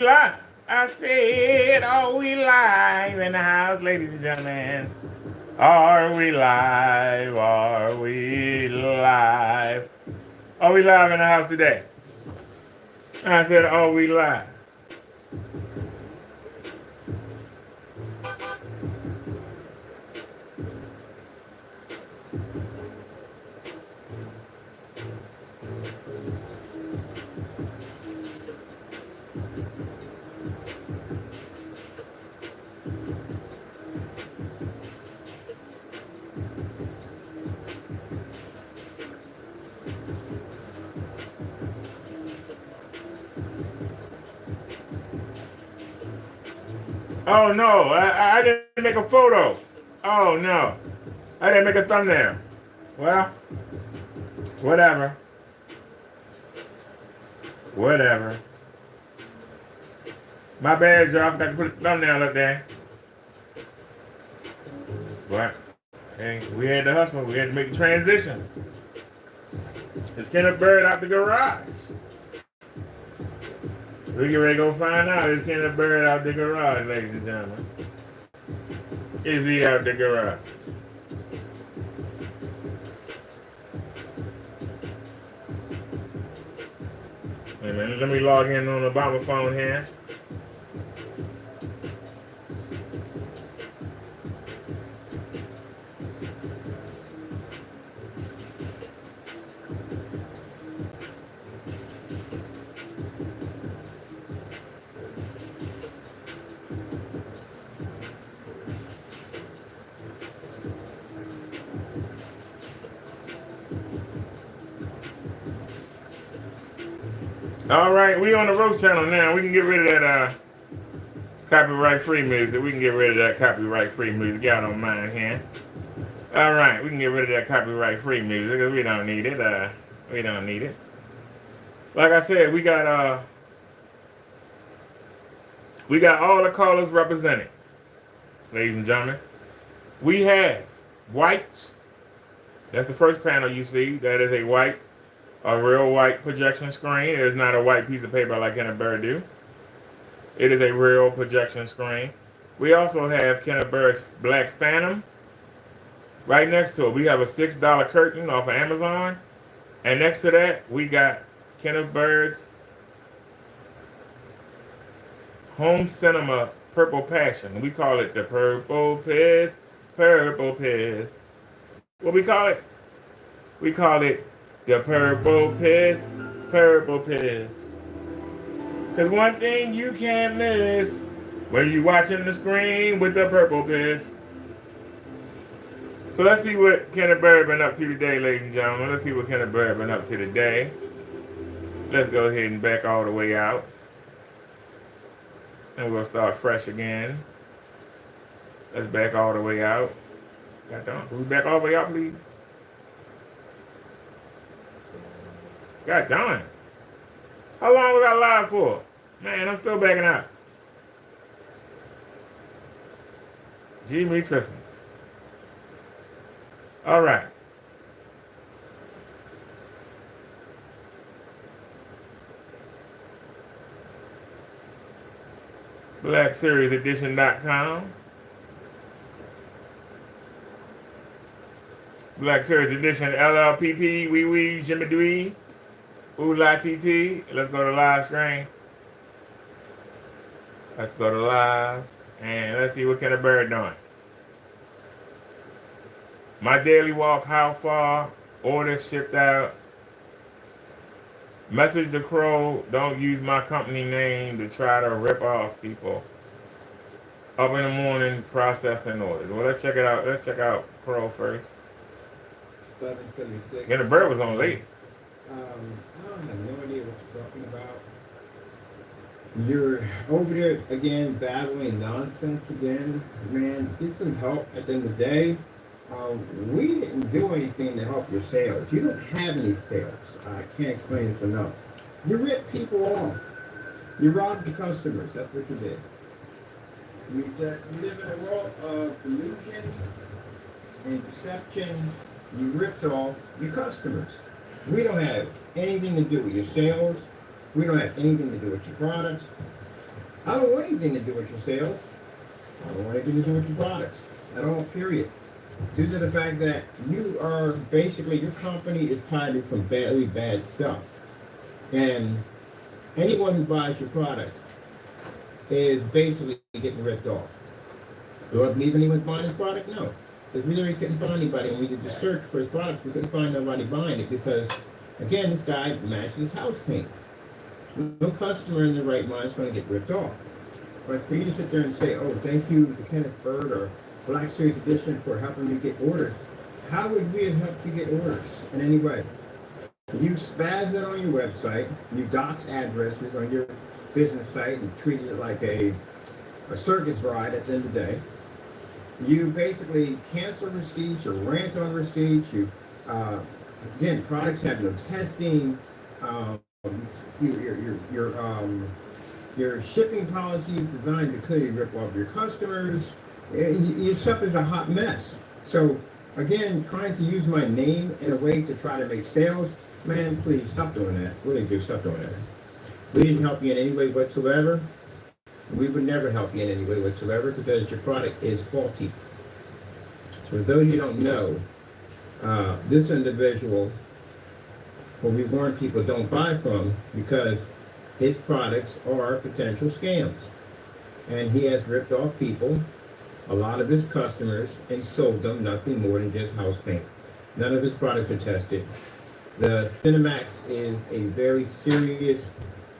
live? I said, are we live in the house, ladies and gentlemen? Are we live? Are we live? Are we live in the house today? I said, are we live? Oh no, I didn't make a photo. Oh no, I didn't make a thumbnail. Well, whatever. Whatever. My bad, y'all. I forgot to put a thumbnail up there. But hey, we had to hustle. We had to make the transition. It's Kenneth Bird out the garage. We get ready to go find out. Is Kenneth Bird out the garage, ladies and gentlemen? Is he out the garage? Wait a minute, let me log in on the Obama phone here. All right, we on the Roast channel now. We can get rid of that copyright-free music. We can get rid of that copyright-free music. Y'all don't mind here. All right, we can get rid of that copyright-free music because we don't need it. We don't need it. Like I said, we got all the callers represented, ladies and gentlemen. We have whites. That's the first panel you see. That is a real white projection screen. It is not a white piece of paper like Kenneth Bird do. It is a real projection screen. We also have Kenneth Bird's Black Phantom. Right next to it, we have a $6 curtain off of Amazon. And next to that, we got Kenneth Bird's Home Cinema Purple Passion. We call it the Purple Piss. Purple Piss. What we call it? We call it the Purple Piss. Purple Piss. Because one thing you can't miss when you watching the screen with the Purple Piss. So let's see what Kenneth Bird been up to today, ladies and gentlemen. Let's see what Kenneth Bird been up to today. Let's go ahead and back all the way out. And we'll start fresh again. Let's back all the way out. God darn. Can we back all the way out, please? God darn. How long was I live for? Man, I'm still backing out. Jimmy Christmas. All right. BlackSeriesEdition.com. Black Series Edition LLPP, wee wee, Jimmy Dwee, ooh la TT. Let's go to live screen. Let's go to live. And let's see what Kenneth Bird doing. My daily walk, how far, orders shipped out. Message to Crow, don't use my company name to try to rip off people. Up in the morning, processing orders. Well, let's check it out. Let's check out Crow first. 7:76. Yeah, the bird was on late. I don't have no idea what you're talking about. You're over there again battling nonsense again. Man, get some help at the end of the day. We didn't do anything to help your sales. You don't have any sales. I can't explain this enough. You rip people off. You robbed the customers. That's what you did. You live in a world of illusion and deception. You ripped off your customers. We don't have anything to do with your sales. We don't have anything to do with your products. I don't want anything to do with your sales. I don't want anything to do with your products at all, period. Due to the fact that you are basically, your company is tied to some badly bad stuff. And anyone who buys your product is basically getting ripped off. Do I believe anyone's buying his product? No. Because we literally couldn't find anybody. When we did the search for his products, we couldn't find nobody buying it because, again, this guy matched his house paint. No customer in their right mind is going to get ripped off. But for you to sit there and say, oh, thank you to Kenneth Bird or Black Series Edition for helping me get orders, how would we have helped you get orders in any way? You spaz it on your website, you dox addresses on your business site and treat it like a circus ride at the end of the day. You basically cancel receipts or rant on receipts. You, again, products have no testing. Your shipping policy is designed to clearly rip off your customers. Your stuff is a hot mess. So, again, trying to use my name in a way to try to make sales, man, please stop doing that. Really do stop doing that. We didn't help you in any way whatsoever. We would never help you in any way whatsoever because your product is faulty. So, for those you don't know, this individual, well, we warn people don't buy from because his products are potential scams. And he has ripped off people, a lot of his customers, and sold them nothing more than just house paint. None of his products are tested. The Cinemax is a very serious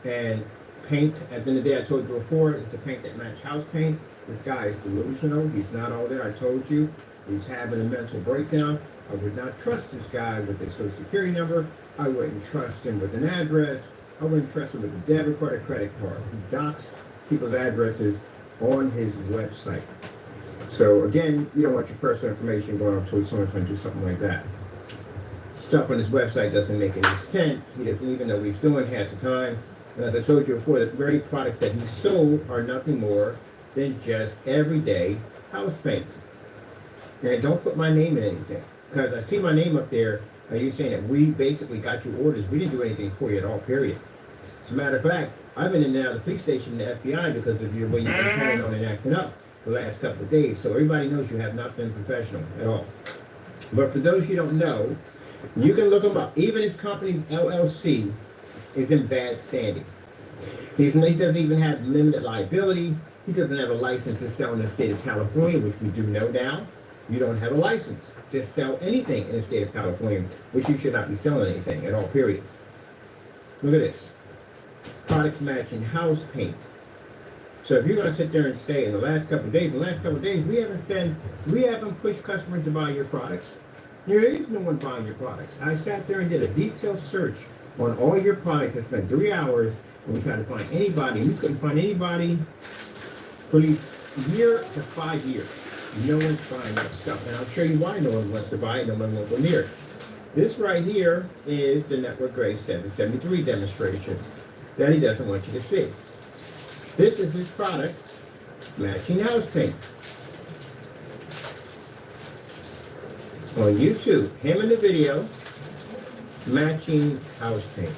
and paint. At the end of the day, I told you before, it's a paint that matches house paint. This guy is delusional. He's not all there. I told you. He's having a mental breakdown. I would not trust this guy with a social security number. I wouldn't trust him with an address. I wouldn't trust him with a debit card or credit card. He docks people's addresses on his website. So again, you don't want your personal information going up to someone's going to do something like that. Stuff on his website doesn't make any sense. He doesn't even know what he's doing half the time. And as I told you before, the very products that he sold are nothing more than just everyday house paints. And don't put my name in anything. Because I see my name up there, and you're saying that we basically got your orders. We didn't do anything for you at all, period. As a matter of fact, I've been in and out of the police station and the FBI because of your way you've been carrying on and acting up the last couple of days. So everybody knows you have not been professional at all. But for those you don't know, you can look him up. Even his company's LLC is in bad standing. He doesn't even have limited liability. He doesn't have a license to sell in the state of California, which we do know now. You don't have a license to sell anything in the state of California, which you should not be selling anything at all, period. Look at this. Products matching house paint. So if you're going to sit there and say in the last couple of days, we haven't pushed customers to buy your products. There is no one buying your products. I sat there and did a detailed search on all your products. I spent 3 hours and we tried to find anybody. We couldn't find anybody for at least a year to 5 years. No one's buying that stuff. And I'll show you why no one wants to buy it. No one will go near it. This right here is the Network Grade 773 demonstration that he doesn't want you to see. This is his product, matching house paint. On YouTube, him in the video, matching house paint.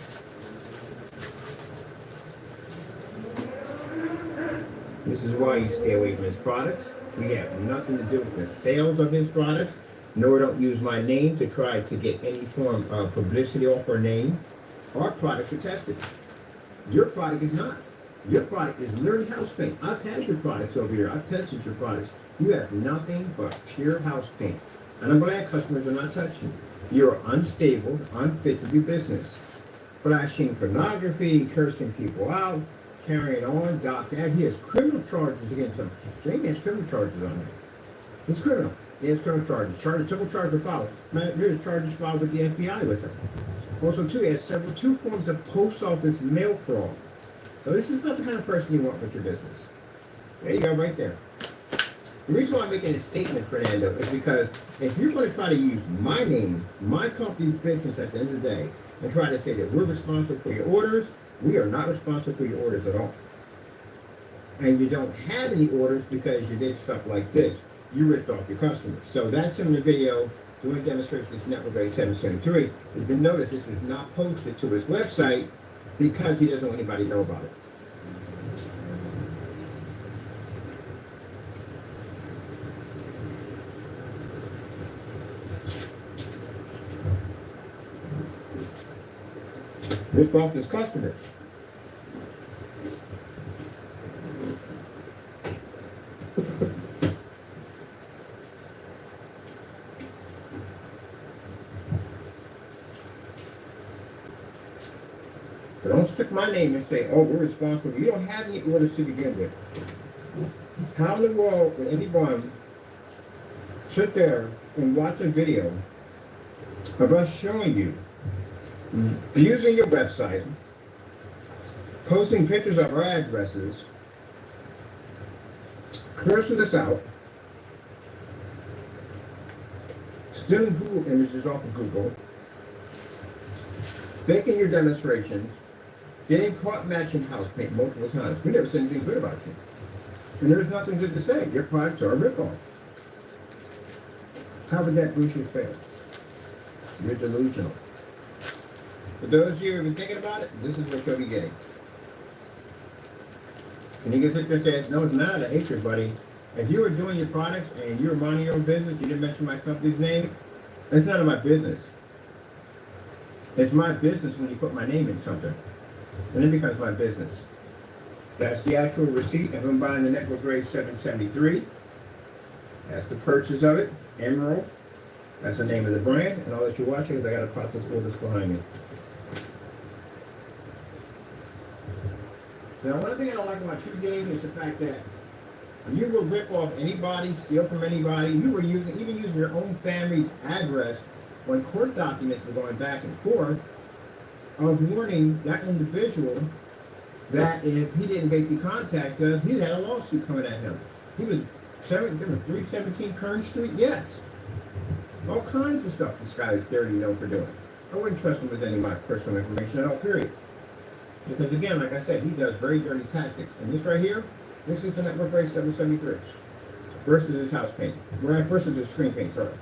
This is why you stay away from his products. We have nothing to do with the sales of his products, nor don't use my name to try to get any form of publicity off our name. Our products are tested. Your product is not. Your product is literally house paint. I've had your products over here. I've tested your products. You have nothing but pure house paint. And I'm glad customers are not touching you. You're unstable, unfit to do business. Flashing pornography, cursing people out, carrying on, doctor. He has criminal charges against him. Jamie has criminal charges on him. He's criminal. He has criminal charges. Civil charges filed. There's charges filed with the FBI with him. Also, too, he has two forms of post office mail fraud. So this is not the kind of person you want with your business. There you go, right there. The reason why I'm making a statement, Fernando, is because if you're going to try to use my name, my company's business at the end of the day, and try to say that we're responsible for your orders, we are not responsible for your orders at all. And you don't have any orders because you did stuff like this. You ripped off your customers. So that's in the video doing a demonstration of this Network Grade 773. You can notice this is not posted to his website because he doesn't want anybody to know about it. rip off his customers. But don't stick my name and say, oh, we're responsible. You don't have any orders to begin with. How in the world would anyone sit there and watch a video of us showing you using your website, posting pictures of our addresses, cursing us out, stealing Google images off of Google, faking your demonstrations, getting caught matching house paint multiple times. We never said anything good about you. And there's nothing good to say. Your products are a ripoff. How would that boost your sales? You're delusional. For those of you who have been thinking about it, this is what you'll be getting. And you can sit there and say, no, it's not. I hate you, buddy. If you were doing your products and you were minding your own business, you didn't mention my company's name, it's none of my business. It's my business when you put my name in something. And it becomes my business. That's the actual receipt of him buying the Network Grade 773. That's the purchase of it. Emerald. That's the name of the brand. And I'll let you watch it because I got a process for this behind me. Now, one thing I don't like about you, Dave, is the fact that you will rip off anybody, steal from anybody. You were even using your own family's address when court documents were going back and forth of warning that individual that if he didn't basically contact us, he'd had a lawsuit coming at him. He was 317 Kern Street, yes. All kinds of stuff this guy is dirty known for doing. I wouldn't trust him with any of my personal information at all, period. Because again, like I said, he does very dirty tactics. And this right here, this is the Network Grade 773 versus his house paint. Versus his screen paint, sorry.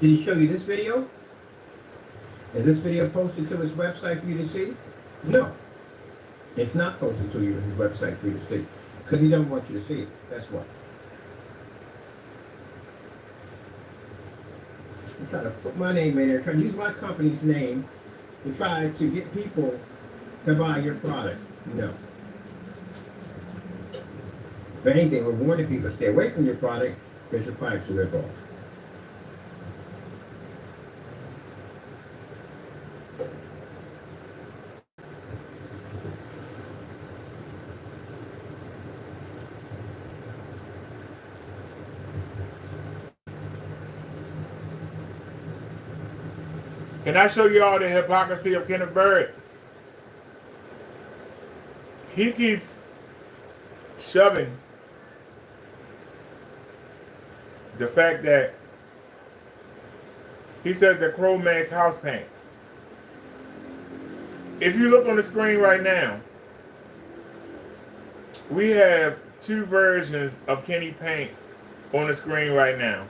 Did he show you this video? Is this video posted to his website for you to see? No. It's not posted to his website for you to see. Because he doesn't want you to see it. That's why. I'm trying to put my name in there, trying to use my company's name to try to get people to buy your product. No. If anything, we're warning people to stay away from your product because your product's a rip-off. Can I show you all the hypocrisy of Kenneth Bird? He keeps shoving the fact that he said the Crow makes house paint. If you look on the screen right now, we have two versions of Kenny Paint on the screen right now.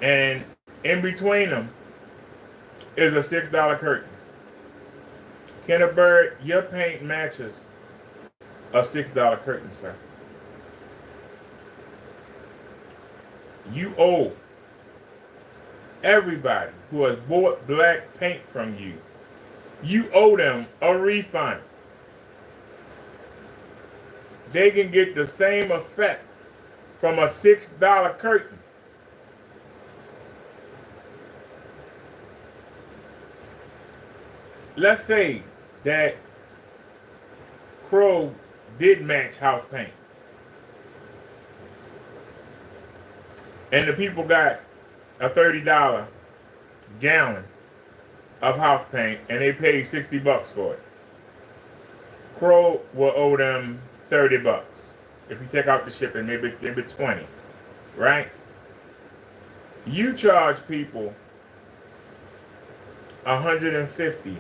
And in between them is a $6 curtain. Kenneth Bird, your paint matches a $6 curtain, sir. You owe everybody who has bought black paint from you, you owe them a refund. They can get the same effect from a $6 curtain. Let's say that Crow did match house paint. And the people got a $30 gallon of house paint and they paid $60 for it. Crow will owe them $30. If you take out the shipping, maybe 20, right? You charge people $150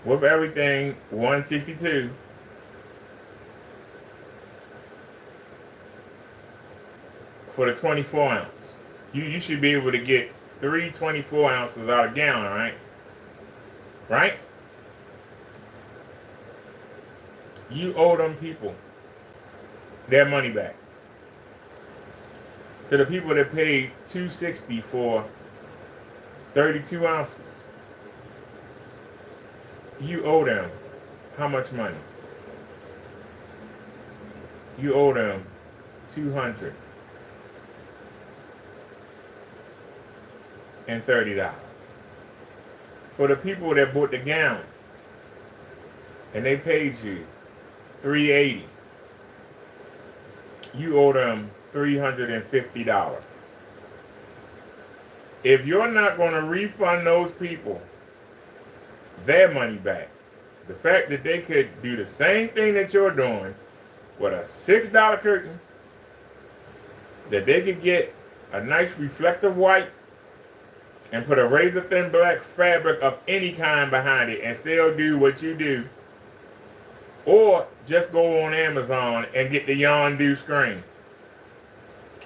with everything, $162. For the 24 ounce. You should be able to get 3 24 ounces out of a gallon, right? Right? You owe them people their money back. to the people that paid $260 for 32 ounces. You owe them how much money? You owe them $230. For the people that bought the gallon and they paid you $380, you owe them $350. If you're not going to refund those people their money back, the fact that they could do the same thing that you're doing with a $6 curtain, that they could get a nice reflective white and put a razor thin black fabric of any kind behind it and still do what you do, or just go on Amazon and get the Yondu screen.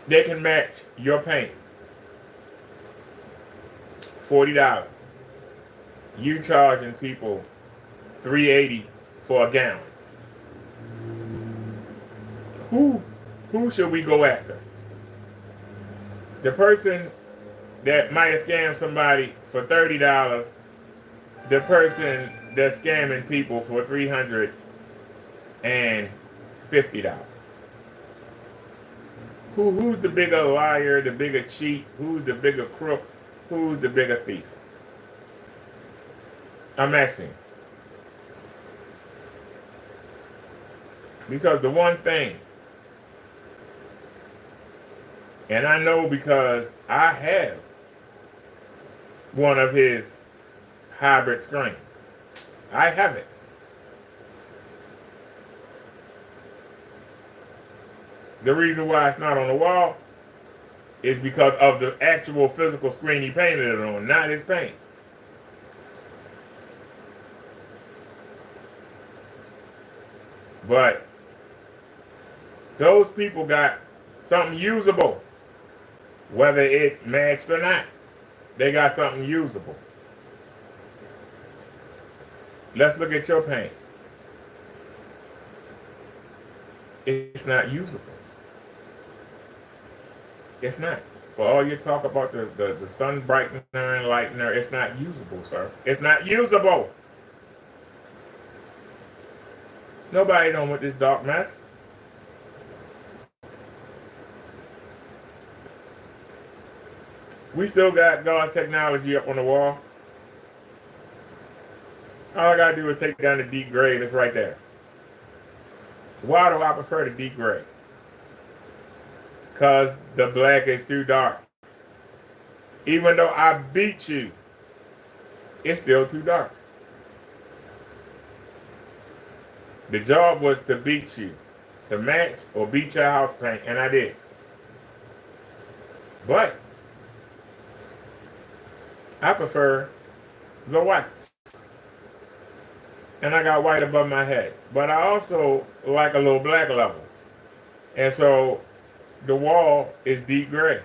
They can match your paint. $40. You charging people $380 for a gallon. Who should we go after? The person that might have scammed somebody for $30, the person that's scamming people for $350. Who's the bigger liar, the bigger cheat? Who's the bigger crook? Who's the bigger thief? I'm asking. Because the one thing, and I know because I have one of his hybrid screens. I have it. The reason why it's not on the wall is because of the actual physical screen he painted it on, not his paint. But those people got something usable, whether it matched or not. They got something usable. Let's look at your paint. It's not usable. It's not. For all your talk about the sun brightener and lightener, it's not usable, sir. It's not usable. Nobody done with this dark mess. We still got God's technology up on the wall. All I gotta do is take down the deep gray and it's right there. Why do I prefer the deep gray? Because the black is too dark. Even though I beat you, it's still too dark. The job was to beat you, to match or beat your house paint, and I did. But I prefer the whites. And I got white above my head. But I also like a little black level. And so the wall is deep gray.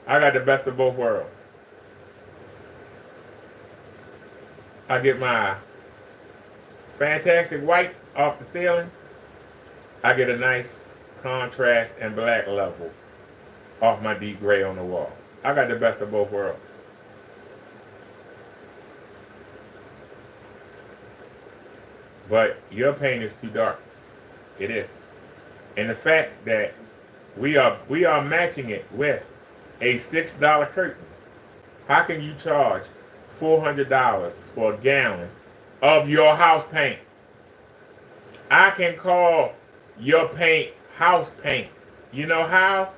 I got the best of both worlds. I get my fantastic white off the ceiling. I get a nice contrast and black level off my deep gray on the wall. I got the best of both worlds. But your paint is too dark. It is. And the fact that we are matching it with a $6 curtain. How can you charge $400 for a gallon of your house paint? I can call your paint house paint. You know how?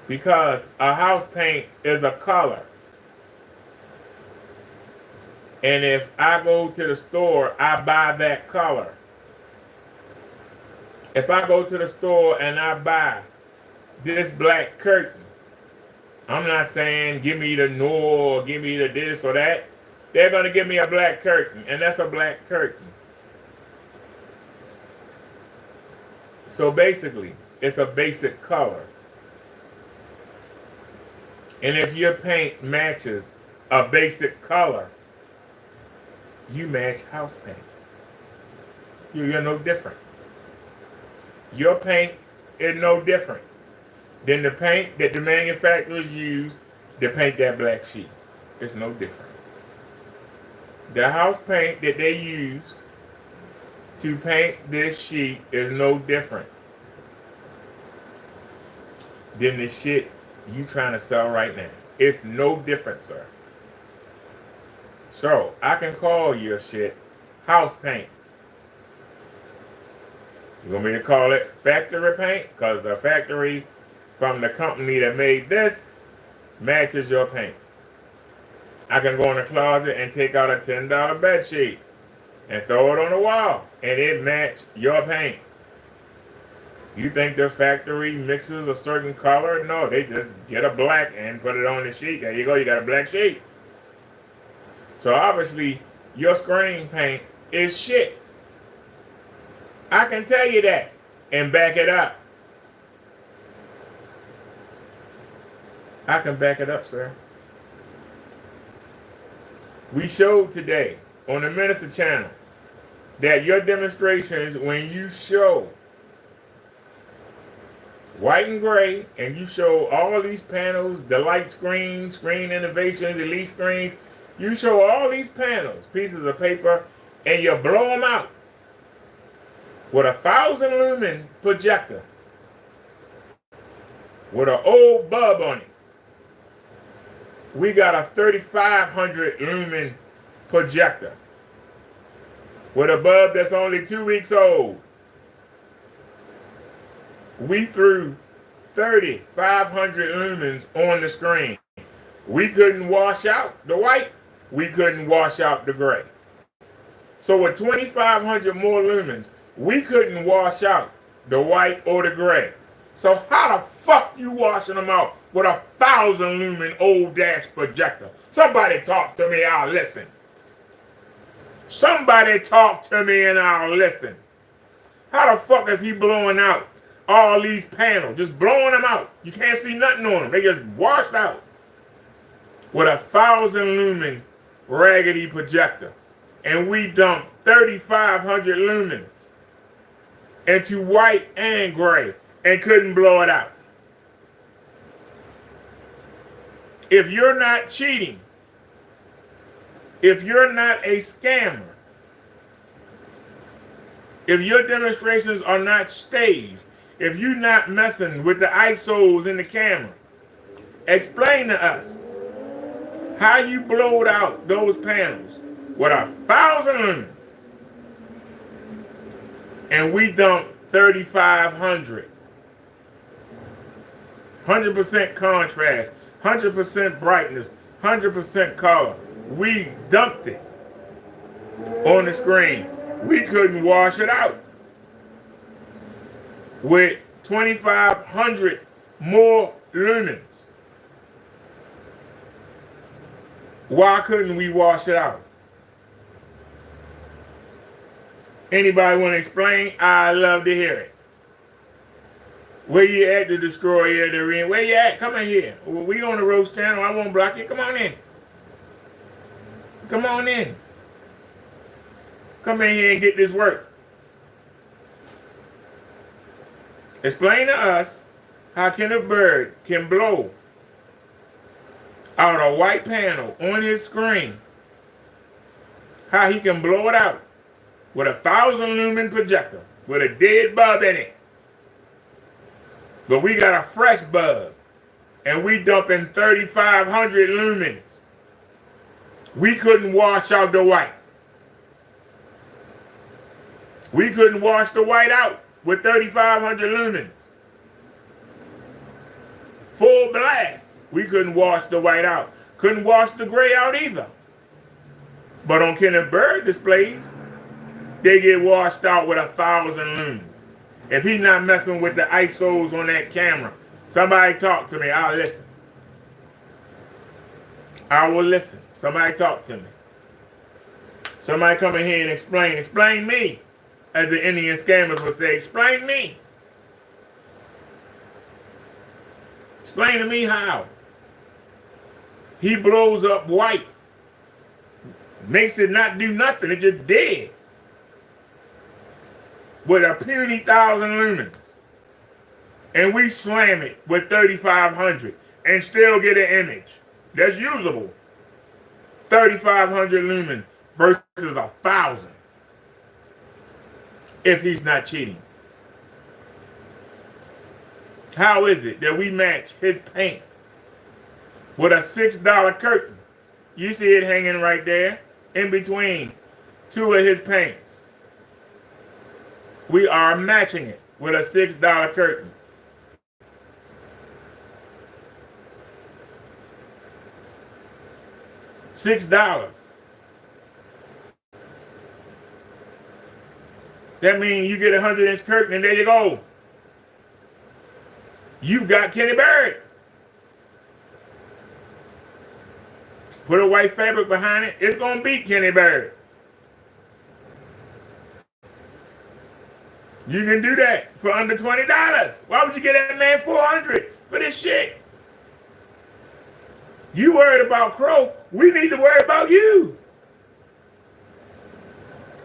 Because a house paint is a color. And if I go to the store, I buy that color. If I go to the store and I buy this black curtain, I'm not saying give me the Noir or give me the this or that. They're going to give me a black curtain, and that's a black curtain. So basically, it's a basic color. And if your paint matches a basic color, you match house paint. You're no different. Your paint is no different. than the paint that the manufacturers use to paint that black sheet. It's no different. The house paint that they use to paint this sheet is no different than the shit you trying to sell right now. It's no different, sir. So I can call your shit house paint. You want me to call it factory paint? Because the factory from the company that made this matches your paint. I can go in the closet and take out a $10 bed sheet and throw it on the wall, and it match your paint. You think the factory mixes a certain color? No, they just get a black and put it on the sheet. There you go, you got a black sheet. So obviously, your screen paint is shit. I can tell you that and back it up. I can back it up, sir. We showed today on the Minister channel that your demonstrations, when you show white and gray, and you show all these panels, the light screen, screen innovations, elite screens, you show all these panels, pieces of paper, and you blow them out with 1,000 lumen projector with an old bulb on it. We got a 3,500 lumen projector with a bulb that's only 2 weeks old. We threw 3,500 lumens on the screen. We couldn't wash out the white. We couldn't wash out the gray. So with 2,500 more lumens, we couldn't wash out the white or the gray. So how the fuck you washing them out with 1,000 lumen old ass projector? Somebody talk to me, I'll listen. Somebody talk to me and I'll listen. How the fuck is he blowing out all these panels? Just blowing them out. You can't see nothing on them. They just washed out with 1,000 lumen raggedy projector. And we dumped 3,500 lumens into white and gray and couldn't blow it out. If you're not cheating, if you're not a scammer, if your demonstrations are not staged, if you're not messing with the ISOs in the camera, explain to us how you blowed out those panels with 1,000 lumens and we dumped 3,500. 100% contrast, 100% brightness, 100% color. We dumped it on the screen. We couldn't wash it out. With 2,500 more lumens. Why couldn't we wash it out? Anybody want to explain? I'd love to hear it. Where you at, the destroyer, the ring? Where you at? Come in here. We on the Roast channel. I won't block you. Come on in. Come on in. Come in here and get this work. Explain to us how Kenneth Bird can blow out a white panel on his screen. How he can blow it out with 1,000 lumen projector with a dead bulb in it. But we got a fresh bulb and we dumping 3,500 lumens. We couldn't wash out the white. We couldn't wash the white out with 3,500 lumens. Full blast. We couldn't wash the white out. Couldn't wash the gray out either. But on Kenneth Bird displays, they get washed out with 1,000 lumens. If he's not messing with the ISOs on that camera, somebody talk to me, I'll listen. I will listen. Somebody talk to me. Somebody come in here and explain. Explain me. As the Indian scammers would say, explain me. Explain to me how. He blows up white. Makes it not do nothing. It just dead. With a puny 1,000 lumens. and we slam it with 3,500 and still get an image that's usable. 3,500 lumen versus 1,000 if he's not cheating. How is it that we match his paint with a $6 curtain? You see it hanging right there in between two of his paints. We are matching it with a $6 curtain. $6. That means you get a 100-inch curtain and there you go. You've got Kenny Barrett. Put a white fabric behind it, it's going to beat Kenny Barrett. You can do that for under $20. Why would you get that man $400 for this shit? You worried about Crow, we need to worry about you.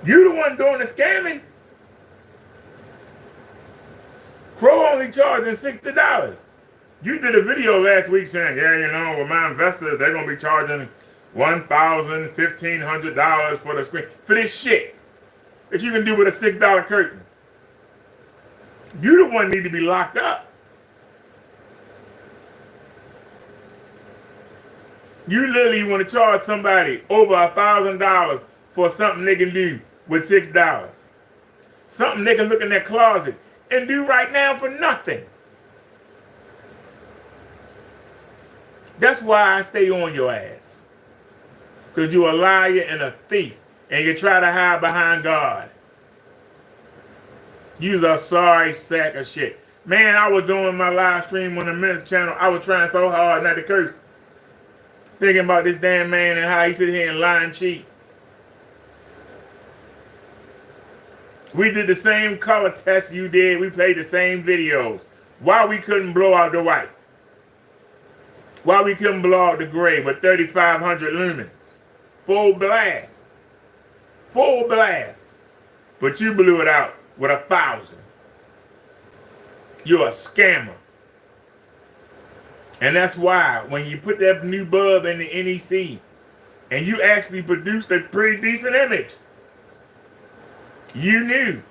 You the one doing the scamming. Crow only charging $60. You did a video last week saying, yeah, you know, with my investors, they're going to be charging $1,000, $1,500 for the screen. For this shit that you can do with a $6 curtain. You the one need to be locked up. You literally want to charge somebody over $1,000 for something they can do with $6. Something they can look in their closet and do right now for nothing. That's why I stay on your ass. Because you're a liar and a thief. And you try to hide behind God. You're a sorry sack of shit. Man, I was doing my live stream on the Men's channel. I was trying so hard not to curse. Thinking about this damn man and how he sit here and lie and cheat. We did the same color test you did. We played the same videos. Why we couldn't blow out the white? Why we couldn't blow out the gray with 3,500 lumens? Full blast. Full blast. But you blew it out with 1,000. You're a scammer. And that's why when you put that new bulb in the NEC and you actually produced a pretty decent image, you knew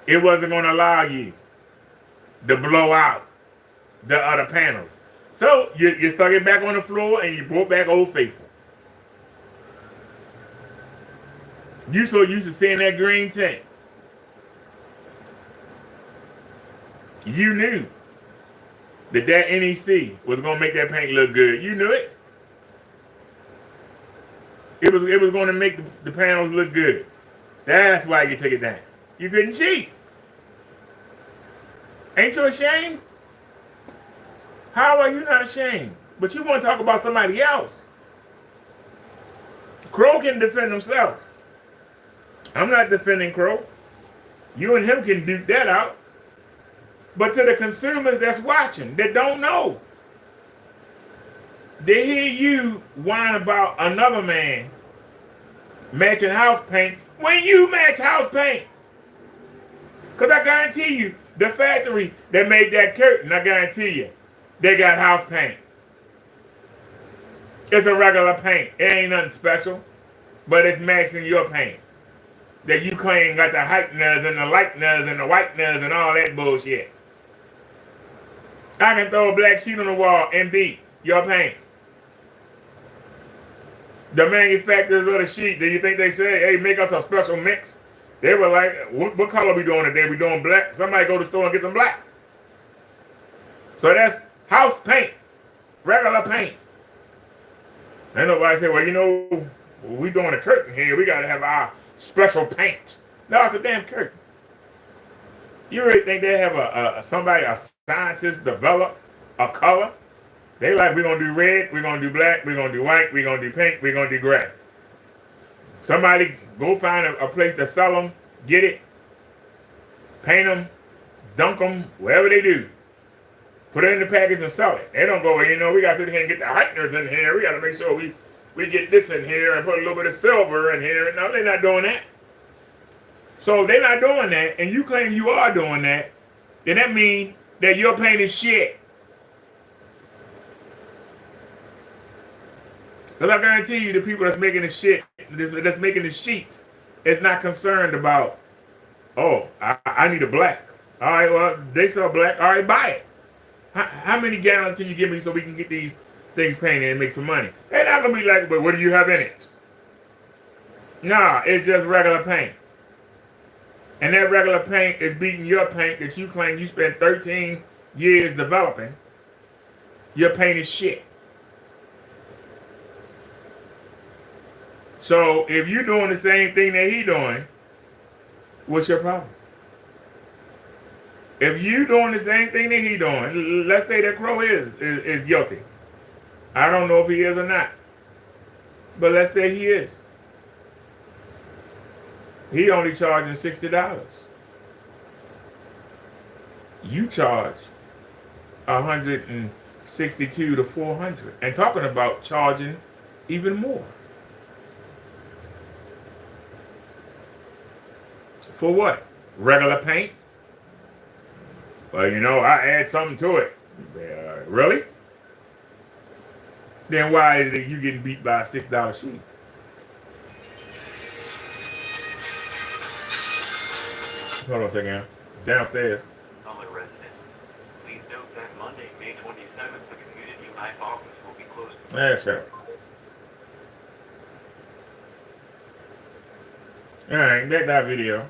it wasn't going to allow you to blow out the other panels. So you stuck it back on the floor and you brought back Old Faithful. You so used to seeing that green tint. You knew that NEC was going to make that paint look good. You knew it. It was going to make the panels look good. That's why you took it down. You couldn't cheat. Ain't you ashamed? How are you not ashamed? But you want to talk about somebody else. Crow can defend himself. I'm not defending Crow. You and him can duke that out. But to the consumers that's watching, that don't know, they hear you whine about another man matching house paint when you match house paint. Because I guarantee you, the factory that made that curtain, I guarantee you, they got house paint. It's a regular paint. It ain't nothing special, but it's matching your paint that you claim got the heighteners and the lighteners and the whiteners and all that bullshit. I can throw a black sheet on the wall and beat your paint. The manufacturers of the sheet, do you think they said, hey, make us a special mix? They were like, what color we doing today? We doing black? Somebody go to the store and get some black. So that's house paint, regular paint. Ain't nobody say, well, you know, we doing a curtain here. We got to have our special paint. No, it's a damn curtain. You really think they have a scientist develop a color? They like, we're going to do red, we're going to do black, we're going to do white, we're going to do pink, we're going to do gray. Somebody go find a place to sell them, get it, paint them, dunk them, whatever they do. Put it in the package and sell it. They don't go, well, you know, we got to sit here and get the heighteners in here. We got to make sure we get this in here and put a little bit of silver in here. No, they're not doing that. So they're not doing that, and you claim you are doing that. then that means that your paint is shit. Because I guarantee you the people that's making the shit, that's making the sheets, is not concerned about, oh, I need a black. All right, well, they sell black. All right, buy it. How many gallons can you give me so we can get these things painted and make some money? They're not going to be like, but what do you have in it? Nah, it's just regular paint. And that regular paint is beating your paint that you claim you spent 13 years developing. Your paint is shit. So if you're doing the same thing that he doing, what's your problem? If you doing the same thing that he doing, let's say that Crow is guilty. I don't know if he is or not. But let's say he is. He only charging $60. You charge $162 to $400, and talking about charging even more. For what? Regular paint? Well, you know, I add something to it. Really? Then why is it you getting beat by a $6 sheet? Hold on a second. Downstairs. Summer residents. Please note that Monday, May 27th, the community life office will be closed. Yeah, sure. Alright, back to that video.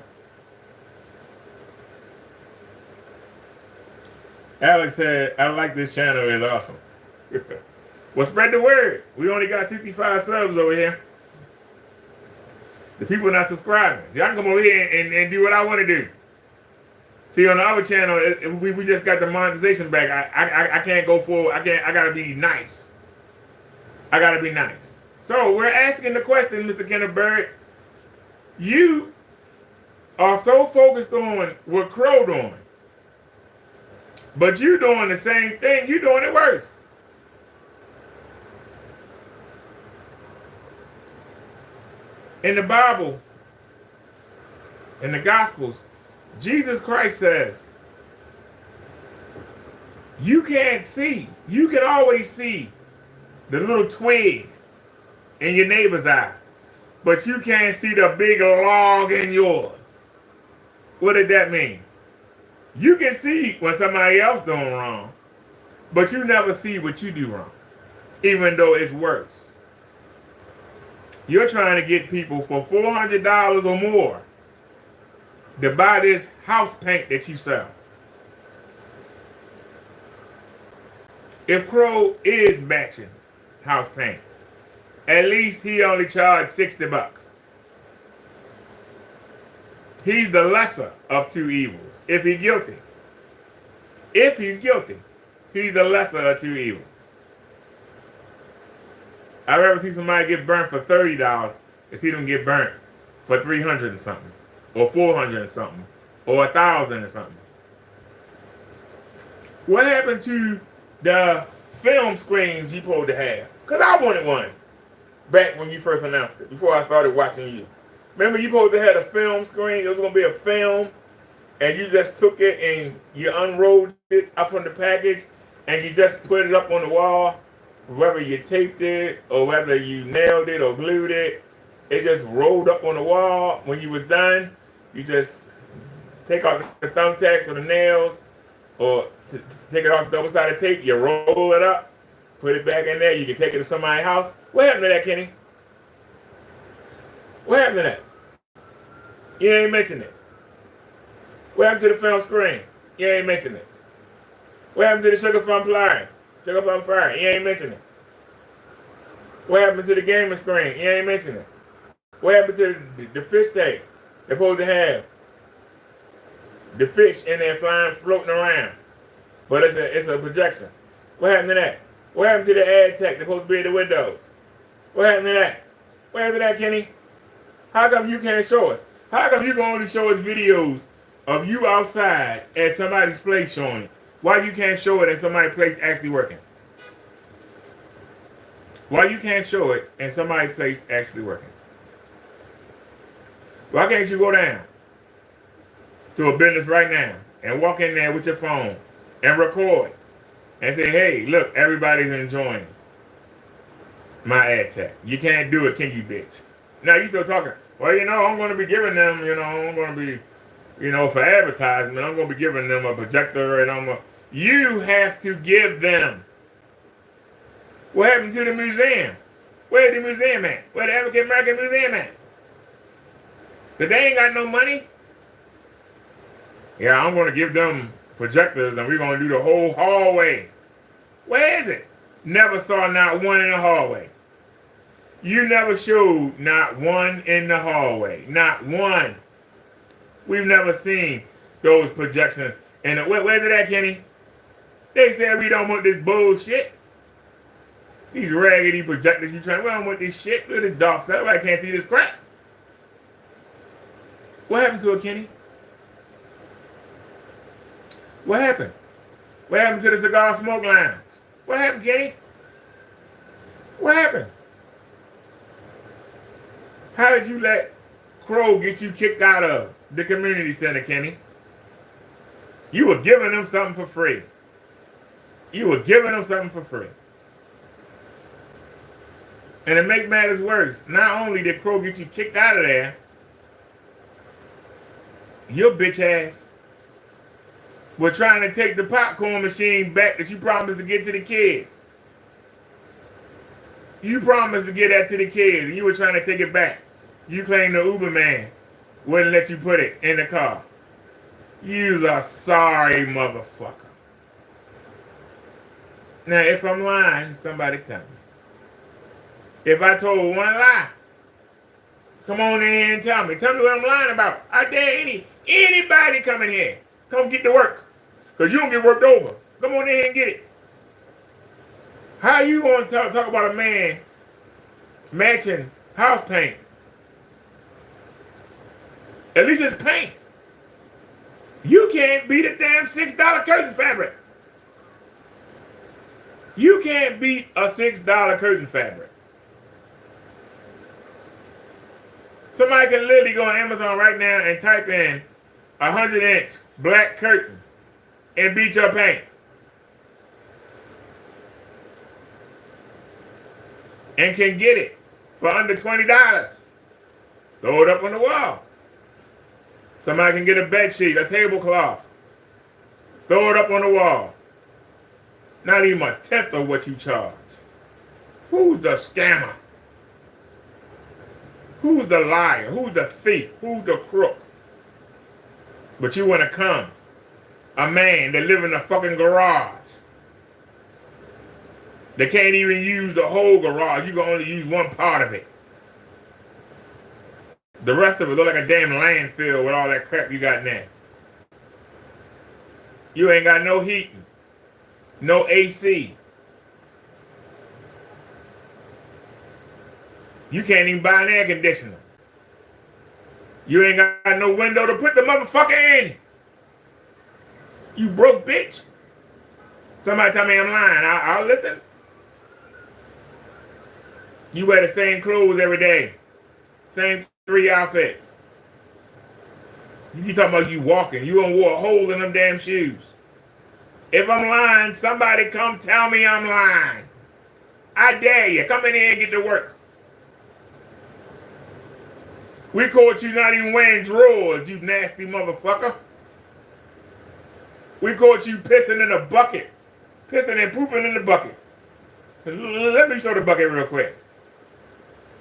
Alex said, I like this channel, it's awesome. Well, spread the word. We only got 65 subs over here. The people not subscribing. See, I can come over here and do what I want to do. See, on the other channel, we just got the monetization back. I can't go forward. I gotta be nice. I gotta be nice. So we're asking the question, Mr. Kenneth Bird. You are so focused on what Crow doing, but you doing the same thing. You doing it worse. In the Bible, in the Gospels, Jesus Christ says, you can't see. You can always see the little twig in your neighbor's eye, but you can't see the big log in yours. What did that mean? You can see when somebody else doing wrong, but you never see what you do wrong, even though it's worse. You're trying to get people for $400 or more to buy this house paint that you sell. If Crow is matching house paint, at least he only charged $60. He's the lesser of two evils. If he's guilty. If he's guilty, he's the lesser of two evils. I'd rather see somebody get burnt for $30 than see them get burnt for $300 and something, or $400 and something, or $1,000 and something. What happened to the film screens you supposed to have? Because I wanted one back when you first announced it, before I started watching you. Remember you supposed to have a film screen? It was going to be a film, and you just took it and you unrolled it up from the package, and you just put it up on the wall. Whether you taped it or whether you nailed it or glued it, it just rolled up on the wall. When you was done, you just take off the thumbtacks or the nails, or take it off the double-sided tape. You roll it up, put it back in there. You can take it to somebody's house. What happened to that, Kenny? What happened to that? You ain't mentioned it. What happened to the film screen? You ain't mentioned it. What happened to the sugar plum flyer? Sugar plum fire. You ain't mentioned it. What happened to the gaming screen? You ain't mentioned it. What happened to the fish tank? They're supposed to have the fish in there flying, floating around, but it's a projection. What happened to that? What happened to the ad tech? They're supposed to be in the windows. What happened to that? What happened to that, Kenny? How come you can't show us? How come you can only show us videos of you outside at somebody's place showing it? Why you can't show it at somebody's place actually working? Why you can't show it at somebody's place actually working? Why can't you go down to a business right now and walk in there with your phone and record and say, hey, look, everybody's enjoying my ad tech. You can't do it, can you, bitch? Now you still talking. Well, I'm going to be giving them, I'm going to be, for advertisement, I'm going to be giving them a projector and you have to give them. What happened to the museum? Where's the museum at? Where the African American Museum at? But they ain't got no money. Yeah, I'm going to give them projectors and we're going to do the whole hallway. Where is it? Never saw not one in the hallway. You never showed not one in the hallway. Not one. We've never seen those projections. And where's it at, Kenny? They said we don't want this bullshit. These raggedy projectors we don't want this shit. Look at the dark stuff. Everybody can't see this crap. What happened to it, Kenny? What happened? What happened to the cigar smoke lounge? What happened, Kenny? What happened? How did you let Crow get you kicked out of the community center, Kenny? You were giving them something for free. You were giving them something for free. And to make matters worse, not only did Crow get you kicked out of there, your bitch ass was trying to take the popcorn machine back that you promised to get to the kids. You promised to get that to the kids, and you were trying to take it back. You claimed the Uber man wouldn't let you put it in the car. You's a sorry motherfucker. Now, if I'm lying, somebody tell me. If I told one lie, come on in and tell me. Tell me what I'm lying about. I dare anybody come in here. Come get to work. Because you don't get worked over. Come on in here and get it. How you going to talk about a man matching house paint? At least it's paint. You can't beat a damn $6 curtain fabric. You can't beat a $6 curtain fabric. Somebody can literally go on Amazon right now and type in 100-inch black curtain and beat your paint. And can get it for under $20. Throw it up on the wall. Somebody can get a bed sheet, a tablecloth. Throw it up on the wall. Not even a tenth of what you charge. Who's the scammer? Who's the liar? Who's the thief? Who's the crook? But you want to come. A man that live in a fucking garage. They can't even use the whole garage. You can only use one part of it. The rest of it look like a damn landfill with all that crap you got in there. You ain't got no heating. No AC. You can't even buy an air conditioner. You ain't got no window to put the motherfucker in. You broke bitch. Somebody tell me I'm lying. I'll listen. You wear the same clothes every day. Same 3 outfits. You talking about you walking. You done wore a hole in them damn shoes. If I'm lying, somebody come tell me I'm lying. I dare you. Come in here and get to work. We caught you not even wearing drawers, you nasty motherfucker. We caught you pissing in a bucket. Pissing and pooping in the bucket. Let me show the bucket real quick.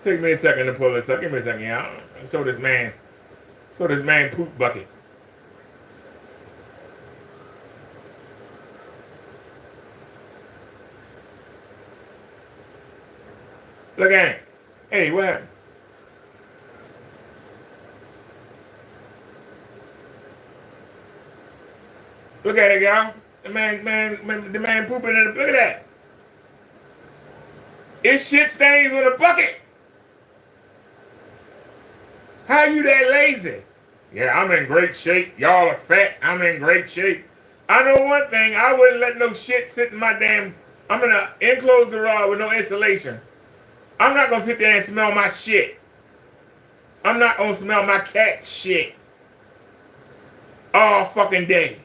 Take me a second to pull this up. Give me a second, y'all. Show this man poop bucket. Look at it. Hey, what happened? Look at it, y'all. The man pooping in the, look at that. It's shit stains on the bucket. How you that lazy? Yeah, I'm in great shape. Y'all are fat. I'm in great shape. I know one thing. I wouldn't let no shit sit in my damn, I'm in an enclosed garage with no insulation. I'm not going to sit there and smell my shit. I'm not going to smell my cat shit all fucking day.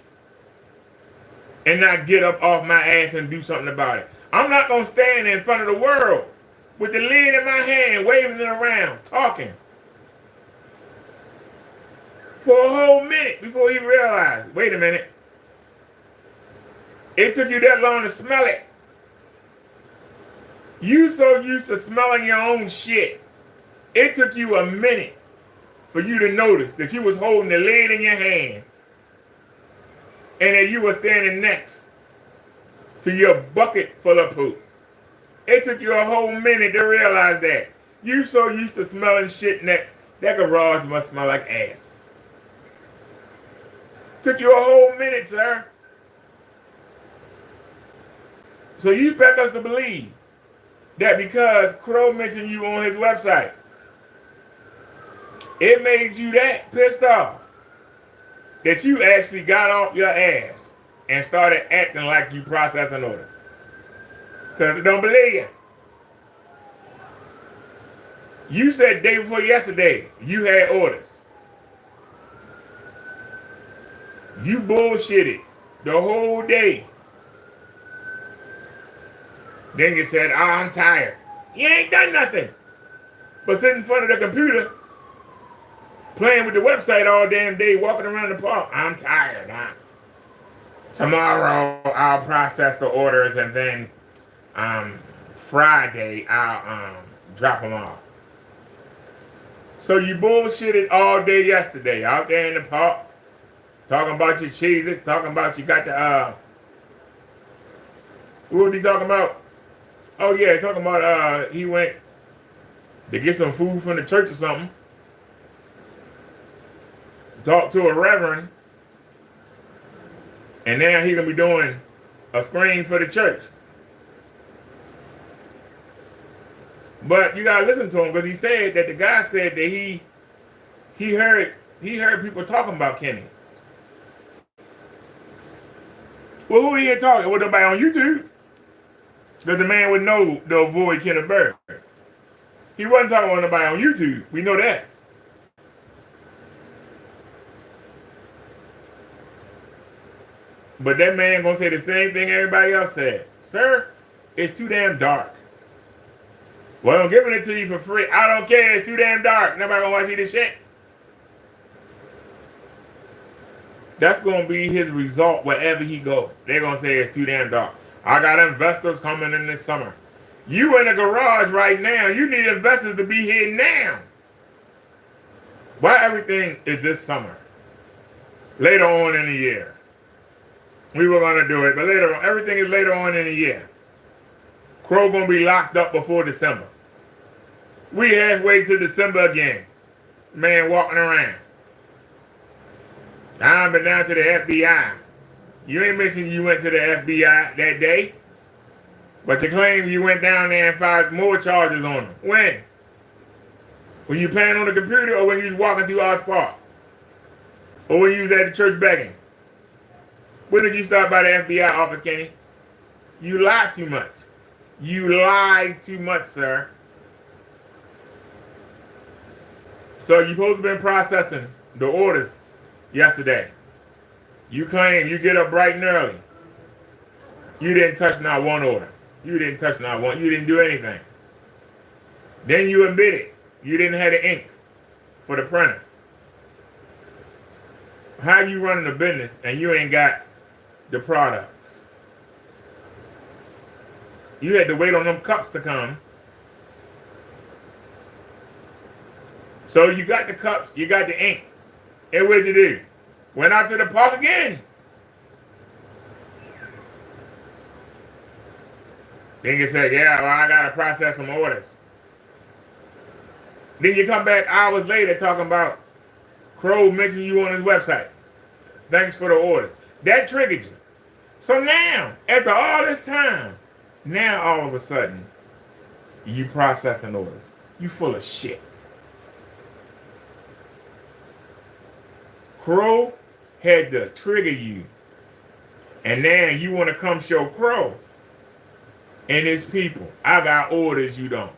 and not get up off my ass and do something about it. I'm not going to stand in front of the world with the lid in my hand, waving it around, talking for a whole minute before he realized, wait a minute, it took you that long to smell it. You so used to smelling your own shit. It took you a minute for you to notice that you was holding the lid in your hand and that you were standing next to your bucket full of poop. It took you a whole minute to realize that. You so used to smelling shit in that garage must smell like ass. Took you a whole minute, sir. So you expect us to believe that because Crow mentioned you on his website, it made you that pissed off that you actually got off your ass and started acting like you processing orders. Because they don't believe you. You said day before yesterday you had orders. You bullshitted the whole day. Then you said, oh, I'm tired. You ain't done nothing but sit in front of the computer playing with the website all damn day, walking around the park. I'm tired. Tomorrow I'll process the orders and then Friday I'll drop them off. So you bullshitted all day yesterday out there in the park, talking about your cheeses, talking about you got the what was he talking about? Oh yeah, talking about he went to get some food from the church or something. Talked to a reverend, and now he gonna be doing a screen for the church. But you gotta listen to him because he said that the guy said that he heard people talking about Kenny. Well, who he here talking? Well, nobody on YouTube. Because the man would know to avoid Kenneth Bird. He wasn't talking about nobody on YouTube. We know that. But that man gonna say the same thing everybody else said. Sir, it's too damn dark. Well, I'm giving it to you for free. I don't care. It's too damn dark. Nobody gonna want to see this shit. That's gonna be his result wherever he goes. They're gonna say it's too damn dark. I got investors coming in this summer. You in the garage right now. You need investors to be here now. Why everything is this summer? Later on in the year. We were going to do it, but later on. Everything is later on in the year. Crow going to be locked up before December. We halfway to December again. Man walking around. I've been down to the FBI. You ain't mentioned you went to the FBI that day, but you claim you went down there and filed more charges on them. When? When you playing on the computer or when you was walking through Arts Park? Or when you was at the church begging? When did you stop by the FBI office, Kenny? You lie too much. You lie too much, sir. So you supposed to have been processing the orders yesterday. You claim you get up bright and early. You didn't touch not one order. You didn't touch not one. You didn't do anything. Then you admitted you didn't have the ink for the printer. How you running a business and you ain't got the products? You had to wait on them cups to come. So you got the cups, you got the ink. And what'd you do? Went out to the park again. Then you said, yeah, well, I got to process some orders. Then you come back hours later talking about Crow mentioning you on his website. Thanks for the orders. That triggered you. So now, after all this time, now all of a sudden, you processing orders. You full of shit. Crow had to trigger you. And now you want to come show Crow and his people, I got orders you don't.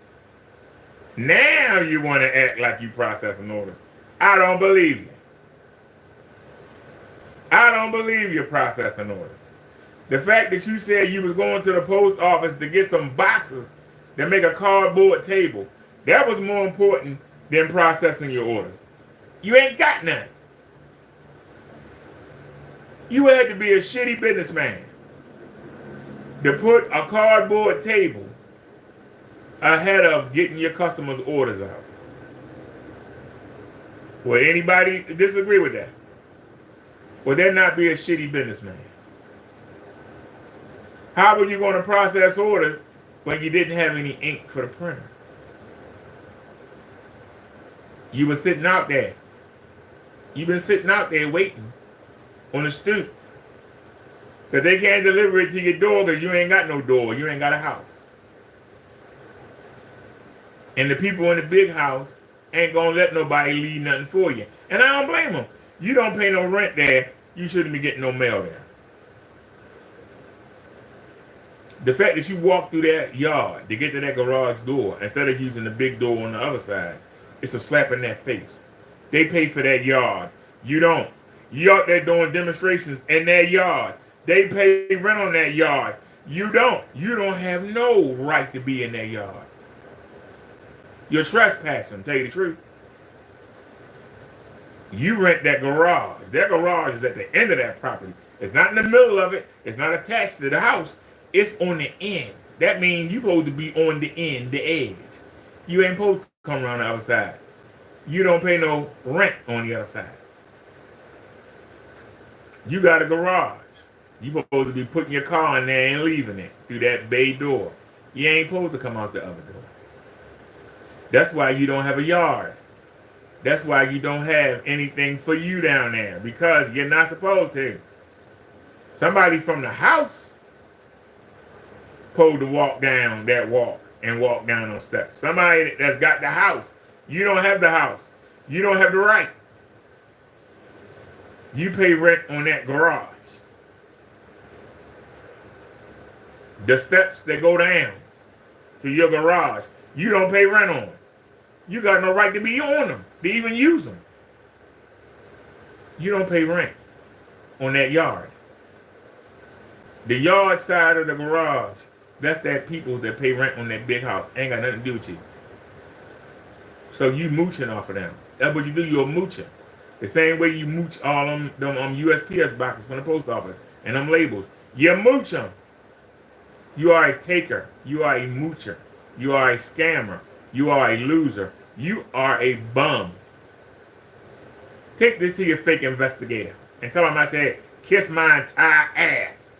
Now you want to act like you processing orders. I don't believe you. I don't believe you're processing orders. The fact that you said you was going to the post office to get some boxes that make a cardboard table, that was more important than processing your orders. You ain't got none. You had to be a shitty businessman to put a cardboard table ahead of getting your customers' orders out. Will anybody disagree with that? Would that not be a shitty businessman? How were you going to process orders when you didn't have any ink for the printer? You were sitting out there. You've been sitting out there waiting on the stoop. Because they can't deliver it to your door because you ain't got no door. You ain't got a house. And the people in the big house ain't going to let nobody leave nothing for you. And I don't blame them. You don't pay no rent there. You shouldn't be getting no mail there. The fact that you walk through that yard to get to that garage door instead of using the big door on the other side, it's a slap in their face. They pay for that yard. You don't. You out there doing demonstrations in that yard. They pay rent on that yard. You don't. You don't have no right to be in that yard. You're trespassing, tell you the truth. You rent that garage. That garage is at the end of that property. It's not in the middle of it. It's not attached to the house. It's on the end. That means you're supposed to be on the end, the edge. You ain't supposed to come around the other side. You don't pay no rent on the other side. You got a garage. You're supposed to be putting your car in there and leaving it through that bay door. You ain't supposed to come out the other door. That's why you don't have a yard. That's why you don't have anything for you down there, because you're not supposed to. Somebody from the house supposed to walk down that walk and walk down those steps. Somebody that's got the house. You don't have the house. You don't have the right. You pay rent on that garage. The steps that go down to your garage, you don't pay rent on. You got no right to be on them, to even use them. You don't pay rent on that yard. The yard side of the garage, that's that people that pay rent on that big house. Ain't got nothing to do with you. So you mooching off of them. That's what you do, you're a moocher. The same way you mooch all them USPS boxes from the post office and them labels. You mooch them. You are a taker. You are a moocher. You are a scammer. You are a loser. You are a bum. Take this to your fake investigator and tell him I said, kiss my entire ass.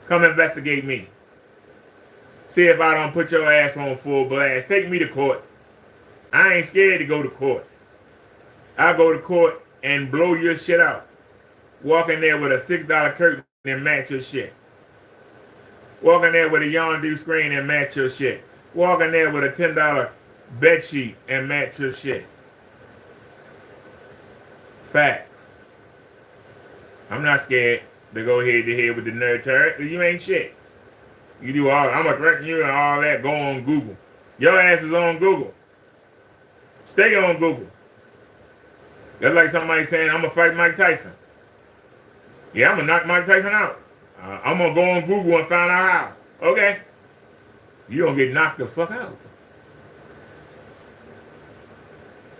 Come investigate me. See if I don't put your ass on full blast. Take me to court. I ain't scared to go to court. I'll go to court and blow your shit out. Walk in there with a $6 curtain and match your shit. Walk in there with a Yondu screen and match your shit. Walk in there with a $10 bed sheet and match your shit. Facts. I'm not scared to go head to head with the nerd turd. You ain't shit. You do all, I'm gonna threaten you and all that, go on Google. Your ass is on Google. Stay on Google. That's like somebody saying, I'm gonna fight Mike Tyson. Yeah, I'm gonna knock Mike Tyson out. I'm gonna go on Google and find out how. Okay. You don't get knocked the fuck out.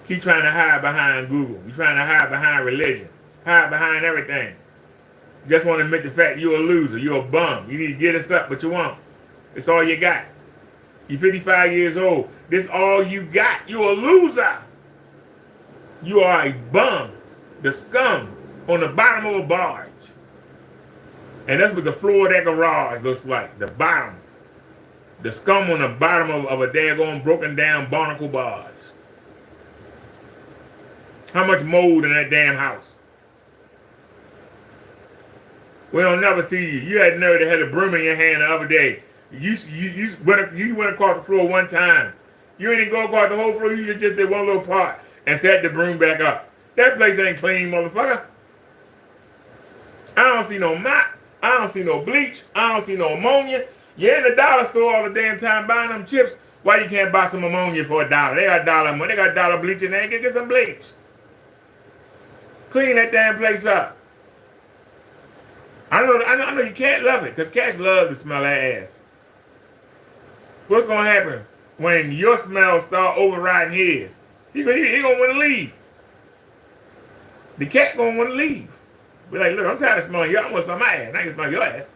Keep trying to hide behind Google. You're trying to hide behind religion. Hide behind everything. Just want to admit the fact you're a loser. You're a bum. You need to get us up, but you won't. It's all you got. You're 55 years old. This all you got. You're a loser. You are a bum. The scum on the bottom of a barge. And that's what the floor of that garage looks like. The bottom. The scum on the bottom of a daggone broken down barnacle barge. How much mold in that damn house? We don't never see you. You had nerve to have a broom in your hand the other day. You went across the floor one time. You ain't even go across the whole floor. You just did one little part and set the broom back up. That place ain't clean, motherfucker. I don't see no mop. I don't see no bleach. I don't see no ammonia. You're in the dollar store all the damn time buying them chips. Why you can't buy some ammonia for $1? They got dollar money. They got dollar bleach in there. Get some bleach. Clean that damn place up. I know you can't love it, because cats love to smell that ass. What's gonna happen when your smell start overriding his? He gonna want to leave. The cat gonna want to leave. Be like, look, I'm tired of smelling you. I want to smell my ass. I can smell your ass.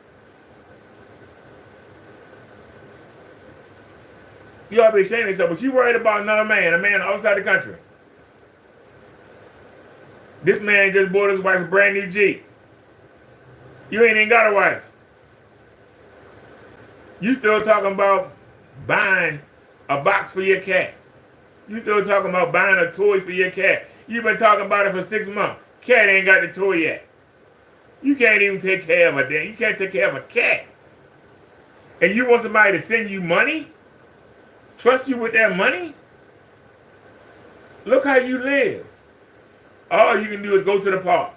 You ought to be ashamed of yourself, but you worried about another man, a man outside the country. This man just bought his wife a brand new Jeep. You ain't even got a wife. You still talking about buying a box for your cat. You still talking about buying a toy for your cat. You've been talking about it for 6 months. Cat ain't got the toy yet. You can't even take care of a damn. You can't take care of a cat. And you want somebody to send you money? Trust you with that money? Look how you live. All you can do is go to the park.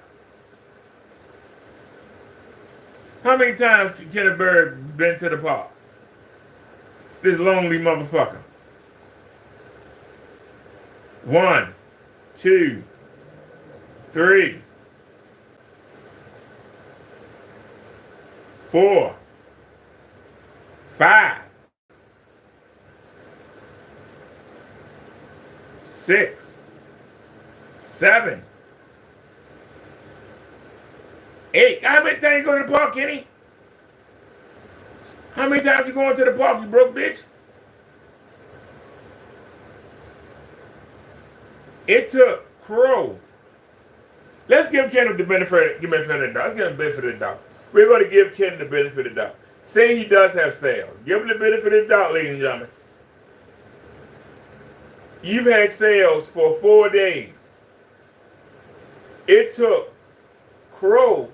How many times Kenneth Bird been to the park? This lonely motherfucker. 1, 2, 3, 4, 5, 6, 7, 8. How many times you go to the park, Kenny? How many times you going to the park, you broke bitch? It took Crow. Let's give Ken the benefit of the doubt. Let's give him the benefit of the doubt. We're going to give Ken the benefit of the doubt. Say he does have sales. Give him the benefit of the doubt, ladies and gentlemen. You've had sales for 4 days. It took Crow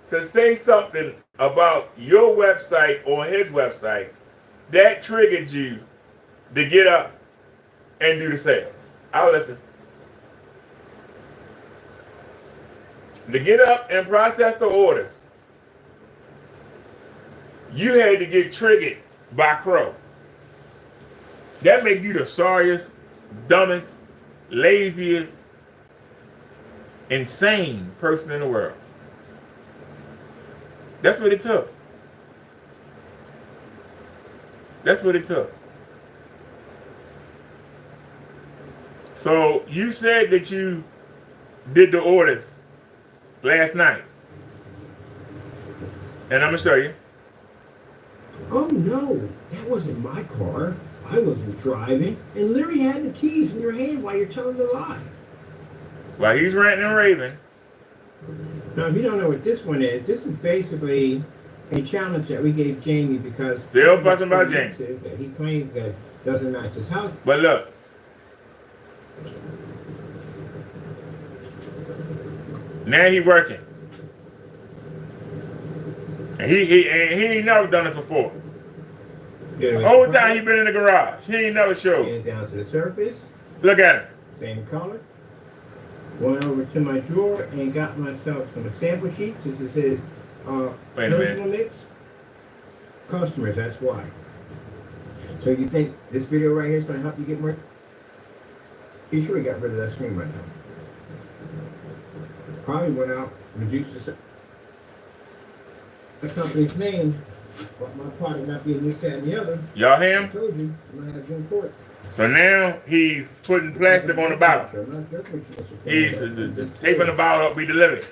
to say something about your website or his website that triggered you to get up and do the sales. I'll listen. To get up and process the orders, you had to get triggered by Crow. That makes you the sorriest, dumbest, laziest, insane person in the world. That's what it took. That's what it took. So you said that you did the orders last night. And I'm going to show you. Oh no, that wasn't my car. I wasn't driving, and Larry had the keys in your hand while you're telling the lie. While he's ranting and raving. Now, if you don't know what this one is, this is basically a challenge that we gave Jamie because Still fussing about Jamie. That he claims that doesn't match his house. But look. Now he working. And he ain't never done this before. The whole time he been in the garage. He ain't never showed. Get it down to the surface. Look at him. Same color. Went over to my drawer and got myself some sample sheets. This is his personal mix. Customers, that's why. So you think this video right here is going to help you get more? Be sure you got rid of that screen right now. Probably went out, reduced the company's name, but my product not being this, that, and the other. Y'all hear I him? told you, I'm going to have Jim Court. So now he's putting plastic on the bottle. He's taping the bottle up, be delivered.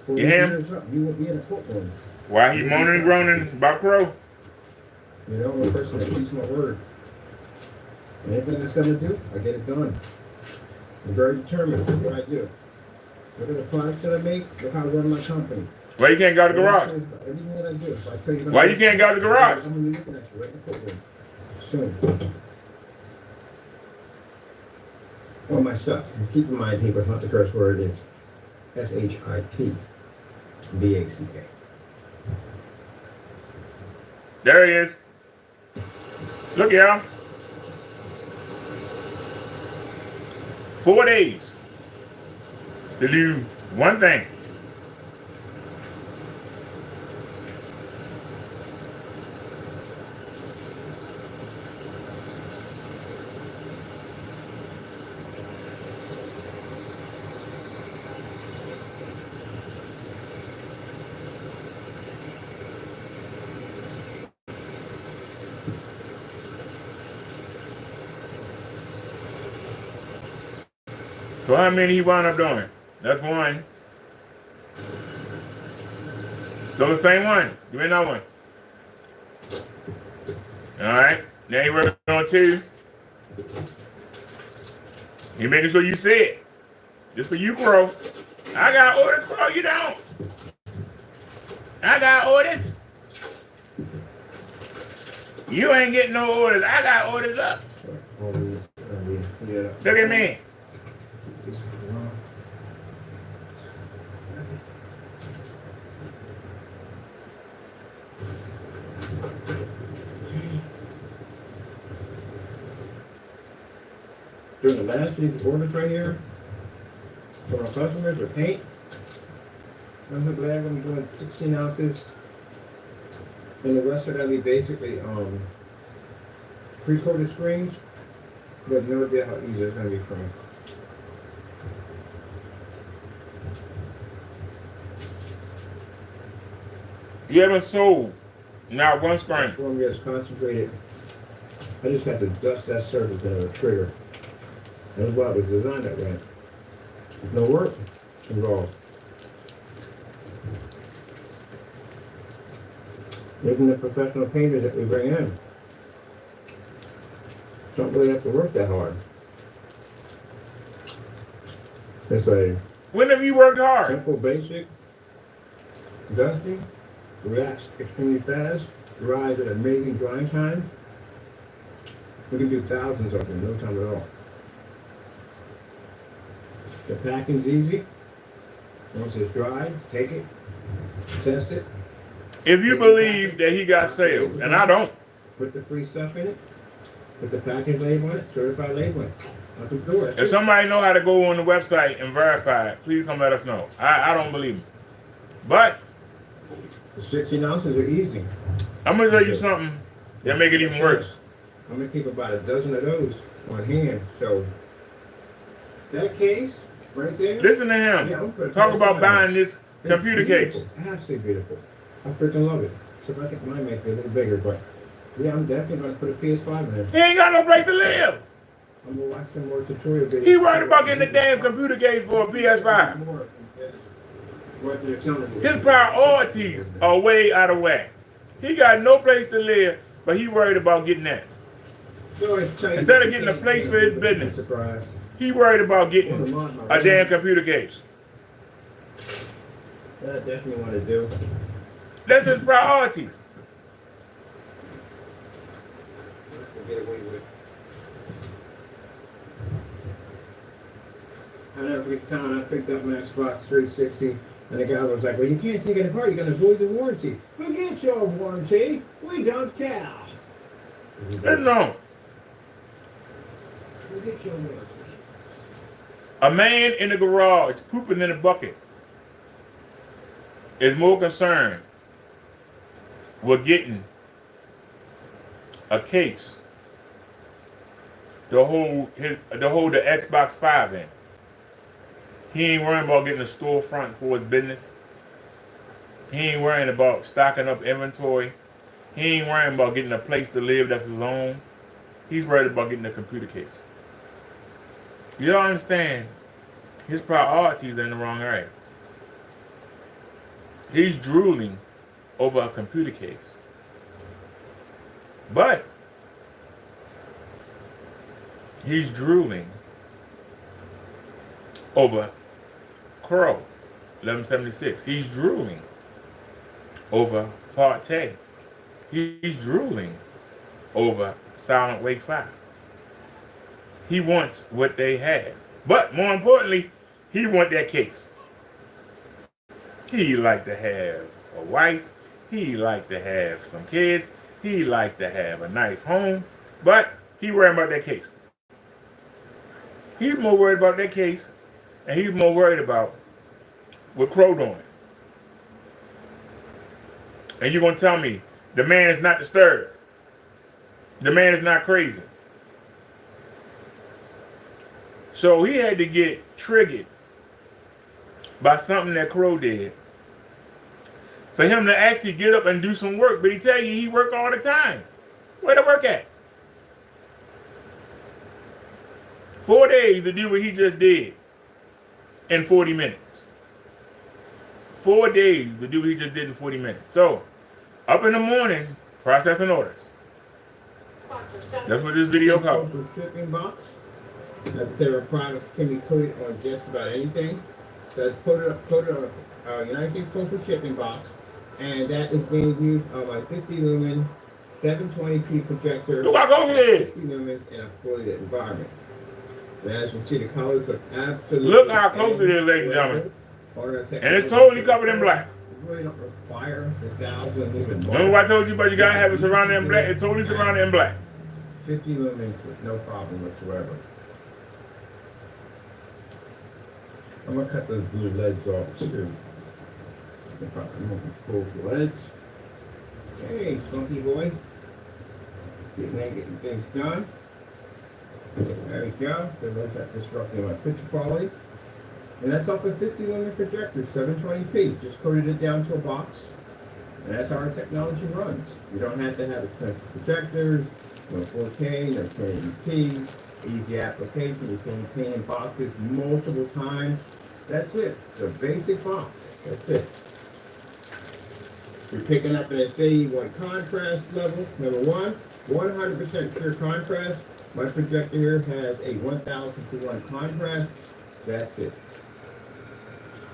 You hear him? You will be in a courtroom. Why he moaning and groaning about Crow? You know, I'm a person that keeps my word. Anything I said to do, I get it done. I'm very determined in what I do. Look at the products that I make, look how I run my company. Why you can't go to the garage? Everything that I do. If I tell you Why you can't go to the garage? I'm going to be looking at you right in the courtroom. Soon. All my stuff. And keep in mind, people, it's not the curse word, it's SHIP. BACK. There he is. Look, y'all. 4 days to do one thing. So how many he wound up doing? That's one. Still the same one. Give me another one. All right. Now he working on 2. He making sure you see it. Just for you, Crow. I got orders, Crow. You don't. I got orders. You ain't getting no orders. I got orders up. Yeah. Look at me. During the last week's orders right here, for our customers with paint, I'm so glad I'm doing 16 ounces. And the rest are gonna be basically pre-coated screens. You have no idea how easy it's gonna be for me. You haven't sold not one screen. For me, it's concentrated. I just have to dust that surface and a trigger. That's why it was designed that way. No work involved. Even the professional painters that we bring in don't really have to work that hard. It's a When have you worked hard? simple, basic, dusting, reacts extremely fast, dries at amazing drying time. We can do thousands of them in no time at all. The packing's easy. Once it's dry, take it, test it, If you believe that he got sales, and I don't, put the free stuff in it, put the package label on it, certified label on it. Out the door. That's if it. somebody know how to go on the website and verify it, please come let us know. I don't believe him. But The 16 ounces are easy. I'm gonna tell you something that make it even worse. I'm gonna keep about a dozen of those on hand. So that case right there. Listen to Yeah, him. I'm gonna Talk pass about it buying on. this It's computer case. beautiful. Absolutely beautiful. I freaking love it. So I think mine might be a little bigger, but yeah, I'm definitely gonna put a PS5 in it. He ain't got no place to live. I'm gonna watch some more tutorial videos. He worried about getting a damn computer case for a PS5. More because what they're telling me. His priorities are way out of whack. He got no place to live, but he worried about getting that. So it's tight. Instead of getting a place for his business. Surprise. He worried about getting a damn computer case. That I definitely want to do. That's his priorities. Get away with it. I never forget the time I picked up my Xbox 360 and the guy was like, well, you can't take it apart, you're going to void the warranty. Forget your warranty, we don't care. No. Forget your warranty. A man in the garage pooping in a bucket is more concerned with getting a case to hold the Xbox 5 in. He ain't worrying about getting a storefront for his business. He ain't worrying about stocking up inventory. He ain't worrying about getting a place to live that's his own. He's worried about getting a computer case. You don't understand? His priorities are in the wrong area. He's drooling over a computer case. But he's drooling over Crow 1176. He's drooling over Partey. He's drooling over Silent Wake 5. He wants what they have. But more importantly, he wants that case. He like to have a wife. He like to have some kids. He like to have a nice home. But he worried about that case. He's more worried about that case, and he's more worried about what Crow doing. And you're going to tell me the man is not disturbed. The man is not crazy. So he had to get triggered by something that Crow did for him to actually get up and do some work. But he tell you he work all the time. Where to work at? 4 days to do what he just did. in 40 minutes. 4 days to do what he just did in 40 minutes. So, up in the morning, processing orders. That's what this video called. Postal shipping box. That their products can be coated on just about anything. So it's coated on a United States Postal shipping box, and that is being used on my 50 lumen 720p projector. Look how close it is. 50 lumens in a fully lit environment. And as you can see, the colors look absolutely. Look how close it is, ladies and gentlemen. And it's totally covered in black. You really don't require the 1,000 lumen. Remember what I told you about you gotta have it surrounded in black? It's totally surrounded in black. 50 lumens with no problem whatsoever. I'm gonna cut those blue leads off too. Full leads. Hey, spunky boy. Getting things done. There we go. So look at disrupting my picture quality. And that's off a 50 lumen projector, 720p. Just coated it down to a box. And that's how our technology runs. You don't have to have expensive projectors, no 4K, no 1080p, easy application. You can paint in boxes multiple times. That's it. It's a basic box. That's it. You're picking up an SAE1 contrast level. Number one, 100% pure contrast. My projector here has a 1000 to 1 contrast. That's it.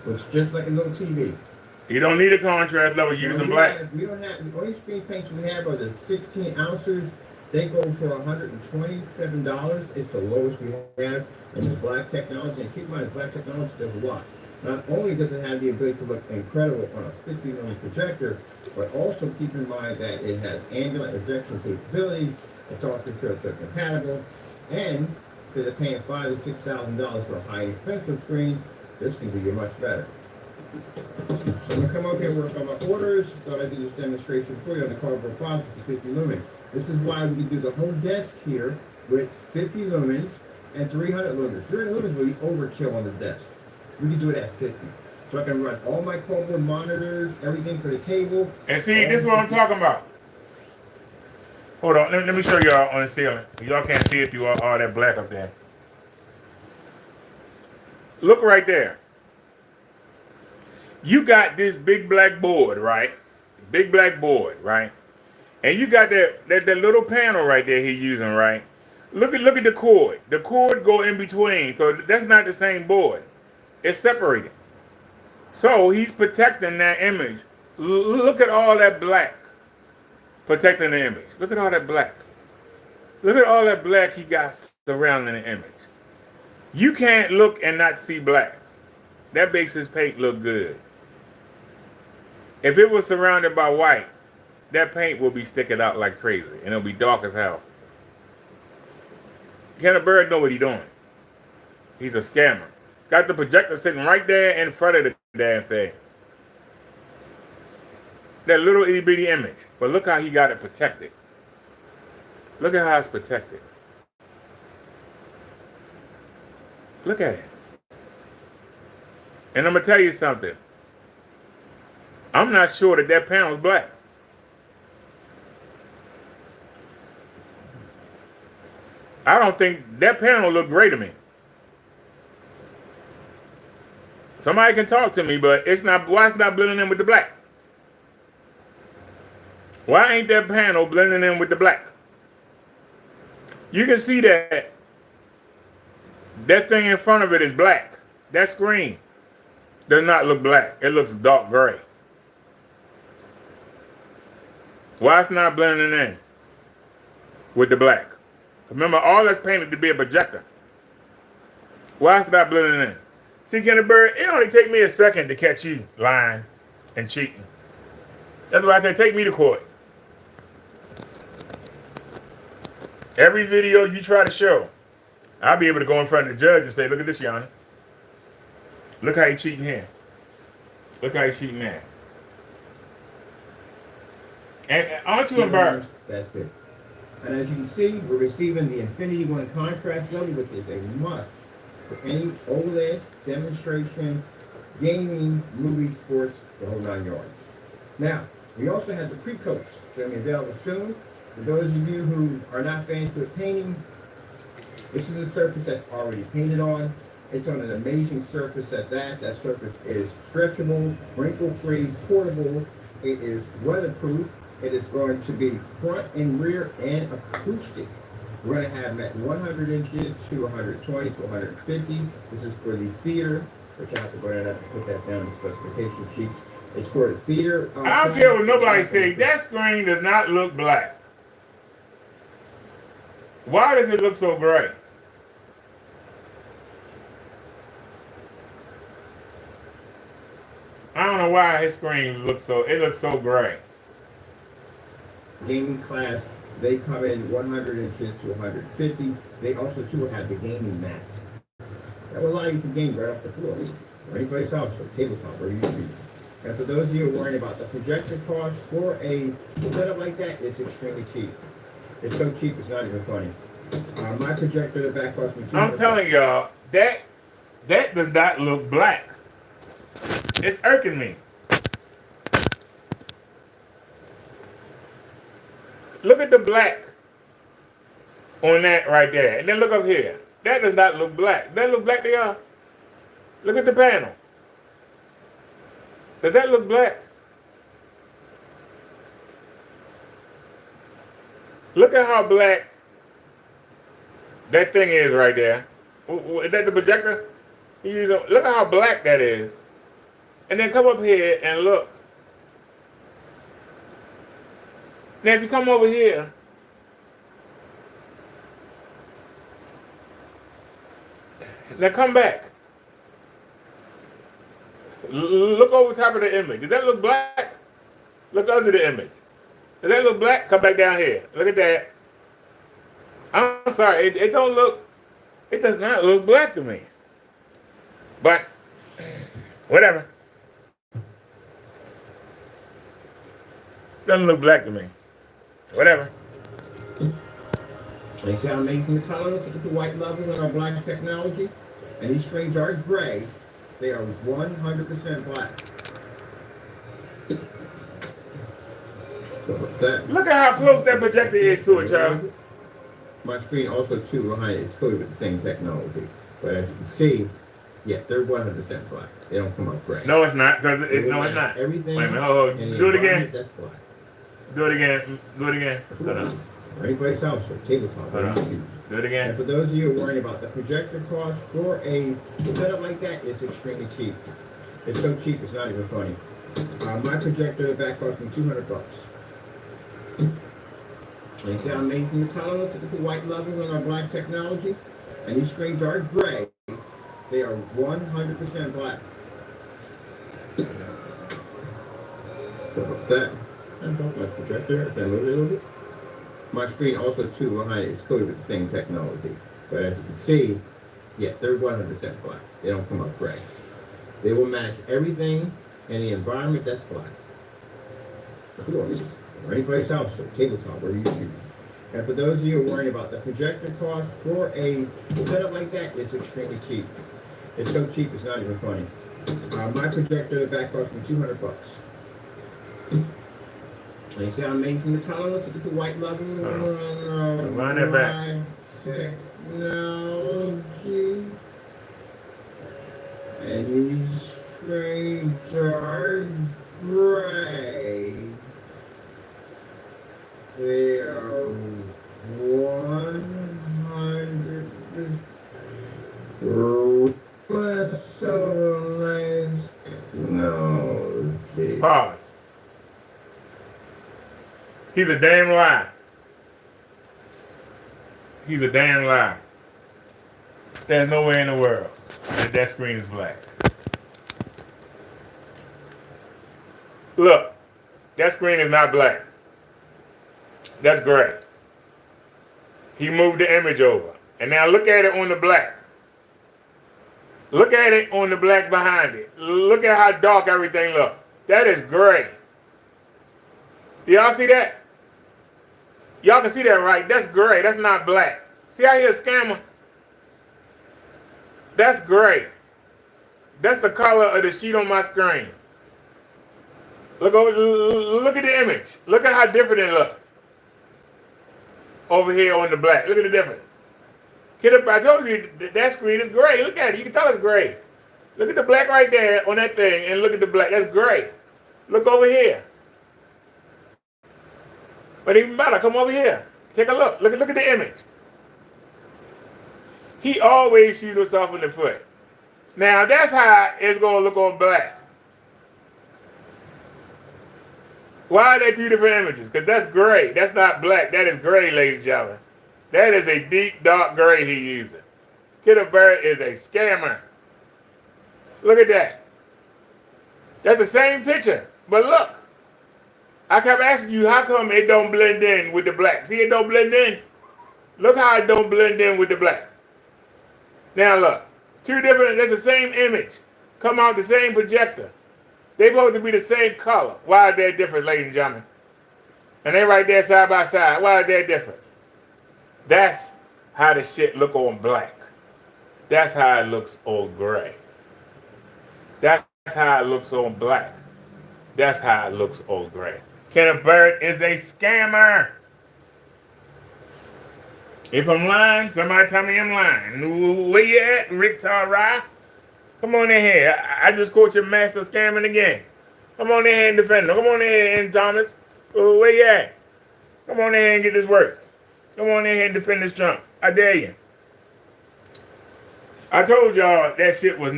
Looks just like a little TV. You don't need a contrast level using black. We don't have, the only screen paints we have are the 16 ounces. They go for $127. It's the lowest we have in this black technology. And keep in mind, black technology does a lot. Not only does it have the ability to look incredible on a 50 lumen projector, but also keep in mind that it has ambient projection capabilities. It's also sure it's compatible. And instead of paying $5,000 to $6,000 for a high expensive screen, this can be much better. So I'm gonna come up here and work on my orders. Thought I'd do this demonstration for you on the cardboard box with the 50 lumen. This is why we can do the whole desk here with 50 lumens and 300 lumens. 300 lumens will be overkill on the desk. We can do it at 50. So I can run all my cardboard monitors, everything for the table. And see, this is what I'm talking about. Hold on, let me show y'all on the ceiling. Y'all can't see it through all that black up there. Look right there. You got this big black board, right? Big black board, right? And you got that little panel right there he's using, right? Look at the cord. The cord go in between, so that's not the same board. It's separated. So he's protecting that image. Look at all that black protecting the image. Look at all that black. Look at all that black he got surrounding the image. You can't look and not see black. That makes his paint look good. If it was surrounded by white, that paint will be sticking out like crazy, and it'll be dark as hell. Kenneth Bird know what he's doing. He's a scammer. Got the projector sitting right there in front of the damn thing. That little itty bitty image. But look how he got it protected. Look at how it's protected. Look at it. And I'm going to tell you something. I'm not sure that panel's black. I don't think that panel looked gray to me. Somebody can talk to me, but it's not. Why it's not blending in with the black? Why ain't that panel blending in with the black? You can see that thing in front of it is black. That screen does not look black. It looks dark gray. Why it's not blending in with the black? Remember, all that's painted to be a projector. Why it's not blending in? See, Kenneth Bird, it only take me a second to catch you lying and cheating. That's why I say take me to court. Every video you try to show, I'll be able to go in front of the judge and say, look at this, Yanni. Look how you cheating here. Look how you cheating there. And aren't you embarrassed? That's it. And as you can see, we're receiving the Infinity One contrast level, which is a must for any OLED demonstration, gaming, movie, sports, the whole 9 yards. Now, we also have the pre-coats that will be available soon. For those of you who are not fans of painting, this is a surface that's already painted on. It's on an amazing surface at that. That surface is stretchable, wrinkle-free, portable. It is weatherproof. It is going to be front and rear and acoustic. We're going to have them at 100 inches to 120 to 150. This is for the theater, which I have to go ahead and put that down in the specification sheets. It's for the theater. I don't care what nobody says. That screen does not look black. Why does it look so gray? I don't know why his screen looks so. It looks so gray. Gaming class, they come in 100 inches to 150. They also too have the gaming mat. That will allow you to game right off the floor, or any place else, or tabletop, or YouTube. And for those of you who are worrying about the projector cost for a setup like that, it's extremely cheap. It's so cheap, it's not even funny. My projector, the back cost me $200. I'm telling y'all that does not look black. It's irking me. Look at the black on that right there. And then look up here. That does not look black. Does that look black to y'all? Look at the panel. Does that look black? Look at how black that thing is right there. Is that the projector? Look at how black that is. And then come up here and look. Now if you come over here, now come back. Look over top of the image. Does that look black? Look under the image. Does that look black? Come back down here. Look at that. I'm sorry, it don't look, it does not look black to me. But, whatever. Doesn't look black to me. Whatever. They say I'm amazing the color. Look at the white level in our black technology. And these screens are gray. They are 100% black. So what's that? Look at how close that projector is to it, child. My screen also too behind it is coated with the same technology. But as you can see, yeah, they're 100% black. They don't come up gray. No, it's not, because no, it's not. Everything. Wait a minute, hold on. Do it again. That's black. Do it again. Do it again. Hold on. Or any place else, or tabletop, or Hold on. YouTube. Do it And again. for those of you who are worrying about the projector cost for a setup like that, it's extremely cheap. It's so cheap, it's not even funny. My projector, the back cost me $200. And you see how amazing the color looks? Look at the white level in our black technology. And these screens are gray. They are 100% black. So what's that? My projector, can I move it a little bit? My screen also too behind it is coated with the same technology. But as you can see, yeah, they're 100% black. They don't come up gray. They will match everything in the environment that's black. Or any place else, or tabletop, or YouTube. And for those of you who are worrying about the projector cost for a setup like that, it's extremely cheap. It's so cheap, it's not even funny. My projector, the back cost me $200. And you see how amazing the color looks? Look at the white level. Run it back. Technology. And these screens are gray. They are 100% personalized technology. Pause. He's a damn lie. He's a damn lie. There's no way in the world that screen is black. Look, that screen is not black. That's gray. He moved the image over. And now look at it on the black. Look at it on the black behind it. Look at how dark everything looks. That is gray. Y'all see that? Y'all can see that, right? That's gray. That's not black. See how he's a scammer? That's gray. That's the color of the sheet on my screen. Look at the image. Look at how different it looks. Over here on the black. Look at the difference. Kenneth Bird, I told you that screen is gray. Look at it. You can tell it's gray. Look at the black right there on that thing, and look at the black. That's gray. Look over here. But even better, come over here. Take a look. Look at the image. He always shoots himself in the foot. Now that's how it's gonna look on black. Why are there two different images? Because that's gray. That's not black. That is gray, ladies and gentlemen. That is a deep, dark gray he's using. Kenneth Bird is a scammer. Look at that. That's the same picture. But look. I kept asking you, how come it don't blend in with the black? See, it don't blend in? Look how it don't blend in with the black. Now look. Two different, that's the same image. Come out the same projector. They supposed to be the same color. Why are they different, ladies and gentlemen? And they right there side by side. Why are they different? That's how the shit look on black. That's how it looks on gray. That's how it looks on black. That's how it looks on gray. Kenneth Bird is a scammer. If I'm lying, somebody tell me I'm lying. Where you at, Rick Tara? Come on in here. I just caught your master scamming again. Come on in here and defend him. Come on in here and Thomas. Where you at? Come on in here and get this work. Come on in here and defend this Trump. I dare you. I told y'all that shit was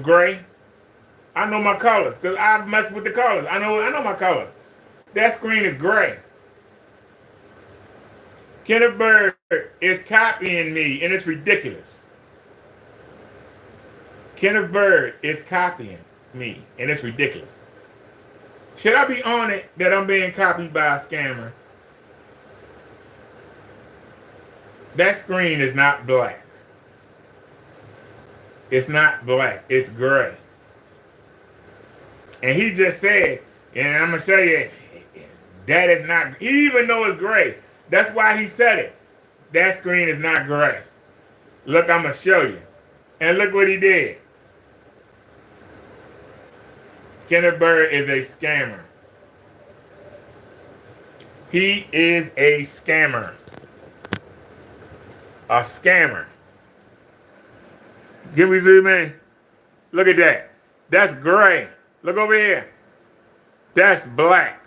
gray. I know my colors because I mess with the colors. I know my colors. That screen is gray. Kenneth Bird is copying me, and it's ridiculous. Kenneth Bird is copying me, and it's ridiculous. Should I be on it that I'm being copied by a scammer? That screen is not black. It's not black. It's gray. And he just said, and I'm going to show you, that is not, even though it's gray, that's why he said it. That screen is not gray. Look, I'm going to show you. And look what he did. Kenneth Bird is a scammer. He is a scammer. A scammer. Give me zoom in. Look at that. That's gray. Look over here. That's black.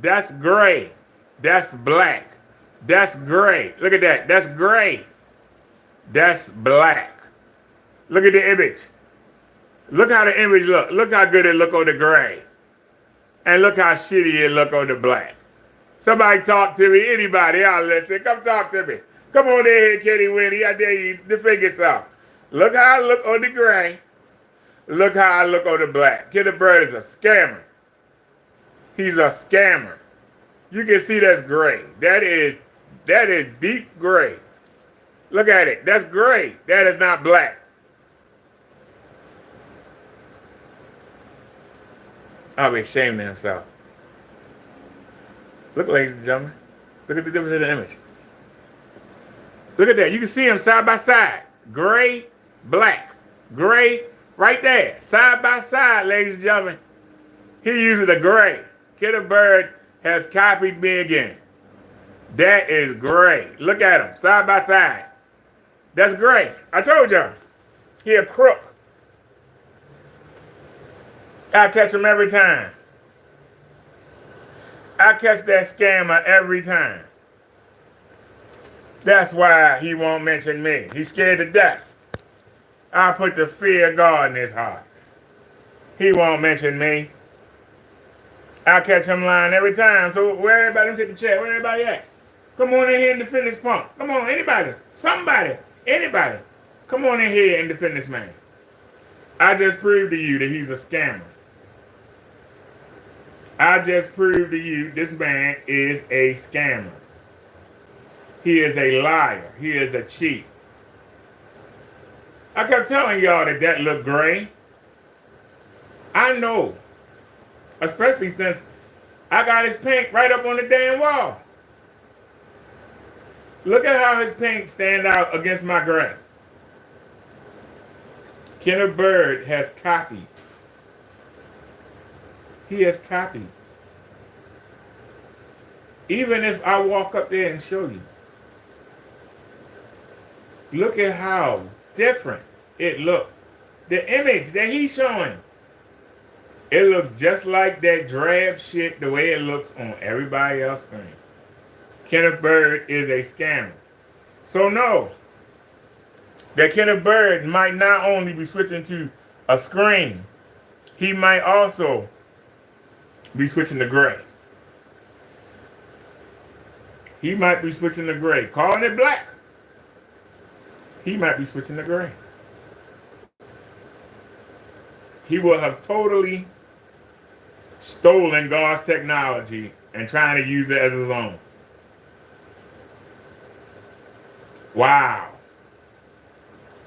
That's gray. That's black. That's gray. Look at that. That's gray. That's black. Look at the image. Look how the image look. Look how good it look on the gray. And look how shitty it look on the black. Somebody talk to me. Anybody, I'll listen. Come talk to me. Come on in here, Kenny Winnie. I dare you to figure yourself. Look how I look on the gray. Look how I look on the black. Kenneth Bird is a scammer. He's a scammer. You can see that's gray. That is deep gray. Look at it. That's gray. That is not black. I'll be ashamed of himself. Look, ladies and gentlemen. Look at the difference in the image. Look at that. You can see them side by side. Gray, black. Gray, right there. Side by side, ladies and gentlemen. He uses the gray. Kenneth Bird has copied me again. That is gray. Look at him, side by side. That's gray. I told y'all. He a crook. I catch him every time. I catch that scammer every time. That's why he won't mention me. He's scared to death. I put the fear of God in his heart. He won't mention me. I catch him lying every time. So where everybody, let me take the chair. Where everybody at? Come on in here and defend this punk. Come on, anybody. Somebody. Anybody. Come on in here and defend this man. I just proved to you that he's a scammer. I just proved to you this man is a scammer. He is a liar. He is a cheat. I kept telling y'all that looked gray. I know. Especially since I got his paint right up on the damn wall. Look at how his paint stand out against my gray. Kenneth Bird has copied. He has copied. Even if I walk up there and show you. Look at how different it looked. The image that he's showing, it looks just like that drab shit the way it looks on everybody else's screen. Kenneth Bird is a scammer. So no, that Kenneth Bird might not only be switching to a screen, he might also be switching to gray. He might be switching to gray. Calling it black. He might be switching to gray. He will have totally stolen God's technology and trying to use it as his own. Wow.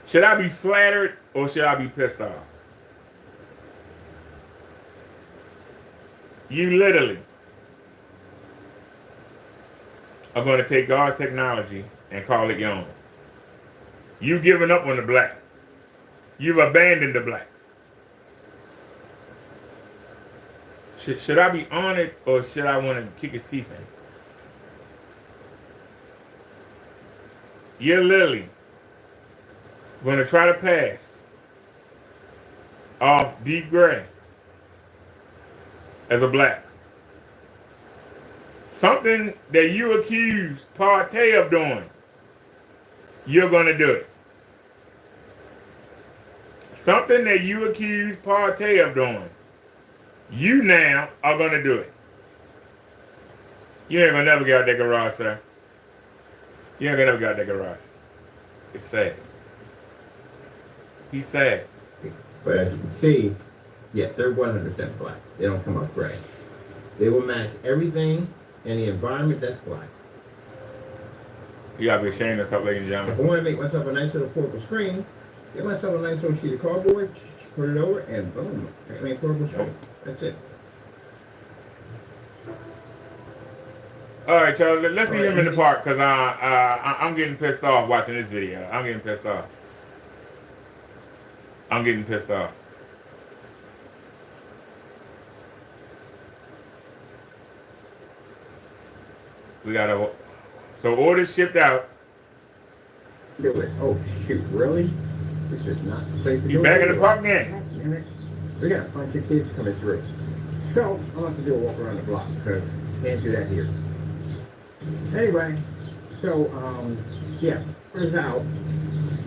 Should I be flattered or should I be pissed off? You literally are going to take God's technology and call it your own. You've given up on the black. You've abandoned the black. Should I be honored or should I want to kick his teeth in? You're literally going to try to pass off deep gray as a black. Something that you accused Partey of doing, you're going to do it. Something that you accused Partey of doing, you now are going to do it. You ain't going to never get out that garage, sir. You ain't going to never get out that garage. It's sad. He's sad. But as you can see, yeah, they're 100% black. They don't come up gray. They will match everything in the environment that's black. You gotta be ashamed of stuff, ladies and If I gentlemen. want to make myself a nice little portable screen, get myself a nice little sheet of cardboard, put it over, and boom, I made a portable screen. That's it. All right, y'all. Let's see him in the park because I'm getting pissed off watching this video. I'm getting pissed off. I'm getting pissed off. We got to. So orders shipped out. Do it. Oh shoot, really? This is not the place to You do back it. in the park again? God damn it. We got a bunch of kids coming through. So I'll have to do a walk around the block because can't do that here. Anyway, so yeah, orders out.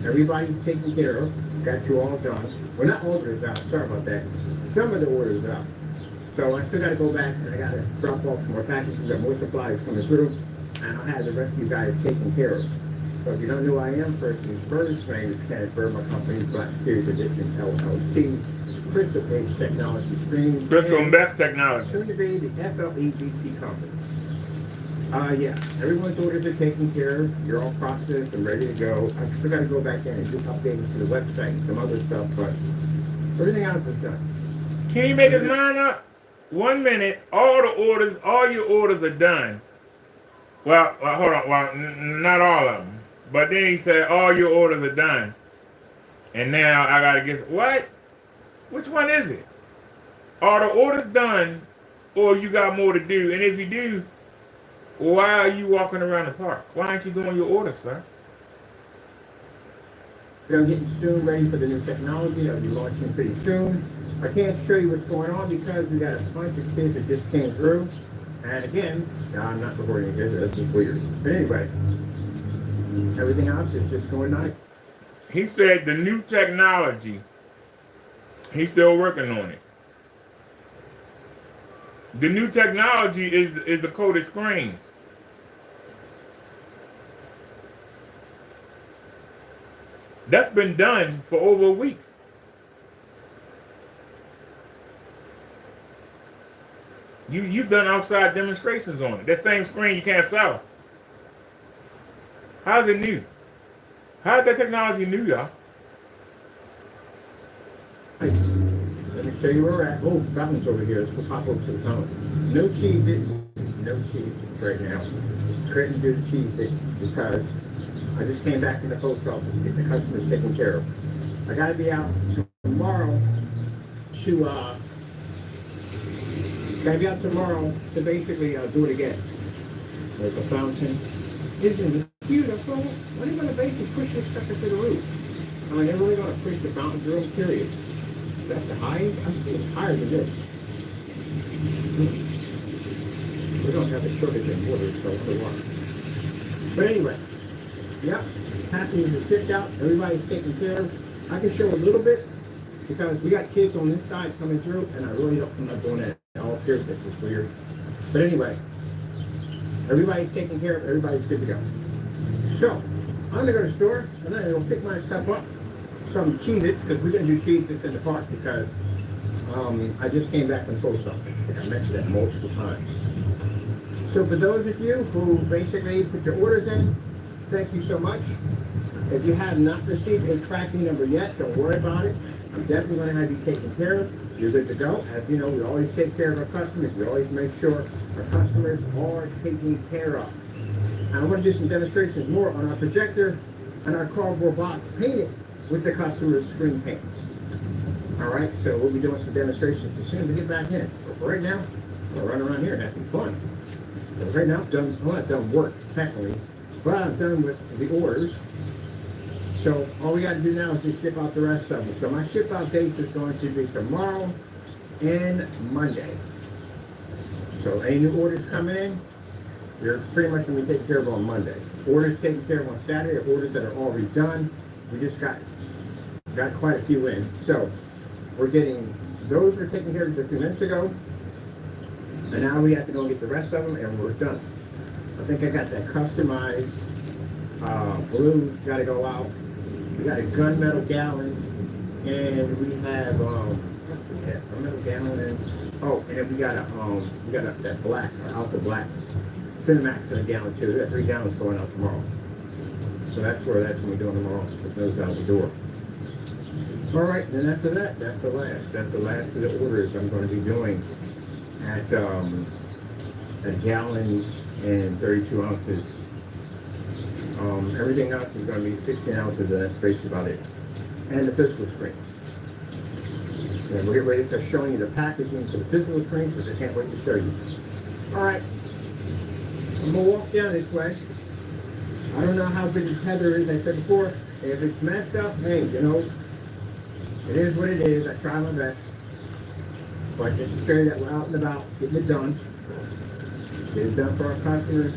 Everybody's taken care of. Got you all done. Well, not all orders out. Sorry about that. Some of the orders out. So I still got to go back and I got to drop off more packages. Got more supplies coming through, and I'll have the rest of you guys taken care of. So if you don't know who I am, first things first. My name is Kenneth Bird. My company is Black Series Edition LLC. Crystal Page Technology Screens. Crystal and Beth Technology. Soon to be the FLEBT company. Yeah, everyone's orders are taken care of. You're all processed and ready to go. I still got to go back in and do updates to the website and some other stuff, but everything else is done. Can he make his mind up? 1 minute, all your orders are done. Well, hold on. Well, not all of them. But then he said all your orders are done. And now I got to guess. What? Which one is it? Are the orders done or you got more to do? And if you do, why are you walking around the park? Why aren't you doing your orders, sir? So I'm getting soon ready for the new technology that'll be launching pretty soon. I can't show you what's going on because we got a bunch of kids that just came through. And again, I'm not recording again, that's just weird. But anyway, everything else is just going nice. He said the new technology, he's still working on it. The new technology is the coded screens. That's been done for over a week. You've done outside demonstrations on it. That same screen you can't sell. How's it new? How's that technology new, y'all? Let me show you where we're at. Oh, that one's over here. Let's go pop over to the tunnel. No cheese. No cheese right now. Couldn't do the cheese because I just came back from the post office to get the customers taken care of. I gotta be out tomorrow to basically do it again. There's a fountain. Isn't beautiful. When are you gonna basically push this sucker to the roof? I mean, they're really gonna push the fountain through, period. That's the highest. I'm thinking higher than this. We don't have a shortage of water, so what do what? But anyway, yep. Happy is shipped out. Everybody's taken care of. I can show a little bit because we got kids on this side coming through, and I really don't. I'm not doing that. All period. This is weird. But anyway, everybody's taken care of. Everybody's good to go. So I'm gonna go to the store, and then I'm gonna pick myself up some Cheez-Its because we're gonna do Cheez-Its in the park because I just came back from the post office. I think I mentioned that multiple times. So for those of you who basically put your orders in, thank you so much. If you have not received a tracking number yet, don't worry about it. I'm definitely going to have you taken care of. You're good to go. As you know, we always take care of our customers. We always make sure our customers are taken care of. And I want to do some demonstrations more on our projector and our cardboard box painted with the customer's screen paint. All right, so we'll be doing some demonstrations as soon as we get back in. But for right now, we'll run around here and have some fun. So right now, I'm not done work technically, but I'm done with the orders. So all we got to do now is just ship out the rest of them. So my ship out dates is going to be tomorrow and Monday. So any new orders coming in, you're pretty much going to be taken care of on Monday. Orders taken care of on Saturday, orders that are already done. We just got quite a few in. So we're getting, those were taken care of just a few minutes ago. And now we have to go get the rest of them and we're done. I think I got that customized blue, got to go out. We got a gunmetal gallon, and we have gunmetal gallon, and then we got that black, Alpha Black Cinemax in a gallon too. We got 3 gallons going out tomorrow. So that's where that's going to be doing tomorrow. Put those out the door. All right, then after that, that's the last. That's the last of the orders I'm going to be doing at gallons and 32 ounces. Everything else is going to be 16 ounces, and that's basically about it. And the physical screens. And we'll get ready to start showing you the packaging for the physical screens, because I can't wait to show you. All right, I'm going to walk down this way. I don't know how big the tether is, I said before. If it's messed up, hey, you know, it is what it is. I try my best. But just to show you that we're out and about, getting it done. Get it done for our customers.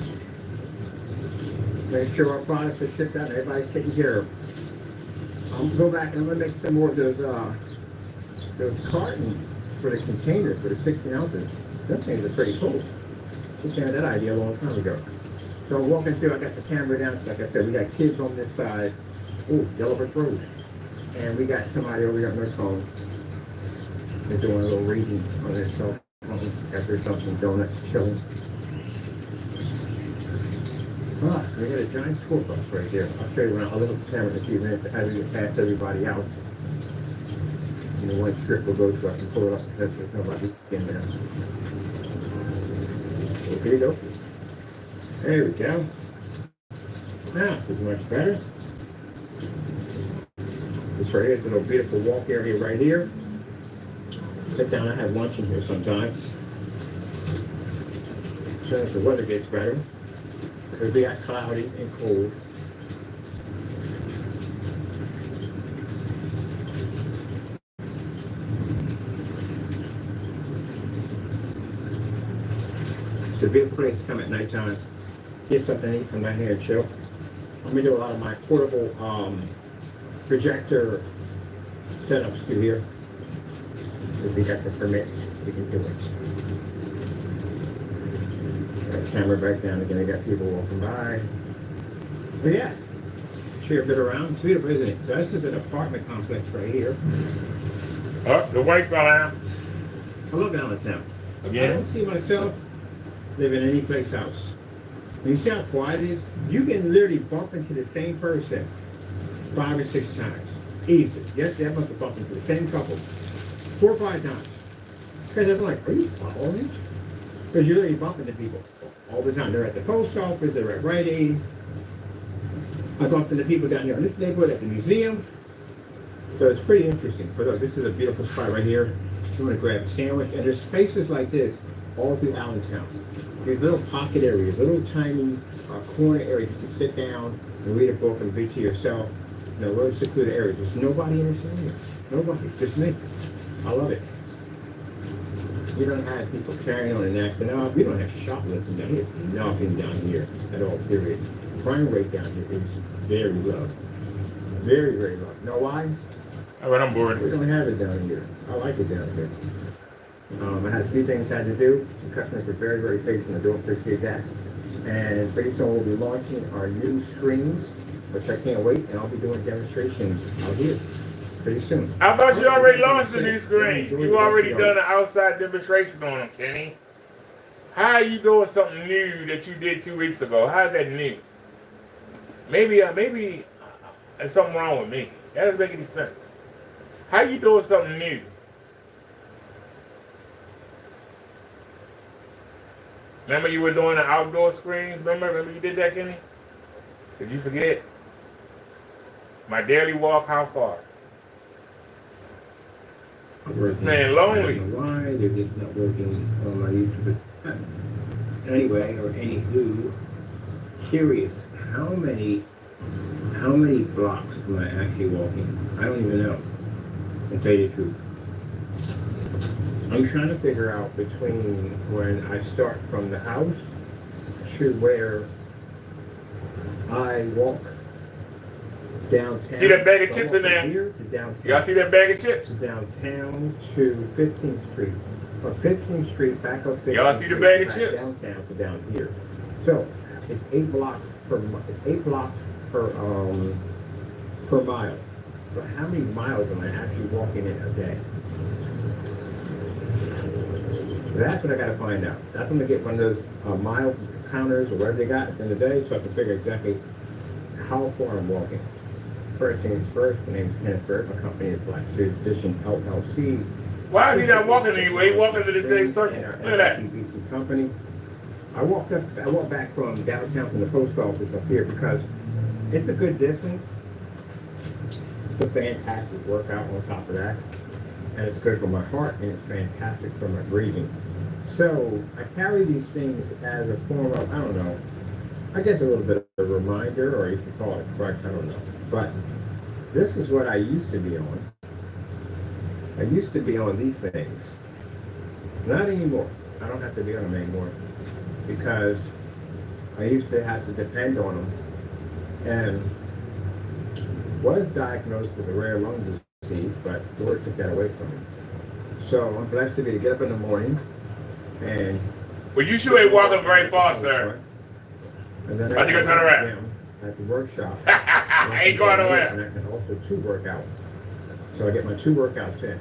Make sure our products are shipped out and everybody's taken care of. I'm gonna go back and I'm gonna make some more of those cartons for the containers for the 16 ounces. Those things are pretty cool. We had that idea a long time ago. So I'm walking through, I got the camera down, like I said, we got kids on this side. Ooh, Yellow Brick Road. And we got somebody over here on their phone. They're doing a little reading on their cell phone after something donuts chilling. Ah, we got a giant school bus right there. I'll show you around. I'll look at the camera in a few minutes as we get past everybody out. You know, one strip will go so I can pull it up. That's there's nobody in there. Okay, go. There we go. Now this is much better. This right here is a little beautiful walk area right here. Sit down, I have lunch in here sometimes. So as the weather gets better, it'll be cloudy and cold. It's a beautiful place to come at nighttime. Get something to eat, come down here and chill. I'm gonna do a lot of my portable projector setups through here. If we got the permits, we can do it. Got camera back down again. I got people walking by. But yeah, share a bit around. It's beautiful, isn't it? So this is an apartment complex right here. Oh, the white fella. I love Allentown. I Again? don't see myself living in any place else. And you see how quiet it is? You can literally bump into the same person 5 or 6 times. Easy. Yesterday I must have bumped into the same couple 4 or 5 times. Because I'm like, are you following me? Because you're literally bumping into people all the time. They're at the post office, they're at Rite Aid. I bumped into people down here in this neighborhood at the museum. So it's pretty interesting. But look, this is a beautiful spot right here. If you want to grab a sandwich, and there's spaces like this all through Allentown. These little pocket areas, little tiny corner areas to sit down and read a book and be to yourself. You know, really secluded areas. There's nobody in this area. Nobody, just me. I love it. We don't have people carrying on and acting up. We don't have shoplifting down here. Nothing down here at all, period. Crime rate down here is very low. Very, very low. Know why? All right, I'm bored. We don't have it down here. I like it down here. I had a few things I had to do. The customers were very, very patient. I do appreciate that. And pretty soon we'll be launching our new screens, which I can't wait, and I'll be doing demonstrations out here pretty soon. I thought you already launched the new screen. You already done an outside demonstration on them, Kenny. How are you doing something new that you did 2 weeks ago? How's that new? Maybe there's something wrong with me. That doesn't make any sense. How you doing something new? Remember you were doing the outdoor screens? Remember you did that, Kenny? Did you forget? My daily walk, how far? This man lonely. I don't know why they're just not working on my YouTube. Anyway, or anywho, curious, how many blocks am I actually walking? I don't even know. To tell you the truth. I'm trying to figure out between when I start from the house to where I walk downtown. See that bag of chips in there? Here to downtown. Y'all see that bag of chips? To downtown to 15th Street. From 15th Street back up 15th Y'all see the Street, bag of back chips? downtown to down here. So it's 8 blocks per mile. So how many miles am I actually walking in a day? That's what I got to find out. That's when I get one of those mile counters or whatever they got at the end of the day, so I can figure exactly how far I'm walking. First things first, my name is Kenneth Bird. My company is Black Street Edition LLC. Why is he not walking anyway? He walking to the same circle. And our Look at that. LLC company. I walked back from downtown from the post office up here because it's a good distance. It's a fantastic workout on top of that. And it's good for my heart, and it's fantastic for my breathing. So I carry these things as a form of, I don't know, I guess a little bit of a reminder, or you could call it crutch, I don't know. But this is what I used to be on. I used to be on these things. Not anymore. I don't have to be on them anymore because I used to have to depend on them and was diagnosed with a rare lung disease, but the Lord took that away from me. So I'm blessed to be to get up in the morning and... Well, you sure ain't walking very far, sir. And then I think I turn around. At the workshop. I ain't going nowhere. And I can also work out. So I get my 2 workouts in.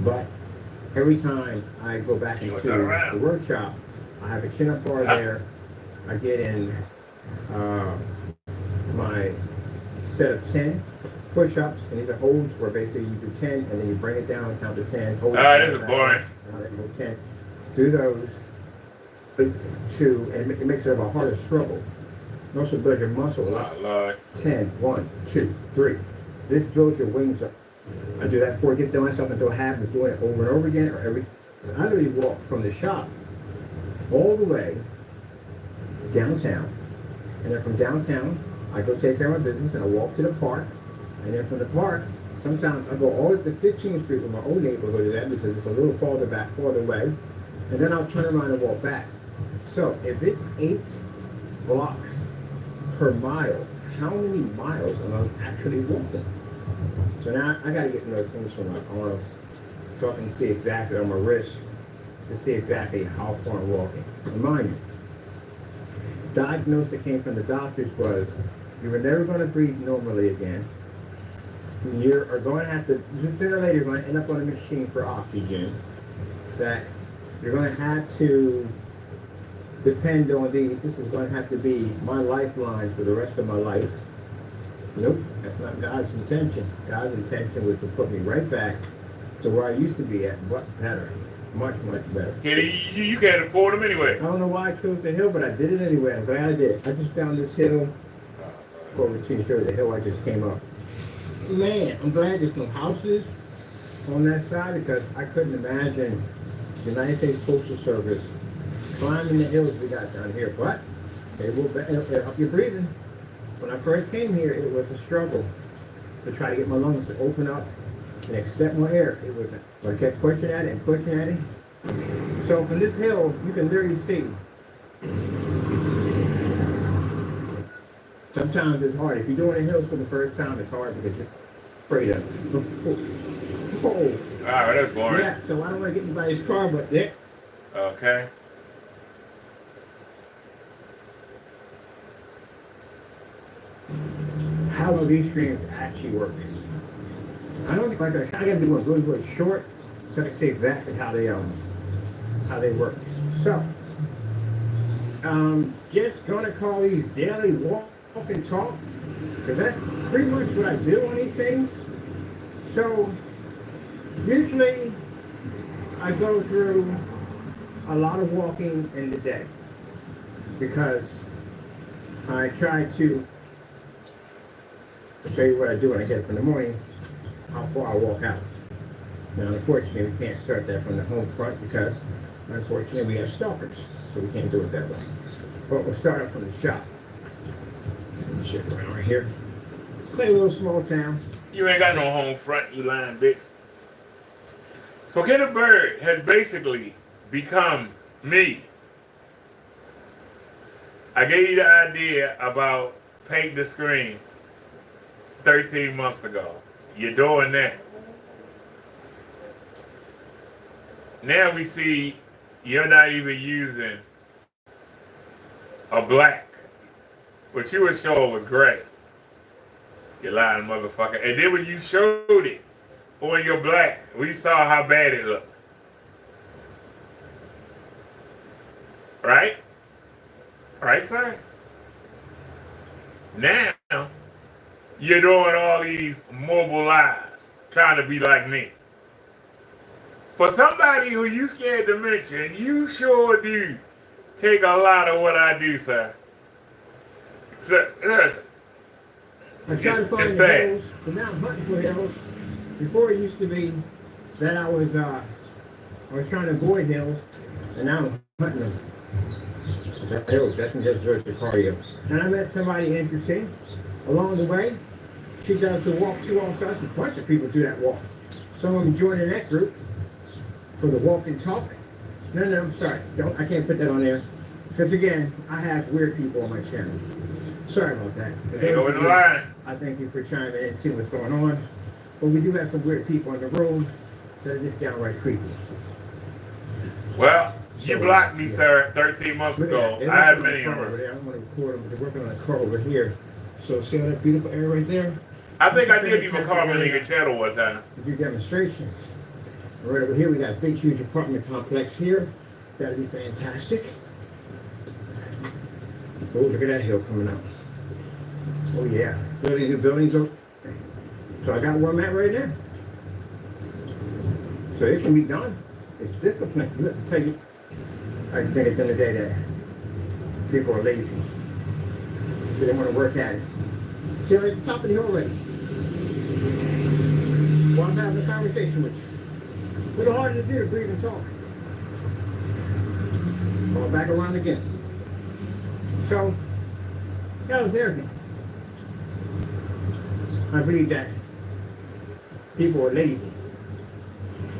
But every time I go back into the workshop, I have a chin-up bar there. I get in my set of 10 push-ups, and these are holds where basically you do 10, and then you bring it down, count to 10. Hold this is boring. 10. Do those. And it makes it a harder struggle. It also builds your muscle up. Lord. 10, 1, 2, 3. This builds your wings up. I do that before I get to myself into a habit of doing it over and over again, or every. So I literally walk from the shop all the way downtown, and then from downtown I go take care of my business, and I walk to the park, and then from the park sometimes I go all the way to 15th Street where my own neighborhood is at because it's a little farther away, and then I'll turn around and walk back. So if it's 8 blocks per mile, how many miles am I actually walking? So now I gotta get those things from my arm so I can see exactly on my wrist to see exactly how far I'm walking. Remind you, diagnosis that came from the doctors was you were never going to breathe normally again. You are going to have to, sooner or later, you're going to end up on a machine for oxygen. That you're going to have to depend on these. This is going to have to be my lifeline for the rest of my life. Nope, that's not God's intention. God's intention was to put me right back to where I used to be at, but better. Much, much better. You can't afford them anyway. I don't know why I chose the hill, but I did it anyway. I'm glad I did. I just found this hill over to show the hill I just came up. Man, I'm glad there's no houses on that side because I couldn't imagine United States Postal Service, climbing the hills we got down here, but it'll help your breathing. When I first came here, it was a struggle to try to get my lungs to open up and accept more air. It was, but I kept pushing at it and pushing at it. So from this hill, you can literally see. Sometimes it's hard. If you're doing the hills for the first time, it's hard because you're afraid of it. Oh. All right, that's boring. Yeah, so I don't want to get anybody's car, but there. Okay. How do these screens actually work? I don't think I gotta do one really, really short so I can see exactly how they work. So, just gonna call these daily walk and talk, because that's pretty much what I do on these things. So, usually I go through a lot of walking in the day because I try to show you what I do when I get up in the morning, how far I walk out. Now, unfortunately, we can't start that from the home front because, unfortunately, we have stalkers, so we can't do it that way. But we'll start up from the shop. Shift around right here. Play a little small town. You ain't got no home front, you lying bitch. So Kenneth Bird has basically become me. I gave you the idea about paint the screens 13 months ago. You're doing that. Now we see you're not even using a black. What you were showing was gray. You lying motherfucker. And then when you showed it on your black, we saw how bad it looked. Right? Right, sir? Now, you're doing all these mobile lives, trying to be like me. For somebody who you scared to mention, you sure do take a lot of what I do, sir. So, seriously. I try to find It's the sad. hills, but now I'm hunting for hills. Before it used to be that I was trying to avoid hills, and now I'm hunting them. That hills, that's just the cardio. And I met somebody interesting along the way. She does the walk too also. A bunch of people do that walk. Some of them joining that group for the walk and talk. No, I'm sorry. I can't put that on there. Because again, I have weird people on my channel. Sorry about that. Ain't over the line. I thank you for chiming in and seeing what's going on. But we do have some weird people in the room that are just downright creepy. Well, you blocked me, sir, 13 months ago. I had many of them. I don't want to record them, but they're working on a car over here. So see all that beautiful area right there? I think I did even comment on your channel one time. To do demonstrations. Right over here, we got a big, huge apartment complex here. That'll be fantastic. Oh, look at that hill coming up. Oh, yeah. Building new buildings. So I got where I'm at right now. So it can be done. It's discipline. Look, I'll tell you. I just think at the end of the day that people are lazy. So they want to work at it. See, I'm at the top of the hill already. Well, I'm having a conversation with you. A little harder to do to breathe and talk. Going back around again. So, that was everything. I believe that people are lazy.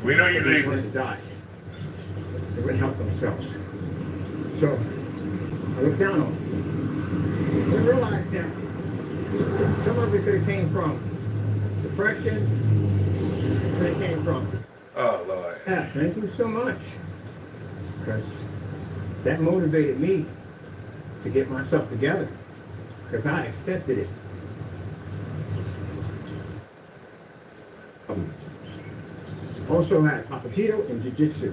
We know you're They lazy. want to die. They wouldn't help themselves. So, I look down on them. I realize that some of it could have came from depression, could have came from. Oh, Lord. Yeah, thank you so much. Because that motivated me to get myself together. Because I accepted it. Also had Aikido and Jiu-Jitsu.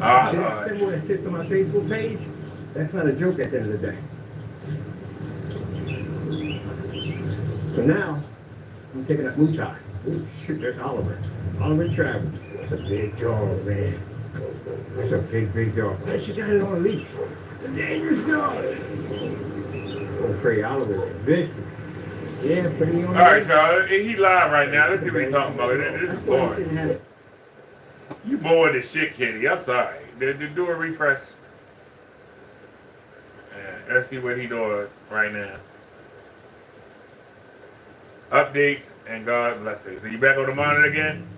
Oh, See that Lord. symbol that sits on my Facebook page? That's not a joke at the end of the day. So now, I'm taking up Muay Thai. Ooh, shoot, there's Oliver. Oliver Travel. That's a big dog, man. That's a big, big dog. But she got it on a leash. A dangerous dog. I'm afraid Oliver is vicious. Yeah, put him on All right, y'all. He live right now. Let's see what he's talking about. This is boring. You bored as shit, Kenny. I'm sorry. Do a refresh. Yeah, let's see what he doing right now. Updates and God blessings. So you back on the monitor again?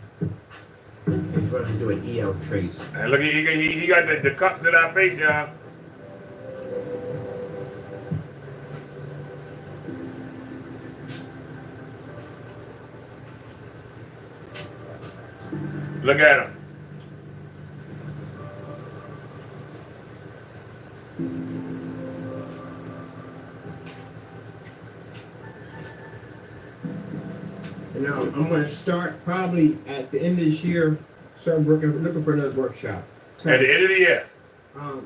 I'm going to do an EL trace. And look, he got the cups in our face, y'all. Look at him. You know, I'm going to start probably at the end of this year, start looking for another workshop. At the end of the year.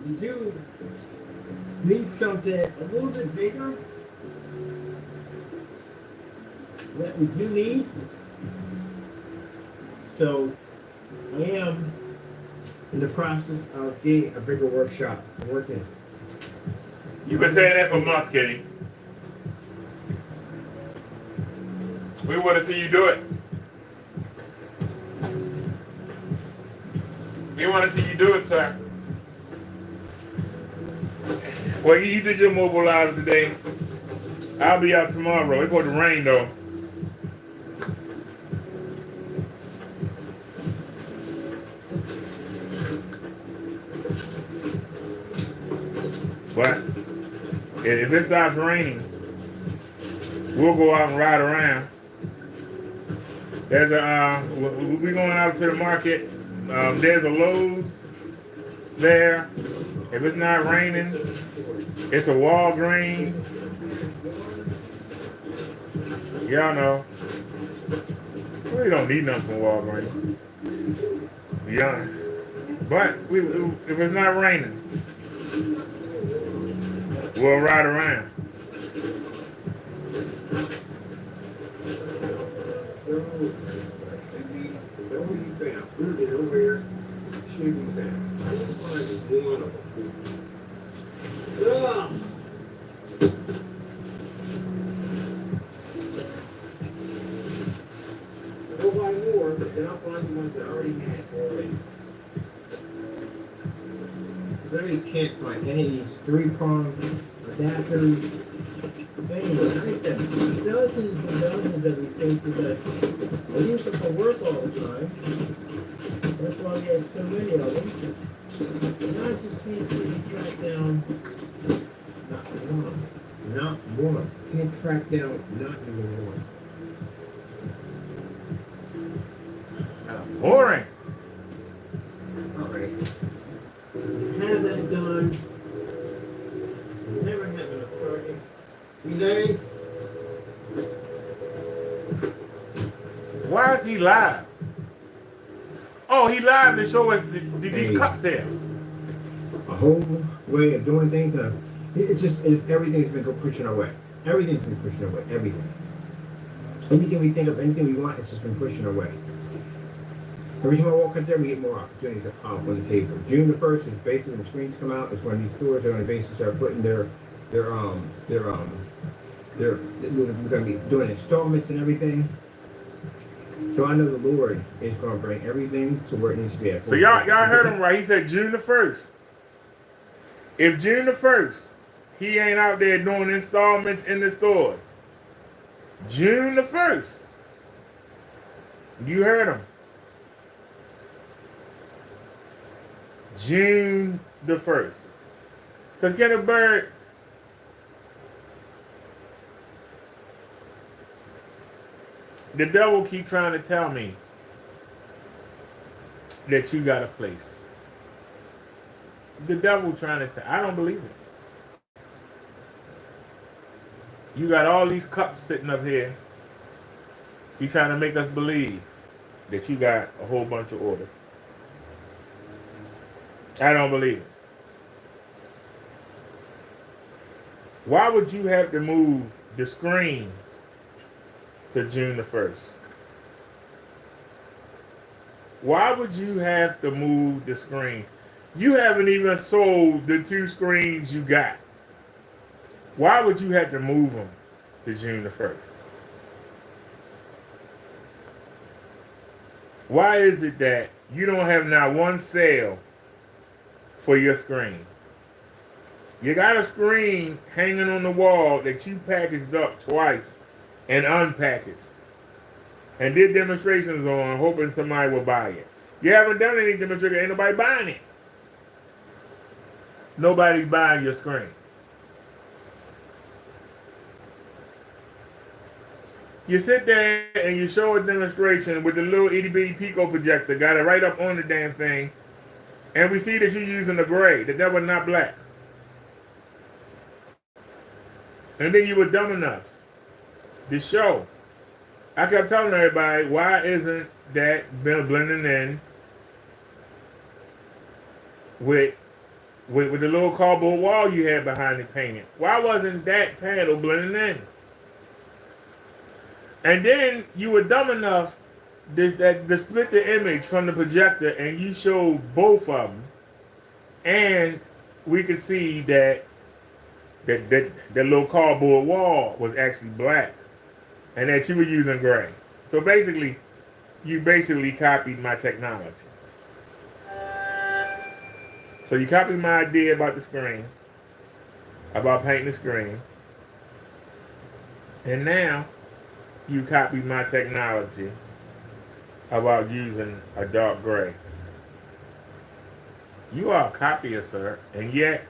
We do need something a little bit bigger that we do need. So I am in the process of getting a bigger workshop working. You've been saying that for months, Kenny. We want to see you do it. We want to see you do it, sir. Well, you did your mobile live today. I'll be out tomorrow. It's going to rain, though. But if it stops raining, we'll go out and ride around. There's a we're going out to the market. There's a Lowe's there. If it's not raining, it's a Walgreens. Y'all know. We don't need nothing from Walgreens, to be honest. But if it's not raining, we'll ride around. Go buy more, but then I'll find the ones that I already had already. I really can't find any of these 3-prong adapters. Anyway, I got dozens and dozens of these things that I use them for work all the time. That's why we have so many of them. And I just can't really track down not one. Can't track down not even one. Boring. Alright. Have that done. Never having a party. 3 days. Why is he live? Oh, he live to show us these cups here. A whole way of doing things. Everything's been pushing our way. Everything's been pushing our way. Everything. Anything we think of, anything we want, it's just been pushing our way. Every time I walk up there, we get more opportunities to pop on the table. June the 1st is basically when the screens come out. It's when these stores are on the basis start putting we're going to be doing installments and everything. So I know the Lord is going to bring everything to where it needs to be at. So y'all heard him right. He said June the 1st. If June the 1st, he ain't out there doing installments in the stores. June the 1st. You heard him. June the 1st. Because Kenneth Bird, the devil keep trying to tell me that you got a place. The devil trying to tell. I don't believe it. You got all these cups sitting up here. He trying to make us believe that you got a whole bunch of orders. I don't believe it. Why would you have to move the screens to June the 1st? Why would you have to move the screens? You haven't even sold the 2 screens you got. Why would you have to move them to June the 1st? Why is it that you don't have not one sale for your screen. You got a screen hanging on the wall that you packaged up twice and unpackaged and did demonstrations on, hoping somebody will buy it. You haven't done any demonstration, ain't nobody buying it. Nobody's buying your screen. You sit there and you show a demonstration with the little itty bitty Pico projector, got it right up on the damn thing, and we see that you're using the gray, that was not black. And then you were dumb enough to show. I kept telling everybody, why isn't that blending in with the little cardboard wall you had behind the painting? Why wasn't that panel blending in? And then you were dumb enough to split the image from the projector, and you showed both of them, and we could see that little cardboard wall was actually black, and that you were using gray. So basically, you copied my technology. So you copied my idea about the screen, about painting the screen, and now you copied my technology about using a dark gray. You are a copier, sir, and yet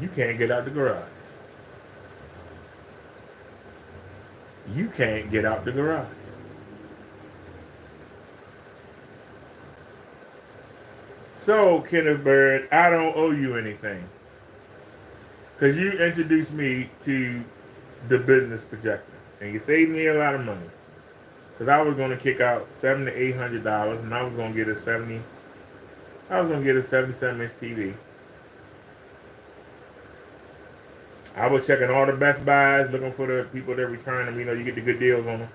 you can't get out the garage. You can't get out the garage. So, Kenneth Bird, I don't owe you anything, because you introduced me to the business projector, and you saved me a lot of money. Because I was going to kick out $700 to $800, and I was going to get a 77-inch TV. I was checking all the Best Buys, looking for the people that return them. You know, you get the good deals on them.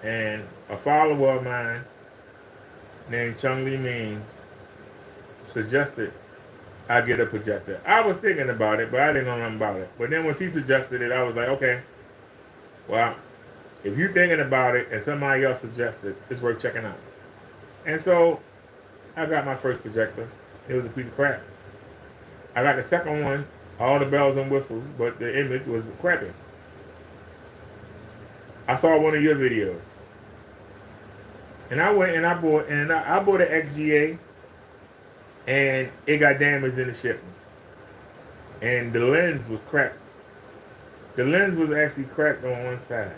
And a follower of mine named Chung Lee Means suggested I get a projector. I was thinking about it, but I didn't know nothing about it. But then when she suggested it, I was like, okay, well, if you're thinking about it and somebody else suggested, it's worth checking out. And so I got my first projector. It was a piece of crap. I got the second one, all the bells and whistles, but the image was crappy. I saw one of your videos, and I went and I bought an XGA, and it got damaged in the shipping, and the lens was cracked. The lens was actually cracked on one side,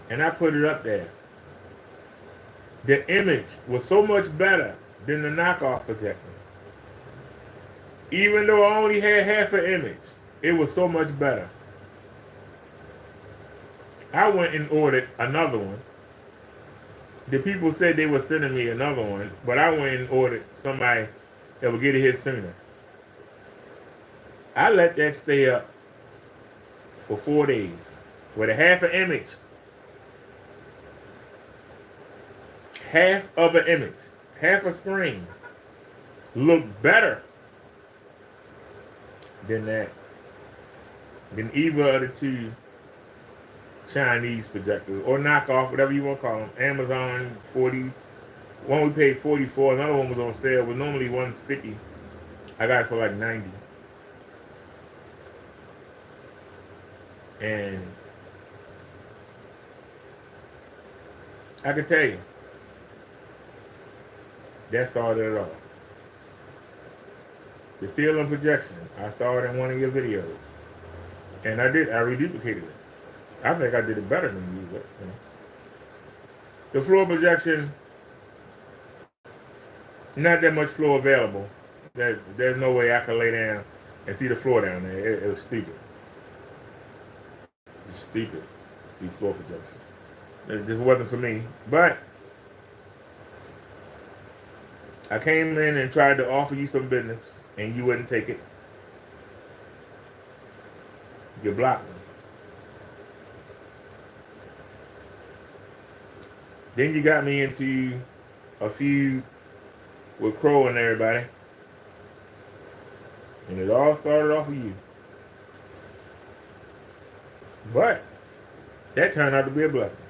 and I put it up there. The image was so much better than the knockoff projector. Even though I only had half an image, it was so much better. I went and ordered another one. The people said they were sending me another one, but I went and ordered somebody that would get it here sooner. I let that stay up for 4 days with a half an image. Half of an image. Half a screen. Looked better than that. Than either of the two Chinese projectors, or knockoff, whatever you want to call them. Amazon 40. One we paid 44. Another one was on sale. It was normally 150. I got it for like 90. And I can tell you, that started it all. The ceiling projection, I saw it in one of your videos, and I reduplicated it. I think I did it better than you, but you know. The floor projection, not that much floor available. There's no way I could lay down and see the floor down there. It was stupid. Just stupid. The floor projection. It just wasn't for me. But I came in and tried to offer you some business, and you wouldn't take it. You blocked me. Then you got me into a feud with Crow and everybody. And it all started off with you. But That turned out to be a blessing.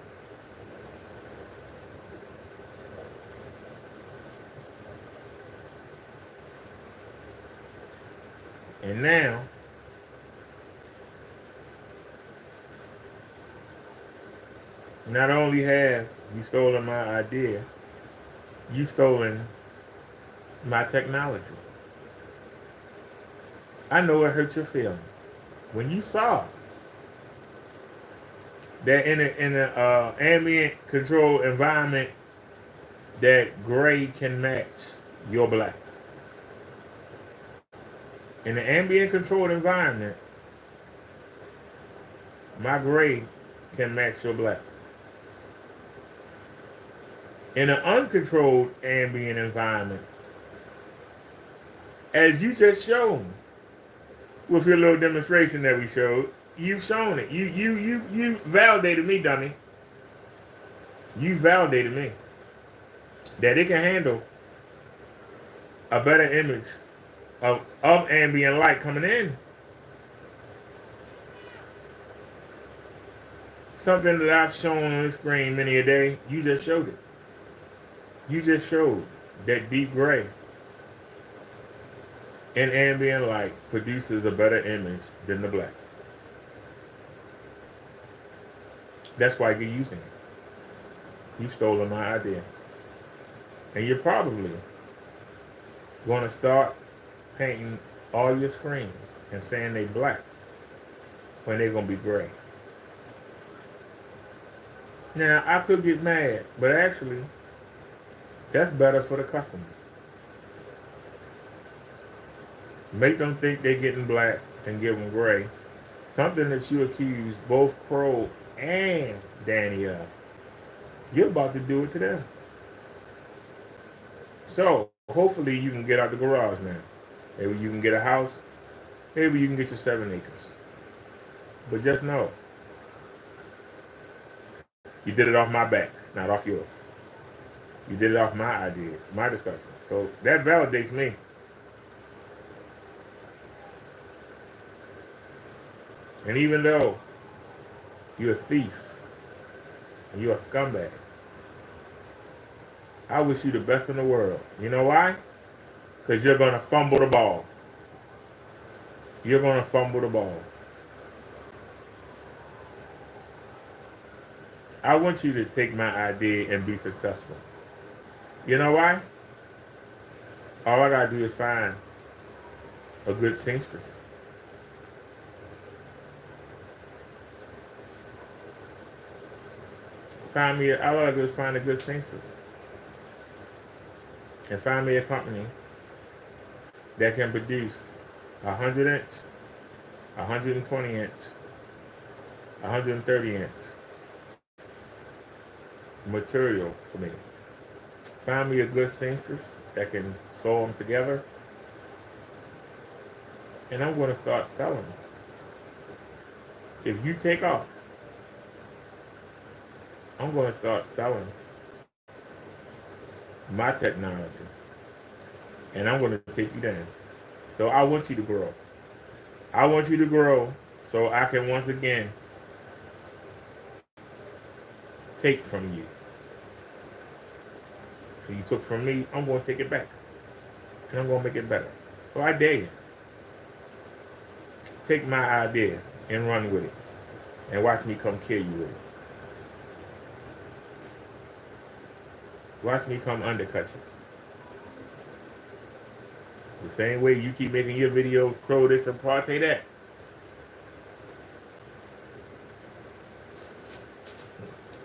And now, not only have you stolen my idea, you stolen my technology. I know it hurt your feelings when you saw that in a ambient controlled environment that gray can match your black. In an ambient controlled environment, my gray can match your black. In an uncontrolled ambient environment, as you just showed with your little demonstration that we showed, you've shown it. You validated me, dummy. You validated me that it can handle a better image of ambient light coming in. Something that I've shown on the screen many a day, you just showed it. You just showed that deep gray in ambient light produces a better image than the black. That's why you're using it. You've stolen my idea. And you're probably going to start painting all your screens and saying they black when they're going to be gray. Now, I could get mad, but actually, that's better for the customers. Make them think they're getting black and give them gray. Something that you accuse both Crow and Danny of. You're about to do it to them. So, hopefully you can get out the garage now. Maybe you can get a house. Maybe you can get your 7 acres. But just know, you did it off my back, not off yours. You did it off my ideas, my discovery. So that validates me. And even though you're a thief and you're a scumbag, I wish you the best in the world. You know why? Because you're going to fumble the ball. You're going to fumble the ball. I want you to take my idea and be successful. You know why? All I gotta do is find a good seamstress. All I gotta do is find a good seamstress. And find me a company that can produce 100 inch, 120 inch, 130 inch material for me. Find me a good seamstress that can sew them together, and I'm going to start selling them. If you take off, I'm going to start selling my technology, and I'm going to take you down. So I want you to grow. I want you to grow so I can once again take from you. So you took from me, I'm going to take it back. And I'm going to make it better. So I dare you. Take my idea and run with it. And watch me come kill you with it. Watch me come undercut you. The same way you keep making your videos, Crow this and Parte that.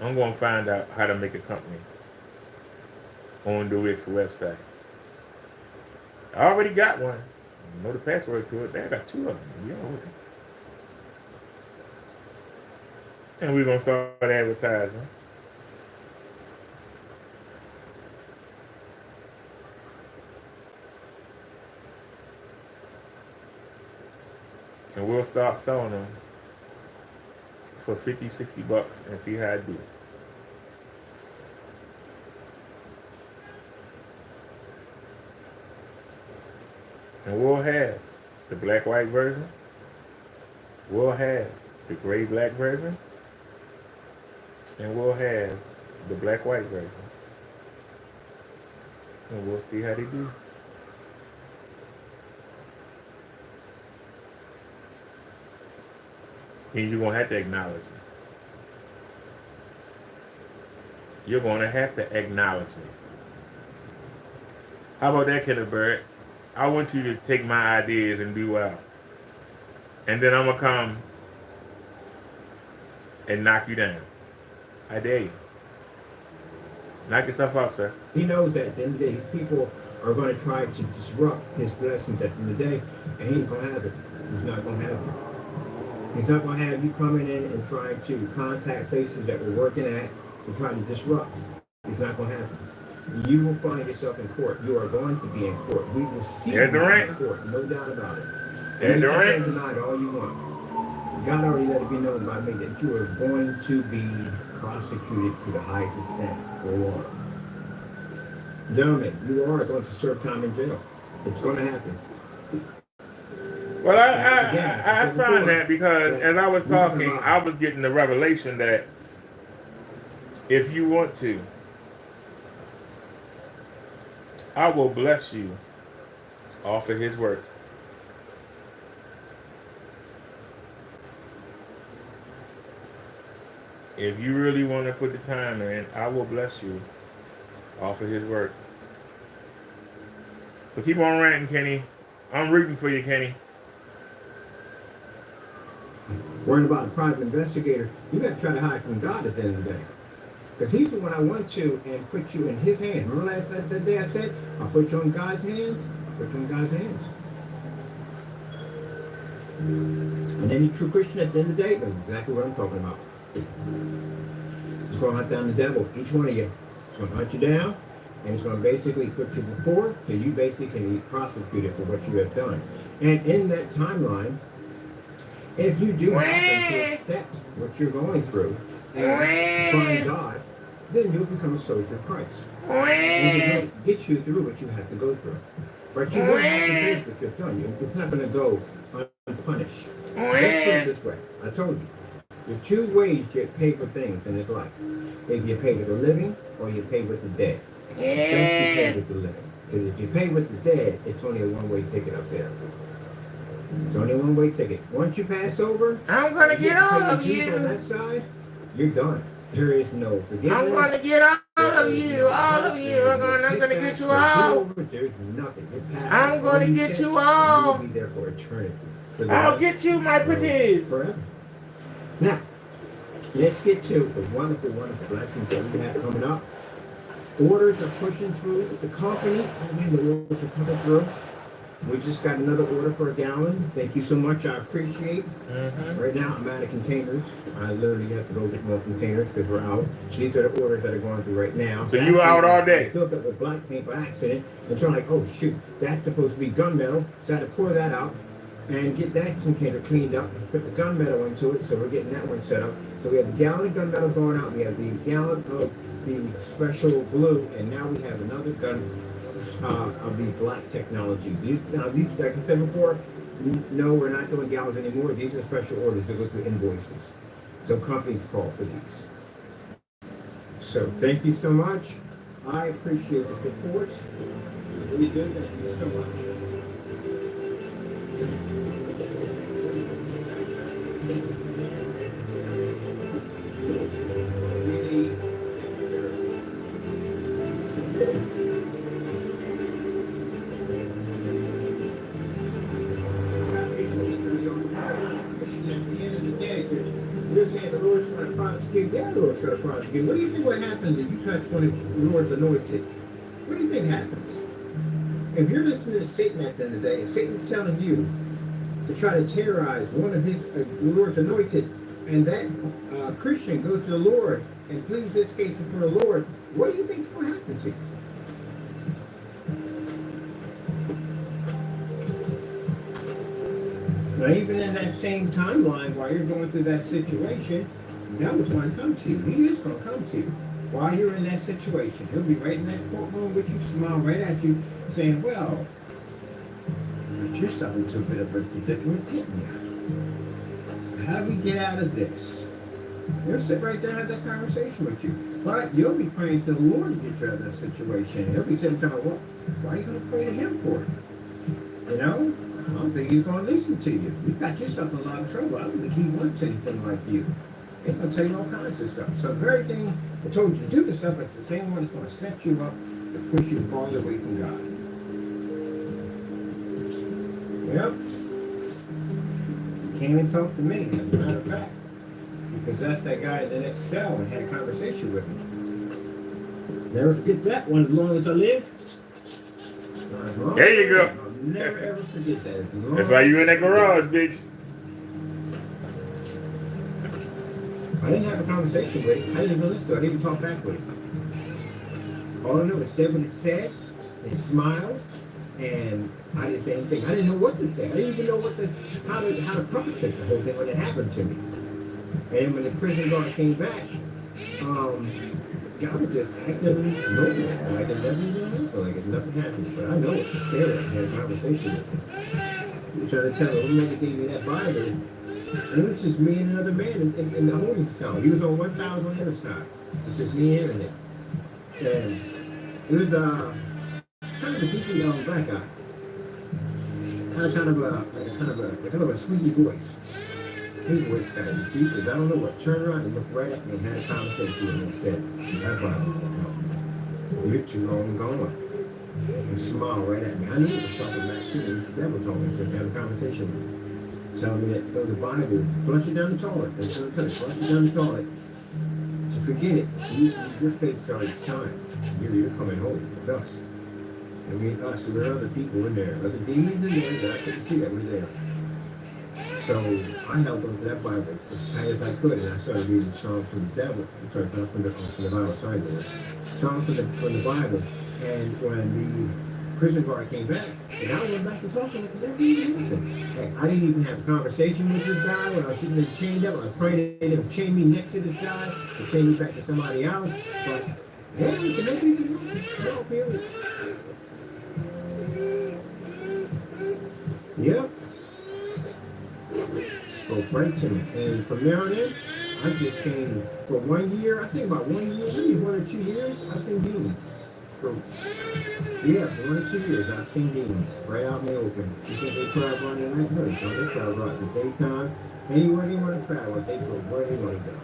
I'm going to find out how to make a company on the Wix website. I already got one. I know the password to it. I got 2 of them. You know it. And we're going to start advertising. And we'll start selling them for 50, 60 bucks and see how I do. And we'll have the black-white version. We'll have the gray-black version. and we'll have the black-white version, and we'll see how they do. And you're gonna have to acknowledge me. You're gonna have to acknowledge me. How about that, Kenneth Barrett? I want you to take my ideas and do well. And then I'm gonna come and knock you down. I dare you. Knock yourself out, sir. He knows that at the end of the day, people are going to try to disrupt his blessings at the end of the day, and he ain't going to have it. He's not going to have it. He's not going to have you coming in and trying to contact places that we're working at to try to disrupt. He's not going to have it. You will find yourself in court. You are going to be in court. We will see you in court, no doubt about it. There's the You ring. can deny it all you want. God already let it be known by me that you are going to be prosecuted to the highest extent for law. Gentlemen, you are going to serve time in jail. It's going to happen. Well, I find that because as I was talking, I was getting the revelation that if you want to, I will bless you off of his work. If you really want to put the time in, I will bless you off of his work. So keep on ranting, Kenny. I'm rooting for you, Kenny. Worrying about a private investigator, you got to try to hide from God at the end of the day. Because he's the one I went to and put you in his hands. Remember that day I said, I'll put you in God's hands? I'll put you in God's hands. And any true Christian at the end of the day knows exactly what I'm talking about. He's going to hunt down the devil, each one of you. He's going to hunt you down, and he's going to basically put you before, so you basically can be prosecuted for what you have done. And in that timeline, if you do happen to accept what you're going through and find God, then you'll become a soldier of Christ. And he'll get you through what you have to go through. But you won't have to face what you've done. It's not going to go unpunished. Let's put it this way. I told you. There are two ways you get paid for things in this life. If you pay with the living or you pay with the dead. Don't you pay with the living. Because if you pay with the dead, it's only a one-way ticket up there. It's only a one-way ticket. Once you pass over, I'm going to get all of on you. that side, you're done. There is no forgiveness. I'm going to get all of you. All of you. I'm going to get you all. There's nothing. I'm going to get you all. You'll be there for eternity. I'll get you, my pretties. Forever. Now, let's get to the wonderful, wonderful blessings that we have coming up. Orders are pushing through the company. I mean, the orders are coming through. We just got another order for a gallon. Thank you so much. I appreciate. Right now, I'm out of containers. I literally have to go get more containers because we're out. These are the orders that are going through right now. So you out all day? I filled up with black paint by accident. And so I'm like, oh, shoot, that's supposed to be gunmetal. So I had to pour that out and get that container cleaned up and put the gunmetal into it. So we're getting that one set up. So we have the gallon of gunmetal going out. We have the gallon of the special blue. And now we have another gun of the black technology. These, like I said before, no, we're not doing gallons anymore. These are special orders that go through invoices. So companies call for these. So thank you so much. I appreciate the support. Really good. Thank you so much. The Lord's going to prosecute. What do you think what happens if you touch one of the Lord's anointed? What do you think happens? If you're listening to Satan at the end of the day, and Satan's telling you to try to terrorize one of his Lord's anointed, and that Christian goes to the Lord and pleads this case before the Lord, what do you think is going to happen to you? Now, even in that same timeline, while you're going through that situation, God was going to come to you. He is going to come to you. While you're in that situation, he'll be right in that courtroom with you, smile right at you, saying, well, but you're something to a bit of a predicament, didn't you? So how do we get out of this? They'll sit right there and have that conversation with you. But you'll be praying to the Lord to get you out of that situation. He'll be sitting there, well, why are you going to pray to him for it? You know? I don't think he's going to listen to you. You got yourself in a lot of trouble. I don't think he wants anything like you. He's going to tell you all kinds of stuff. So the very thing I told you to do this stuff, it's the same one that's going to set you up to push you farther away from God. Yep. He came and talked to me, as a matter of fact. Because that's that guy in the next cell and had a conversation with him. Never forget that one as long as I live. There you go. I'll never ever forget that. That's why you in that garage, bitch. I didn't have a conversation with him. I didn't even listen to it. I didn't even talk back with him. All I knew was said what it said, and smiled, and I didn't say anything. I didn't know what to say. I didn't even know how to process the whole thing when it happened to me. And when the prison guard came back, God was just acting normal, like it never even happened, like it nothing happened. But I know it was scary. I had a conversation with him. He was trying to tell him, who gave me that Bible? And it was just me and another man in the holding cell. He was on one side, I was on the other side. It was just me and him. And it was kind of a deeply black guy. Had kind of a squeaky voice. His voice got as deep as I don't know what. Turned around and looked right at me and had a conversation with me and said, "That Bible won't help me. You're too long gone." And smiled right at me. I knew he was talking back to me. The devil told me to have a conversation with me. Telling me that throw the Bible, flush it down the toilet. That's what I'm telling you, flush it down the toilet. So forget it. Your faith's already signed. You're coming home with us. And us, there are other people in there, other demons in there that I couldn't see that were there. So I held on to that Bible as tight as I could, and I started reading Psalm from the devil. Sorry, not from the Bible, sorry, Psalm from the Bible. And when the prison guard came back, and I went back to talking with the devil. Hey, I didn't even have a conversation with this guy when I was sitting there chained up. I was praying that they didn't chain me next to this guy, or chain me back to somebody else. But yeah, we can make anything happen. Period. Yep. Spoke right to me. And from there on in, I just came for 1 year, I think about 1 year, maybe 1 or 2 years, I've seen demons. For 1 or 2 years, I've seen demons right out in the open. You think they travel on the night? No, they don't. They travel out in the daytime. Anywhere they want to travel, they go where they want to go.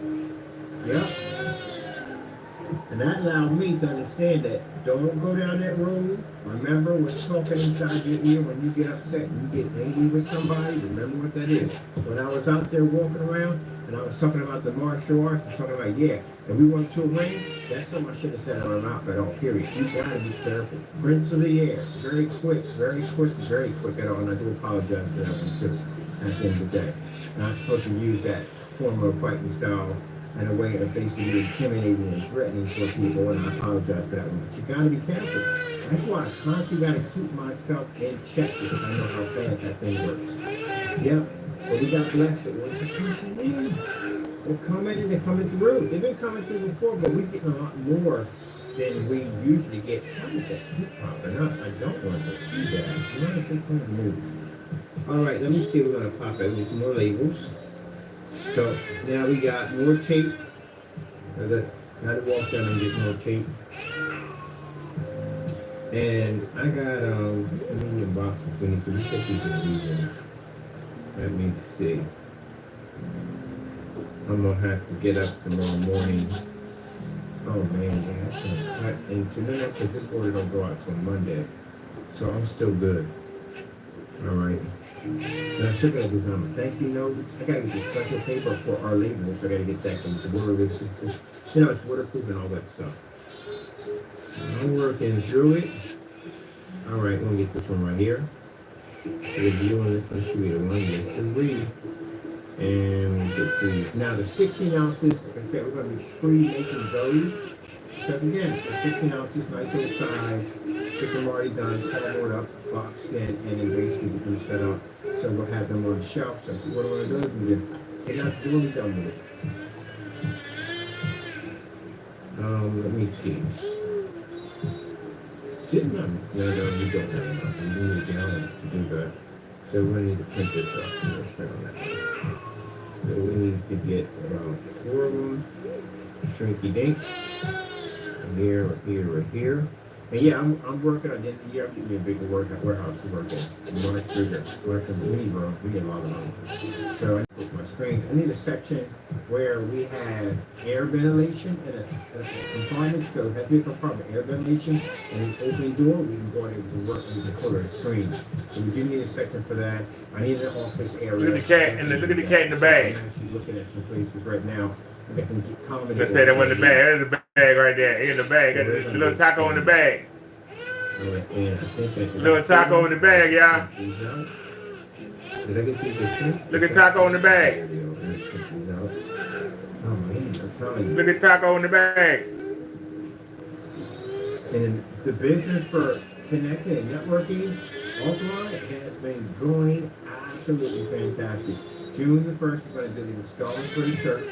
Yep. And that allowed me to understand that don't go down that road. Remember what's talking inside your ear when you get upset and you get angry with somebody. Remember what that is. When I was out there walking around and I was talking about the martial arts, I'm talking about, if we went to a ring, that's something I should have said out of my mouth at all, period. You gotta be careful. Prince of the air. Very quick at all. And I do apologize for that one too, at the end of the day. And I'm supposed to use that form of fighting style in a way of basically intimidating and threatening for people, and I apologize for that one. But you gotta be careful. That's why I constantly gotta keep myself in check because I know how fast that thing works. Yep. But we got blessed with what's coming in. They're coming and they're coming through. They've been coming through before, but we're getting a lot more than we usually get. How does that keep popping up? I don't want to see that. You want to think on the news. Alright, let me see. We're gonna pop out with some more labels. So now we got more tape. I got to walk down and get more tape. And I got medium boxes we need to check these ingredients. Let me see. I'm gonna have to get up tomorrow morning. Oh man, yeah, that's gonna cut into that because this order don't go out till Monday. So I'm still good. Alright. And I still gotta do some thank you notes. I gotta get the special paper for our labels. So I gotta get that because it's waterproof. It's waterproof and all that stuff. So I'm working through it. Alright, we're gonna get this one right here. We're doing this one, should be the one, this is 3. And we'll get these. Now the 16 ounces, like I said, we're gonna be pre-making those. Because again, the 16 ounces, nice little size. Get them already done, cardboard up, boxed in, and then basically get them set up. So we'll have them on the shelf. So what I want to do is get out the door, we're done with it. Let me see. Didn't I? No, we don't have enough. We need a gallon to do that. So we're going to need to print this up. We'll print on that. So So we need to get about 4 of them. Shrinky dink. Here, right here, right here. And yeah, I'm working on the end of the year. I'm getting me a bigger warehouse to work in. Much bigger. We need room. We get a lot of room. So I put my screen. I need a section where we have air ventilation and a compartment. So it has to be a compartment, air ventilation, and an open door. We can go ahead and work with the color of the screen. So we do need a section for that. I need an office area. Look at the cat in the bag. I'm actually looking at some places right now. Let's say that one in the bag. There's a bag right there. In the bag. Got the little taco in the bag. Little taco in the bag, y'all. Did I get these? Look at taco in the bag. Oh man, I'm telling you. Look at taco in the bag. And the business for connecting and networking offline has been going absolutely fantastic. June the 1st, we're going to do the installing for the church.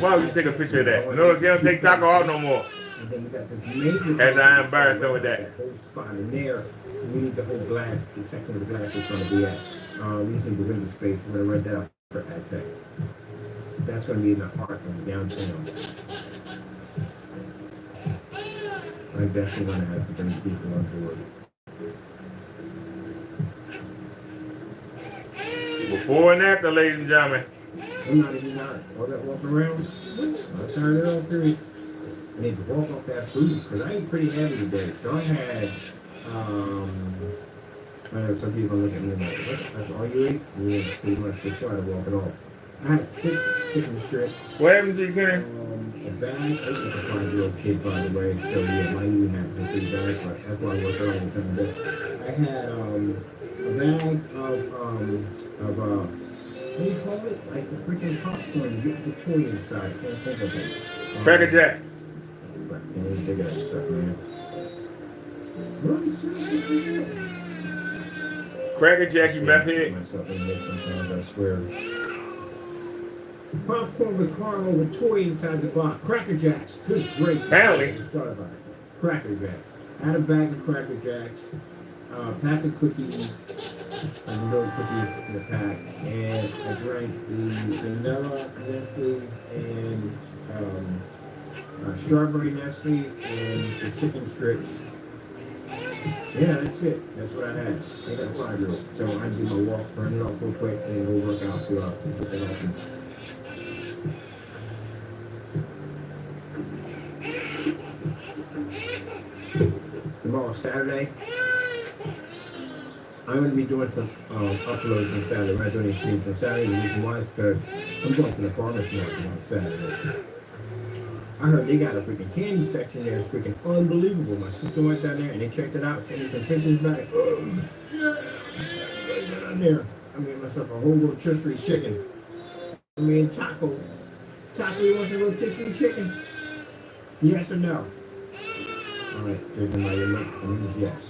Why would you take a picture of that? No, they don't take taco out no more. And then we got this major. And I'm embarrassed with that. Whole spot in there. We need the whole glass, the section of the glass is going to be at. We just need the window space. We're going to rent that out for AdTech. That's going to be in the heart of downtown. I'm definitely going to have to bring people on board. Before and after, ladies and gentlemen. I'm not even tired. All that walking around, I'm tired at all, period. I need to walk off that food because I ate pretty heavy today. So I had, I know some people look at me like, what? That's all you ate? Yeah, pretty much just started walking off. I had 6 chicken strips. What happened to you, Kenny? A bag. I was a 5-year-old kid, by the way. So yeah, my eating habits are pretty bad, but that's why I work out all the time. But I had a bag of what do you call it? Like the freaking popcorn, you get the toy inside. Can't think of it. Cracker Jack. Can't even think of that stuff, man. Really seriously? Cracker Jack, you meth head. Myself in there sometimes, I swear. Popcorn with caramel with toy inside the box. Cracker Jacks. Good, great. Family. Thought about it. Cracker Jacks. I had a bag of Cracker Jacks. Pack of cookies. And little cookies in the pack. And I drank the vanilla Nestle's and strawberry Nestle's and the chicken strips. Yeah, that's it. That's what I had. I got a 5-year-old. So I do my walk, burn it off real quick, and go work out throughout. Put that off. Tomorrow, Saturday, I'm going to be doing some uploads on Saturday. We're not doing any streams on Saturday. The reason why is because I'm going to the farmer's market on Saturday. I heard they got a freaking candy section there. It's freaking unbelievable. My sister went down there and they checked it out, sent me some pictures back. Oh, yeah. I got down there. I made myself a whole rotisserie chicken. I mean, taco. Taco, you want some rotisserie chicken? Yes or no? All right, drinking my milk. Yes.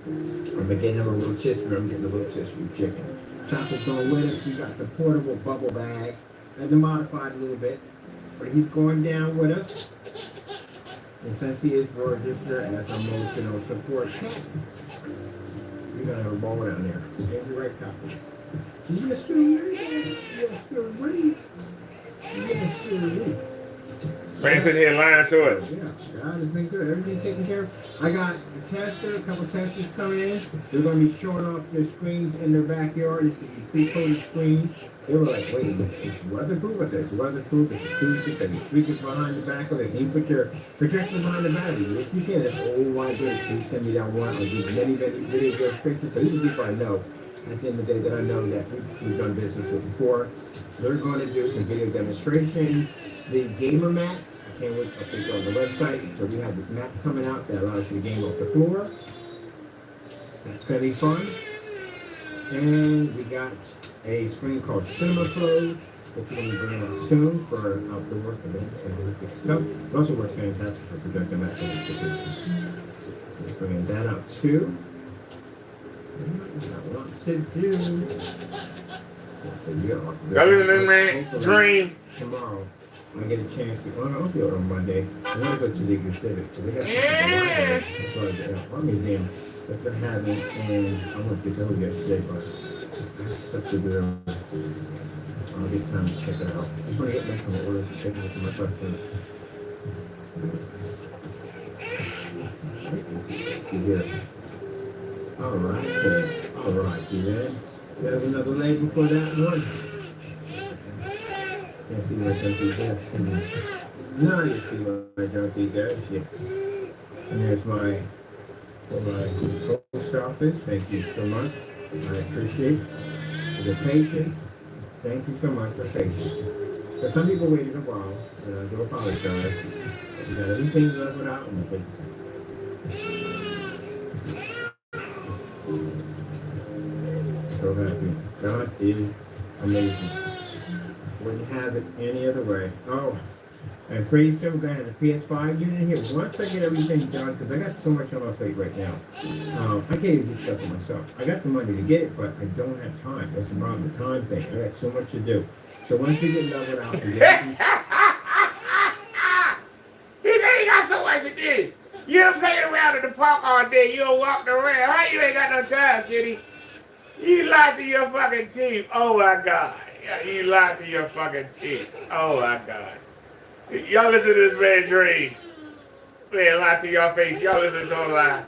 I'm getting a rotisserie. I'm getting a rotisserie chicken. Taco's going with us. We got the portable bubble bag. Had to modify it a little bit. But he's going down with us. And since he is registered as a emotional support cat, we're going to have a ball down there. Every right copy. Yes, sir. Yes, sir. Yes, sir. Man sitting here lying to us. Yeah, God has been good. Everything taken care of. I got a tester, a couple testers coming in. They're going to be showing off their screens in their backyard. It's these pre-coated screens. They were like, wait a minute, it's weatherproof? I said, it's weatherproof, it's acoustic, there's speakers behind the back of it. Can you put your projector behind the battery? Yes, you can. That's oh my goodness. Can you send me that one? I'll give you many videos, pictures. So these people I know, at the end of the day, that I know that we've done business with before. They're going to do some video demonstrations. The gamer mats, I can't wait to update on the website. So we have this mat coming out that allows you to game off the floor. That's going to be fun. And we got a screen called Cinema Flow, which we're going to be bringing out soon for outdoor events and other good stuff. It also works fantastic for projector mats. We're bringing that out too. Got a lot to do. Go listen, man. Dream. Tomorrow, I get a chance to. Well, I'll do it on Monday. I'm going to go to the exhibit. So they got the art museum that they're having, and I went to go yesterday, but I have to do I'll get time to check it out. I just want to get back to my orders and check it with my questions. Alright, you there? There's another label for that one. Can't see my junkie dash. Now you see my junkie dash, yeah. And there's my post office. Thank you so much. I appreciate the patience. Thank you so much for patience. For some people waited a while, and I do apologize. You got everything leveled out and take so happy. God is amazing. Wouldn't have it any other way. Oh, and pretty soon we're going to have the PS5 unit here. Once I get everything done, because I got so much on my plate right now. I can't even do stuff for myself. I got the money to get it, but I don't have time. That's the problem, the time thing. I got so much to do. So once we get leveled out, we get He said he got so much to do. You playing around in the park all day. You walking around. How you ain't got no time, kitty? You lied to your fucking teeth. Oh my God. You lied to your fucking teeth. Oh my God. Y'all listen to this man dream. Man, lie to your face. Y'all listen to him lie.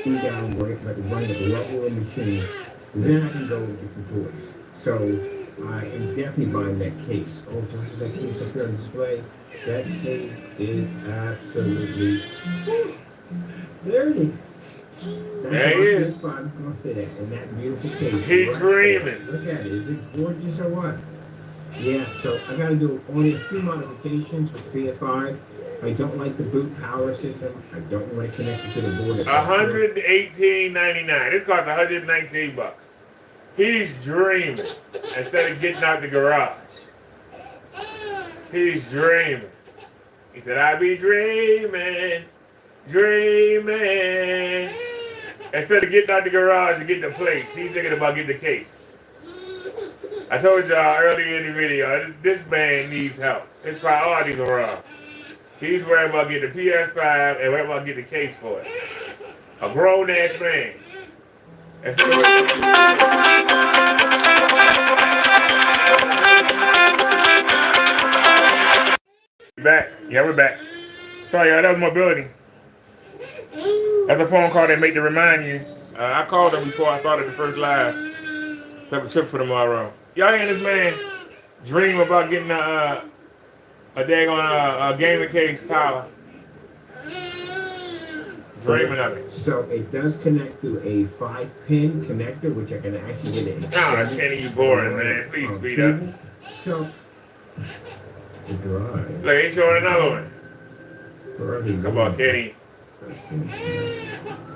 down work like running a rubber machine. Then I can go get some toys. So I am definitely buying that case. Oh, do I have that case up here on display? That case is absolutely there it is. That's There he is. This spot is gonna fit at, and that beautiful case. He's right dreaming. there. Look at it. Is it gorgeous or what? Yeah, so I gotta do only a few modifications with PS5. I don't like the boot power system. I don't want to connect it to the board. $118.99. This costs $119. He's dreaming instead of getting out the garage. He's dreaming. He said, I be dreaming, dreaming. Instead of getting out the garage and getting the plates, he's thinking about getting the case. I told y'all earlier in the video, this man needs help. His priorities are wrong. He's worried about getting the PS5 and worried about getting the case for it. A grown ass man. Instead of back. Yeah, we're back. Sorry, y'all, that was mobility. That's a phone call they make to remind you. I called them before I started the first live. Set up a trip for tomorrow. Y'all hearing this man dream about getting a daggone gaming case, Tyler? Dreaming of it. So it does connect to a 5-pin connector, which I can actually get it. Nah, Kenny, you boring, man. Please speed up. So the drive. Look, he's showing another one. Come on, Kenny.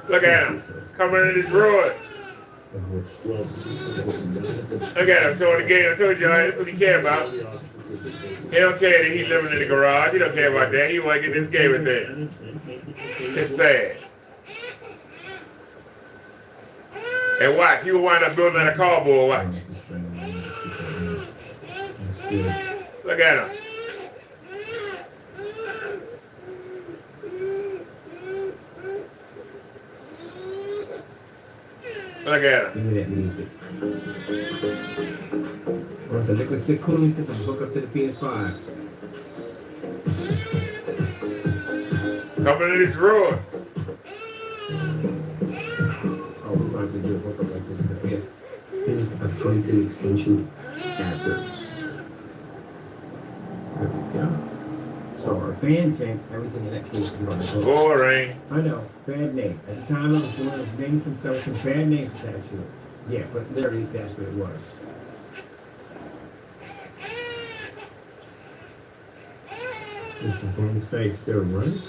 Look at him. Coming in the drawers. Look at him showing the game. I told y'all, that's what he care about. He don't care that he living in the garage. He don't care about that. He want to get this game in there. It's sad. And watch, he will wind up building a cardboard. Watch. Look at him. Look at him. Give me that music. Or the liquid stick cooling system hook up to the PS5. Coming in his drawers. Oh, we're going to do a hook up like this to the PS5. Here's a front-end extension adapter. There we go. So our fan tank, everything in that case is going to go. Boring. I know, bad name. At the time I was doing names themselves some bad names attached to it. Yeah, but literally that's what it was. Is the phone face still running?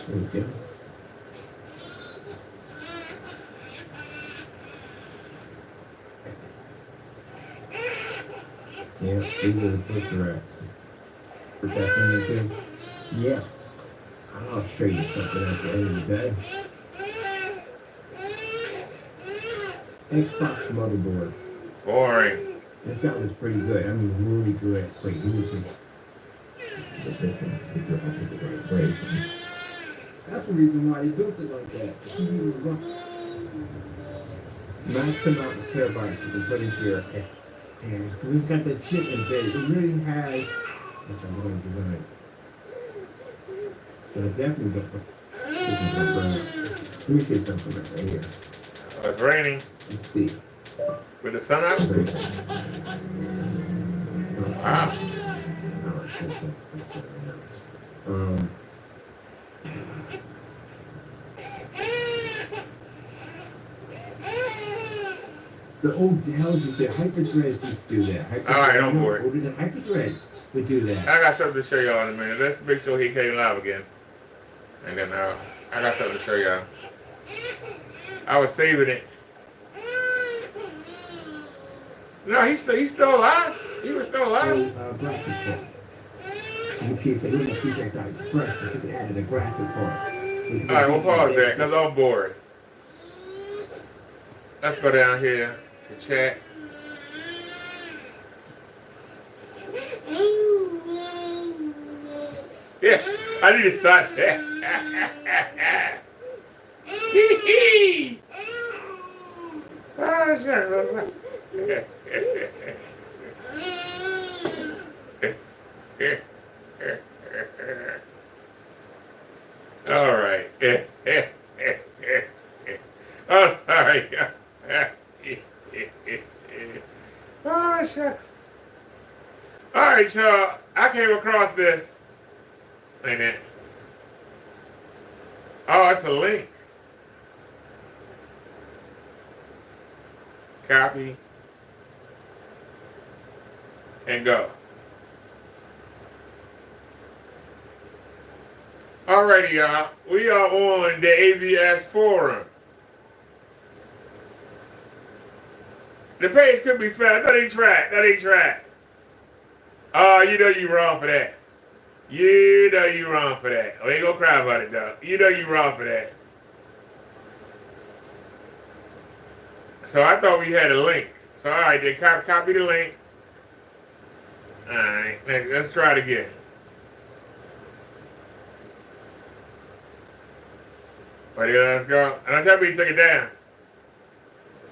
There we go. Yeah, these are the push racks. Put that in there too. Yeah. I'll show you something at the end of the day. Xbox motherboard. Boring. This guy was pretty good. I mean, really good at play using. The system is not in the right place. That's the reason why they built it like that. Max amount of terabytes you can put into your And it's got that chicken base. It really has. That's how I'm going to design. But I definitely got the chicken brown. Let me see something right here. It's raining Let's see. with the sun out. Right. Wow. No, I think that's right now. The old Dells used to, Hyperthreads used to do that. All right, I'm bored. Older than Hyperthreads would do that. I got something to show y'all in a minute. Let's make sure he came live again. And then I got something to show y'all. I was saving it. No, he's still alive. He was still alive. Graphic part. So you keep saying, you keep saying, express, but you can add in the graphic part. All right, we'll pause that because I'm bored. Let's go down here to chat. Yeah, I need to start that. Oh, sure. All right. Oh, sorry. Oh, shucks. All right, so I came across this. Ain't it? Oh, it's a link. Copy. And go. Alrighty, y'all. We are on the AVS forum. The page could be found. That ain't track. That ain't track. Oh, you know you wrong for that. You know you wrong for that. Oh, ain't gonna cry about it, though. You know you wrong for that. So I thought we had a link. So, all right, then copy the link. All right, let's try it again. But yeah, let's go. And I tell you, took it down.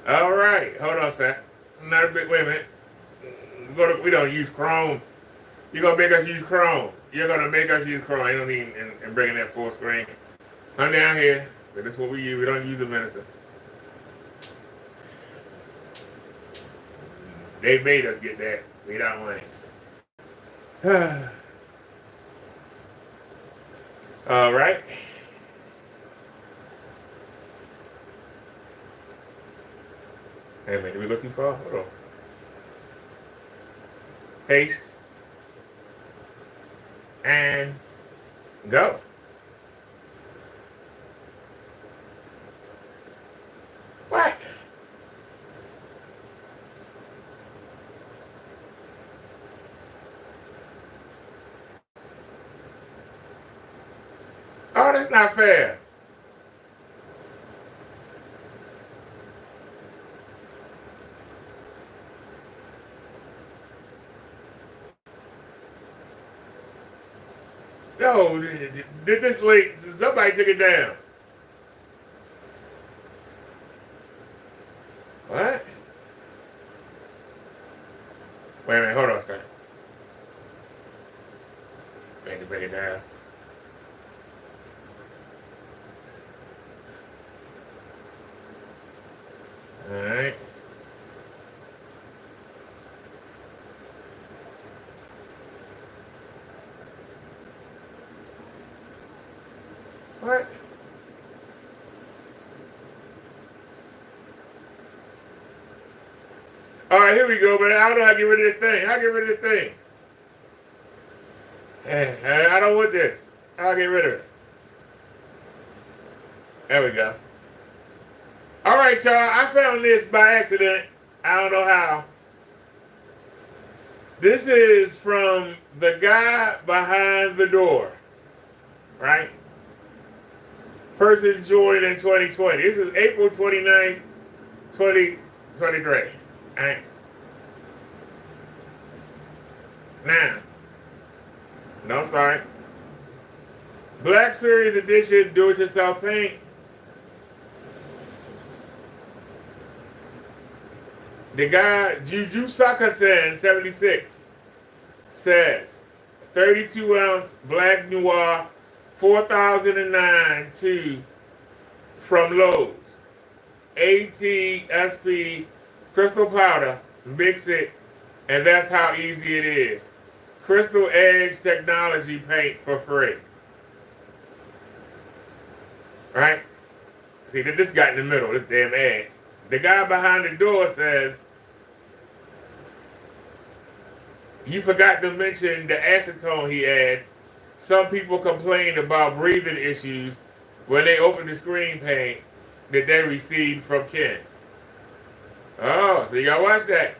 All right, hold on a sec. Not a bit. Wait a minute. We don't use Chrome. You're gonna make us use Chrome. You're gonna make us use Chrome. I don't need and bringing that full screen. Come down here. But this is what we use. We don't use the minister. They made us get that. We don't want it. All right. Hey man, did we go too far? Hold on. Paste. And go. What? Oh, that's not fair. No, did this link, somebody took it down. What? Wait a minute, hold on a second. Need to bring it down. All right. What? All right, here we go, but I don't know how to get rid of this thing. How to get rid of this thing? I don't want this. I'll get rid of it. There we go. All right, y'all. I found this by accident. I don't know how. This is from the guy behind the door. Right? Person joined in 2020. This is April 29th, 2023. All right? Now. No, I'm sorry. Black Series Edition Do-It-Yourself Paint. The guy, Juju Sakasen, 76, says 32 ounce Black Noir, 4009 2 from Lowe's. ATSP crystal powder, mix it, and that's how easy it is. Crystal Edge Technology paint for free. Right? See, this got in the middle, this damn ad. The guy behind the door says, you forgot to mention the acetone, he adds. Some people complained about breathing issues when they opened the screen paint that they received from Ken. Oh, so you gotta watch that.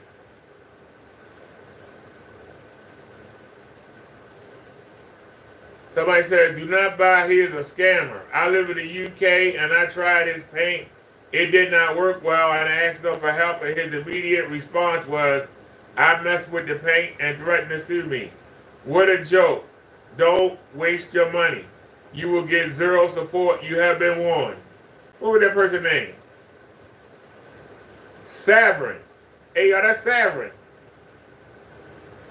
Somebody says, do not buy, he is a scammer. I live in the UK and I tried his paint. It did not work well and I asked him for help and his immediate response was, I messed with the paint and threatened to sue me. What a joke. Don't waste your money. You will get zero support. You have been warned. What was that person's name? Savrin. Hey, y'all, that's Savrin.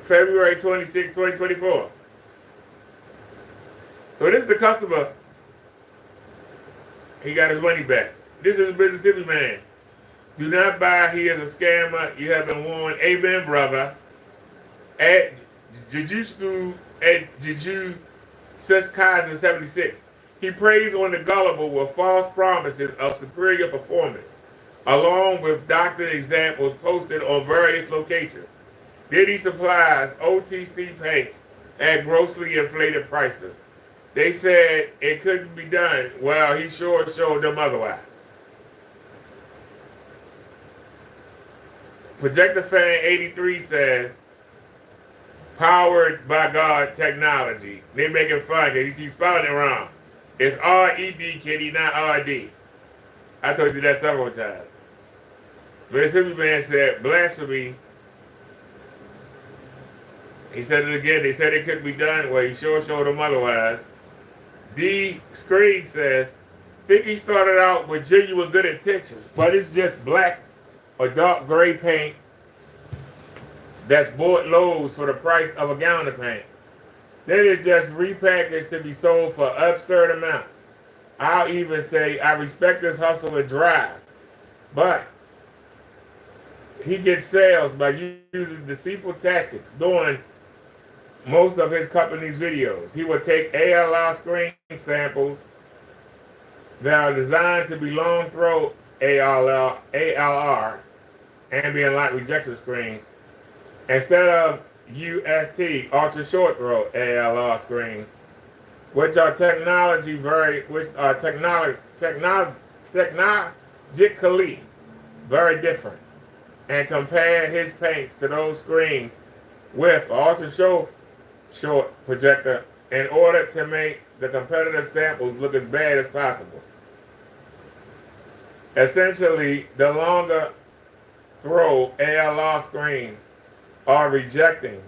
February 26, 2024. So this is the customer. He got his money back. This is a Mississippi man. Do not buy. He is a scammer. You have been warned. Amen, brother. At Juju School at Juju Siskaiser 76. He preys on the gullible with false promises of superior performance, along with doctored examples posted on various locations. Then he supplies OTC paints at grossly inflated prices. They said it couldn't be done. Well, he sure showed them otherwise. Projector Fan 83 says, powered by God technology. They making fun because he keeps spelling it wrong. It's R-E-D, Kitty, not R-D. I told you that several times. Mississippi man said, blasphemy. He said it again. They said it couldn't be done. Well, he sure showed them otherwise. D. Screen says, think he started out with genuine good intentions, but it's just black or dark gray paint that's bought Lowe's for the price of a gallon of paint. Then it's just repackaged to be sold for absurd amounts. I'll even say I respect this hustle and drive, but he gets sales by using deceitful tactics during most of his company's videos. He will take ALR screen samples that are designed to be long throw ALR ambient light rejection screens instead of UST ultra short throw ALR screens, which are technologically very different, and compare his paint to those screens with ultra short projector in order to make the competitive samples look as bad as possible. Essentially, the longer throw ALR screens are rejecting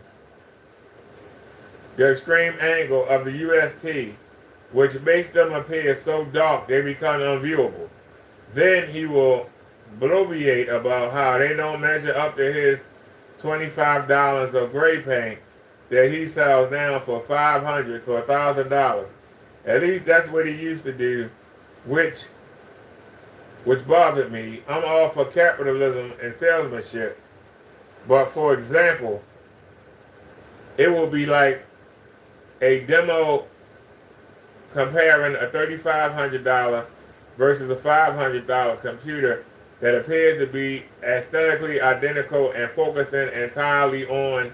the extreme angle of the UST, which makes them appear so dark they become unviewable. Then he will bloviate about how they don't measure up to his $25 of gray paint that he sells now for $500 to $1,000. At least that's what he used to do, which bothered me. I'm all for capitalism and salesmanship, but for example, it will be like a demo comparing a $3,500 versus a $500 computer that appears to be aesthetically identical and focusing entirely on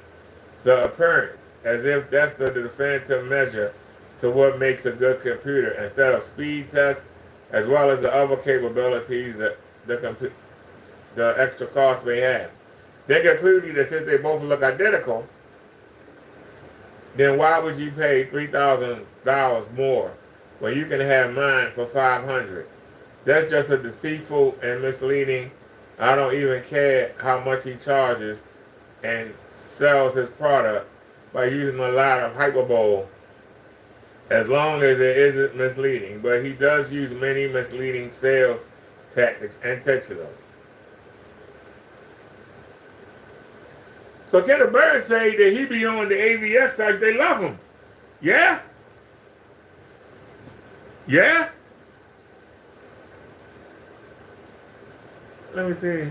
the appearance, as if that's the definitive measure to what makes a good computer, instead of speed tests as well as the other capabilities that the extra cost may have. They concluded that since they both look identical, then why would you pay $3,000 more when you can have mine for $500? That's just a deceitful and misleading. I don't even care how much he charges and sells his product by using a lot of hyperbole, as long as it isn't misleading. But he does use many misleading sales tactics intentionally. So Kenneth Bird say that he be on the AVS sites, they love him. Yeah? Yeah? Let me see.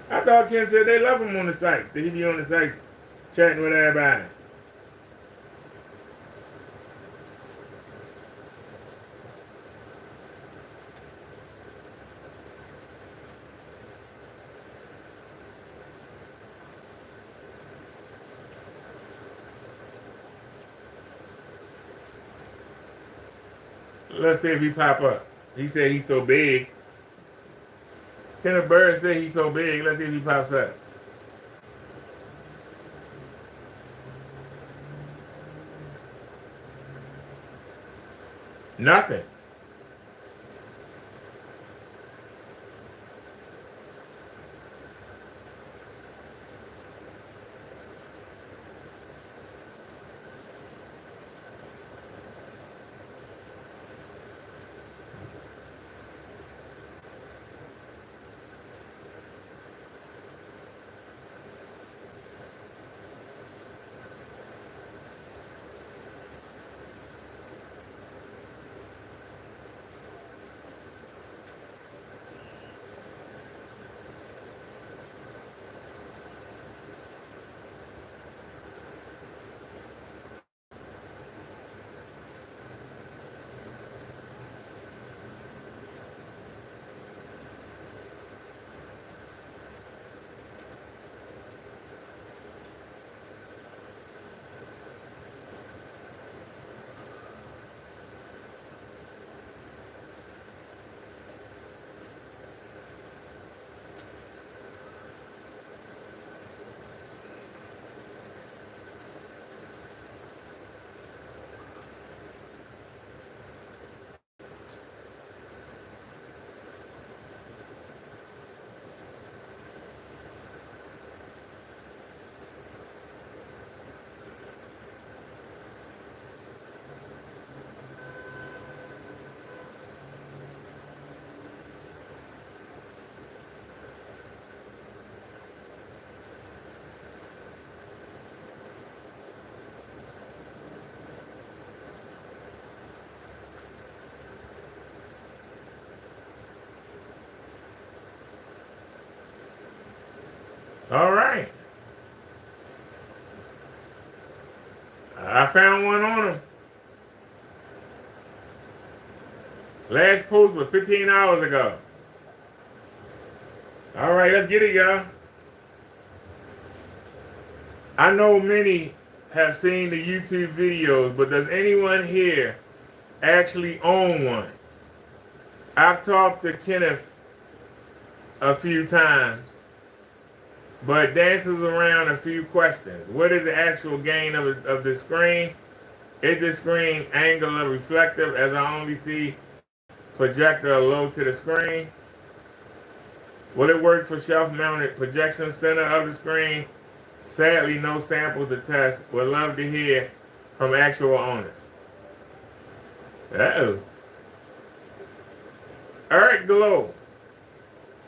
I thought Ken said they love him on the sites, that he be on the sites chatting with everybody. Let's see if he pop up. He said he's so big. Kenneth Bird said he's so big. Let's see if he pops up. Nothing. All right. I found one on him. Last post was 15 hours ago. All right, let's get it, y'all. I know many have seen the YouTube videos, but does anyone here actually own one? I've talked to Kenneth a few times, but dances around a few questions. What is the actual gain of the screen? Is the screen angular reflective, as I only see projector low to the screen? Will it work for self-mounted projection center of the screen? Sadly, no samples to test. Would love to hear from actual owners. Uh-oh. Eric Glow.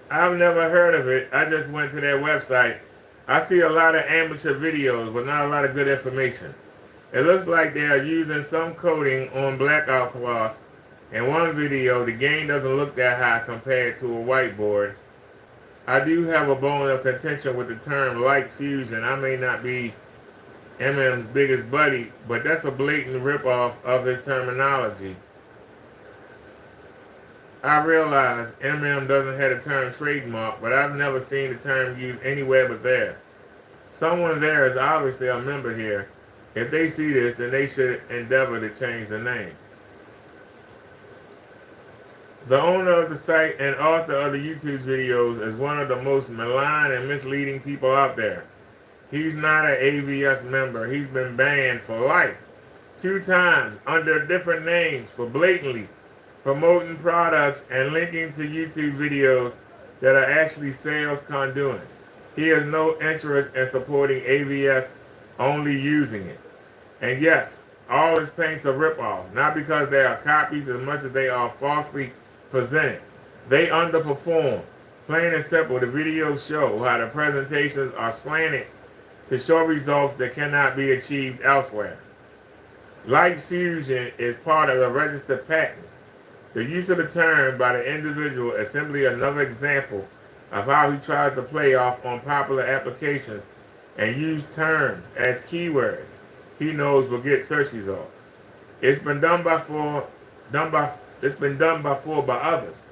I've never heard of it. I just went to their website. I see a lot of amateur videos, but not a lot of good information. It looks like they are using some coating on blackout cloth. In one video, the gain doesn't look that high compared to a whiteboard. I do have a bone of contention with the term light fusion. I may not be MM's biggest buddy, but that's a blatant ripoff of his terminology. I realize MM doesn't have the term trademark, but I've never seen the term used anywhere but there. Someone there is obviously a member here. If they see this, then they should endeavor to change the name. The owner of the site and author of the YouTube videos is one of the most malign and misleading people out there. He's not an AVS member. He's been banned for life 2 times under different names for blatantly promoting products and linking to YouTube videos that are actually sales conduits. He has no interest in supporting AVS, only using it. And yes, all his paints are ripoffs, not because they are copies as much as they are falsely presented. They underperform. Plain and simple, the videos show how the presentations are slanted to show results that cannot be achieved elsewhere. Light fusion is part of a registered patent. The use of the term by the individual is simply another example of how he tries to play off on popular applications and use terms as keywords he knows will get search results. It's been done before by others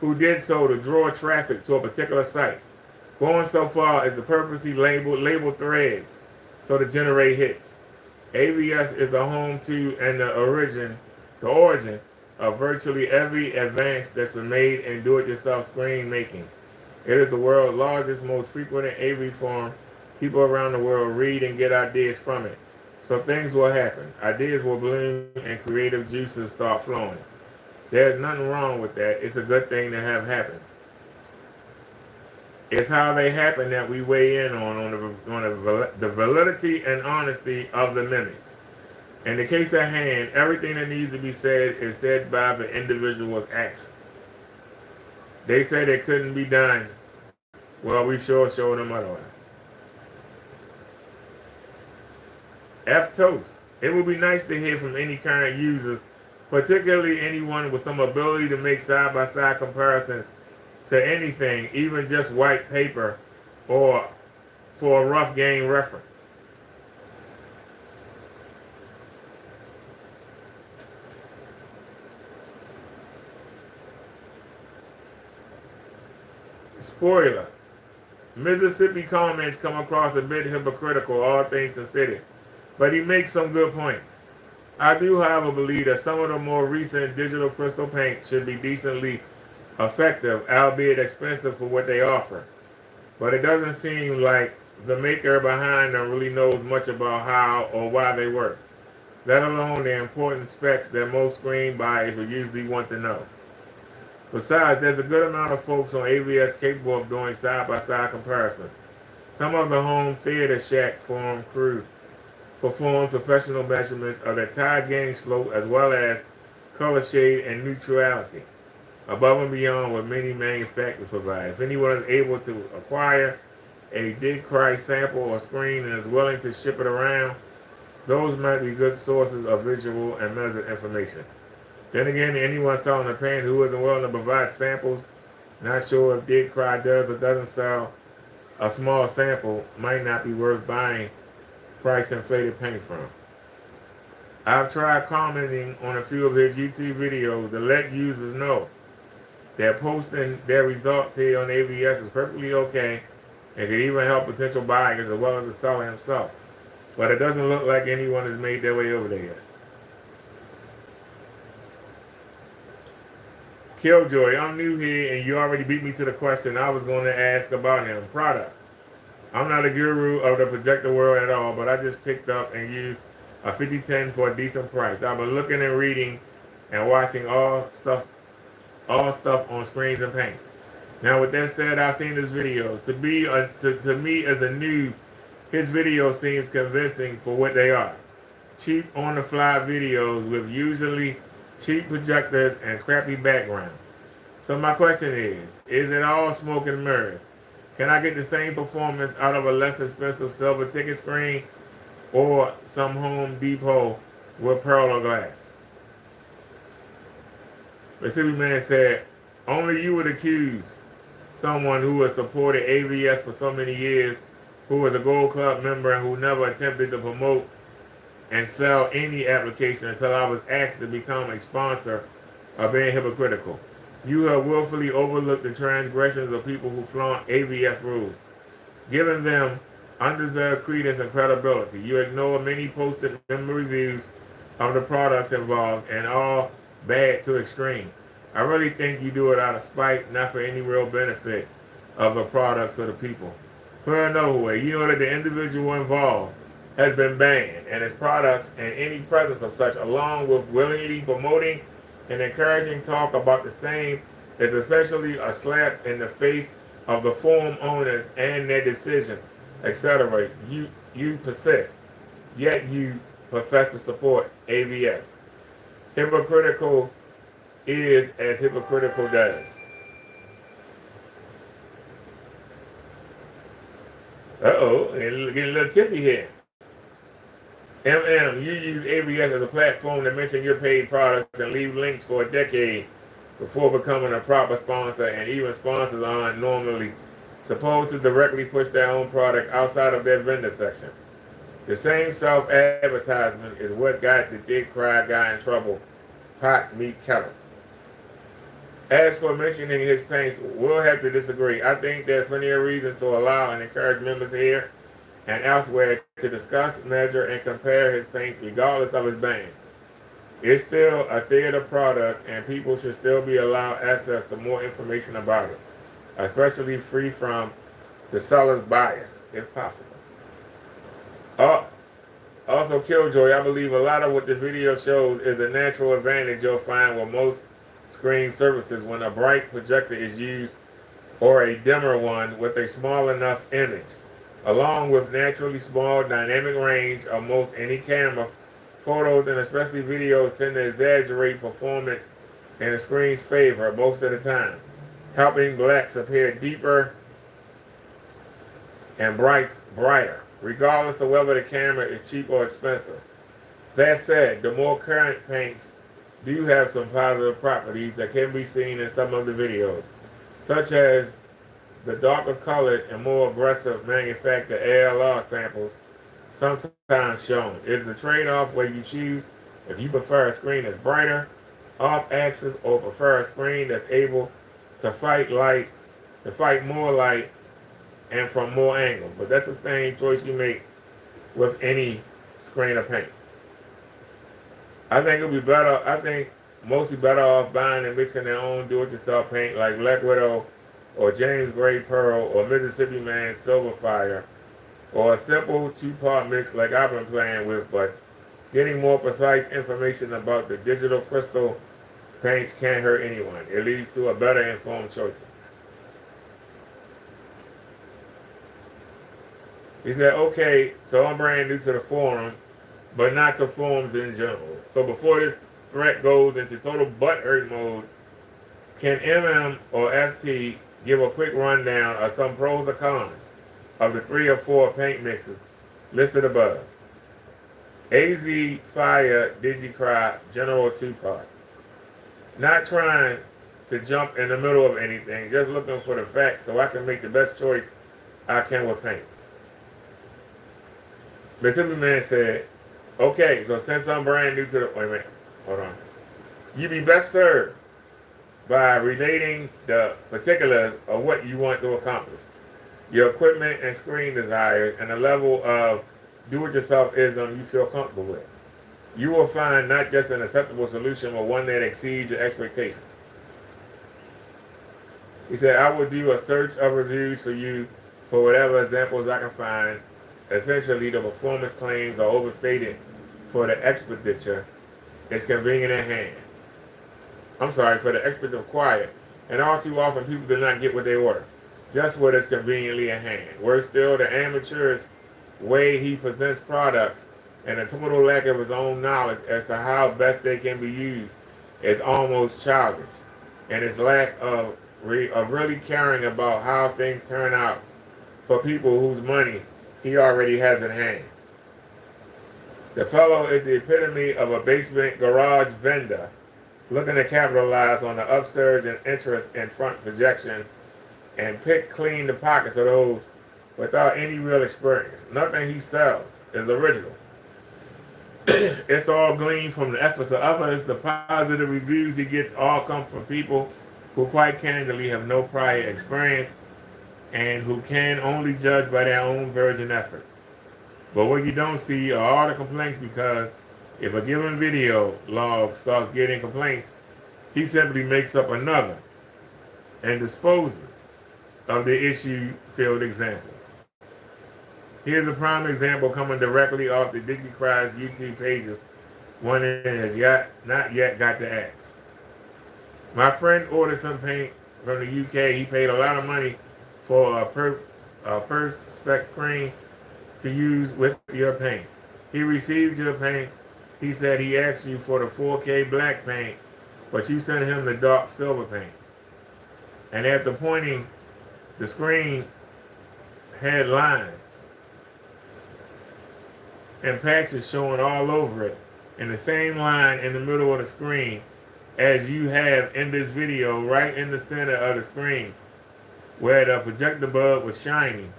who did so to draw traffic to a particular site, going so far as to purposely label threads so to generate hits. AVS is the home to and the origin of virtually every advance that's been made in do-it-yourself screen making. It is the world's largest, most frequented AV forum. People around the world read and get ideas from it. So things will happen. Ideas will bloom and creative juices start flowing. There's nothing wrong with that. It's a good thing to have happen. It's how they happen that we weigh in on the validity and honesty of the mimics. In the case at hand, everything that needs to be said is said by the individual's actions. They said it couldn't be done. Well, we sure showed them otherwise. F Toast. It would be nice to hear from any current users, particularly anyone with some ability to make side-by-side comparisons to anything, even just white paper or for a rough game reference. Spoiler. Mississippi comments come across a bit hypocritical, all things considered, but he makes some good points. I do, however, believe that some of the more recent digital crystal paints should be decently effective, albeit expensive for what they offer. But it doesn't seem like the maker behind them really knows much about how or why they work, let alone the important specs that most screen buyers would usually want to know. Besides, there's a good amount of folks on AVS capable of doing side-by-side comparisons. Some of the home theater shack forum crew perform professional measurements of the tire gain slope as well as color shade and neutrality, above and beyond what many manufacturers provide. If anyone is able to acquire a DigCry sample or screen and is willing to ship it around, those might be good sources of visual and measured information. Then again, anyone selling a paint who isn't willing to provide samples, not sure if DigCry does or doesn't sell a small sample, might not be worth buying price inflated paint from. I've tried commenting on a few of his YouTube videos to let users know that posting their results here on AVS is perfectly okay and could even help potential buyers as well as the seller himself. But it doesn't look like anyone has made their way over there yet. Killjoy, I'm new here and you already beat me to the question I was going to ask about him. Product. I'm not a guru of the projector world at all, but I just picked up and used a 5010 for a decent price. I've been looking and reading and watching all stuff on screens and paints. Now, with that said, I've seen his videos. To me as a noob, his video seems convincing for what they are. Cheap on-the-fly videos with usually cheap projectors and crappy backgrounds. So my question is it all smoke and mirrors? Can I get the same performance out of a less expensive silver ticket screen or some Home Depot with pearl glass? Mississippi Man said, only you would accuse someone who has supported AVS for so many years, who was a Gold Club member and who never attempted to promote and sell any application until I was asked to become a sponsor, of being hypocritical. You have willfully overlooked the transgressions of people who flaunt AVS rules, giving them undeserved credence and credibility. You ignore many posted member reviews of the products involved and all bad to extreme. I really think you do it out of spite, not for any real benefit of the products or the people. Put it another way, you know that the individual involved has been banned and his products and any presence of such, along with willingly promoting and encouraging talk about the same, is essentially a slap in the face of the forum owners and their decision, etc. You persist, yet you profess to support AVS. Hypocritical is as hypocritical does. Uh-oh, getting a little tippy here. MM, you use ABS as a platform to mention your paid products and leave links for a decade before becoming a proper sponsor, and even sponsors aren't normally supposed to directly push their own product outside of their vendor section. The same self-advertisement is what got the Dick Cry guy in trouble, Pot Meat Keller. As for mentioning his paints, we'll have to disagree. I think there's plenty of reason to allow and encourage members here and elsewhere to discuss, measure, and compare his paints regardless of his band. It's still a theater product, and people should still be allowed access to more information about it, especially free from the seller's bias, if possible. Also, Killjoy, I believe a lot of what the video shows is the natural advantage you'll find with most screen services when a bright projector is used or a dimmer one with a small enough image. Along with naturally small dynamic range of most any camera, photos and especially videos tend to exaggerate performance in the screen's favor most of the time, helping blacks appear deeper and brights brighter, regardless of whether the camera is cheap or expensive. That said, the more current paints do have some positive properties that can be seen in some of the videos, such as the darker colored and more aggressive manufactured ALR samples sometimes shown. It's the trade-off where you choose if you prefer a screen that's brighter, off-axis, or prefer a screen that's able to fight more light and from more angles. But that's the same choice you make with any screen of paint. I think it'll be better. I think mostly better off buying and mixing their own do-it-yourself paint like Black Widow or James Gray Pearl or Mississippi Man Silver Fire, or a simple two-part mix like I've been playing with, but getting more precise information about the digital crystal paints can't hurt anyone. It leads to a better informed choice. He said, okay, so I'm brand new to the forum, but not to forums in general. So before this threat goes into total butthurt mode, can MM or FT give a quick rundown of some pros or cons of the 3 or 4 paint mixes listed above? AZ, Fire, DigiCry, General 2-part. Not trying to jump in the middle of anything, just looking for the facts so I can make the best choice I can with paints. Mississippi Man said, okay, so since I'm brand new to the... Wait a minute. Hold on. You be best served by relating the particulars of what you want to accomplish, your equipment and screen desires, and the level of do-it-yourself-ism you feel comfortable with. You will find not just an acceptable solution, but one that exceeds your expectations. He said, I will do a search of reviews for you for whatever examples I can find. Essentially, the performance claims are overstated for the expenditure. It's convenient at hand. For the expletive quiet. And all too often, people do not get what they order, just what is conveniently at hand. Worse still, the amateur's way he presents products and the total lack of his own knowledge as to how best they can be used is almost childish. And his lack of really caring about how things turn out for people whose money he already has in hand. The fellow is the epitome of a basement garage vendor looking to capitalize on the upsurge in interest in front projection and pick clean the pockets of those without any real experience. Nothing he sells is original. It's all gleaned from the efforts of others. The positive reviews he gets all come from people who quite candidly have no prior experience and who can only judge by their own virgin efforts. But what you don't see are all the complaints, because if a given video log starts getting complaints, he simply makes up another and disposes of the issue-filled examples. Here's a prime example coming directly off the DigiCry's YouTube pages. One that has not yet got the axe. My friend ordered some paint from the UK. He paid a lot of money for a Perspex screen to use with your paint. He received your paint. He said he asked you for the 4K black paint, but you sent him the dark silver paint. And after pointing, the screen had lines and patches showing all over it in the same line in the middle of the screen as you have in this video, right in the center of the screen where the projector bulb was shining.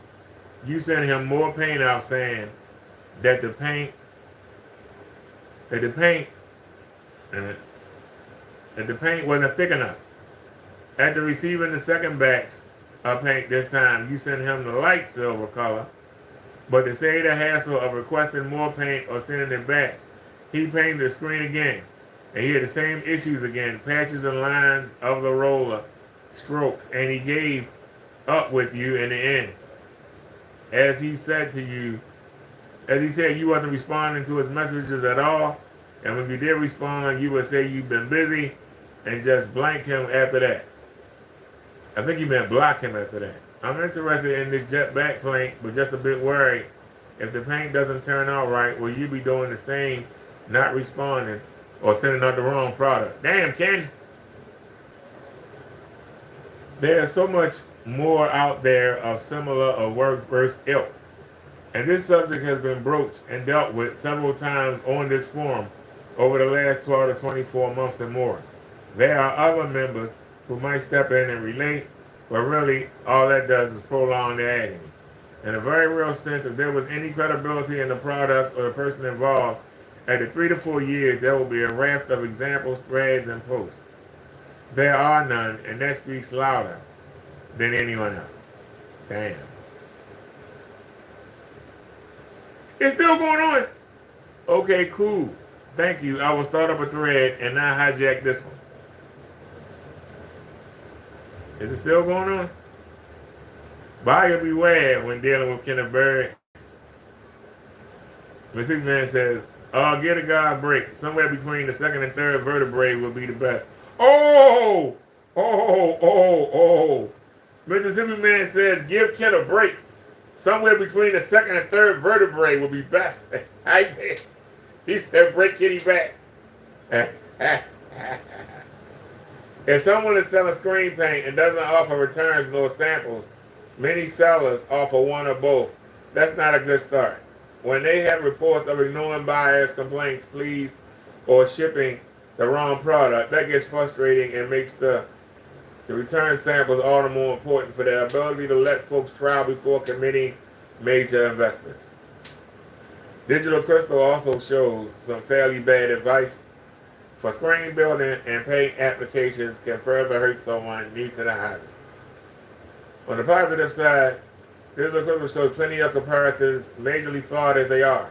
You sent him more paint out saying that the paint uh, that the paint wasn't thick enough. After receiving the second batch of paint this time, you sent him the light silver color, but to save the hassle of requesting more paint or sending it back, he painted the screen again, and he had the same issues again, patches and lines of the roller strokes, and he gave up with you in the end. As he said you wasn't responding to his messages at all, and when you did respond, you would say you've been busy and just blank him after that. I think you meant block him after that. I'm interested in this jet back paint, but just a bit worried. If the paint doesn't turn out right, will you be doing the same, not responding, or sending out the wrong product? Damn, Ken. There's so much more out there of similar or worse ilk. And this subject has been broached and dealt with several times on this forum over the last 12 to 24 months and more. There are other members who might step in and relate, but really all that does is prolong the agony. In a very real sense, if there was any credibility in the products or the person involved, after 3 to 4 years, there will be a raft of examples, threads, and posts. There are none, and that speaks louder than anyone else. Damn. It's still going on. Okay, cool. Thank you. I will start up a thread and not hijack this one. Is it still going on? Buyer beware when dealing with Kenneth Berry. Mr. Man says, oh, get a guy a break. Somewhere between the second and third vertebrae will be the best. Oh! Mississippi Man says, give Ken a break. Somewhere between the second and third vertebrae will be best. He said, break Kitty back. If someone is selling screen paint and doesn't offer returns nor samples, many sellers offer one or both. That's not a good start. When they have reports of ignoring buyers' complaints, please, or shipping the wrong product, that gets frustrating and makes the return samples all the more important for their ability to let folks trial before committing major investments. Digital Crystal also shows some fairly bad advice for screen building and paint applications can further hurt someone new to the hobby. On the positive side, Digital Crystal shows plenty of comparisons, majorly flawed as they are.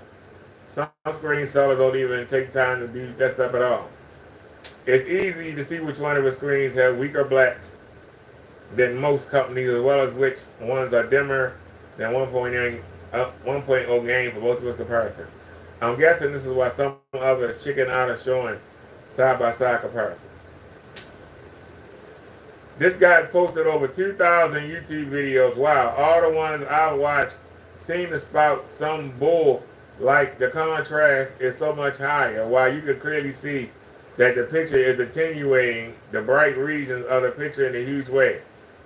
Some screen sellers don't even take time to do that stuff at all. It's easy to see which one of the screens have weaker blacks than most companies, as well as which ones are dimmer than 1.0 gain for both of us comparison. I'm guessing this is why some others chicken out of showing side-by-side comparisons. This guy posted over 2,000 YouTube videos. Wow, all the ones I watched seem to spout some bull, like the contrast is so much higher, while you can clearly see that the picture is attenuating the bright regions of the picture in a huge way.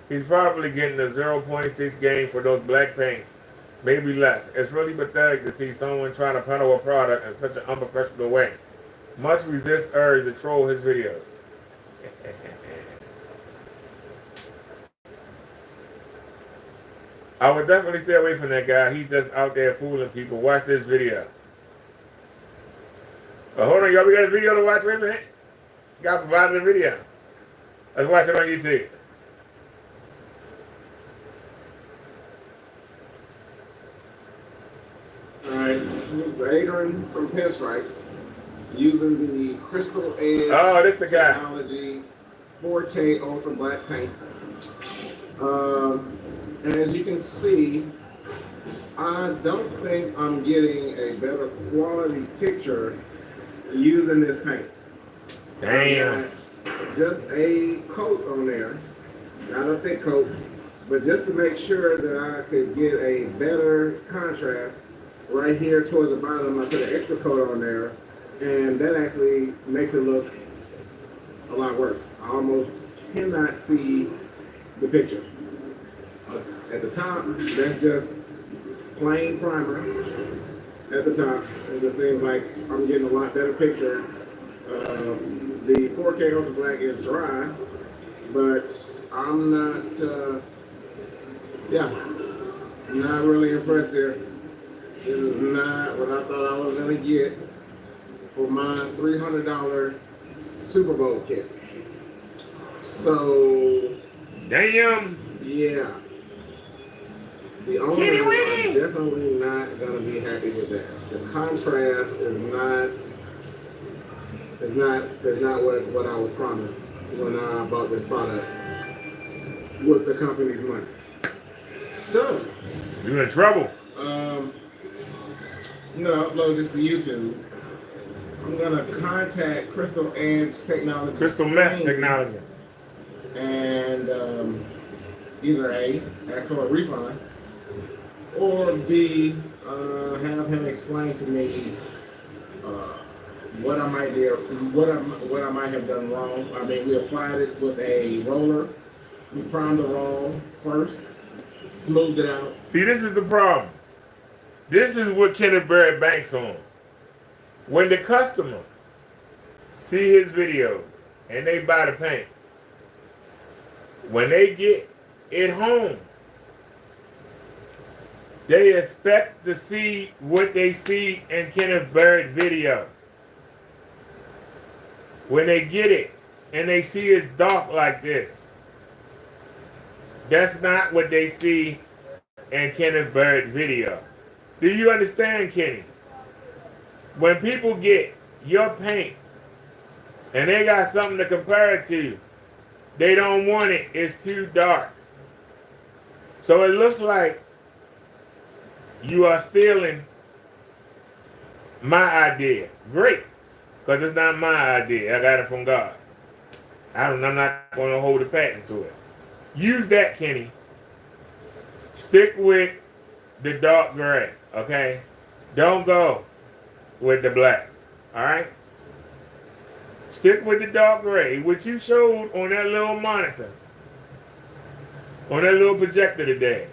He's probably getting a 0.6 gain for those black paints, maybe less. It's really pathetic to see someone trying to peddle a product in such an unprofessional way. Must resist urge to troll his videos. I would definitely stay away from that guy. He's just out there fooling people. Watch this video. Hold on, y'all. We got a video to watch. Wait a minute. God provided a video. Let's watch it on YouTube. Alright, this is Adrian from Pinstripes using the Crystal Edge This the guy. Technology Forte Ultra Black Paint. As you can see, I don't think I'm getting a better quality picture using this paint. Damn. Just a coat on there, not a thick coat, but just to make sure that I could get a better contrast. Right here towards the bottom, I put an extra coat on there, and that actually makes it look a lot worse. I almost cannot see the picture. At the top, that's just plain primer at the top. and it seems like I'm getting a lot better picture. The 4K Ultra Black is dry, but I'm not really impressed here. This is not what I thought I was gonna get for my $300 Super Bowl kit. So, Damn. yeah. The owner is definitely not gonna be happy with that. The contrast is not what I was promised when I bought this product with the company's money. So, You in trouble. I'm gonna upload this to YouTube. I'm gonna contact Crystal Edge Technology. Crystal meth Springs technology. And either A, ask for a refund, or B, have him explain to me what I might do, what I might have done wrong. I mean, we applied it with a roller. We primed the roll first, smoothed it out. See, this is the problem. This is what Kenneth Barrett banks on. When the customer see his videos and they buy the paint, when they get it home, they expect to see what they see in Kenneth Barrett video. When they get it and they see it's dark like this, that's not what they see in Kenneth Barrett video. Do you understand, Kenny? When people get your paint and they got something to compare it to, they don't want it. It's too dark. So it looks like you are stealing my idea. Great. Because it's not my idea. I got it from God. I'm not going to hold a patent to it. Use that, Kenny. Stick with the dark gray, okay? Don't go with the black, all right? Stick with the dark gray, which you showed on that little monitor, on that little projector today.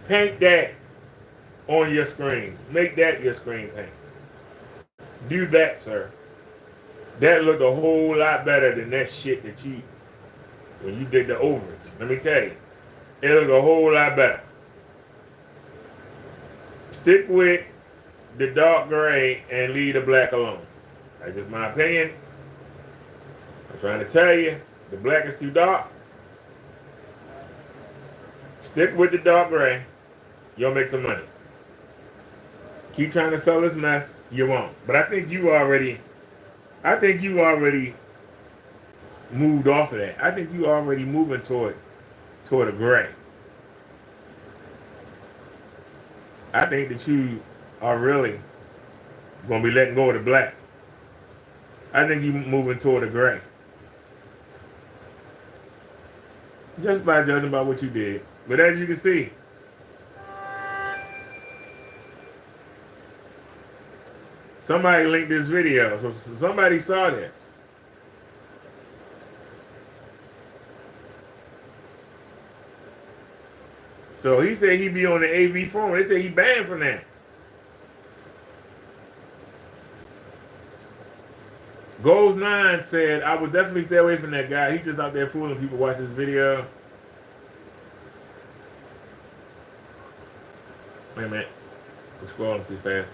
Paint that on your screens. Make that your screen paint. Do that, sir. That looked a whole lot better than that shit that you, when you did the overage. Let me tell you, it looked a whole lot better. Stick with the dark gray and leave the black alone. That's just my opinion. I'm trying to tell you, the black is too dark. Stick with the dark gray. You'll make some money. Keep trying to sell this mess, you won't. But I think you already moved off of that. I think you already moving toward a gray. I think that you are really going to be letting go of the black. I think you moving toward a gray. Just by judging by what you did. But as you can see, somebody linked this video, so somebody saw this. So he said he'd be on the AV forum. They said he banned from that. Goals 9 said, I would definitely stay away from that guy. He's just out there fooling people watch this video. Wait a minute. I'm scrolling too fast.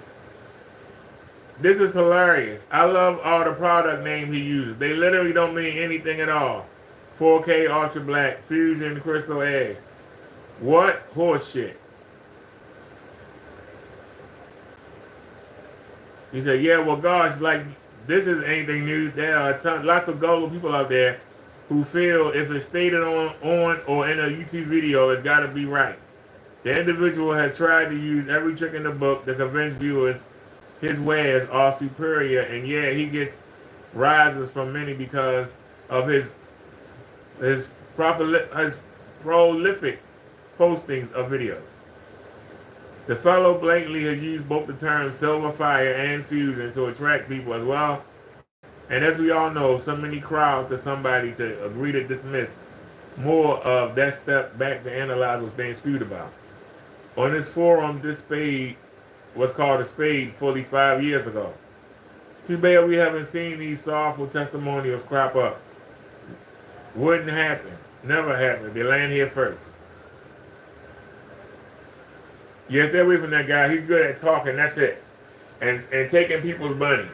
This is hilarious. I love all the product name he uses. They literally don't mean anything at all. 4K Ultra Black, Fusion, Crystal Edge. What horse shit? He said, yeah, well, gosh, like, this is anything new. There are lots of gullible people out there who feel if it's stated on or in a YouTube video, it's got to be right. The individual has tried to use every trick in the book to convince viewers his wares are superior, and yeah, he gets rises from many because of his prolific postings of videos. The fellow blatantly has used both the terms silver fire and fusion to attract people as well. And as we all know, so many crowds to somebody to agree to dismiss more of that step back to analyze what's being spewed about. On this forum displayed was called a spade fully 5 years ago. Too bad we haven't seen these sorrowful testimonials crop up. Wouldn't happen. Never happen. They land here first. Yeah, stay away from that guy. He's good at talking. That's it. And taking people's money.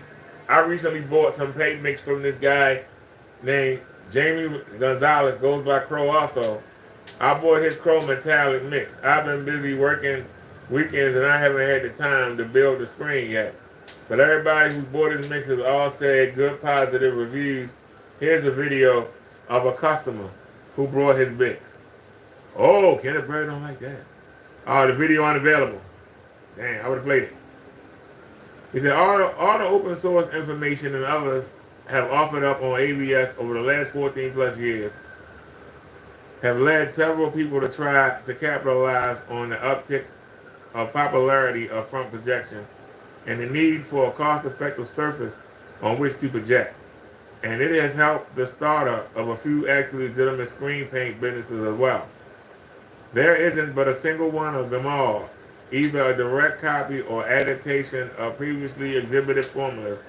I recently bought some paint mix from this guy named Jamie Gonzalez, goes by Crow also. I bought his Crow metallic mix. I've been busy working weekends and I haven't had the time to build the screen yet. But everybody who's bought his mixes all said good positive reviews. Here's a video of a customer who brought his mix. Oh, Kenneth Bird don't like that. Oh, the video unavailable. Dang, I would have played it. He said all the open source information and others have offered up on AVS over the last 14 plus years have led several people to try to capitalize on the uptick of popularity of front projection and the need for a cost-effective surface on which to project. And it has helped the startup of a few actually legitimate screen paint businesses as well. There isn't but a single one of them all, either a direct copy or adaptation of previously exhibited formulas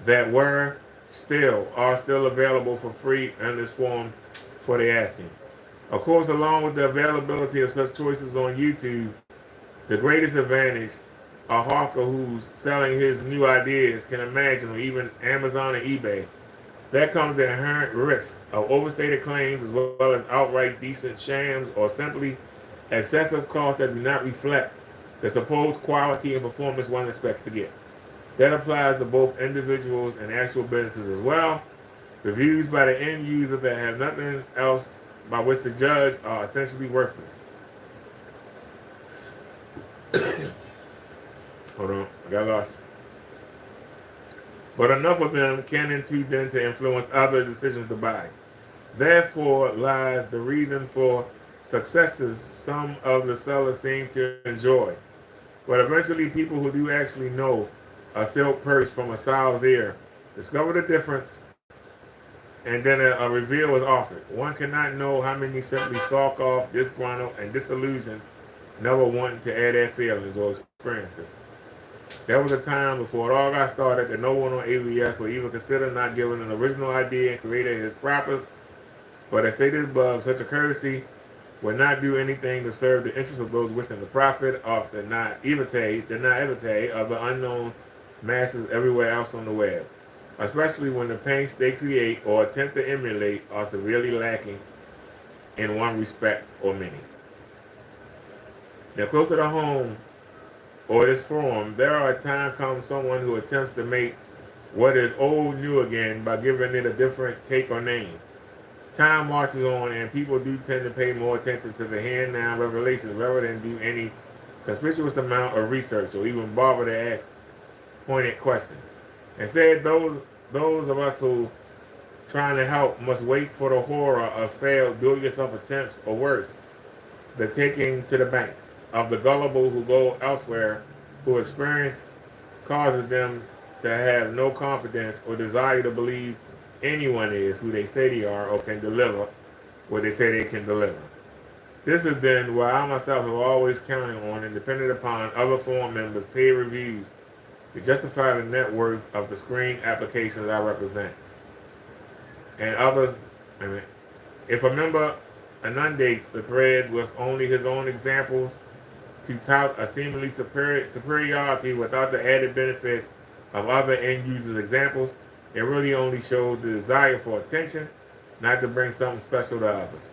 that are still available for free in this form for the asking. Of course, along with the availability of such choices on YouTube, the greatest advantage a hawker who's selling his new ideas can imagine, or even Amazon and eBay, that comes the inherent risk of overstated claims as well as outright decent shams or simply excessive costs that do not reflect the supposed quality and performance one expects to get. That applies to both individuals and actual businesses as well. Reviews by the end user that have nothing else by which to judge are essentially worthless. Hold on, I got lost. But enough of them can and too then to influence other decisions to buy. Therefore lies the reason for successes some of the sellers seem to enjoy. But eventually people who do actually know a silk purse from a sow's ear discover the difference, and then a reveal is offered. One cannot know how many simply sulk off, disgruntled, and disillusioned, never wanting to add their feelings or experiences. There was a time before it all got started that no one on AVS would even consider not giving an original idea and creator his props. But as stated above, such a courtesy would not do anything to serve the interests of those wishing to profit off the naivete of the unknown masses everywhere else on the web, especially when the paints they create or attempt to emulate are severely lacking in one respect or many. Now, closer to home, or this forum, there are times comes someone who attempts to make what is old new again by giving it a different take or name. Time marches on and people do tend to pay more attention to the hand-now revelations rather than do any conspicuous amount of research or even bother to ask pointed questions. Instead, those of us who trying to help must wait for the horror of failed do-it-yourself attempts or worse, the taking to the bank of the gullible who go elsewhere, who experience causes them to have no confidence or desire to believe anyone is who they say they are or can deliver what they say they can deliver. This is then why I myself have always counted on and depended upon other forum members' paid reviews to justify the net worth of the screen applications I represent. And others, if a member inundates the thread with only his own examples to tout a seemingly superiority without the added benefit of other end users' examples, it really only shows the desire for attention, not to bring something special to others.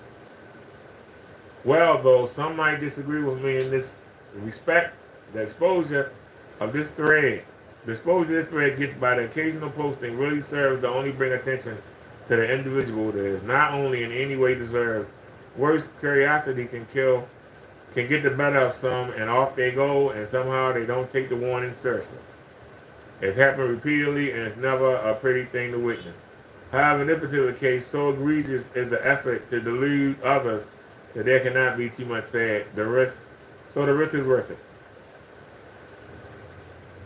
Well, though some might disagree with me in this respect, the exposure this thread gets by the occasional posting really serves to only bring attention to the individual that is not only in any way deserved. Worse, curiosity can get the better of some, and off they go, and somehow they don't take the warning seriously. It's happened repeatedly, and it's never a pretty thing to witness. However, in this particular case, so egregious is the effort to delude others that there cannot be too much said. The risk is worth it.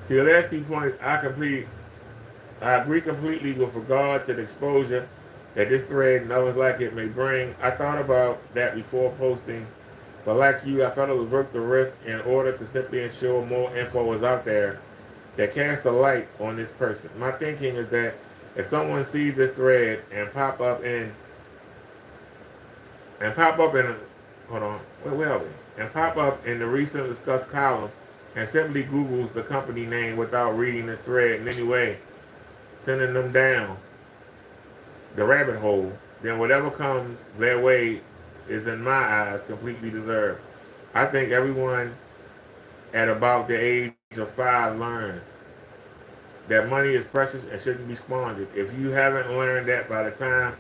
To the last 2 points, I agree completely with regard to the exposure that this thread and others like it may bring. I thought about that before posting But like you, I felt it was worth the risk in order to simply ensure more info was out there that cast a light on this person. My thinking is that if someone sees this thread and pop up in hold on, where are we? And pop up in the recent discussed column and simply Googles the company name without reading this thread in any way, sending them down the rabbit hole, then whatever comes their way is, in my eyes, completely deserved. I think everyone at about the age of 5 learns that money is precious and shouldn't be squandered. If you haven't learned that by the time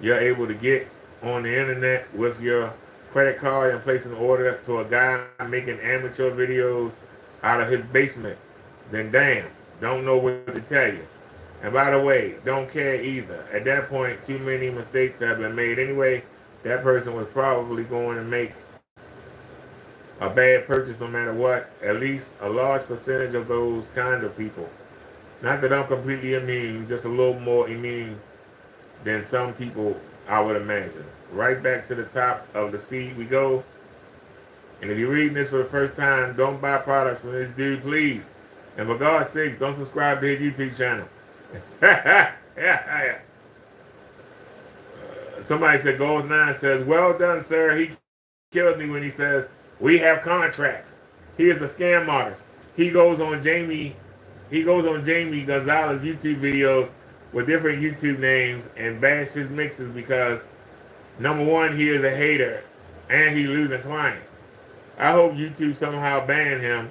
you're able to get on the internet with your credit card and place an order to a guy making amateur videos out of his basement, then damn, don't know what to tell you. And by the way, don't care either. At that point, too many mistakes have been made anyway. That person was probably going to make a bad purchase no matter what. At least a large percentage of those kind of people. Not that I'm completely immune, just a little more immune than some people, I would imagine. Right back to the top of the feed we go. And if you're reading this for the first time, don't buy products from this dude, please. And for God's sake, don't subscribe to his YouTube channel. Somebody said, Goals 9 says, well done, sir. He killed me when he says, we have contracts. He is a scam artist. He goes on Jamie Gonzalez YouTube videos with different YouTube names and bash his mixes because, number one, he is a hater and he's losing clients. I hope YouTube somehow ban him,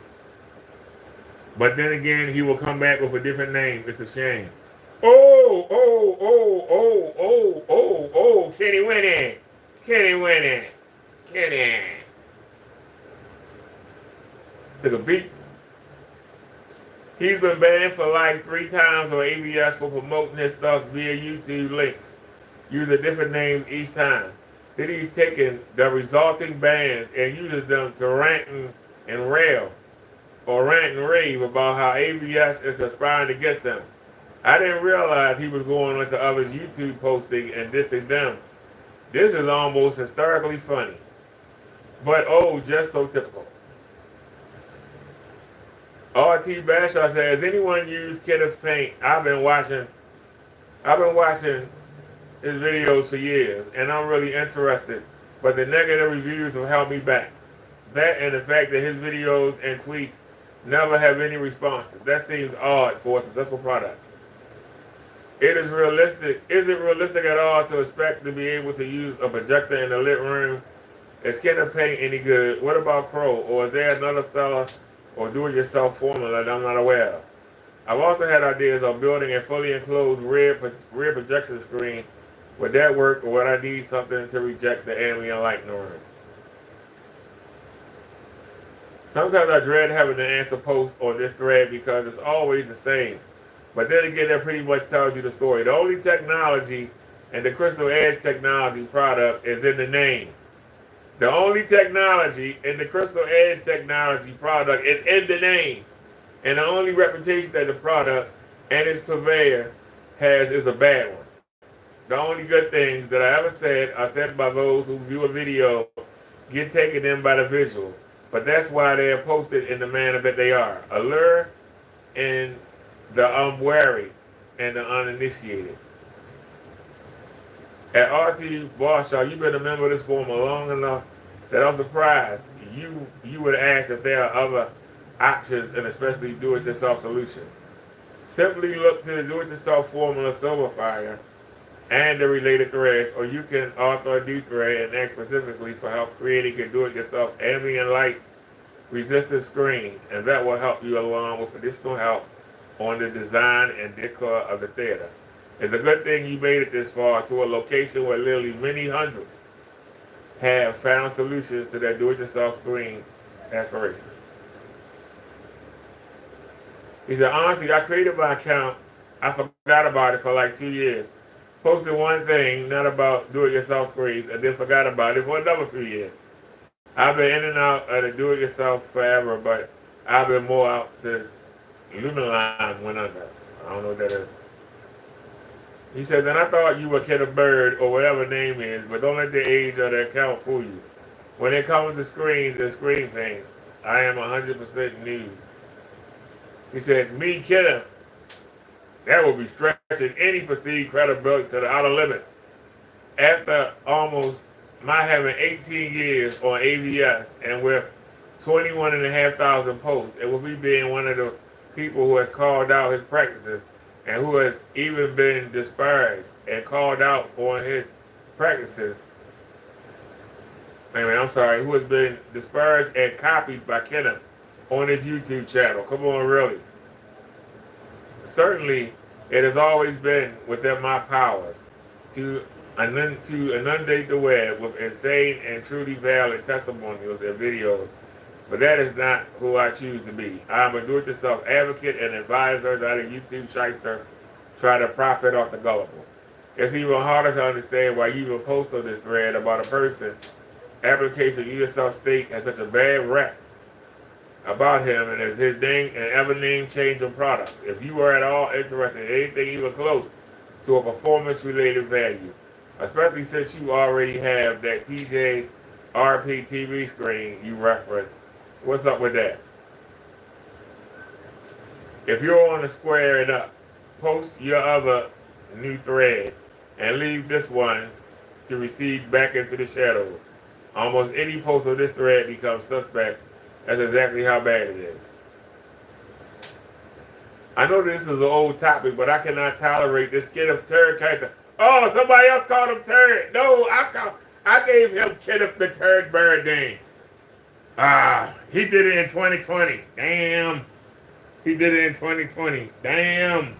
but then again, he will come back with a different name. It's a shame. Oh, Kenny winning. Kenny. Took a beat. He's been banned for like 3 times on ABS for promoting his stuff via YouTube links, using different names each time. Then he's taken the resulting bans and uses them to rant and rave about how ABS is conspiring against them. I didn't realize he was going onto others' YouTube posting and dissing them. This is almost hysterically funny. But oh, just so typical. RT Bashaw says, anyone use Kidder's Paint? I've been watching his videos for years, and I'm really interested. But the negative reviews have held me back. That and the fact that his videos and tweets never have any responses. That seems odd for a successful product. Is it realistic at all to expect to be able to use a projector in a lit room? Is Kidder Paint any good? What about Crow? Or is there another seller or do-it-yourself formula that I'm not aware of? I've also had ideas of building a fully enclosed rear projection screen. Would that work, or would I need something to reject the ambient light in the room? Sometimes I dread having to answer posts on this thread because it's always the same. But then again, that pretty much tells you the story. The only technology and the Crystal Edge technology product is in the name. The only technology in the Crystal Edge technology product is in the name. And the only reputation that the product and its purveyor has is a bad one. The only good things that I ever said are said by those who view a video, get taken in by the visual. But that's why they are posted in the manner that they are. Allure in the unwary and the uninitiated. At RT Barshaw, you've been a member of this forum long enough that I'm surprised you would ask if there are other options, and especially do-it-yourself solutions. Simply look to the do-it-yourself formula Silverfire and the related threads, or you can author a new thread and ask specifically for help creating a do-it-yourself ambient light resistant screen, and that will help you along with additional help on the design and decor of the theater. It's a good thing you made it this far to a location where literally many hundreds have found solutions to their do-it-yourself screen aspirations. He said, honestly, I created my account. I forgot about it for like 2 years. Posted one thing, not about do-it-yourself screens, and then forgot about it for another few years. I've been in and out of the do-it-yourself forever, but I've been more out since Lunaline went under. I don't know what that is. He says, and I thought you were Kidder Bird or whatever name is, but don't let the age of the account fool you. when it comes to screens and screen paints, I am 100% new. He said, me, Kenneth, that will be stretching any perceived credibility to the outer limits. After almost my having 18 years on AVS and with 21,500 posts, it will be being one of the people who has called out his practices and who has even been disparaged and called out on his practices. I'm sorry, who has been disparaged and copied by Kenneth on his YouTube channel. Come on, really. Certainly, it has always been within my powers to inundate the web with insane and truly valid testimonials and videos, but that is not who I choose to be. I am a do-it-yourself advocate and advisor that a YouTube shyster try to profit off the gullible. It's even harder to understand why you even post on this thread about a person application you yourself state has such a bad rap about him and as his name and ever name changing products. If you are at all interested in anything even close to a performance related value, especially since you already have that PJ RP TV screen you referenced, what's up with that? If you're on the square and up, post your other new thread and leave this one to recede back into the shadows. Almost any post on this thread becomes suspect. That's exactly how bad it is. I know this is an old topic, but I cannot tolerate this Kenneth Turd character. Oh, somebody else called him Turd. No, I gave him Kenneth the Turd Bernardine. He did it in 2020. Damn. He did it in 2020. Damn.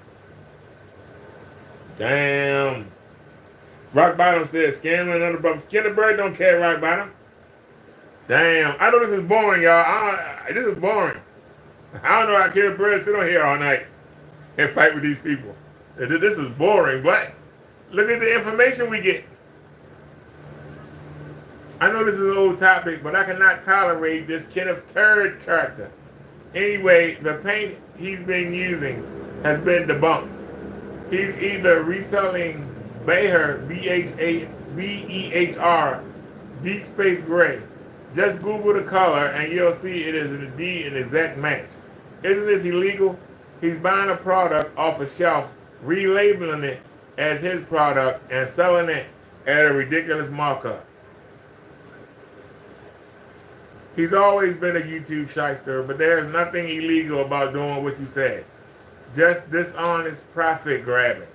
Rock Bottom says, scamming another brother. Kenneth Bird don't care, Rock Bottom. Damn. I know this is boring, y'all. This is boring. I don't know how Kenneth Bird sit on here all night and fight with these people. This is boring, but look at the information we get. I know this is an old topic, but I cannot tolerate this Kenneth Turd character. Anyway, the paint he's been using has been debunked. He's either reselling Beher, B-E-H-R, Deep Space Gray. Just Google the color and you'll see it is indeed an exact match. Isn't this illegal? He's buying a product off a shelf, relabeling it as his product and selling it at a ridiculous markup. He's always been a YouTube shyster, but there's nothing illegal about doing what you said. Just dishonest profit grabbing.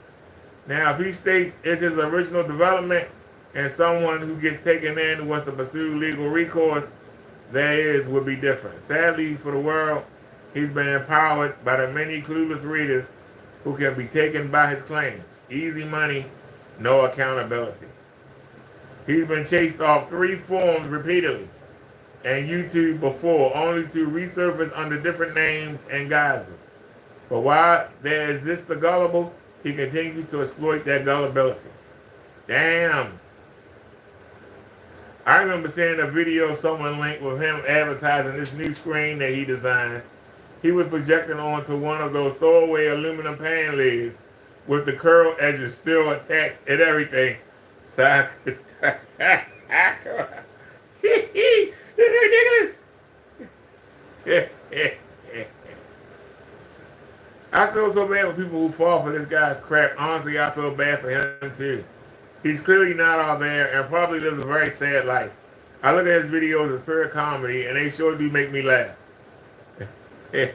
Now, if he states it's his original development and someone who gets taken in who wants to pursue legal recourse, would be different. Sadly for the world, he's been empowered by the many clueless readers who can be taken by his claims. Easy money, no accountability. He's been chased off 3 forums repeatedly and YouTube before, only to resurface under different names and guises. But while there exists the gullible, he continues to exploit that gullibility. Damn. I remember seeing a video someone linked with him advertising this new screen that he designed. He was projecting onto one of those throwaway aluminum pan lids with the curled edges still attached and everything. So it's ridiculous. I feel so bad for people who fall for this guy's crap. Honestly, I feel bad for him too. He's clearly not all there and probably lives a very sad life. I look at his videos as pure comedy and they sure do make me laugh. Hey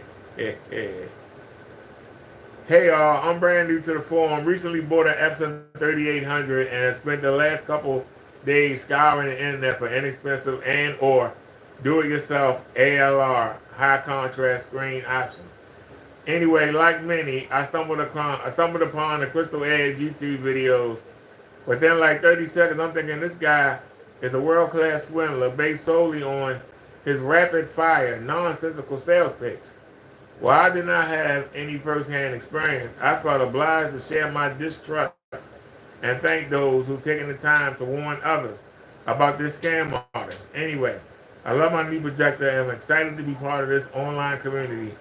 y'all, I'm brand new to the forum. Recently bought an Epson 3800 and have spent the last couple days scouring the internet for inexpensive and or do-it-yourself ALR, high contrast screen options. Anyway, like many, I stumbled upon the Crystal Edge YouTube videos, but then like 30 seconds, I'm thinking this guy is a world-class swindler based solely on his rapid-fire, nonsensical sales pitch. While I did not have any first-hand experience, I felt obliged to share my distrust and thank those who've taken the time to warn others about this scam artist. Anyway, I love my new projector and I'm excited to be part of this online community.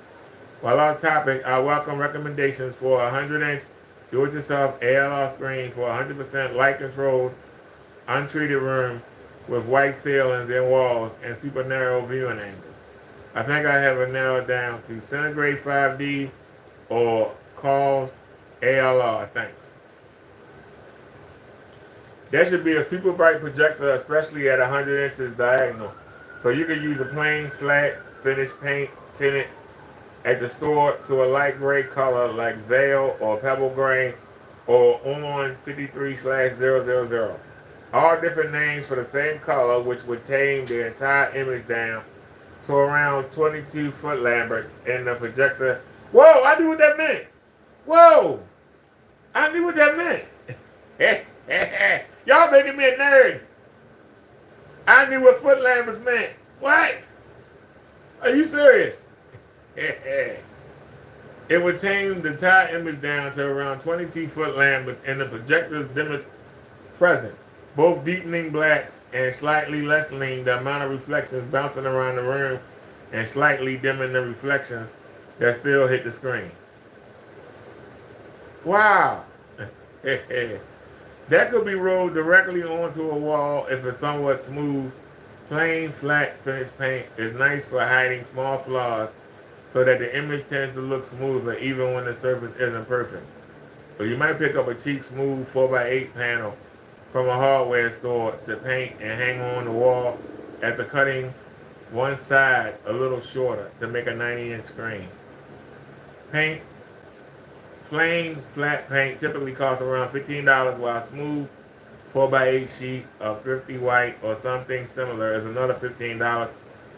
While on topic, I welcome recommendations for a 100-inch do-it-yourself ALR screen for 100% light-controlled, untreated room with white ceilings and walls and super narrow viewing angles. I think I have it narrowed down to Centigrade 5D or Calls ALR. Thanks. That should be a super bright projector, especially at 100 inches diagonal. So you could use a plain, flat, finished paint tinted at the store to a light gray color like Veil or Pebble Gray or on 53/000. All different names for the same color, which would tame the entire image down to around 22 foot Lamberts in the projector. Whoa, I knew what that meant. Whoa, I knew what that meant. Y'all making me a nerd. I knew what foot Lamberts meant. What? Are you serious? It would tame the entire image down to around 22 foot Lamberts in the projector's dimmest present, both deepening blacks and slightly lessening the amount of reflections bouncing around the room and slightly dimming the reflections that still hit the screen. Wow. That could be rolled directly onto a wall if it's somewhat smooth. Plain, flat, finished paint is nice for hiding small flaws so that the image tends to look smoother even when the surface isn't perfect. But you might pick up a cheap, smooth 4x8 panel from a hardware store to paint and hang on the wall after cutting one side a little shorter to make a 90-inch screen. Paint. Plain, flat paint typically costs around $15, while smooth 4x8 sheet of 50 white or something similar is another $15,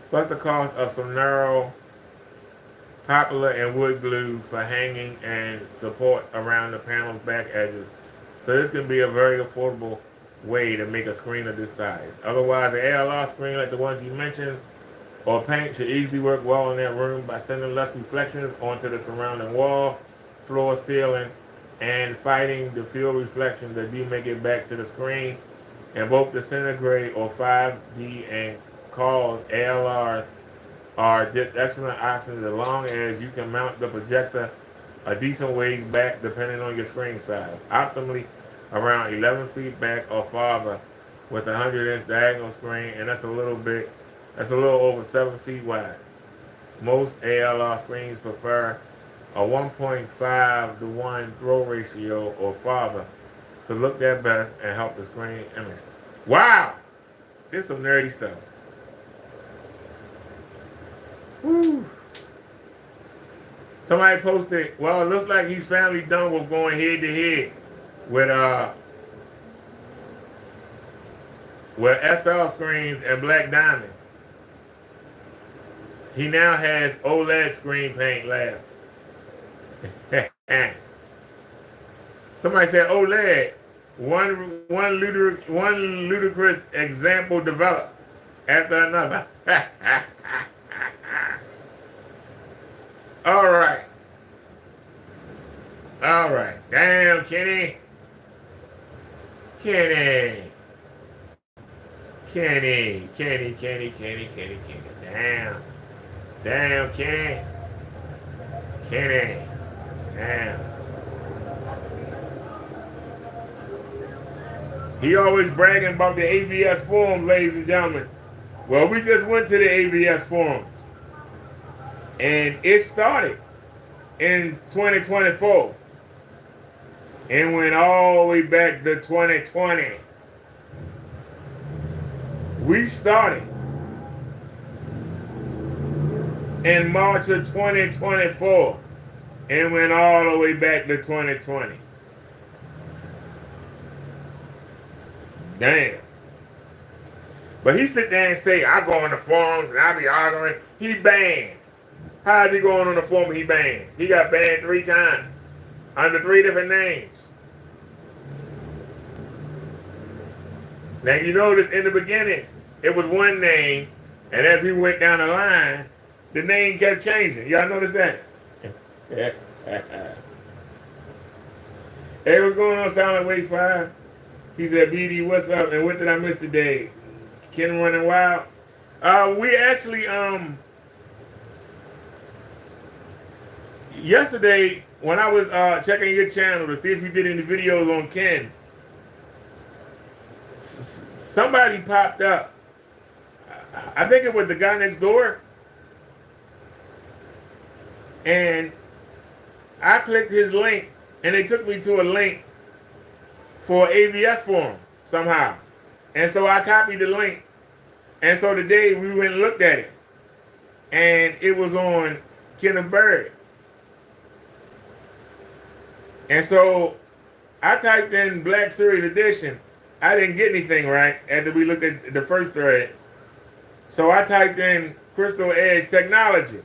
plus the cost of some narrow poplar and wood glue for hanging and support around the panel's back edges. So this can be a very affordable way to make a screen of this size. Otherwise, an ALR screen like the ones you mentioned or paint should easily work well in that room by sending less reflections onto the surrounding wall, floor, ceiling, and fighting the field reflections that do make it back to the screen. And both the Centigrade or 5D and Calls ALRs are excellent options as long as you can mount the projector a decent ways back depending on your screen size. Optimally around 11 feet back or farther with a 100-inch diagonal screen, and that's a little over 7 feet wide. Most ALR screens prefer a 1.5:1 throw ratio or farther to look their best and help the screen image. Wow! This is some nerdy stuff. Woo! Somebody posted, well, it looks like he's finally done with going head to head with SL screens and Black Diamond. He now has OLED screen paint left. Somebody said OLED. One ludicrous example developed after another. All right. Damn, Kenny. Damn, Kenny. Damn. He always bragging about the AVS forums, ladies and gentlemen. Well, we just went to the AVS forums. And it started in 2024. And went all the way back to 2020. We started in March of 2024 and went all the way back to 2020. Damn. But he sit there and say, I go on the forums and I be arguing. He banned. How is he going on the forum he banned? He got banned 3 times under 3 different names. Now you notice in the beginning, it was one name, and as we went down the line, the name kept changing. Y'all notice that? Hey, what's going on, Silent Wave 5? He said, BD, what's up? And what did I miss today? Ken running wild? We actually, yesterday, when I was checking your channel to see if you did any videos on Ken, somebody popped up. I think it was the guy next door. And I clicked his link, and they took me to a link for AVS forum somehow. And so I copied the link. And so today we went and looked at it. And it was on Kenneth Berry. And so I typed in Black Series Edition. I didn't get anything right after we looked at the first thread. So I typed in Crystal Edge Technology.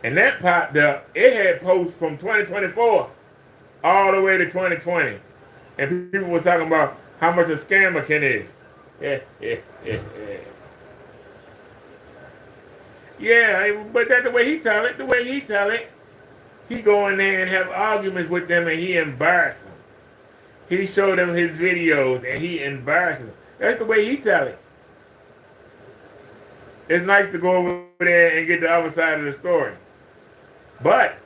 And that popped up. It had posts from 2024 all the way to 2020. And people were talking about how much a scammer Ken is. Yeah, but that's the way he tell it. The way he tell it. He go in there and have arguments with them and he embarrass them. He showed them his videos and he embarrassed them. That's the way he tell it. It's nice to go over there and get the other side of the story. But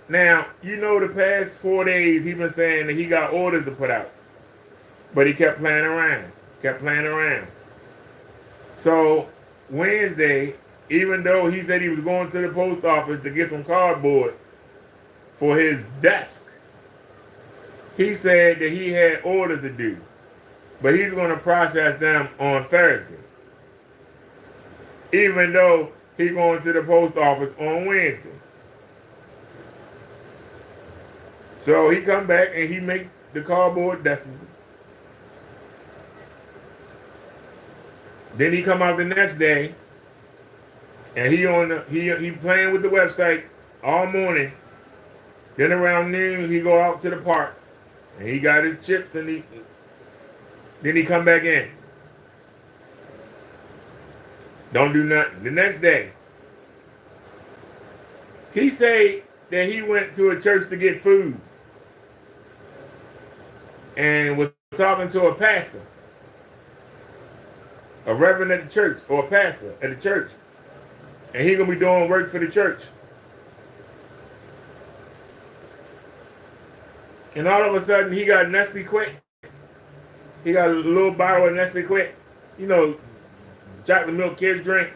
now, you know, the past 4 days he been saying that he got orders to put out. But he kept playing around. So Wednesday, even though he said he was going to the post office to get some cardboard for his desk, he said that he had orders to do. But he's going to process them on Thursday. Even though he's going to the post office on Wednesday. So he come back and he make the cardboard desks. Then he come out the next day and he playing with the website all morning. Then around noon he go out to the park and he got his chips and then he come back in. Don't do nothing. The next day, he say that he went to a church to get food and was talking to a pastor, a reverend at the church, or a pastor at the church, and he gonna be doing work for the church. And all of a sudden, he got Nestle Quick. He got a little bottle of Nestle Quick, you know, chocolate milk kids drink,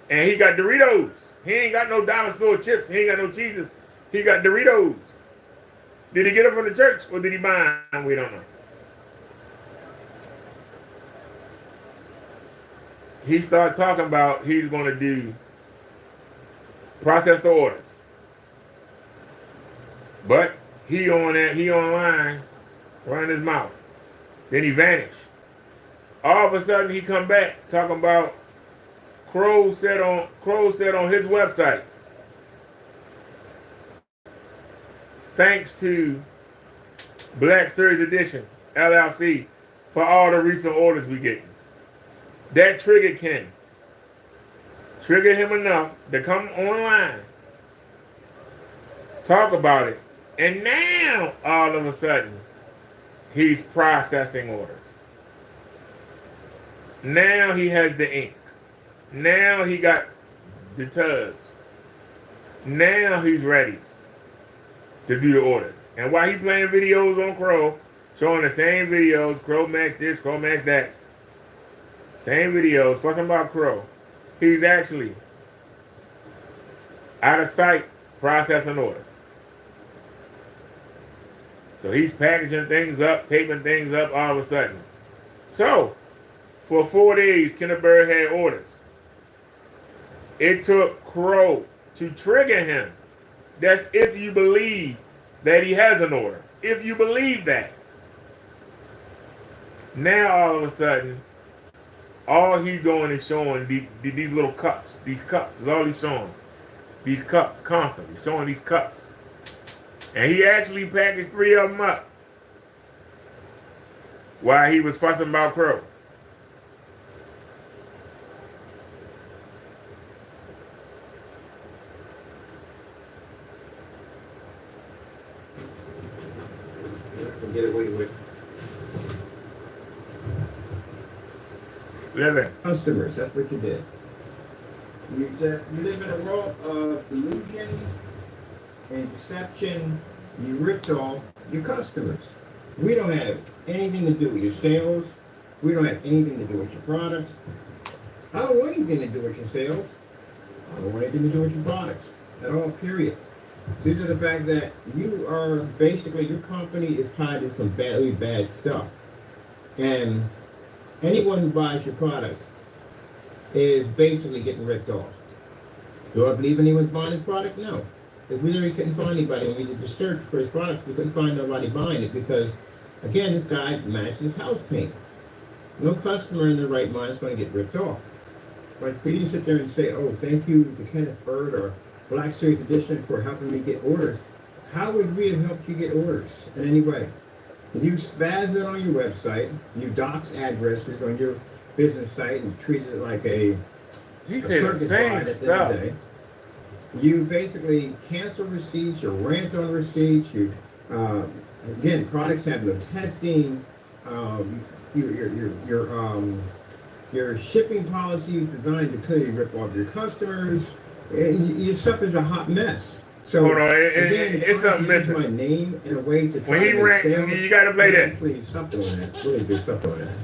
and he got Doritos. He ain't got no dollar store chips. He ain't got no cheeses. He got Doritos. Did he get them from the church or did he buy them? We don't know. He started talking about he's going to do process the orders. But he online, running his mouth. Then he vanished. All of a sudden he come back talking about Crow said on his website, thanks to Black Series Edition, LLC, for all the recent orders we getting. That triggered Ken. Triggered him enough to come online, talk about it, and now all of a sudden he's processing orders. Now he has the ink. Now he got the tubs. Now he's ready to do the orders. And while he's playing videos on Crow, showing the same videos, Crow Max this, Crow Max that, same videos, fucking about Crow, he's actually out of sight processing orders. So he's packaging things up, taping things up all of a sudden. So, for 4 days, Kenneth Bird had orders. It took Crow to trigger him. That's if you believe that he has an order. If you believe that. Now, all of a sudden, all he's doing is showing these little cups. These cups is all he's showing. These cups constantly. Showing these cups. And he actually packaged 3 of them up while he was fussing about Crow. Get away with Living. customers. That's what you did. You live in a world of illusion and deception. You ripped off your customers. We don't have anything to do with your sales. We don't have anything to do with your product. I don't want anything to do with your sales. I don't want anything to do with your products at all, period. Due to the fact that you are basically, your company is tied to some very bad stuff. And anyone who buys your product is basically getting ripped off. Do I believe anyone's buying his product? No. If we really couldn't find anybody, when we did the search for his product, we couldn't find nobody buying it because, again, this guy matched his house paint. No customer in their right mind is going to get ripped off. Like for you to sit there and say, oh, thank you to Kenneth Bird or Black Series Edition for helping me get orders. How would we have helped you get orders in any way? You spaz it on your website, you dox addresses on your business site and treat it like a He said the circuit same ride at the end of stuff. the day. You basically cancel receipts, you rant on receipts, you, again, products have no testing, your shipping policy is designed to clearly rip off your customers, and your stuff is a hot mess. So, Hold on, again, it's something use missing. my name in a way to try When he to make rant, sales. you gotta play this. Please stop doing that. Really do stop doing that.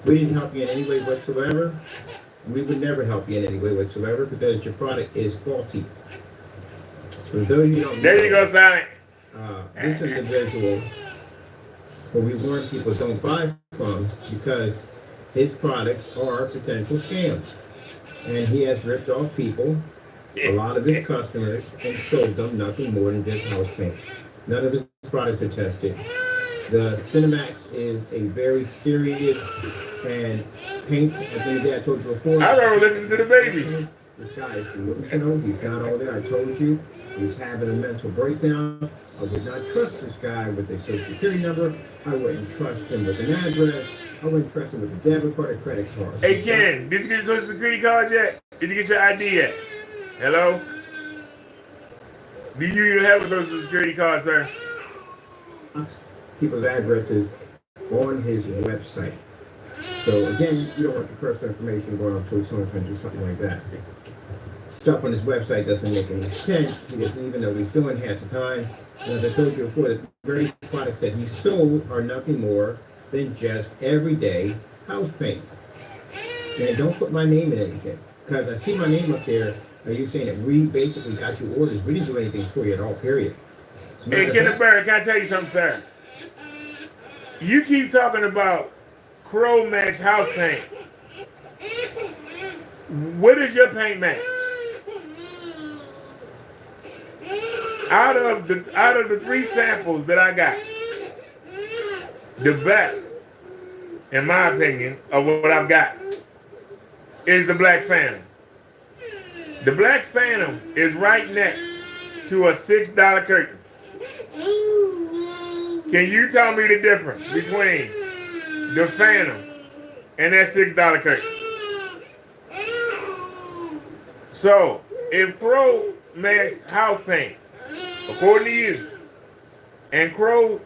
We didn't help you in any way whatsoever. We would never help you in any way whatsoever because your product is faulty. So those you don't There know, you go, Sonic. this individual, who we warn people don't buy from because his products are potential scams. And he has ripped off people, a lot of his customers, and sold them nothing more than just house paint. None of his products are tested. The Cinemax is a very serious and paint, I think I told you before. I remember listening to the baby. This guy is delusional. He's not all there. I told you. He's having a mental breakdown. I would not trust this guy with a social security number. I wouldn't trust him with an address. I wouldn't trust him with a debit card or credit card. Hey, Ken, did you get your social security card yet? Did you get your ID yet? Hello? Do you even have a social security card, sir? People's addresses on his website. So again, you don't want your personal information going on to someone trying to do something like that. Stuff on his website doesn't make any sense. He doesn't even know what he's doing half the time. And as I told you before, the very products that he sold are nothing more than just everyday house paints. And don't put my name in anything. Because I see my name up there. Are you saying that we basically got you orders? We didn't do anything for you at all, period. As a matter Hey, of Kenneth fact, Bird, can I tell you something, sir? You keep talking about Crow Match house paint. What is your paint match? Out of the 3 samples that I got, the best, in my opinion, of what I've got, is the Black Phantom. The Black Phantom is right next to a $6 curtain. Can you tell me the difference between the Phantom and that $6 curtain? So, if Crow matched house paint, according to you, and Crow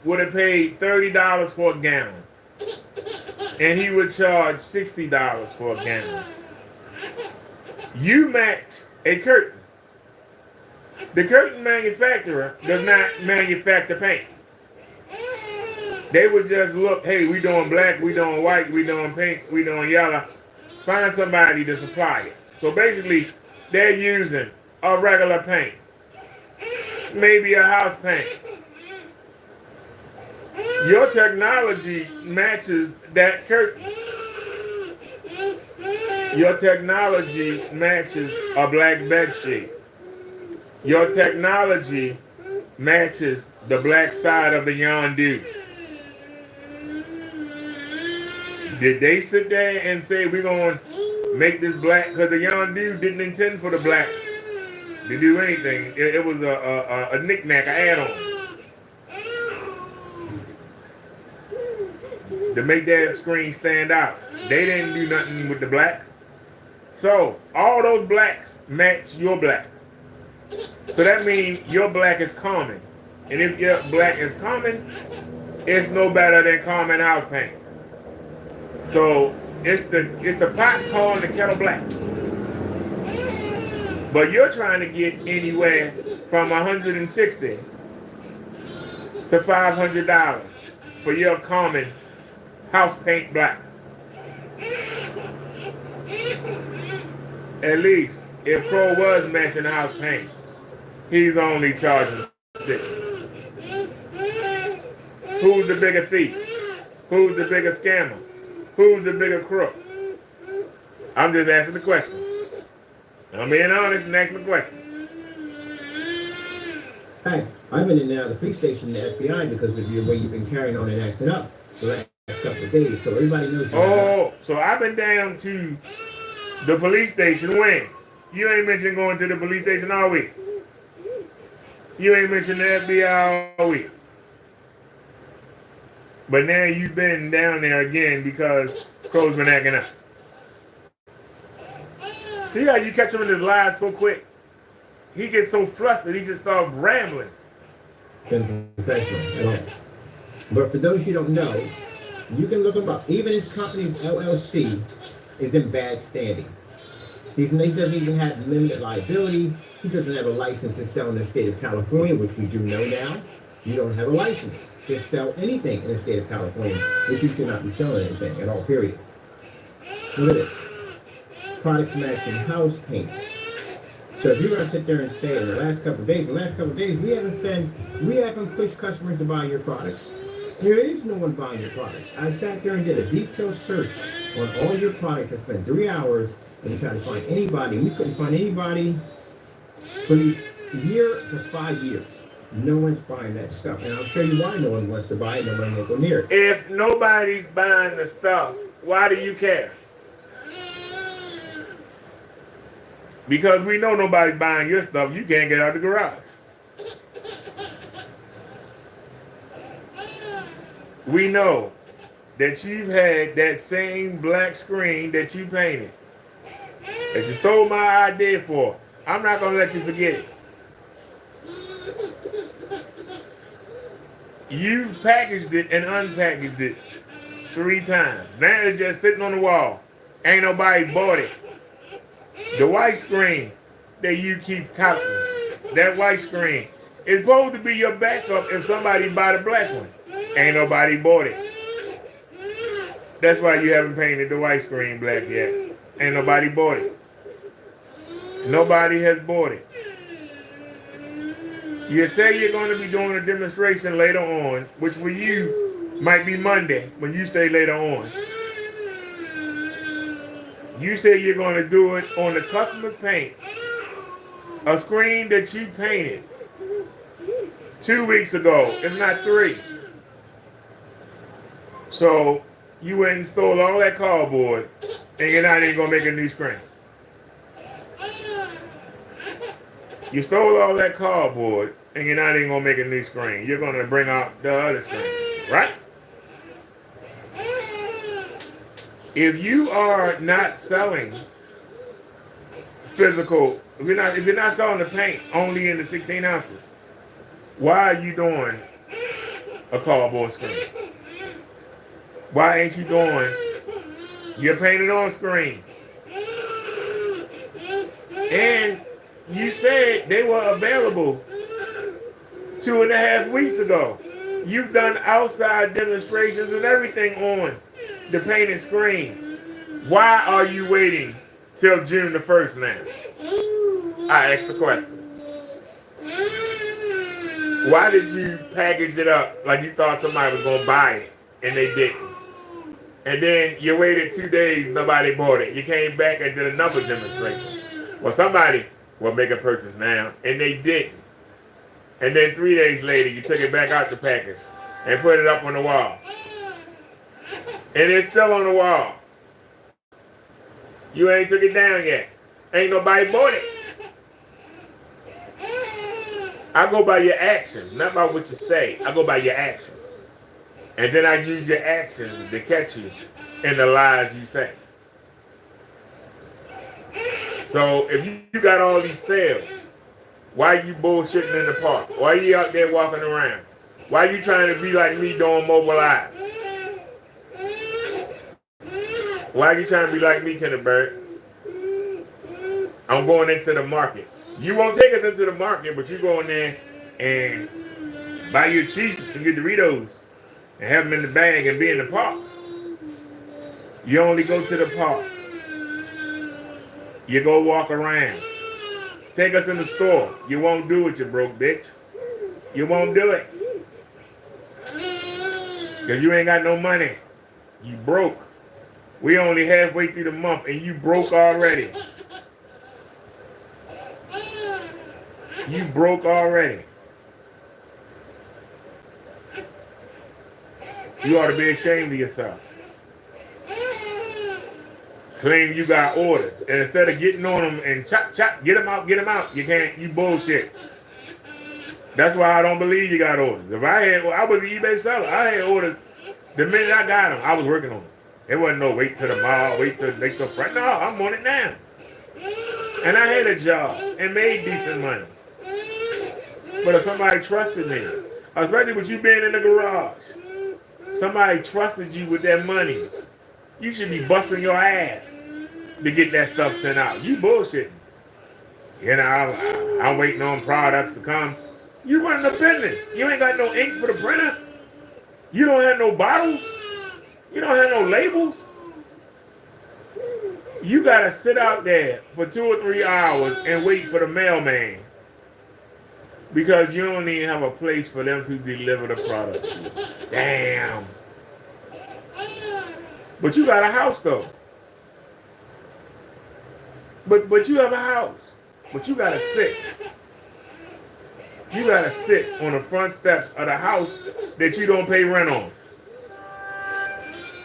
would have paid $30 for a gallon, and he would charge $60 for a gallon, you match a curtain. The curtain manufacturer does not manufacture paint. They would just look, hey, we doing black, we doing white, we doing pink, we doing yellow. Find somebody to supply it. So basically, they're using a regular paint, maybe a house paint. Your technology matches that curtain. Your technology matches a black bed sheet. Your technology matches the black side of the Yondu. Did they sit there and say we're going to make this black? Because the Yondu didn't intend for the black to do anything. It was a knick-knack, an add-on. To make that screen stand out. They didn't do nothing with the black. So, all those blacks match your black. So that means your black is common. And if your black is common, it's no better than common house paint. So, it's the pot calling the kettle black. But you're trying to get anywhere from $160 to $500 for your common house paint black. At least, if Crow was matching house paint, he's only charging 6. Who's the bigger thief? Who's the bigger scammer? Who's the bigger crook? I'm just asking the question. I'm being honest and asking the question. Hey, I've been in and out of the police station, the FBI, because of the way you've been carrying on and acting up the last couple of days. So everybody knows. Oh, so I've been down to the police station when? You ain't mentioned going to the police station all week. You ain't mentioned the FBI all week. But now you've been down there again because Crow's been acting up. See how you catch him in his lies so quick? He gets so flustered, he just starts rambling. Professional. But for those you don't know, you can look him up. Even his company's LLC is in bad standing. He doesn't even have limited liability. He doesn't have a license to sell in the state of California, which we do know now. You don't have a license to sell anything in the state of California, which you should not be selling anything at all, period. Look at this. Products matching house paint. So if you're going to sit there and say in the last couple of days, we haven't pushed customers to buy your products. There is no one buying your products. I sat there and did a detailed search on all your products. I spent 3 hours and tried to find anybody. We couldn't find anybody for these year to 5 years. No one's buying that stuff. And I'll tell you why no one wants to buy it. No one will go near it. If nobody's buying the stuff, why do you care? Because we know nobody's buying your stuff. You can't get out of the garage. We know that you've had that same black screen that you painted, that you stole my idea for. I'm not going to let you forget it. You've packaged it and unpackaged it 3 times. Now it's just sitting on the wall. Ain't nobody bought it. The white screen that you keep touting, that white screen, is supposed to be your backup if somebody buy the black one. Ain't nobody bought it. That's why you haven't painted the white screen black yet. Ain't nobody bought it. Nobody has bought it. You say you're going to be doing a demonstration later on, which for you might be Monday when you say later on. You say you're going to do it on the customer's paint. A screen that you painted 2 weeks ago. It's not 3. So you went and stole all that cardboard and you're not even going to make a new screen. You stole all that cardboard and you're not even going to make a new screen. You're going to bring out the other screen, right? If you are not selling physical, if you're not selling the paint only in the 16 ounces, why are you doing a cardboard screen? Why ain't you doing your painted on screen? And you said they were available 2.5 weeks ago. You've done outside demonstrations and everything on the painted screen. Why are you waiting till June the 1st now? I asked the question. Why did you package it up like you thought somebody was going to buy it and they didn't? And then you waited 2 days, nobody bought it. You came back and did another demonstration. Well, somebody will make a purchase now, and they didn't. And then 3 days later, you took it back out the package and put it up on the wall. And it's still on the wall. You ain't took it down yet. Ain't nobody bought it. I go by your actions, not by what you say. I go by your actions. And then I use your actions to catch you in the lies you say. So if you got all these sales, why you bullshitting in the park? Why you out there walking around? Why you trying to be like me doing Mobilize? Why you trying to be like me, Kenneth Bird? I'm going into the market. You won't take us into the market, but you go in there and buy your Chiefs and your Doritos and have them in the bag and be in the park. You only go to the park. You go walk around. Take us in the store. You won't do it, you broke bitch. You won't do it. Because you ain't got no money. You broke. We only halfway through the month and you broke already. You broke already. You ought to be ashamed of yourself. Claim you got orders. And instead of getting on them and chop, get them out, you can't, you bullshit. That's why I don't believe you got orders. If I was an eBay seller, I had orders. The minute I got them, I was working on them. It wasn't no wait till tomorrow, wait till Friday. No, I'm on it now. And I had a job and made decent money. But if somebody trusted me, especially with you being in the garage, somebody trusted you with that money, you should be busting your ass to get that stuff sent out. You bullshitting. You know, I'm waiting on products to come. You running a business. You ain't got no ink for the printer. You don't have no bottles. You don't have no labels. You gotta sit out there for 2 or 3 hours and wait for the mailman because you don't even have a place for them to deliver the product. Damn. But you got a house though. But you have a house. But you gotta sit. You gotta sit on the front steps of the house that you don't pay rent on.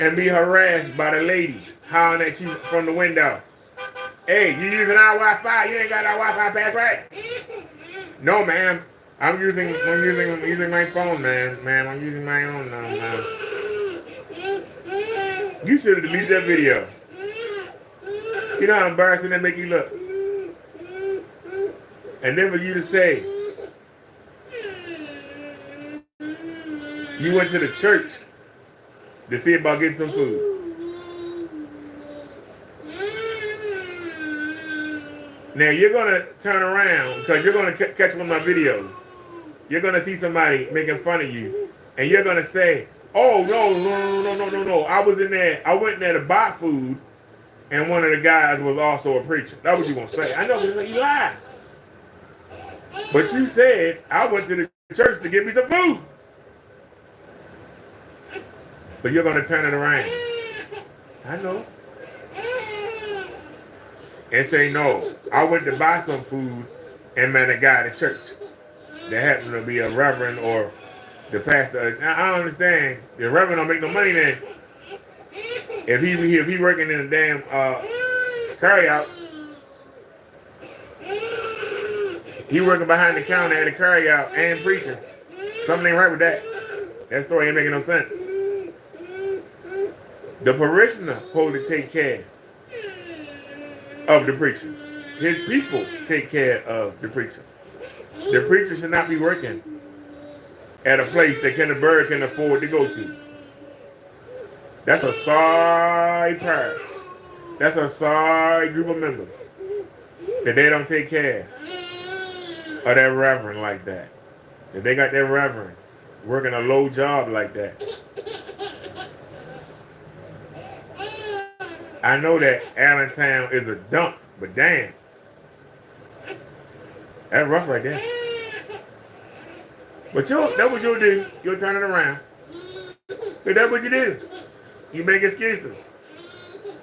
And be harassed by the lady hollering at you from the window. Hey, you using our Wi-Fi? You ain't got our Wi-Fi password? No, ma'am. I'm using my phone, man. Ma'am, I'm using my own now, man. You should have deleted that video. You know how embarrassing that make you look. And then for you to say, you went to the church to see about getting some food. Now you're gonna turn around because you're gonna catch one of my videos. You're gonna see somebody making fun of you, and you're gonna say, "Oh no! I was in there. I went in there to buy food, and one of the guys was also a preacher." That's what you're gonna say. I know because you lied, but you said I went to the church to get me some food. But you're gonna turn it around. I know. And say, no, I went to buy some food and met a guy at the church that happened to be a reverend or the pastor. Now, I don't understand. The reverend don't make no money then. If he working in a damn carryout, he working behind the counter at a carryout and preaching. Something ain't right with that. That story ain't making no sense. The parishioner supposed to take care of the preacher. His people take care of the preacher. The preacher should not be working at a place that Kenneth Bird can afford to go to. That's a sorry parish. That's a sorry group of members that they don't take care of that reverend like that. If they got their reverend working a low job like that. I know that Allentown is a dump, but damn. That's rough right there. But that's what you'll do. You'll turn it around. But that's what you do. You make excuses.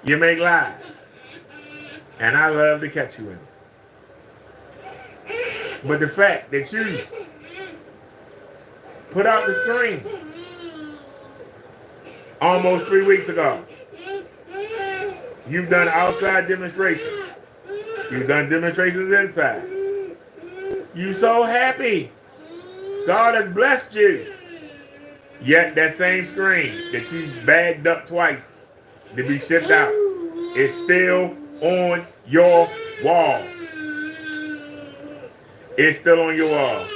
You make lies. And I love to catch you in it. But the fact that you put out the screens almost 3 weeks ago, you've done outside demonstrations. You've done demonstrations inside. You so happy. God has blessed you. Yet that same screen that you bagged up twice to be shipped out is still on your wall. It's still on your wall.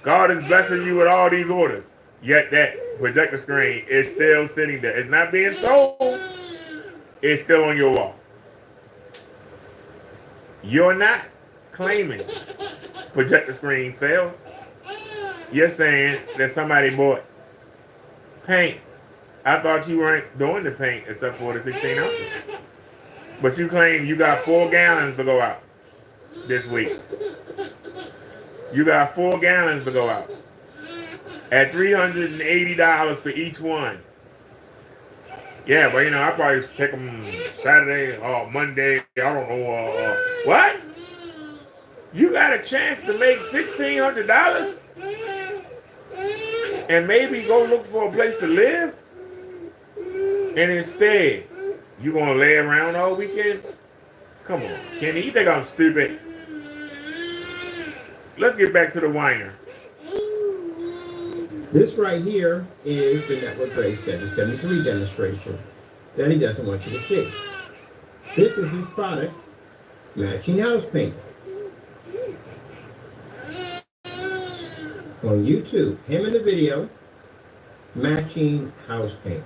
God is blessing you with all these orders. Yet that projector screen is still sitting there. It's not being sold. It's still on your wall. You're not claiming projector screen sales. You're saying that somebody bought paint I thought you weren't doing the paint except for the 16 ounces. But you claim you got 4 gallons to go out this week. You got 4 gallons to go out at $380 for each one. Yeah, but I probably take them Saturday or Monday. I don't know. What? You got a chance to make $1,600 and maybe go look for a place to live? And instead, you gonna lay around all weekend? Come on, Kenny, you think I'm stupid? Let's get back to the whiner. This right here is the Network Grade 773 demonstration that he doesn't want you to see. This is his product, matching house paint. On YouTube, him in the video, matching house paint.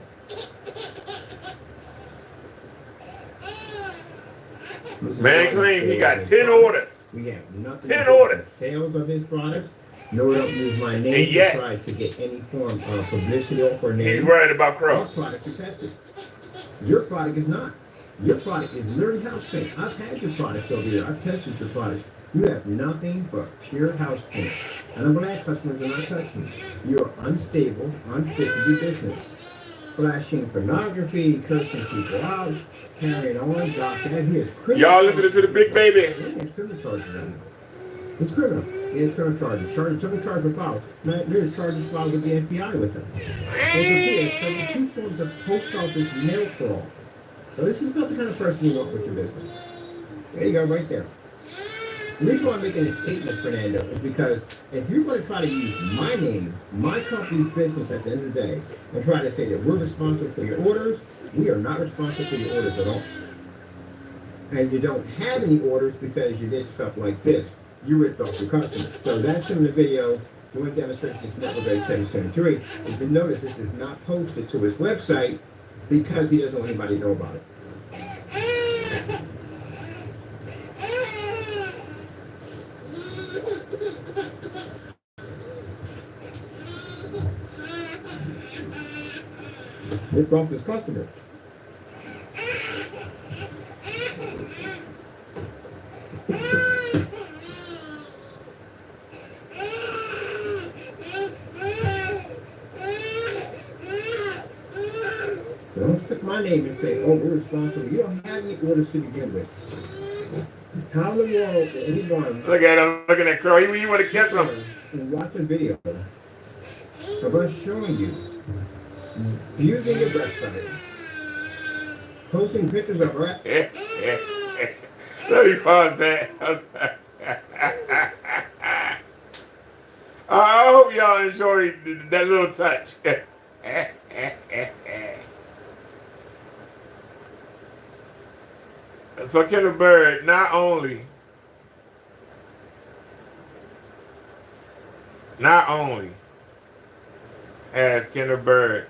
Man claimed he got 10 orders. We have nothing 10 to do with orders. sales of his products. No, don't use my name And yet- to try to get any form of publicity or name. He's worried about Our Crow. product is tested. Your product is not. Your product is literally house paint. I've had your products over here. I've tested your products. You have nothing but pure house paint. And I'm glad customers are not touching me. You're unstable, unfit to do business. Flashing pornography, cursing people out, carrying on, drop that. Here's criminal. Y'all listening to the big baby. It's criminal charges right now. It's criminal. It's criminal charges. Some charges are filed. Now, there's charges filed with the FBI with them. There's 2 forms of post office mail fraud. So this is not the kind of person you want with your business. There you go, right there. The reason why I'm making this statement, Fernando, is because if you're going to try to use my name, my company's business at the end of the day, and try to say that we're responsible for your orders, we are not responsible for your orders at all. And you don't have any orders because you did stuff like this. You ripped off your customers. So that's in the video doing demonstrations Network Grade 773. If you notice, this is not posted to his website because he doesn't want anybody to know about it. Ripped off his customers. Don't stick my name and say, oh, we're responsible. You don't have any orders to begin with. How in the world will anyone Look at him looking at Crow. You want to kiss him? and watch a video of us showing you using your website, posting pictures of our Let me pause that. I hope y'all enjoyed that little touch. So Kendall Bird not only has Kendall Bird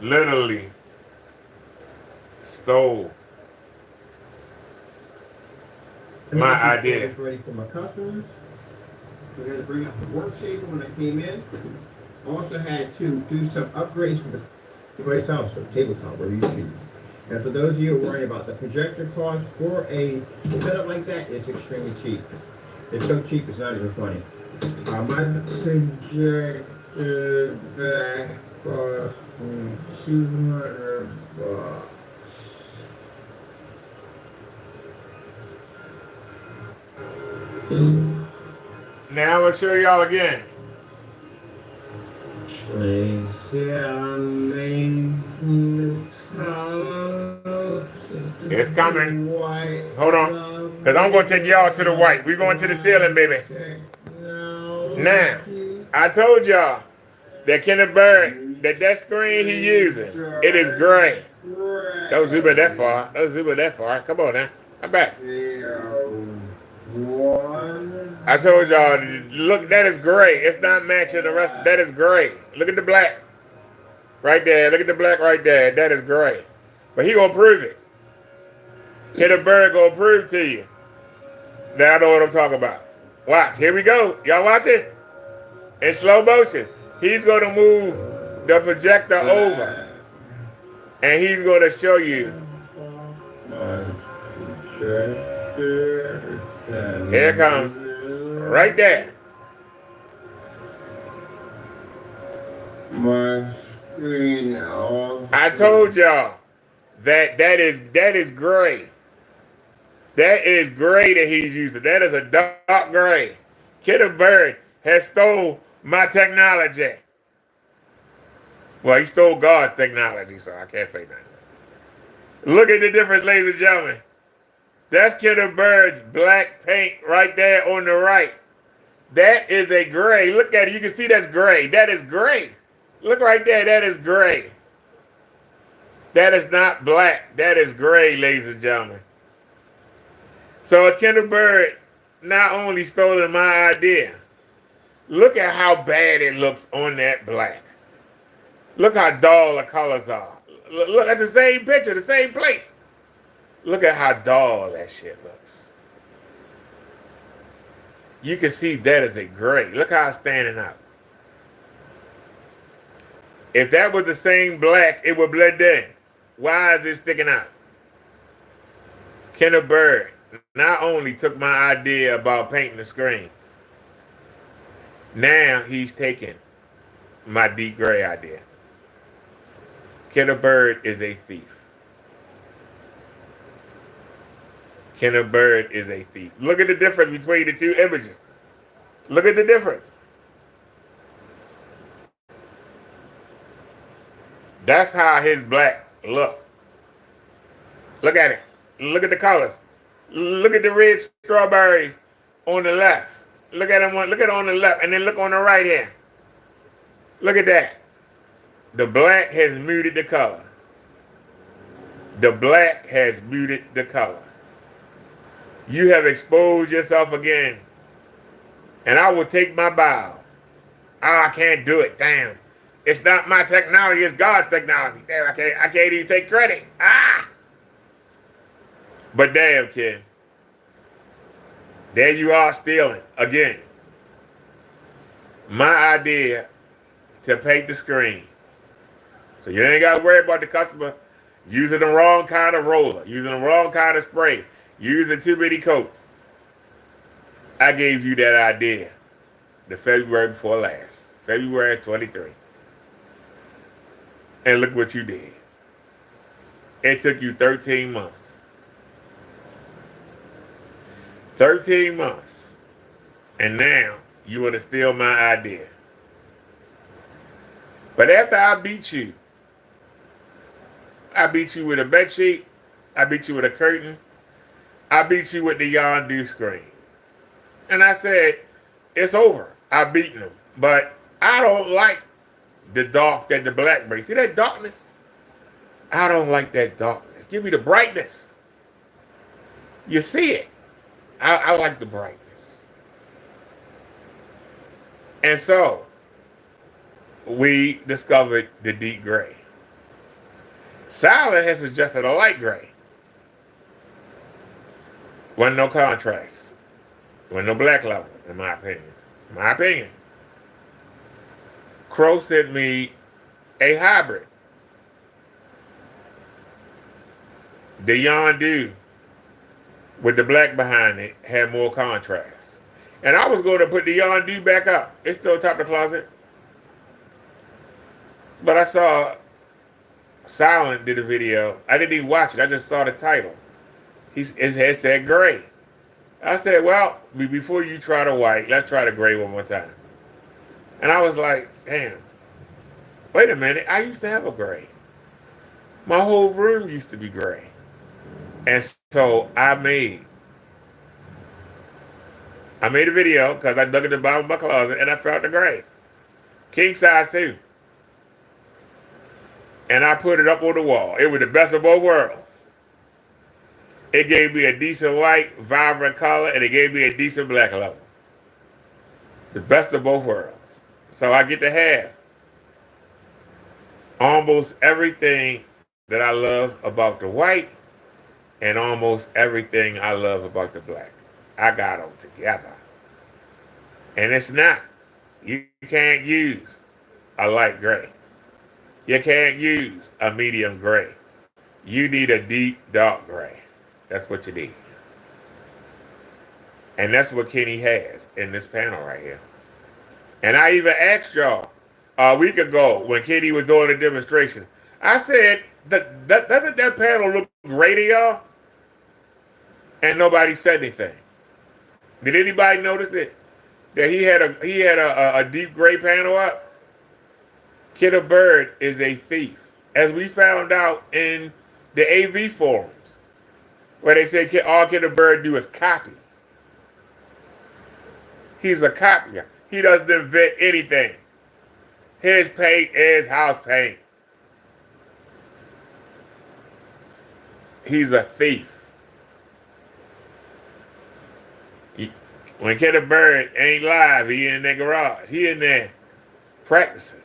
literally stole my idea. It's ready for my customers. We had to bring up the work table when I came in. Also had to do some upgrades for the great house, or tabletop, whatever you choose. And for those of you who are worrying about the projector cost for a setup like that, it's extremely cheap. It's so cheap, it's not even funny. My projector back cost me $200. Now I'm gonna show y'all again. It's coming. Hold on. Because I'm going to take y'all to the white. We're going to the ceiling, baby. Now, I told y'all that Kenneth Bird, that screen he using, it is gray. Don't zoom it that far. Don't zoom it that far. Come on now. I'm back. I told y'all, look, that is gray. It's not matching the rest. That is gray. Look at the black. Right there. Look at the black right there. That is gray. But he gonna prove it. Kenneth Bird gonna prove to you that I know what I'm talking about. Watch. Here we go. Y'all watch it? In slow motion. He's gonna move the projector over, and he's going to show you. Here it comes, right there. My screen off. I told y'all that is gray. That is gray that he's using. That is a dark gray. Kenneth Bird has stole my technology. Well, he stole God's technology, so I can't say that. Look at the difference, ladies and gentlemen. That's Kenneth Bird's black paint right there on the right. That is a gray. Look at it. You can see that's gray. That is gray. Look right there. That is gray. That is not black. That is gray, ladies and gentlemen. So it's Kenneth Bird not only stolen my idea. Look at how bad it looks on that black. Look how dull the colors are. Look at the same picture, the same plate. Look at how dull that shit looks. You can see that is a gray. Look how it's standing out. If that was the same black, it would blend in. Why is it sticking out? Kenneth Bird not only took my idea about painting the screens, now he's taking my deep gray idea. Kenneth Bird is a thief. Kenneth Bird is a thief. Look at the difference between the two images. Look at the difference. That's how his black look. Look at it. Look at the colors. Look at the red strawberries on the left. Look at them. Look at it on the left, and then look on the right here. Look at that. The black has muted the color. The black has muted the color. You have exposed yourself again. And I will take my bow. Oh, I can't do it. Damn. It's not my technology, it's God's technology. Damn, I can't even take credit. Ah! But damn, kid. There you are stealing again. My idea to paint the screen. So you ain't got to worry about the customer using the wrong kind of roller, using the wrong kind of spray, using too many coats. I gave you that idea the February before last, February 23. And look what you did. It took you 13 months. 13 months. And now you want to steal my idea. But after I beat you with a bed sheet, I beat you with a curtain, I beat you with the Yondu screen. And I said, it's over. I've beaten them. But I don't like the dark that the black brings. See that darkness? I don't like that darkness. Give me the brightness. You see it. I like the brightness. And so, we discovered the deep gray. Silent has suggested a light gray. Wasn't no contrast. Wasn't no black level, in my opinion. Crow sent me a hybrid. The Yondu with the black behind it had more contrast. And I was going to put the Yondu back up. It's still top of the closet. But I saw Silent did a video. I didn't even watch it. I just saw the title. His head said gray. I said, well, before you try the white, let's try the gray one more time. And I was like, damn, wait a minute. I used to have a gray. My whole room used to be gray. And so I made a video because I dug in the bottom of my closet and I found the gray. King size too. And I put it up on the wall. It was the best of both worlds. It gave me a decent white, vibrant color, and it gave me a decent black level. The best of both worlds. So I get to have almost everything that I love about the white and almost everything I love about the black. I got them together. And it's not. You can't use a light gray. You can't use a medium gray. You need a deep dark gray. That's what you need. And that's what Kenny has in this panel right here. And I even asked y'all a week ago when Kenny was doing a demonstration. I said, doesn't that panel look great to y'all? And nobody said anything. Did anybody notice it? That he had a deep gray panel up? Kenneth Bird is a thief. As we found out in the AV forums, where they say all Kenneth Bird do is copy. He's a copier. He doesn't invent anything. His paint is house paint. He's a thief. When Kenneth Bird ain't live, he in their garage. He in there practicing,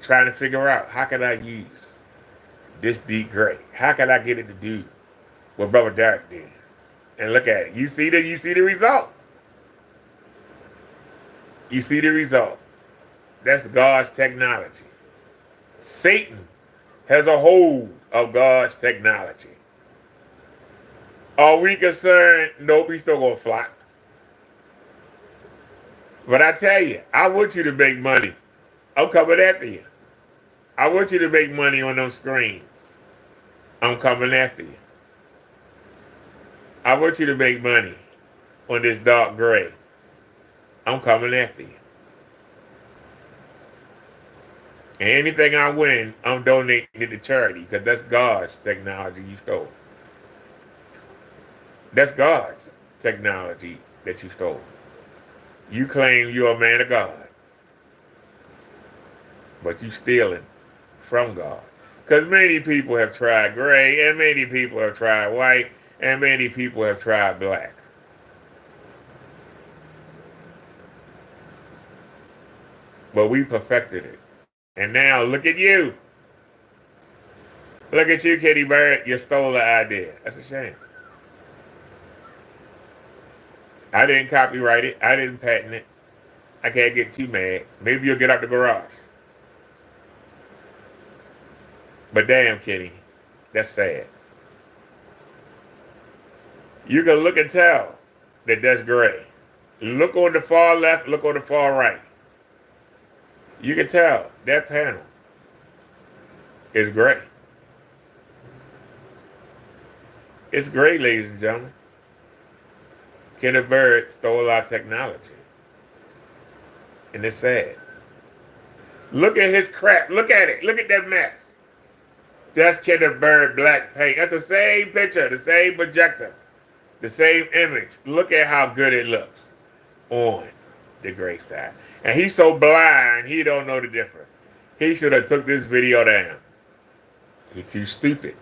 trying to figure out how can I use this deep gray? How can I get it to do what Brother Derek did? And look at it. You see the result. You see the result. That's God's technology. Satan has a hold of God's technology. Are we concerned? Nope, he's still gonna flop. But I tell you, I want you to make money. I'm coming after you. I want you to make money on them screens. I'm coming after you. I want you to make money on this dark gray. I'm coming after you. And anything I win, I'm donating it to charity because that's God's technology you stole. That's God's technology that you stole. You claim you're a man of God, but you stealing from God. Because many people have tried gray, and many people have tried white, and many people have tried black. But we perfected it. And now look at you. Look at you, Kitty Bird. You stole the idea. That's a shame. I didn't copyright it. I didn't patent it. I can't get too mad. Maybe you'll get out the garage. But damn, Kitty, that's sad. You can look and tell that that's gray. Look on the far left, look on the far right. You can tell that panel is gray. It's gray, ladies and gentlemen. Kenneth Bird stole our technology. And it's sad. Look at his crap. Look at it. Look at that mess. That's Kenneth Bird black paint. That's the same picture, the same projector, the same image. Look at how good it looks on the gray side. And he's so blind, he don't know the difference. He should have took this video down. He's too stupid.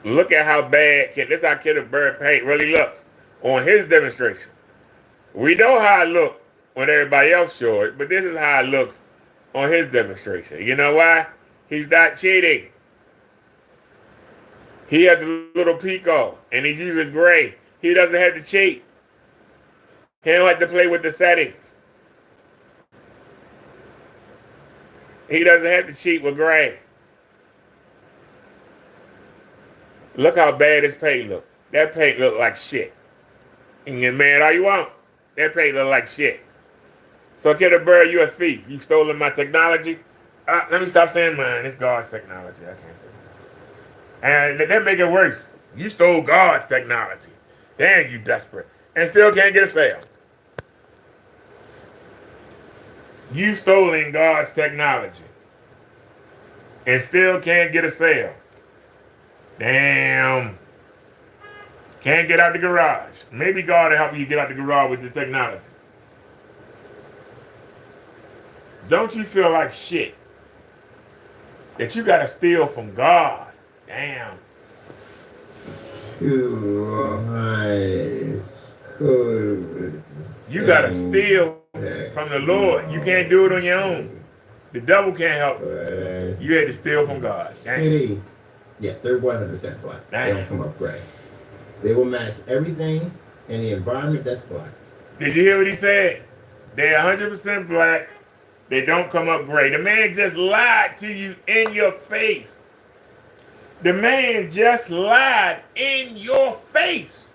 Look at how bad, this is how Kenneth Bird paint really looks on his demonstration. We know how it looked when everybody else showed it, but this is how it looks on his demonstration. You know why? He's not cheating. He has a little Pico, and he's using gray. He doesn't have to cheat. He don't have to play with the settings. He doesn't have to cheat with gray. Look how bad his paint look. That paint look like shit. You can get mad all you want. That paint look like shit. So Kenneth Bird, you a thief. You stolen my technology. Let me stop saying mine. It's God's technology. I can't say that. And that make it worse. You stole God's technology. Damn, you desperate. And still can't get a sale. You stolen God's technology. And still can't get a sale. Damn. Can't get out the garage. Maybe God will help you get out the garage with the technology. Don't you feel like shit that you got to steal from God? Damn. You got to steal from the Lord. You can't do it on your own. The devil can't help you. You had to steal from God. Damn. Yeah, they're 100% black. They don't come up gray. They will match everything in the environment that's black. Did you hear what he said? They're 100% black they don't come up gray. The man just lied to you in your face. The man just lied in your face.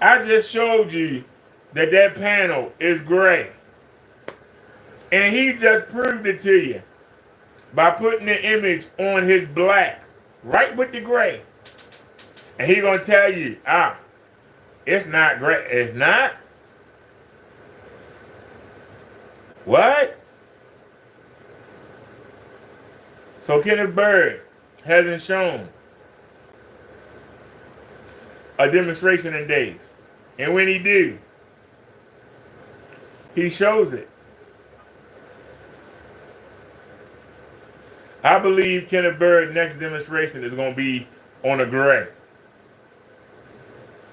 I just showed you that that panel is gray. And he just proved it to you by putting the image on his black, right with the gray. And he gonna tell you, it's not gray. It's not? What? So Kenneth Bird hasn't shown a demonstration in days. And when he do, he shows it. I believe Kenneth Bird's next demonstration is going to be on a gray.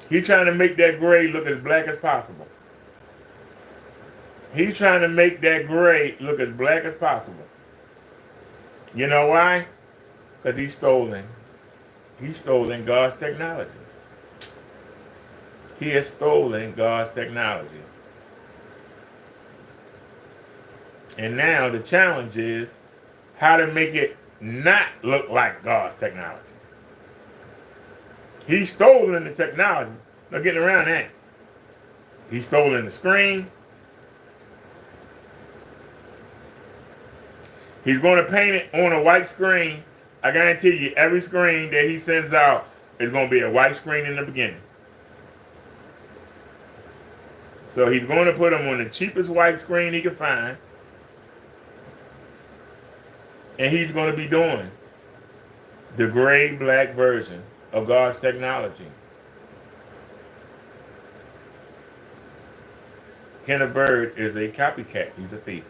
He's trying to make that gray look as black as possible. He's trying to make that gray look as black as possible. You know why? Because he's stolen God's technology. He has stolen God's technology. And now the challenge is how to make it not look like God's technology. He's stolen the technology. No getting around that. He's stolen the screen. He's going to paint it on a white screen. I guarantee you, every screen that he sends out is going to be a white screen in the beginning. So he's going to put them on the cheapest white screen he can find. And he's going to be doing the gray-black version of God's technology. Kenneth Bird is a copycat. He's a thief.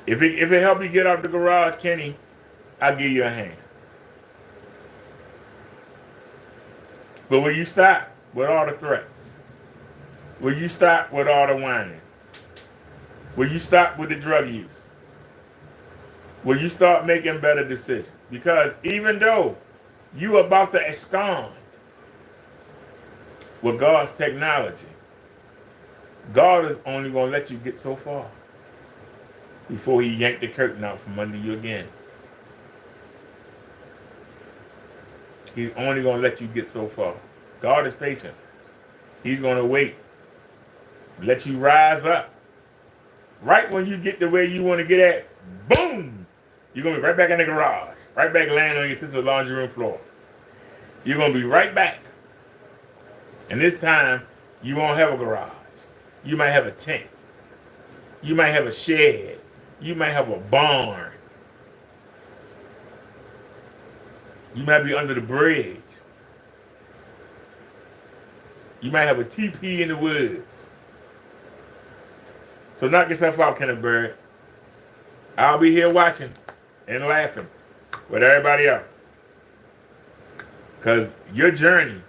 If it help you get out the garage, Kenny, I'll give you a hand. But will you stop with all the threats? Will you stop with all the whining? Will you stop with the drug use? Will you start making better decisions? Because even though you about to abscond with God's technology, God is only going to let you get so far before he yanked the curtain out from under you again. He's only going to let you get so far. God is patient. He's going to wait. Let you rise up. Right when you get to where you want to get at, boom! You're going to be right back in the garage. Right back laying on your sister's laundry room floor. You're going to be right back. And this time, you won't have a garage. You might have a tent. You might have a shed. You might have a barn. You might be under the bridge. You might have a teepee in the woods. So knock yourself out, Kenneth Bird. I'll be here watching and laughing with everybody else. Because your journey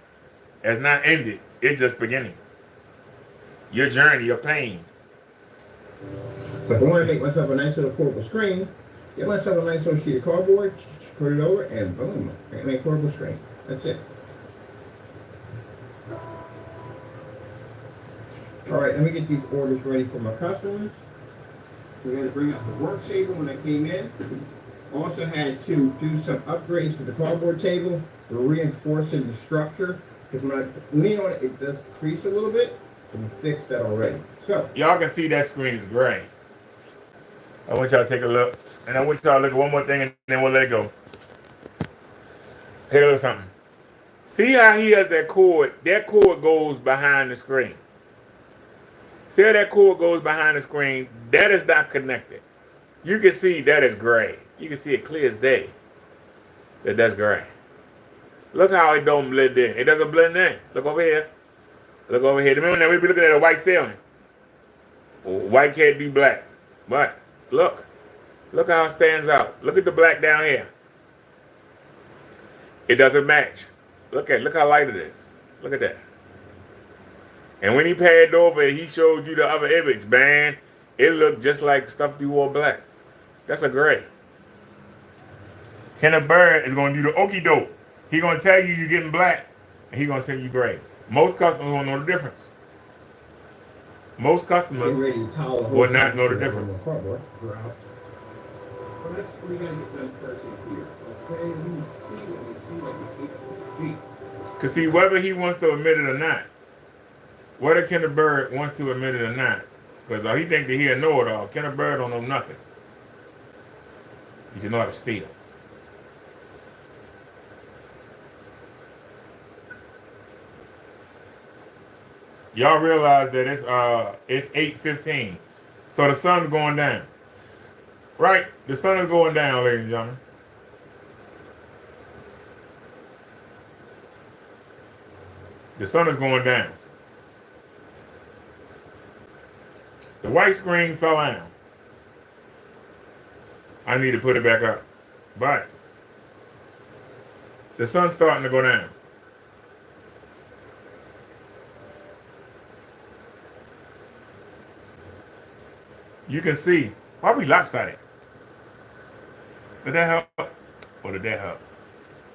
has not ended. It's just beginning. Your journey, your pain. So if I want to make myself a nice little portable screen, get myself a nice little sheet of cardboard, put it over, and boom, I make a portable screen. That's it. All right, let me get these orders ready for my customers. We had to bring up the work table when I came in. Also had to do some upgrades for the cardboard table. We're reinforcing the structure because when I lean on it, it does crease a little bit. So we fixed that already. So y'all can see that screen is gray. I want y'all to take a look. And I want y'all to look at one more thing and then we'll let it go. Take a look at something. See how he has that cord? That cord goes behind the screen. See how that cord goes behind the screen? That is not connected. You can see that is gray. You can see it clear as day. That's gray. Look how it don't blend in. It doesn't blend in. Look over here. Look over here. Remember that we be looking at a white ceiling. White can't be black. But look. Look how it stands out. Look at the black down here. It doesn't match. Look how light it is. Look at that. And when he panned over, he showed you the other image, man. It looked just like stuff you wore black. That's a gray. Kenneth Bird is going to do the okie doke. He's going to tell you you're getting black, and he's going to send you gray. Most customers won't know the difference. Most customers Getting ready to tile the whole would not know the thing difference. on the grout. Well, that's what we gotta get done first in here. Okay, let me see. Cause see, whether he wants to admit it or not, whether Kenneth Bird wants to admit it or not, because he think that he'll know it all. Kenneth Bird don't know nothing. He just know how to steal. Y'all realize that it's 8:15, so the sun's going down. Right, the sun is going down, ladies and gentlemen. The sun is going down. The white screen fell down. I need to put it back up. But the sun's starting to go down. You can see. Why are we lopsided? Did that help? Or did that help?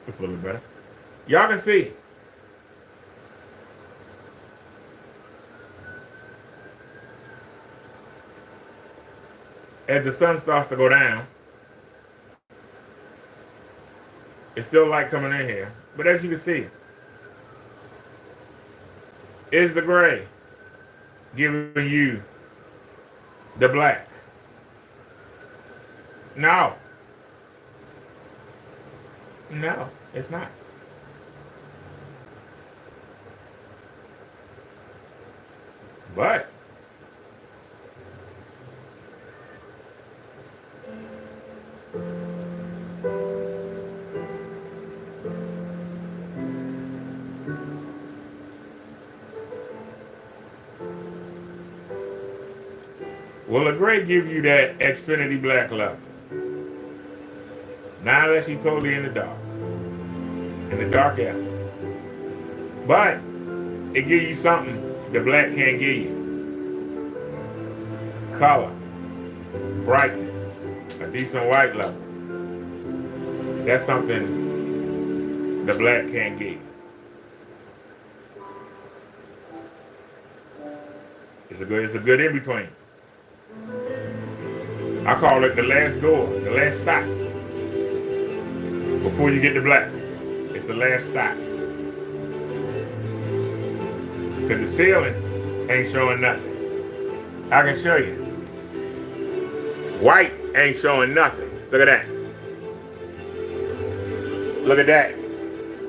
Looks a little bit better. Y'all can see. As the sun starts to go down, it's still light coming in here. But as you can see, is the gray giving you the black? No. No, it's not. But will the gray give you that Xfinity black level? Not unless you totally in the dark. In the dark, yes. But it gives you something the black can't give you. Color, brightness, a decent white level. That's something the black can't give you. It's a good in between. I call it the last door, the last stop. Before you get the black, it's the last stop. Because the ceiling ain't showing nothing. I can show you. White ain't showing nothing. Look at that. Look at that.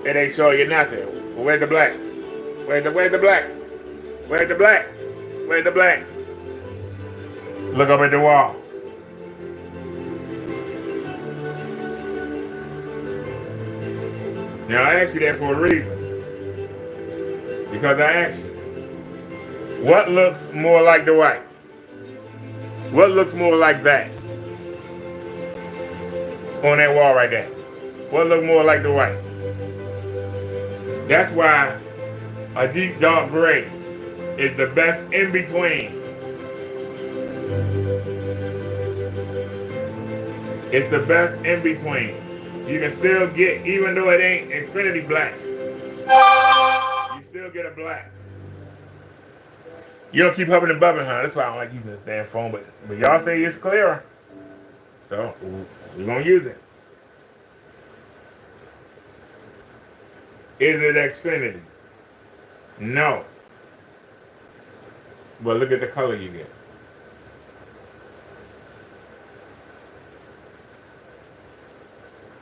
It ain't showing you nothing. Well, where's the black? Where's the black? Where's the black? Where's the black? Look up at the wall. Now I asked you that for a reason. Because I asked you, what looks more like the white? What looks more like that? On that wall right there. What looks more like the white? That's why a deep dark gray is the best in between. It's the best in between. You can still get, even though it ain't Xfinity black, you still get a black. You don't keep hubbing and bubbing, huh? That's why I don't like using this damn phone, but y'all say it's clearer. So, we're going to use it. Is it Xfinity? No. But look at the color you get.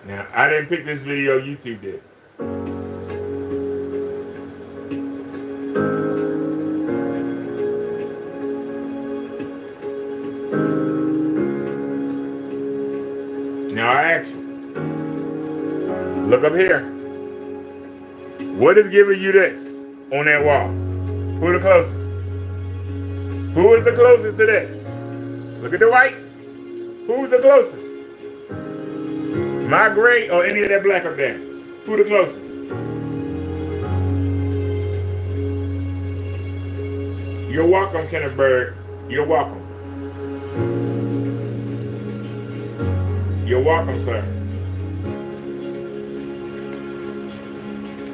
Now, I didn't pick this video, YouTube did. Now I ask you, look up here. What is giving you this on that wall? Who the closest? Who is the closest to this? Look at the white. Who's the closest? My gray or any of that black up there? Who the closest? You're welcome, Kenneth Bird. You're welcome. You're welcome, sir.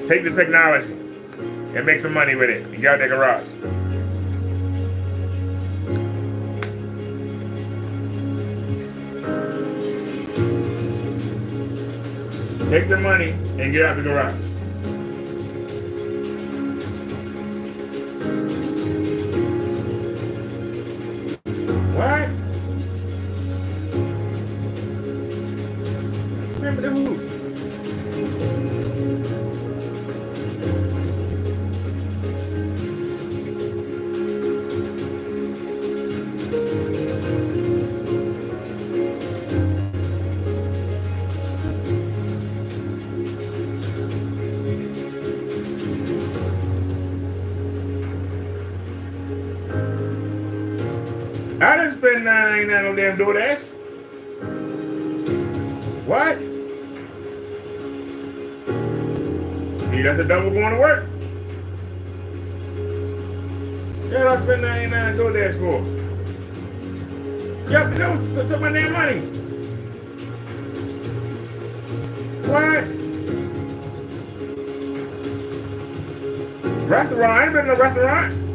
Take the technology and make some money with it and get out that garage. Take the money and get out the garage. What? Remember the who? I didn't spend $9.99 on damn DoorDash. What? See, that's a double going to work. Yeah, I spent $9.99 on DoorDash for. Yep, that was took my damn money. What? Restaurant? I ain't been in a restaurant.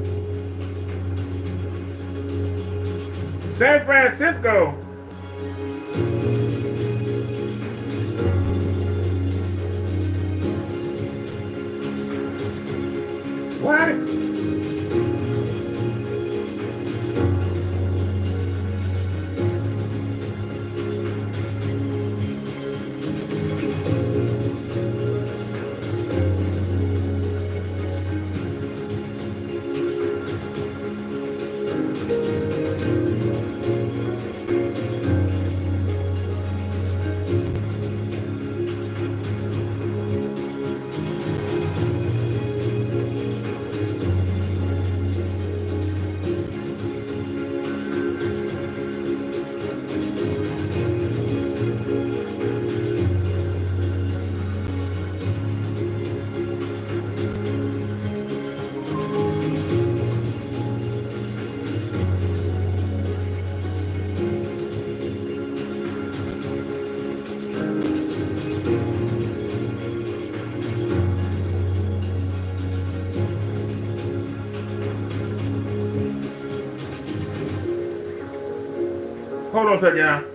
San Francisco. What? Hold on a second, y'all.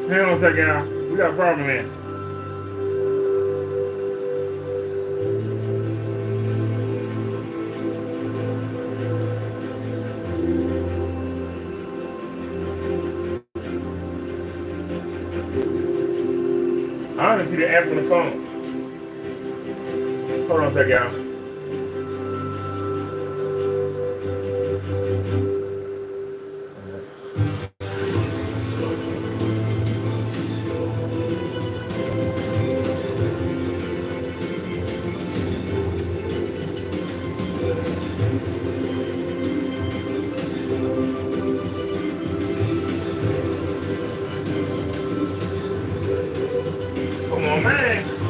Hang on a second, y'all. We got a problem here. I don't see the app on the phone. Hold on a second, y'all. Come on, man.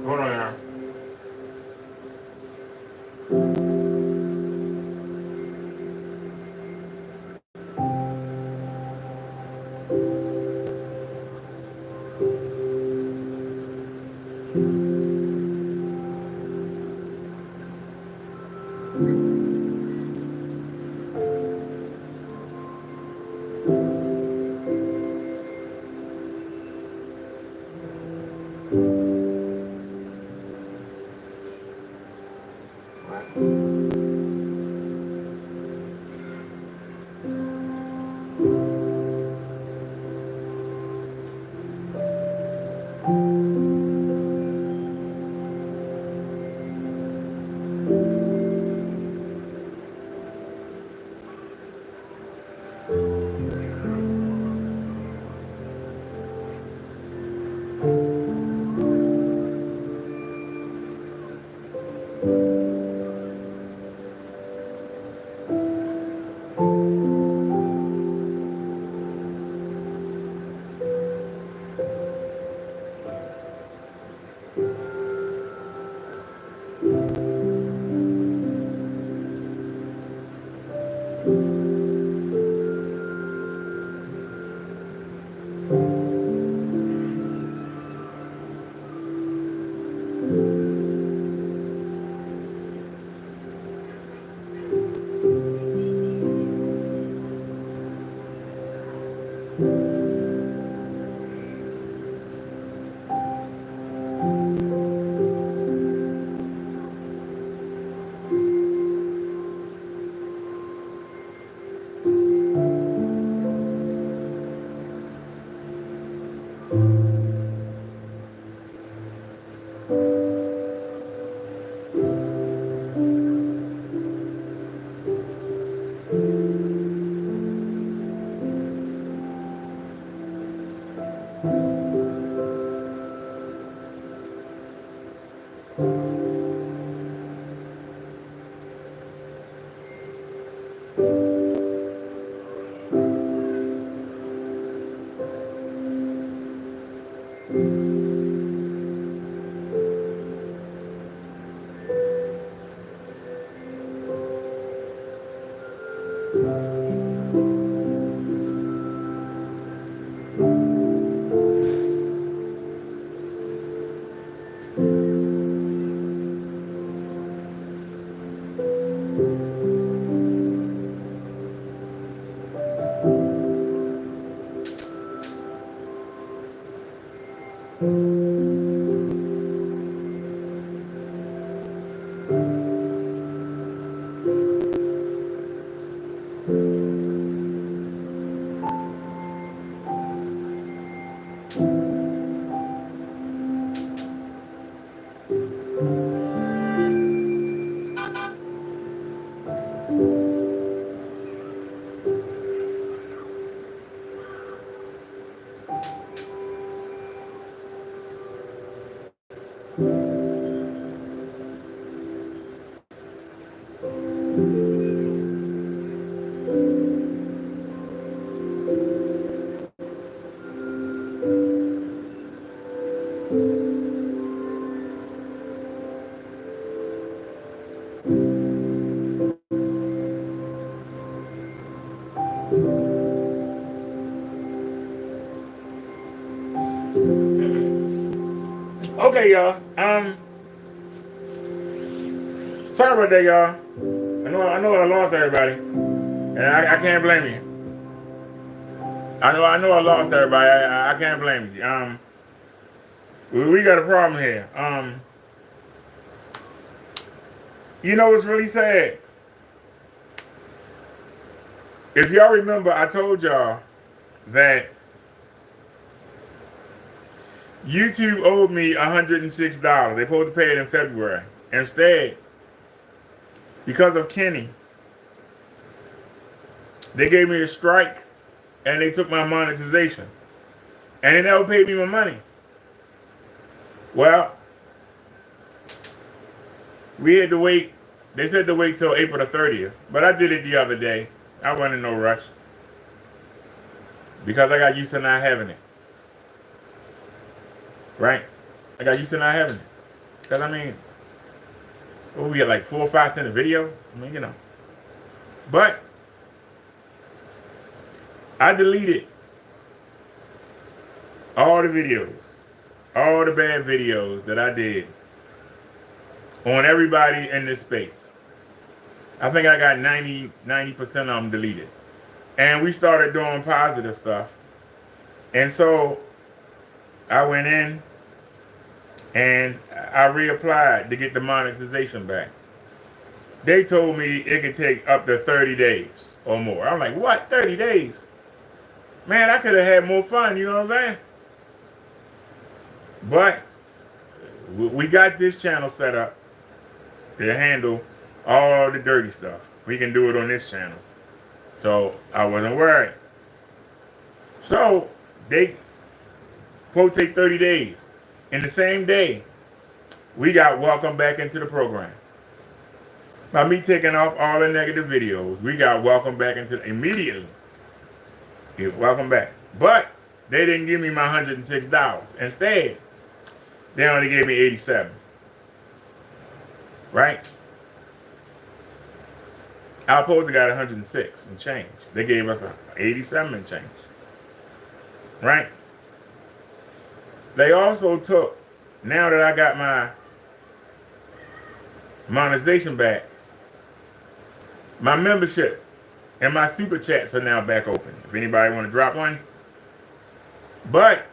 Hold on, y'all. Okay, y'all. Sorry about that, y'all. I know I lost everybody, and I can't blame you. I know I lost everybody. I can't blame you. We got a problem here. You know what's really sad? If y'all remember, I told y'all that YouTube owed me $106. They're supposed to pay it in February. Instead, because of Kenny, they gave me a strike and they took my monetization. And they never paid me my money. Well, we had to wait. They said to wait till April the 30th. But I did it the other day. I wasn't in no rush. Because I got used to not having it. Right? I got used to not having it. Because I mean, what we get, like 4 or 5 cents a video? I mean, you know. But I deleted all the videos, all the bad videos that I did on everybody in this space. I think I got 90% of them deleted. And we started doing positive stuff. And so I went in and I reapplied to get the monetization back. They told me it could take up to 30 days or more. I'm like, what? 30 days? Man, I could have had more fun, you know what I'm saying? But we got this channel set up to handle all the dirty stuff. We can do it on this channel. So I wasn't worried. So they quote take 30 days. In the same day, we got welcome back into the program. By me taking off all the negative videos, we got welcome back into immediately. Welcome back. But they didn't give me my $106. Instead, they only gave me $87. Right? I supposed to got 106 and change. They gave us 87 and change. Right? They also took, now that I got my monetization back, my membership and my super chats are now back open. If anybody want to drop one. But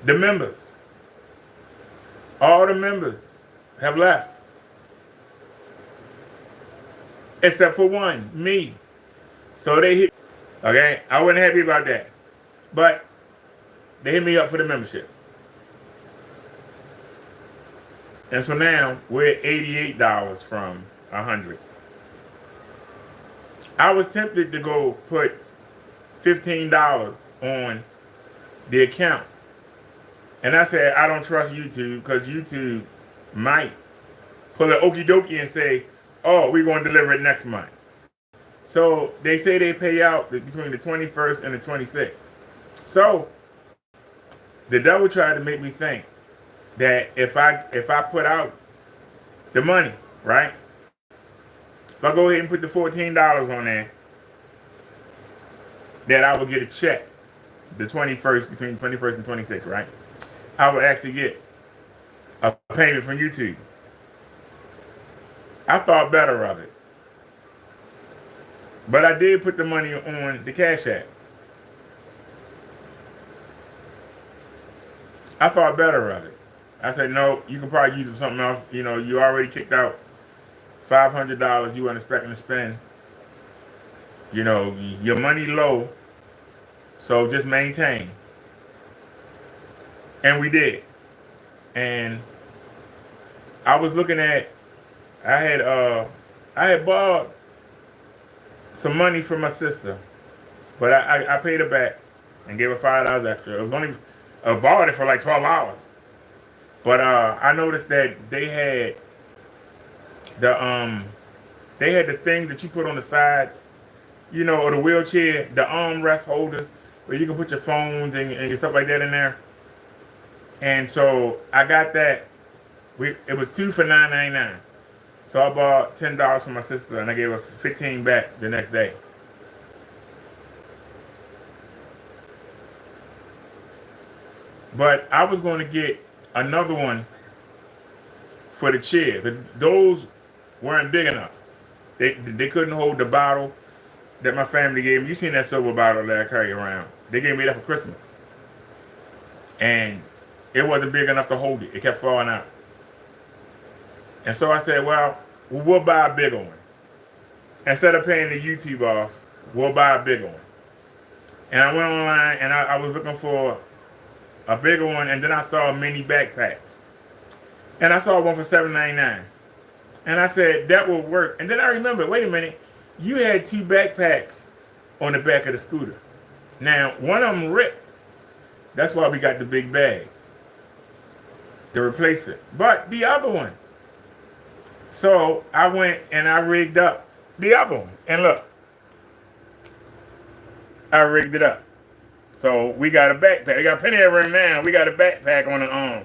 the members, all the members have left. Except for one, me. So they hit, okay? I wasn't happy about that. But they hit me up for the membership. And so now we're at $88 from $100. I was tempted to go put $15 on the account. And I said, I don't trust YouTube because YouTube might pull an okie dokie and say, oh, we're going to deliver it next month. So they say they pay out between the 21st and the 26th. So the devil tried to make me think that if I put out the money, right? If I go ahead and put the $14 on there, that I would get a check the 21st, between 21st and 26th, right? I would actually get a payment from YouTube. I thought better of it. But I did put the money on the Cash App. I thought better of it. I said, no, you can probably use it for something else. You know, you already kicked out $500 you weren't expecting to spend. You know, your money low, so just maintain. And we did. And I was looking at, I had borrowed some money from my sister, but I paid her back and gave her $5 extra. It was only, I borrowed it for like 12 hours. But I noticed that they had the things that you put on the sides, you know, or the wheelchair, the armrest holders, where you can put your phones and your stuff like that in there. And so I got that. It was 2 for $9.99. So I bought $10 from my sister, and I gave her 15 back the next day. But I was going to get another one for the chair. Those weren't big enough. They couldn't hold the bottle that my family gave me. You seen that silver bottle that I carry around? They gave me that for Christmas, and it wasn't big enough to hold it. It kept falling out. And so I said, well, we'll buy a bigger one. Instead of paying the YouTube off, we'll buy a bigger one. And I went online and I was looking for a bigger one, and then I saw mini backpacks. And I saw one for $7.99. And I said, that will work. And then I remembered, wait a minute, you had 2 backpacks on the back of the scooter. Now, one of them ripped. That's why we got the big bag to replace it. But the other one. So I went and I rigged up the other one. And look, I rigged it up. So we got a backpack. We got plenty of room now. We got a backpack on the arm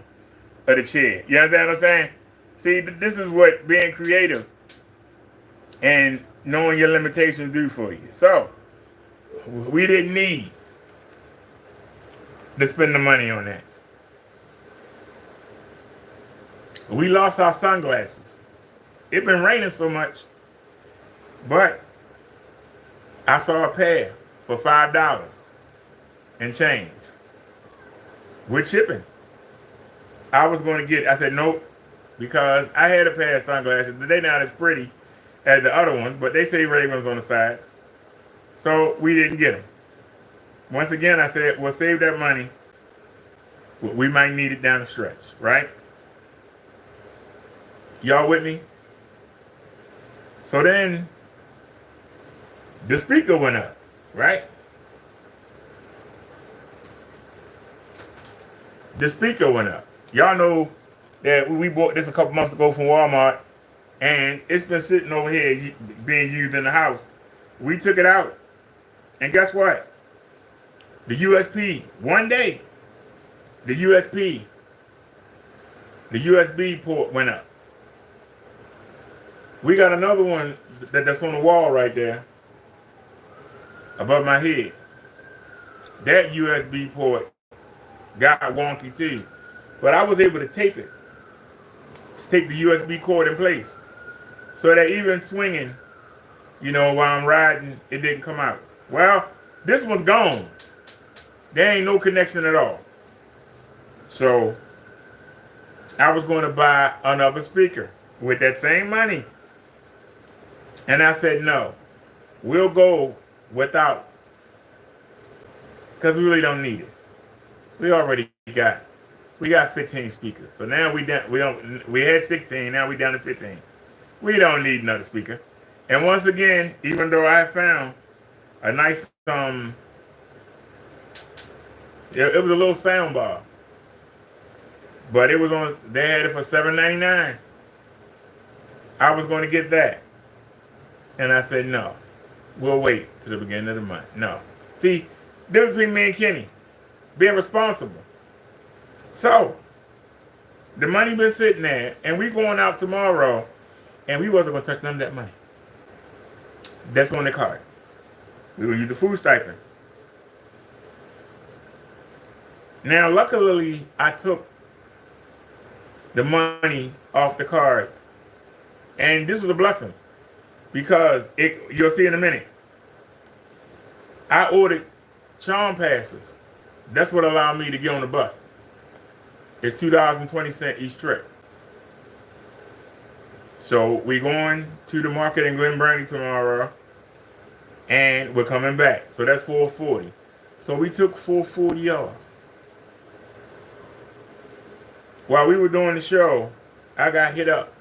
of the chair. You understand what I'm saying? See, this is what being creative and knowing your limitations do for you. So we didn't need to spend the money on that. We lost our sunglasses. It's been raining so much, but I saw a pair for $5 and change with shipping. I was going to get it. I said nope, because I had a pair of sunglasses. They're not as pretty as the other ones, but they say Ravens on the sides. So we didn't get them. Once again, I said, we'll save that money. We might need it down the stretch, right? Y'all with me? So then the speaker went up, right? The speaker went up. Y'all know that we bought this a couple months ago from Walmart, and it's been sitting over here being used in the house. We took it out, and guess what? The USB, one day, the USB port went up. We got another one that's on the wall right there above my head. That USB port got wonky too, but I was able to tape it, to take the USB cord in place, so that even swinging, you know, while I'm riding, it didn't come out. Well, this one's gone. There ain't no connection at all. So I was going to buy another speaker with that same money. And I said, no, we'll go without, because we really don't need it. We already got 15 speakers. So now we had 16, now we down to 15. We don't need another speaker. And once again, even though I found a nice it was a little sound bar, but it was on, they had it for $7.99. I was going to get that. And I said, no, we'll wait to the beginning of the month. No. See, difference between me and Kenny, being responsible. So, the money been sitting there, and we going out tomorrow, and we wasn't going to touch none of that money. That's on the card. We will use the food stipend. Now, luckily, I took the money off the card, and this was a blessing because you'll see in a minute. I ordered charm passes. That's what allowed me to get on the bus. It's $2.20 each trip. So we're going to the market in Glen Burnie tomorrow, and we're coming back. So that's $440. So we took $440 off. While we were doing the show, I got hit up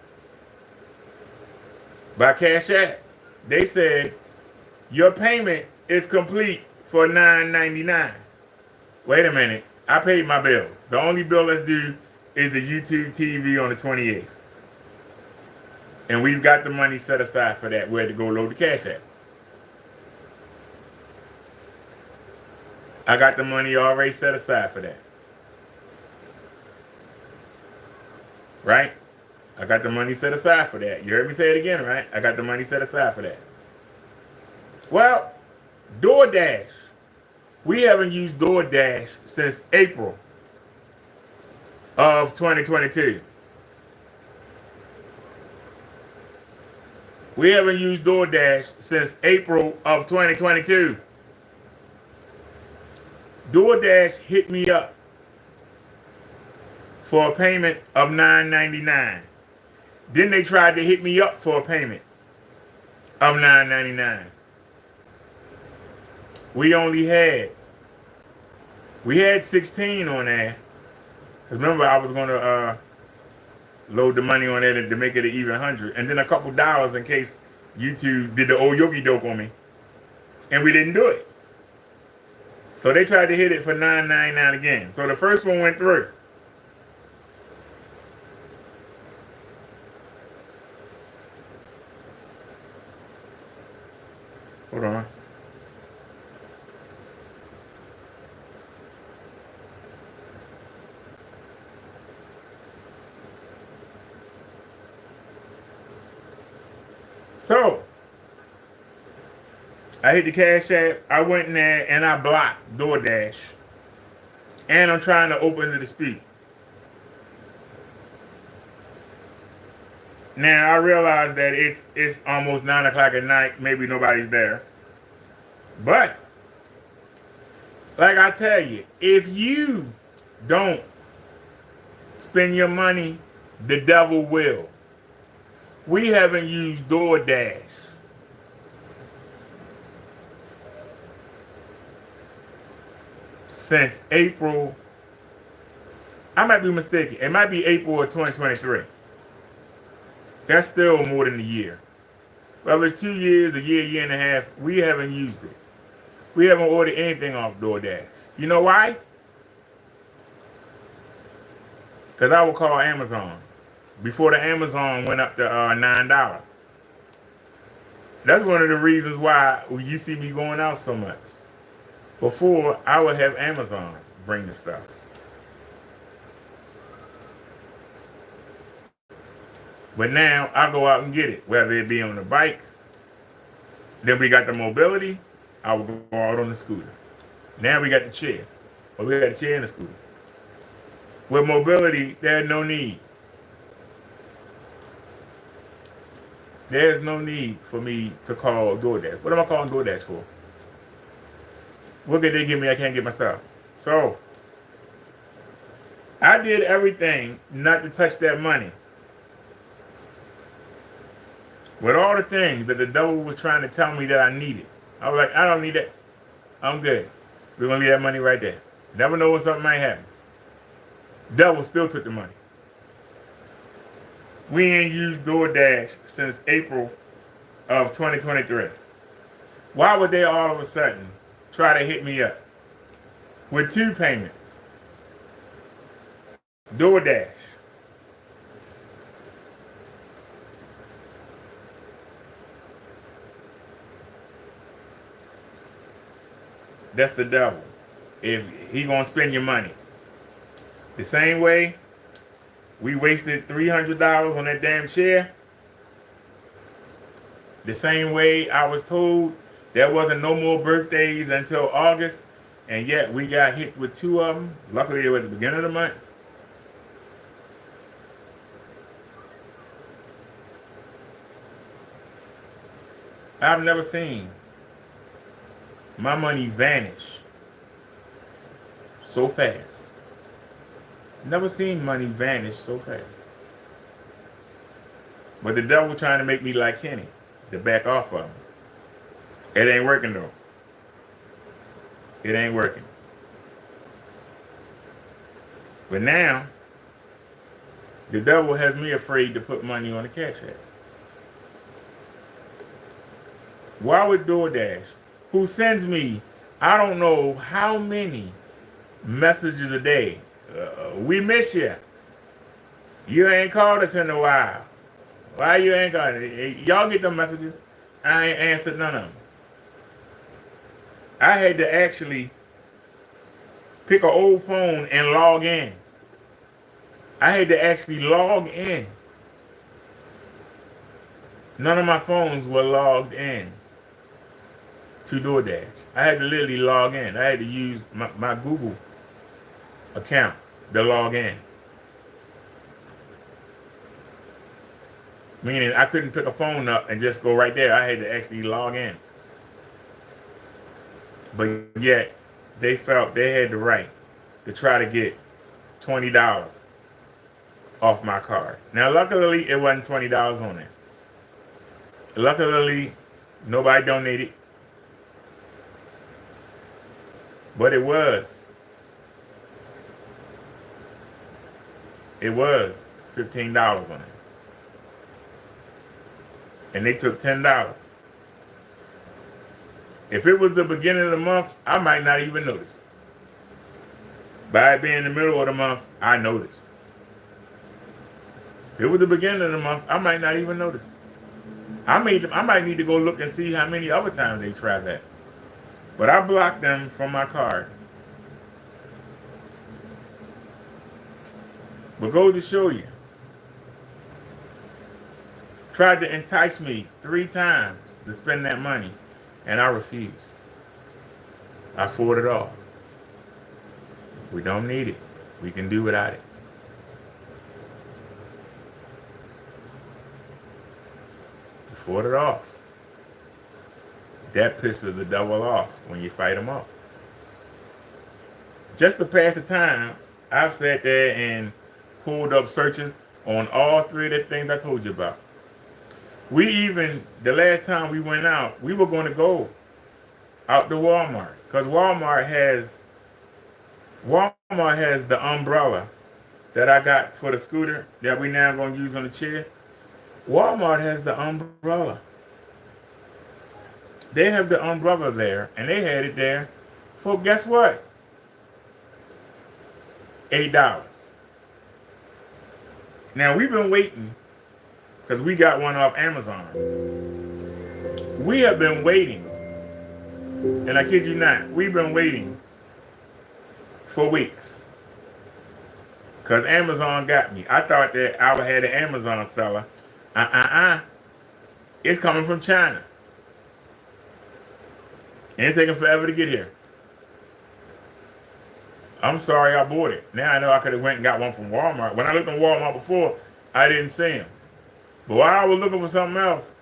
by Cash App. They said, your payment is complete for $9.99. Wait a minute. I paid my bills. The only bill that's due is the YouTube TV on the 28th. And we've got the money set aside for that. We had to go load the Cash App. I got the money already set aside for that. Right? I got the money set aside for that. You heard me say it again, right? I got the money set aside for that. Well, DoorDash. We haven't used DoorDash since April of 2022. We haven't used DoorDash since April of 2022. DoorDash hit me up for a payment of $9.99. Then they tried to hit me up for a payment of $9.99. We had 16 on there. Remember, I was going to load the money on there to make it an even 100. And then a couple dollars in case YouTube did the old yogi doke on me. And we didn't do it. So they tried to hit it for $9.99 again. So the first one went through. Hold on. So, I hit the Cash App. I went in there and I blocked DoorDash. And I'm trying to open the dispute. Now, I realize that it's almost 9 o'clock at night. Maybe nobody's there. But, like I tell you, if you don't spend your money, the devil will. We haven't used DoorDash since April. I might be mistaken. It might be April of 2023. That's still more than a year. Well, it's 2 years, a year and a half. We haven't used it. We haven't ordered anything off DoorDash. You know why? Because I will call Amazon. Before the Amazon went up to $9. That's one of the reasons why you see me going out so much. Before, I would have Amazon bring the stuff. But now, I go out and get it, whether it be on the bike. Then we got the mobility. I will go out on the scooter. Now we got the chair. Well, we got the chair and the scooter. With mobility, there's no need. There's no need for me to call DoorDash. What am I calling DoorDash for? What could they give me I can't get myself? So, I did everything not to touch that money. With all the things that the devil was trying to tell me that I needed. I was like, I don't need that. I'm good. We're going to leave that money right there. Never know when something might happen. Devil still took the money. We ain't used DoorDash since April of 2023. Why would they all of a sudden try to hit me up with 2 payments? DoorDash. That's the devil. If he gonna spend your money. The same way we wasted $300 on that damn chair. The same way I was told there wasn't no more birthdays until August, and yet we got hit with 2 of them. Luckily, they were at the beginning of the month. I've never seen my money vanish so fast. Never seen money vanish so fast. But the devil trying to make me like Kenny, to back off of him. It ain't working though. It ain't working. But now, the devil has me afraid to put money on the Cash App. Why would DoorDash, who sends me, I don't know how many messages a day, we miss you. You ain't called us in a while. Why you ain't called? Y'all get them messages? I ain't answered none of them. I had to actually pick an old phone and log in. I had to actually log in. None of my phones were logged in to DoorDash. I had to literally log in. I had to use my Google account to log in. Meaning I couldn't pick a phone up and just go right there. I had to actually log in. But yet, they felt they had the right to try to get $20 off my card. Now, luckily, it wasn't $20 on it. Luckily, nobody donated. But it was. It was $15 on it. And they took $10. If it was the beginning of the month, I might not even notice. By it being the middle of the month, I noticed. If it was the beginning of the month, I might not even notice. I might need to go look and see how many other times they tried that. But I blocked them from my card. But go to show you. Tried to entice me 3 times to spend that money, and I refused. I fought it off. We don't need it. We can do without it. I fought it off. That pisses the devil off when you fight him off. Just to pass the time, I've sat there and pulled up searches on all 3 of the things I told you about. We even, the last time we went out, we were going to go out to Walmart. Because Walmart has the umbrella that I got for the scooter that we now going to use on the chair. Walmart has the umbrella. They have the umbrella there, and they had it there for, guess what? $8. Now, we've been waiting because we got one off Amazon. We have been waiting, and I kid you not, we've been waiting for weeks because Amazon got me. I thought that I had an Amazon seller. It's coming from China. Ain't taking forever to get here. I'm sorry I bought it. Now I know I could have went and got one from Walmart. When I looked on Walmart before, I didn't see them. But while I was looking for something else,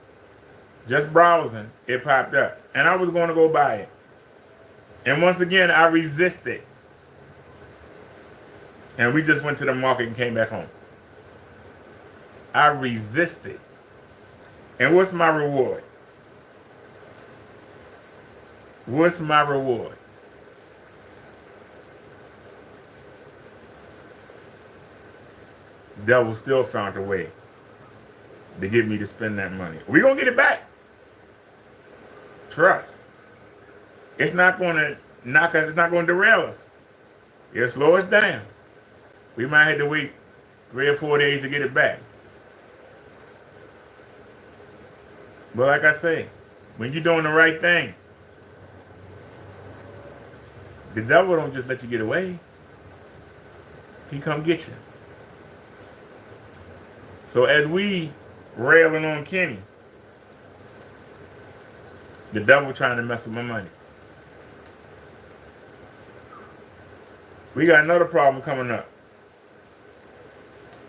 just browsing, it popped up. And I was going to go buy it. And once again, I resisted. And we just went to the market and came back home. I resisted. And what's my reward? What's my reward? Devil still found a way to get me to spend that money. We're going to get it back. Trust. It's not going to knock us. It's not going to derail us. It'll slow us down. We might have to wait 3 or 4 days to get it back. But like I say, when you're doing the right thing, The devil don't just let you get away. He come get you. So as we railing on Kenny, the devil trying to mess with my money. We got another problem coming up.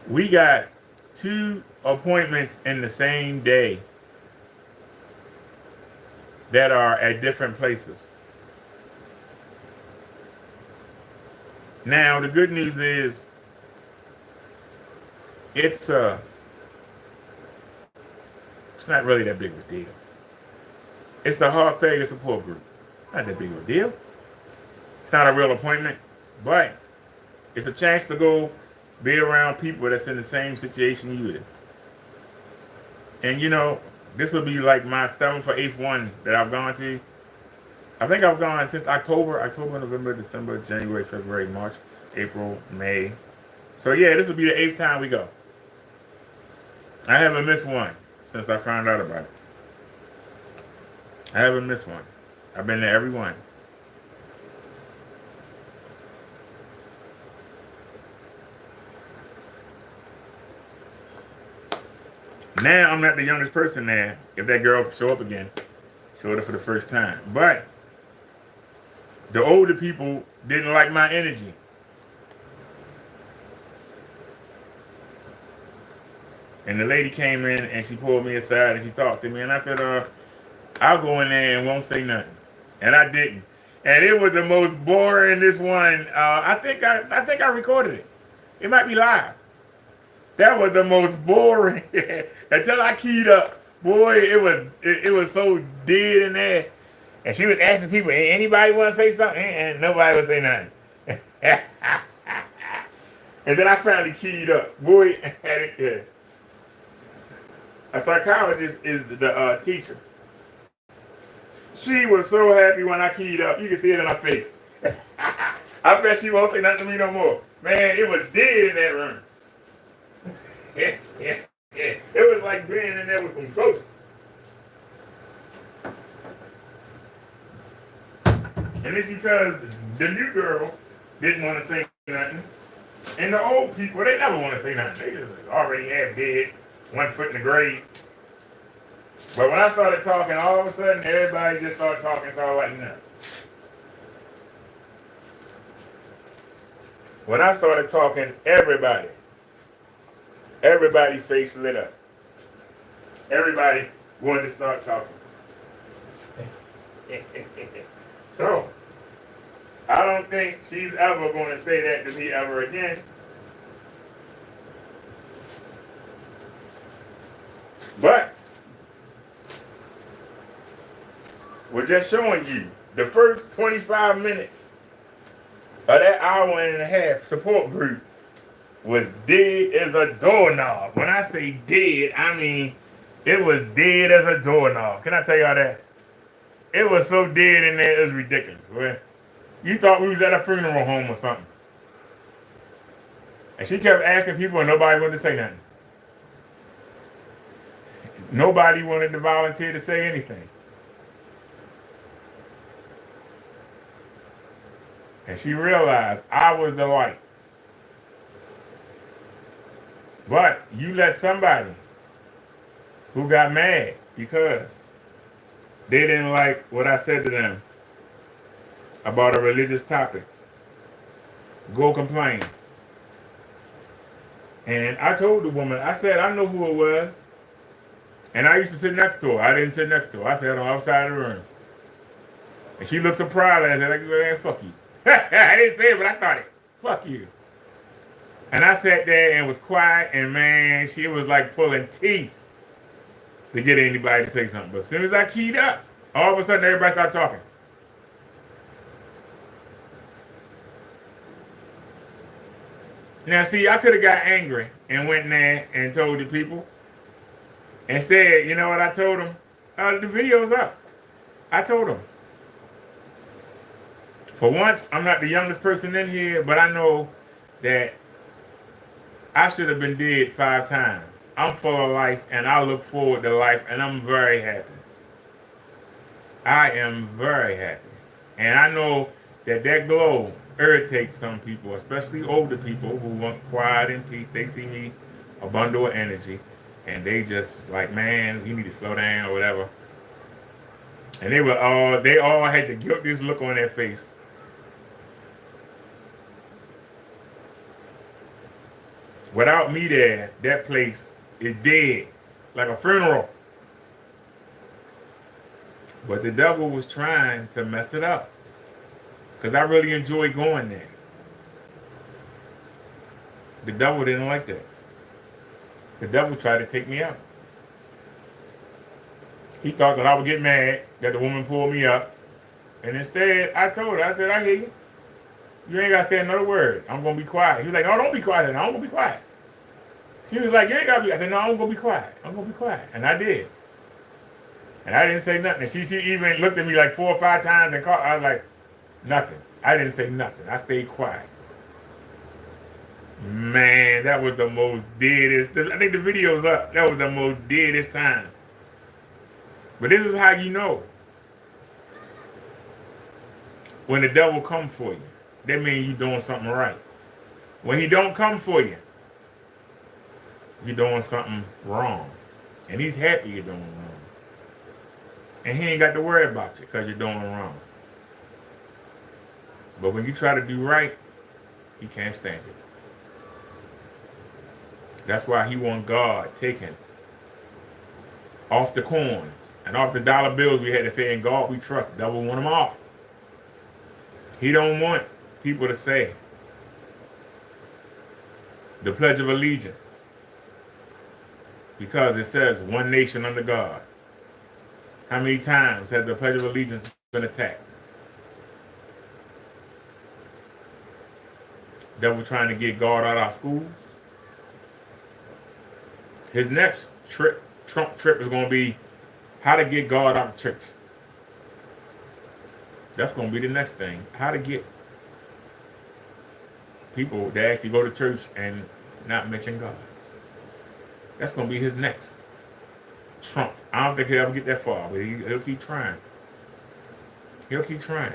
We got 2 appointments in the same day that are at different places. Now, the good news is it's not really that big of a deal. It's the heart failure support group. Not that big of a deal. It's not a real appointment, but it's a chance to go be around people that's in the same situation you is. And you know, this will be like my 7th or 8th one that I've gone to. I think I've gone since October, November, December, January, February, March, April, May. So yeah, this will be the 8th time we go. I haven't missed one since I found out about it. I haven't missed one. I've been to every one. Now I'm not the youngest person there. If that girl could show up again, showed up for the first time. But the older people didn't like my energy. And the lady came in and she pulled me aside and she talked to me. And I said, I'll go in there and won't say nothing. And I didn't. And it was the most boring, this one. I think I recorded it. It might be live. That was the most boring. Until I keyed up. Boy, it was so dead in there. And she was asking people, anybody want to say something? And nobody would say nothing. And then I finally keyed up. Boy, yeah. A psychologist is the teacher. She was so happy when I keyed up. You can see it in her face. I bet she won't say nothing to me no more. Man, it was dead in that room. It was like being in there with some ghosts. And it's because the new girl didn't want to say nothing. And the old people, they never want to say nothing. They just already half dead, 1 foot in the grave. But when I started talking, all of a sudden, everybody just started talking, so I was like, no. When I started talking, everybody face lit up. Everybody wanted to start talking. So, I don't think she's ever going to say that to me ever again. But, we're just showing you the first 25 minutes of that hour and a half support group was dead as a doorknob. When I say dead, I mean it was dead as a doorknob. Can I tell y'all that? It was so dead in there, it was ridiculous. Well, you thought we was at a funeral home or something. And she kept asking people and nobody wanted to say nothing. Nobody wanted to volunteer to say anything. And she realized I was the light. But you let somebody who got mad because they didn't like what I said to them about a religious topic go complain. And I told the woman, I said, I know who it was. And I used to sit next to her. I didn't sit next to her. I sat on the outside of the room. And she looked surprised and I said, man, fuck you. I didn't say it, but I thought it. Fuck you. And I sat there and was quiet, and man, she was like pulling teeth to get anybody to say something. But as soon as I keyed up, all of a sudden everybody started talking. Now, see, I could have got angry and went in there and told the people. Instead, you know what I told them? The video's up. I told them. For once, I'm not the youngest person in here, but I know that I should have been dead 5 times. I'm full of life, and I look forward to life, and I'm very happy. I am very happy. And I know that glow irritates some people, especially older people who want quiet and peace. They see me a bundle of energy, and they just like, man, you need to slow down or whatever. And they all had the guiltiest look on their face. Without me there, that place is dead, like a funeral. But the devil was trying to mess it up, because I really enjoy going there. The devil didn't like that. The devil tried to take me out. He thought that I would get mad that the woman pulled me up. And instead, I told her, I said, I hear you. You ain't got to say another word. I'm going to be quiet. He was like, no, don't be quiet. No, I'm going to be quiet. She was like, you ain't got to be. I said, no, I'm going to be quiet. I'm going to be quiet. And I did. And I didn't say nothing. And she even looked at me like 4 or 5 times and called. I was like, nothing. I didn't say nothing. I stayed quiet. Man, that was the most deadest. I think the video's up. That was the most deadest time. But this is how you know. When the devil come for you, that means you're doing something right. When he don't come for you, you're doing something wrong. And he's happy you're doing wrong. And he ain't got to worry about you because you're doing wrong. But when you try to do right, he can't stand it. That's why he want God taken off the coins and off the dollar bills we had to say, in God we trust. The devil want them off. He don't want people to say the Pledge of Allegiance, because it says one nation under God. How many times has the Pledge of Allegiance been attacked? Devil trying to get God out of our schools. His next trip, Trump trip, is going to be how to get God out of church. That's going to be the next thing. How to get people to actually go to church and not mention God. That's going to be his next Trump. I don't think he'll ever get that far, but he'll keep trying. He'll keep trying.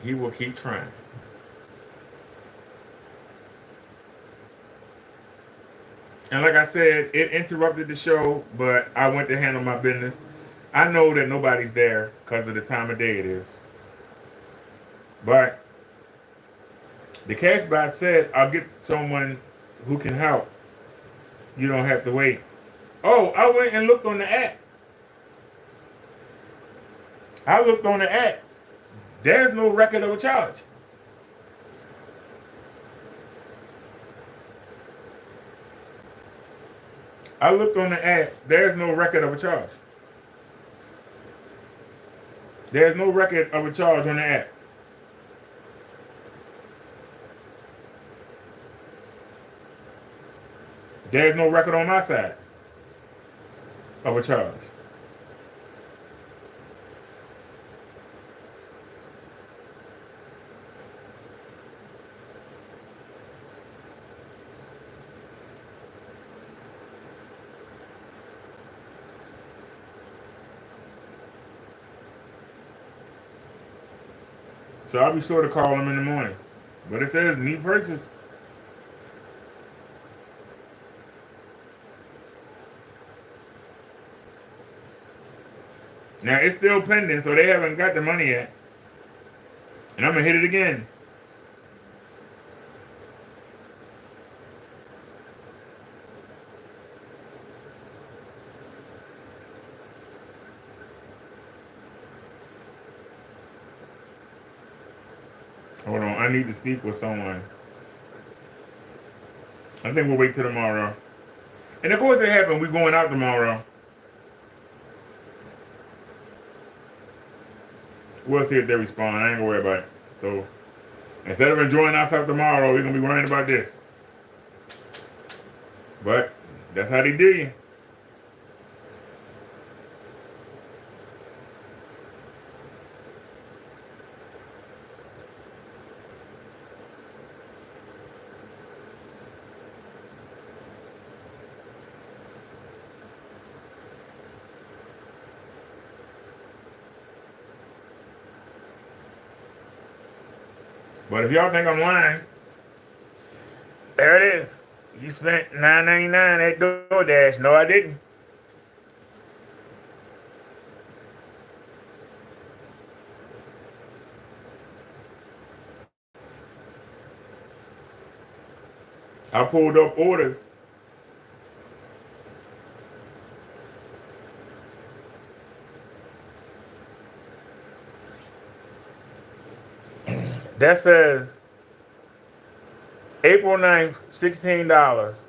He will keep trying. And like I said, it interrupted the show, but I went to handle my business. I know that nobody's there because of the time of day it is. But the cash bot said, I'll get someone who can help. You don't have to wait. Oh, I went and looked on the app. I looked on the app. There's no record of a charge. I looked on the app. There's no record of a charge. There's no record of a charge on the app. There's no record on my side of a charge. So I'll be sure to call them in the morning. But it says new purchase. Now it's still pending, so they haven't got the money yet. And I'm gonna hit it again. Hold on, I need to speak with someone. I think we'll wait till tomorrow. And of course it happened, we're going out tomorrow. We'll see if they respond. I ain't gonna worry about it. So instead of enjoying ourselves tomorrow, we're gonna be worrying about this. But that's how they do you. But if y'all think I'm lying, there it is. You spent $9.99 at DoorDash. No, I didn't. I pulled up orders. That says April 9th, $16.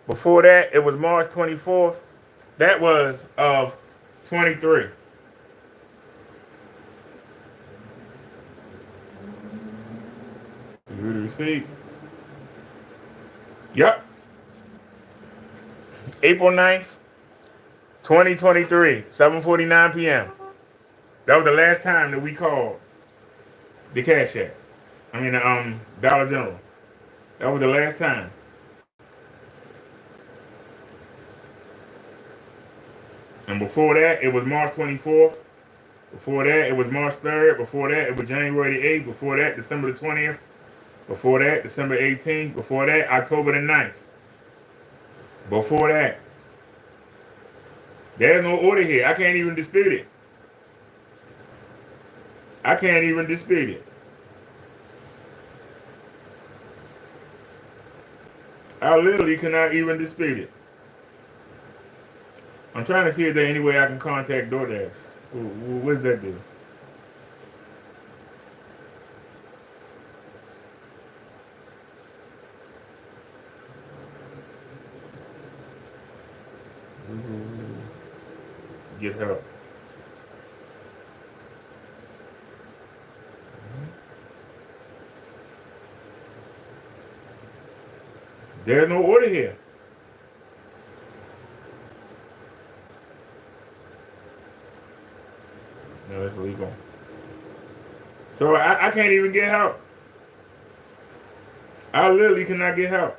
Before that, it was March 24th. That was of 23. You the receipt? Yep. April 9th, 2023, 7:49 p.m. That was the last time that we called the Cash App. I mean, Dollar General. That was the last time. And before that, it was March 24th. Before that, it was March 3rd. Before that, it was January the 8th. Before that, December the 20th. Before that, December 18th. Before that, October the 9th. Before that. There's no order here. I can't even dispute it. I can't even dispute it. I literally cannot even dispute it. I'm trying to see if there's any way I can contact DoorDash. What does that do? Get help. There's no order here. No, that's illegal. So I can't even get help. I literally cannot get help.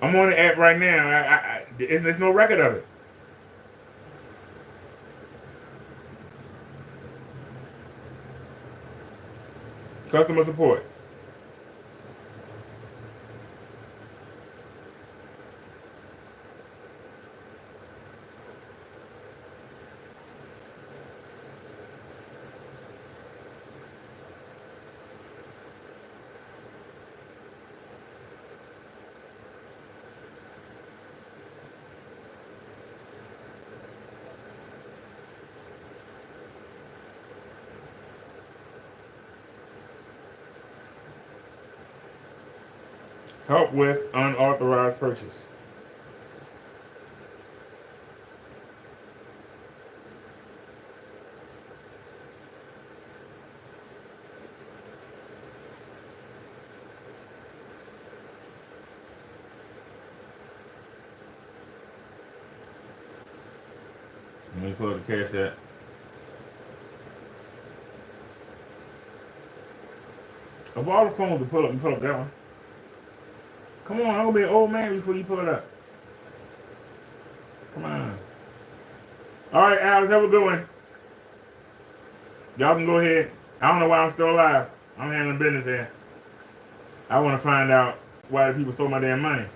I'm on the app right now. There's no record of it. Customer support. Help with unauthorized purchase. Let me pull up the Cash App. Of all the phones to pull up, you pull up that one. Come on, I'm gonna be an old man before you pull it up. Come on. All right, Alex, have a good one. Y'all can go ahead. I don't know why I'm still alive. I'm handling business here. I want to find out why the people stole my damn money.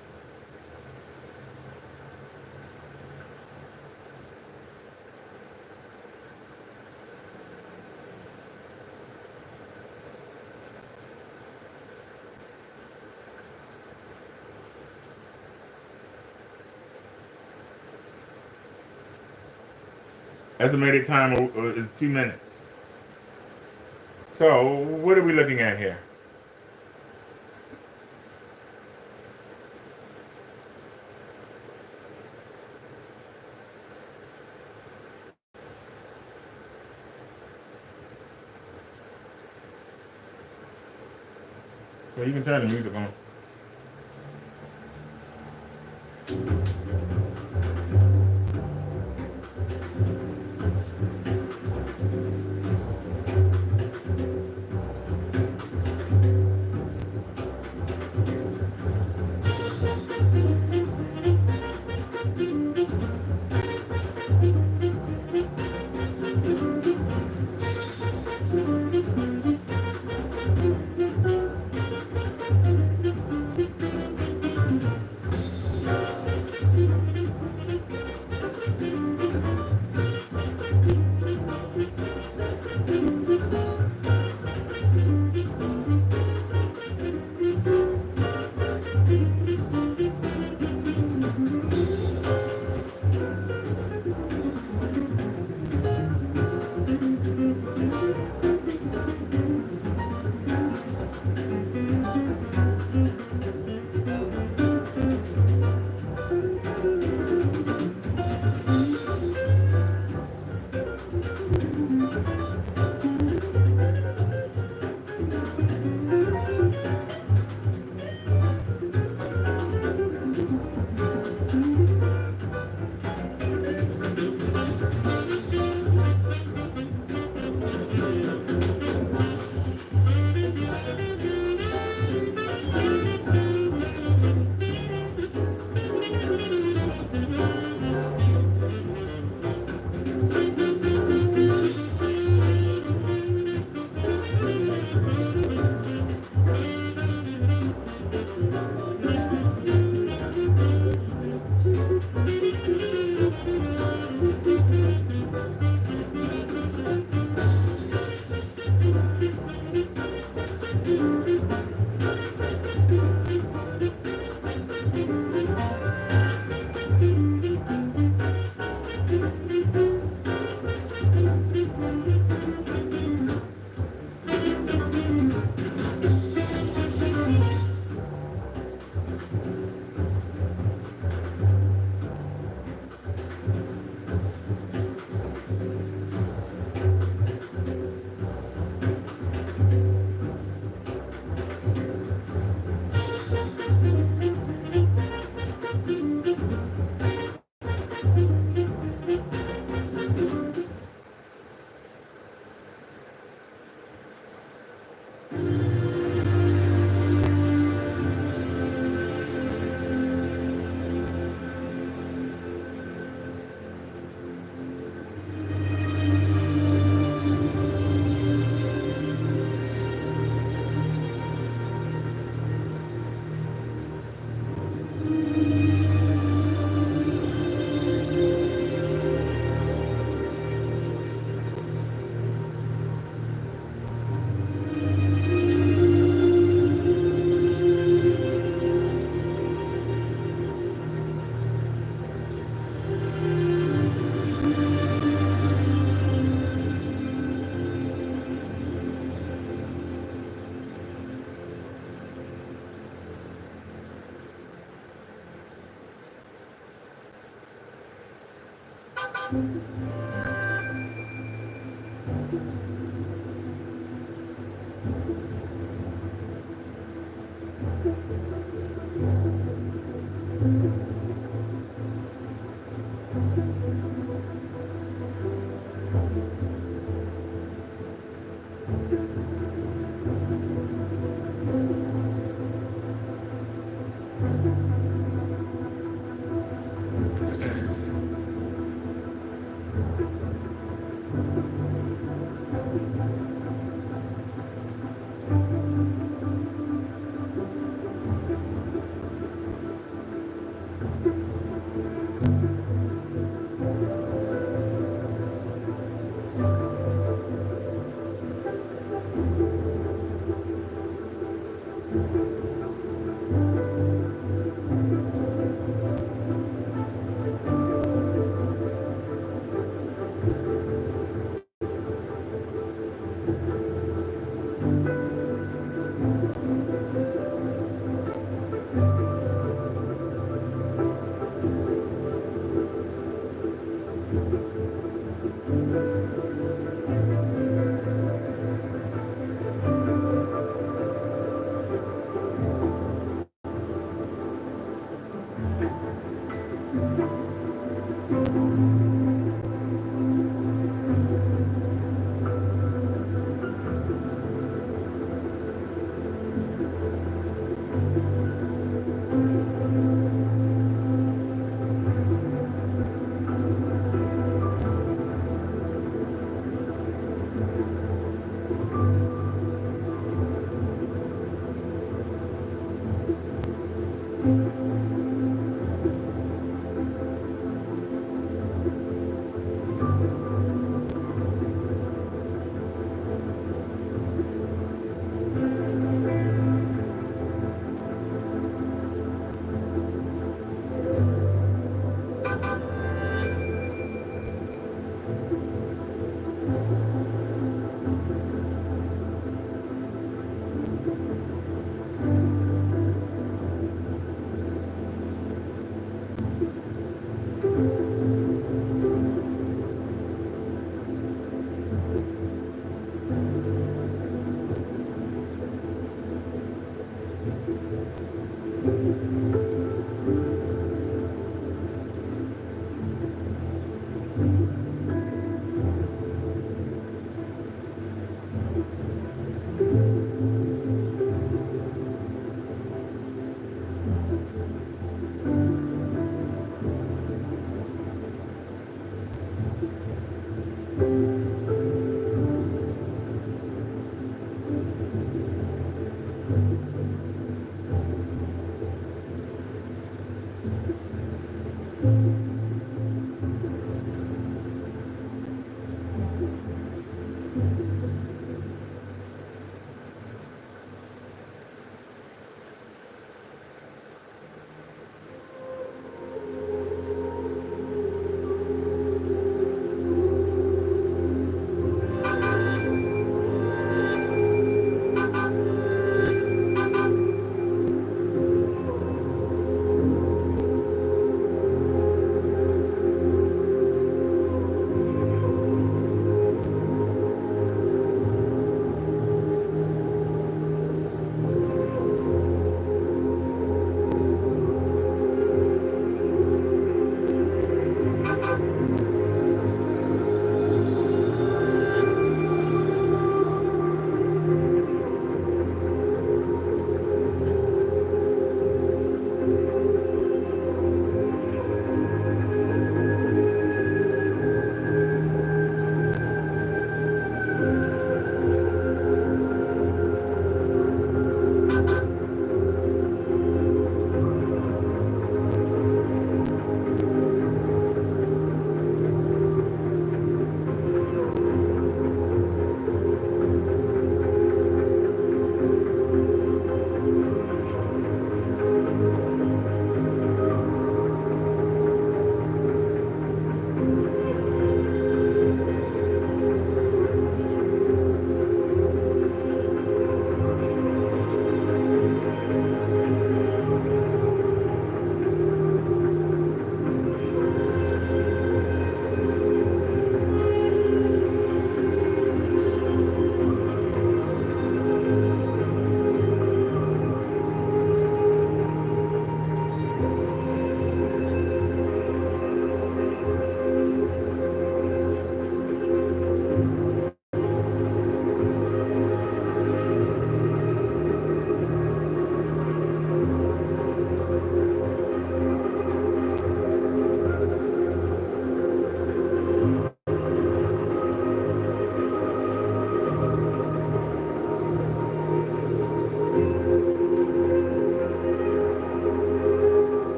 Estimated time is 2 minutes. So, what are we looking at here? Well, you can turn the music on.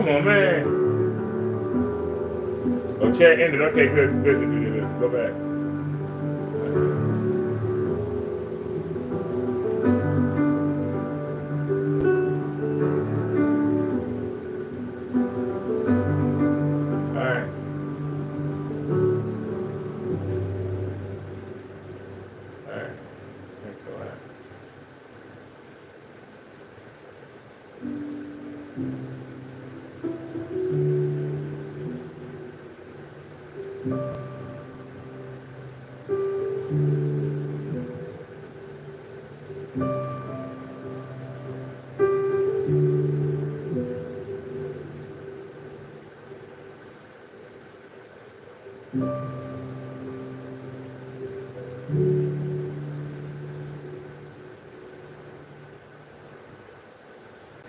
Come on, man. Oh, chat ended. Okay, good. Go back. All right. All right. Thanks a lot.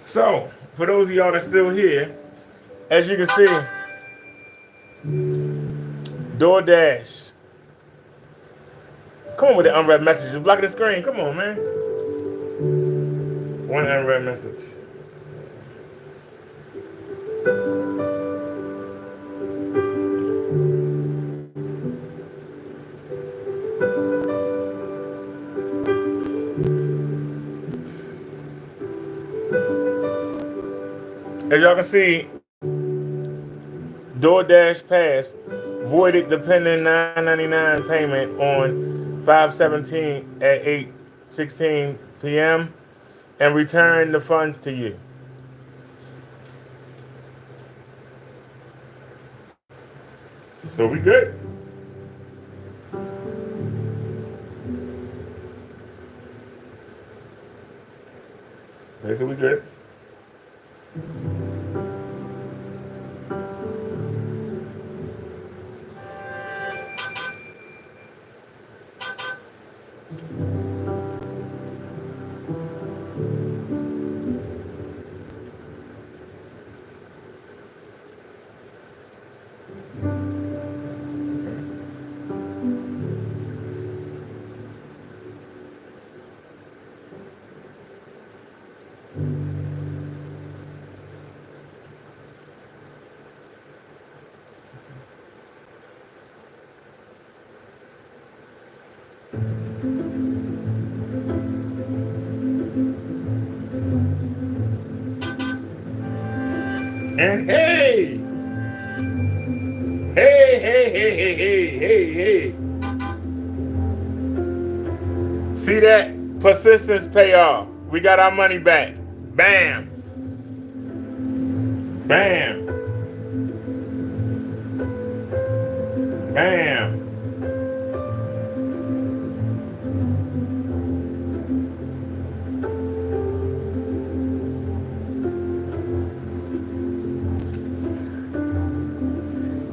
So, for those of y'all that's still here, as you can see, DoorDash. Come on with the unread messages. Block the screen. Come on, man. One unread message. As y'all can see, DoorDash passed, voided the pending $9.99 payment on 5/17 at 8:16 p.m. and returned the funds to you. So we good. Okay, so we good. And hey, see that? Persistence pay off. We got our money back. Bam. Bam. Bam.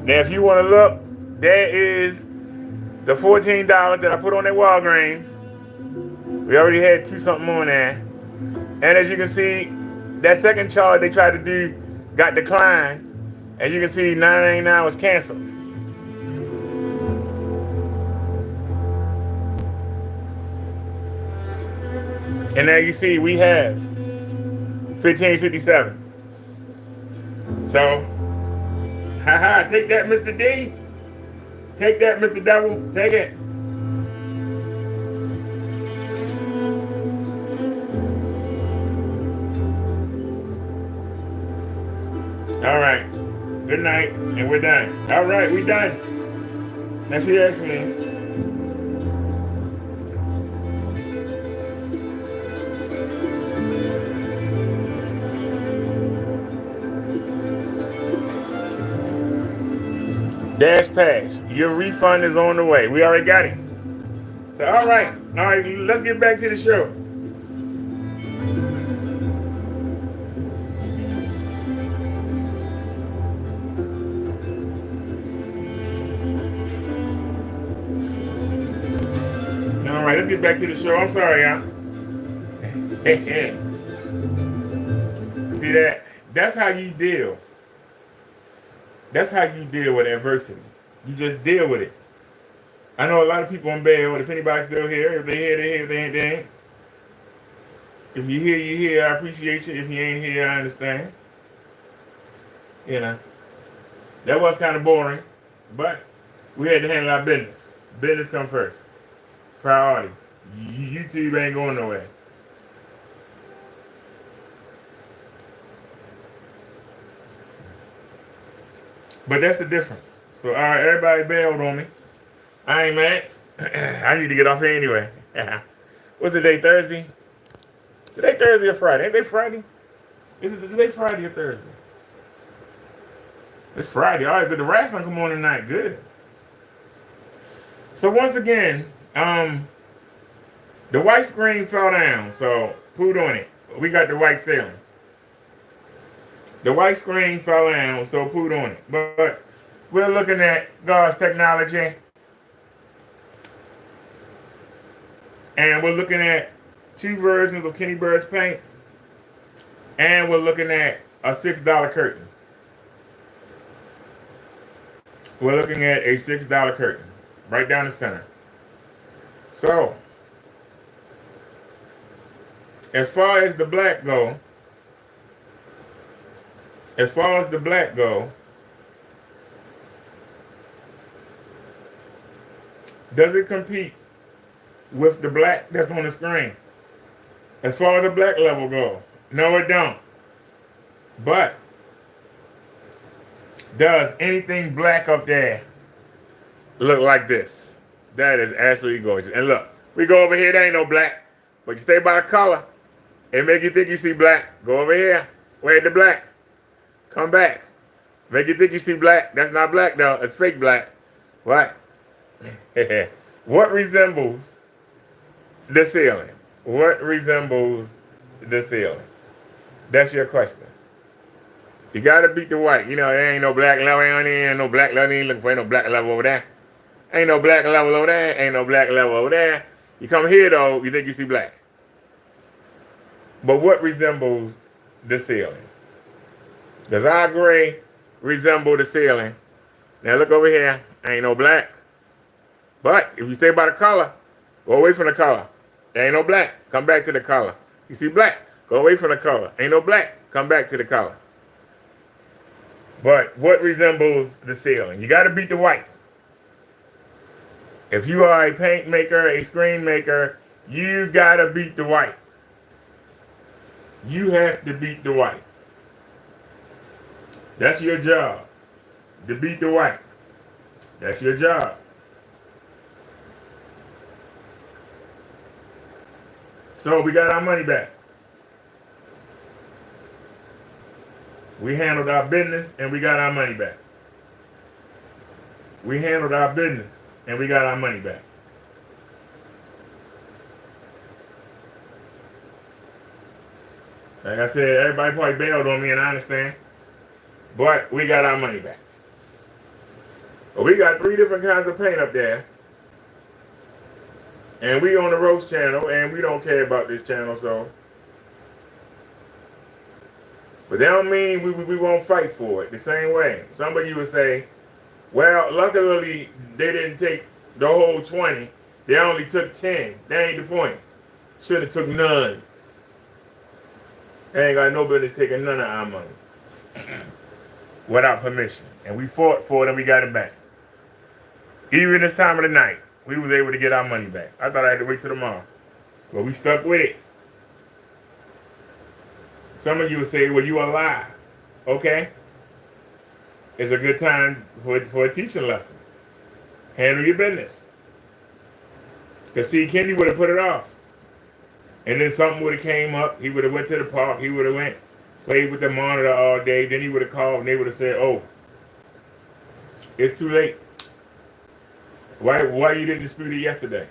Now, if you want to look, there is the $14 that I put on that Walgreens. We already had 2 something on there. And as you can see, that second charge they tried to do got declined. As you can see, $9.99 was canceled. And now you see we have $15.57. So, haha, take that, Mr. D. Take that, Mr. Devil. Take it. All right. Good night, and we're done. All right, we done. Now she asked me. Dash pass. Your refund is on the way. We already got it. So all right, let's get back to the show. All right, let's get back to the show. I'm sorry, y'all. See that? That's how you deal. That's how you deal with adversity. You just deal with it. I know a lot of people on bail. If anybody's still here, if they here, they here. If they ain't, they ain't. If you here, you here. I appreciate you. If you ain't here, I understand. You know, that was kind of boring, but we had to handle our business. Business come first. Priorities. YouTube ain't going nowhere. But that's the difference. So, all right, everybody bailed on me. I ain't mad. I need to get off here anyway. What's the day? Thursday? Today Thursday or Friday? Ain't they Friday? Is it today Friday or Thursday? It's Friday. All right, but the rats don't come on tonight. Good. So once again, the white screen fell down. So put on it. We got the white ceiling. The white screen fell down. So put on it. But we're looking at God's technology. And we're looking at 2 versions of Kenny Bird's paint. And we're looking at a $6 curtain. We're looking at a $6 curtain. Right down the center. So, as far as the black go, does it compete with the black that's on the screen? As far as the black level go, no it don't. But does anything black up there look like this? That is absolutely gorgeous. And look, we go over here, there ain't no black. But you stay by the color. It make you think you see black. Go over here. Where's the black? Come back. Make you think you see black. That's not black though. It's fake black. What? What resembles the ceiling? What resembles the ceiling? That's your question. You gotta beat the white. You know, there ain't no black level on there. Ain't no black level. You ain't looking for no black level over there. Ain't no black level over there. Ain't no black level over there. You come here though, you think you see black. But what resembles the ceiling? Does our gray resemble the ceiling? Now look over here. Ain't no black. But if you stay by the color, go away from the color. There ain't no black. Come back to the color. You see black? Go away from the color. Ain't no black. Come back to the color. But what resembles the ceiling? You got to beat the white. If you are a paint maker, a screen maker, you got to beat the white. You have to beat the white. That's your job. To beat the white. That's your job. So we got our money back. We handled our business and we got our money back. We handled our business and we got our money back. Like I said, everybody probably bailed on me and I understand. But we got our money back. But we got 3 different kinds of paint up there. And we on the roast channel and we don't care about this channel, so. But that don't mean we won't fight for it the same way. Some of you would say, well, luckily they didn't take the whole 20. They only took 10. That ain't the point. Should have took none. They ain't got no business taking none of our money. Without permission. And we fought for it and we got it back. Even this time of the night, we was able to get our money back. I thought I had to wait till tomorrow. But we stuck with it. Some of you would say, well, you are alive. Okay. It's a good time for a teaching lesson. Handle your business. Because see, Kenny would have put it off. And then something would have came up. He would have went to the park. He would have went, played with the monitor all day. Then he would have called and they would have said, oh, it's too late. Why you didn't dispute it yesterday?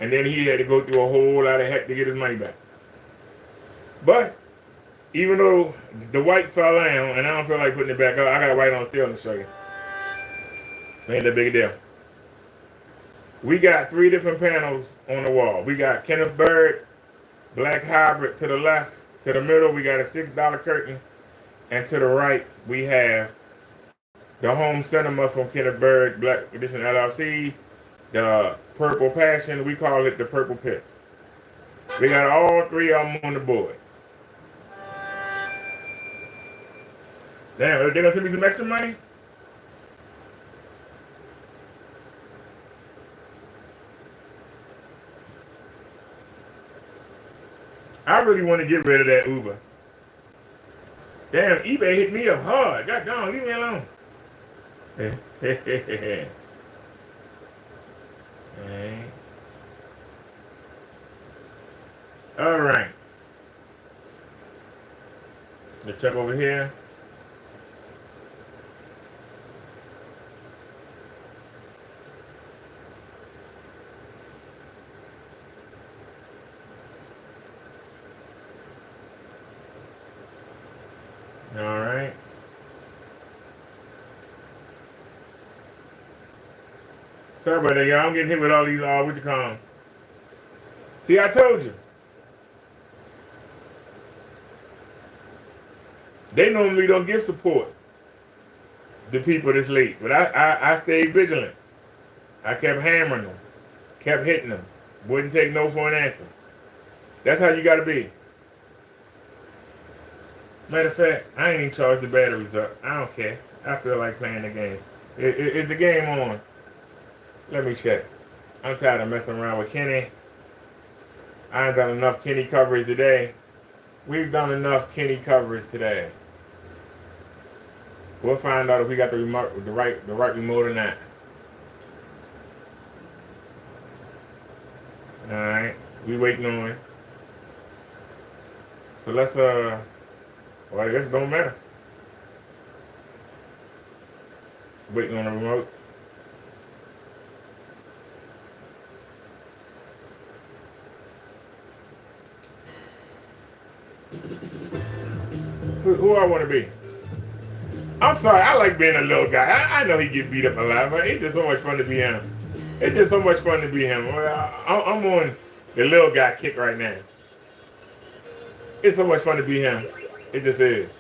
And then he had to go through a whole lot of heck to get his money back. But even though the white fell down, and I don't feel like putting it back up, I got white on still to show you. Ain't that big a deal. We got 3 different panels on the wall. We got Kenneth Bird, Black Hybrid to the left. To the middle, we got a $6 curtain. And to the right, we have the Home Cinema from Kenneth Bird, Black Edition LLC. The Purple Passion, we call it the Purple Piss. We got all 3 of them on the board. Damn, they gonna send me some extra money? I really want to get rid of that Uber. Damn, eBay hit me up hard. God gone, leave me alone. Hey. All right. Let's check over here. All right. Sorry about that, y'all. I'm getting hit with all these what you call 'em. See, I told you. They normally don't give support to people that's late, but I stayed vigilant. I kept hammering them, kept hitting them, wouldn't take no for an answer. That's how you got to be. Matter of fact, I ain't even charged the batteries up. I don't care. I feel like playing the game. Is the game on? Let me check. I'm tired of messing around with Kenny. I ain't done enough Kenny coverage today. We've done enough Kenny coverage today. We'll find out if we got the remote, the right remote or not. All right, we waiting on it. So let's well, I guess it don't matter. Waiting on the remote. Who I want to be? I'm sorry, I like being a little guy. I know he get beat up a lot, but it's just so much fun to be him. It's just so much fun to be him. I'm on the little guy kick right now. It's so much fun to be him. It just is.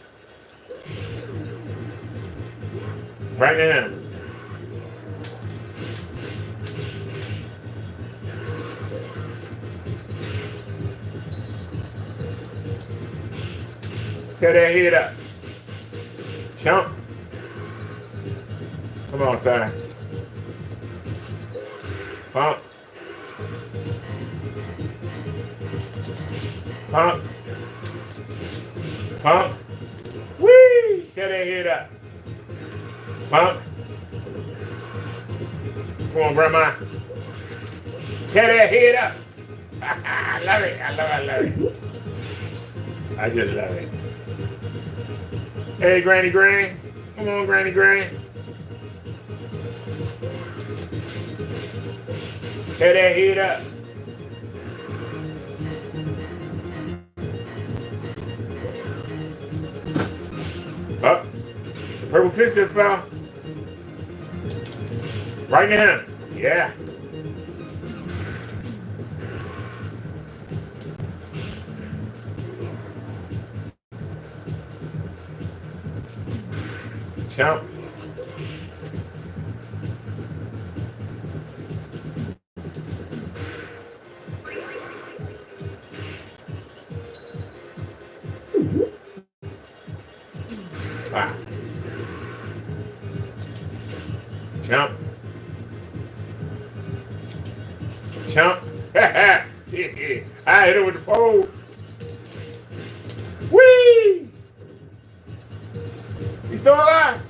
Right now. Tear that head up. Chump. Come on, son. Pump. Pump. Pump. Whee! Tear that head up. Pump. Come on, grandma. Tear that head up. I love it. I love it. I just love it. Hey, Granny Gran. Come on, Granny Gran. Tear that head up. Up. The purple pitch just fell. Right now. Yeah. Chump. Wow. Chump. Chump. I hit it with the pole. Whee! He's still alive.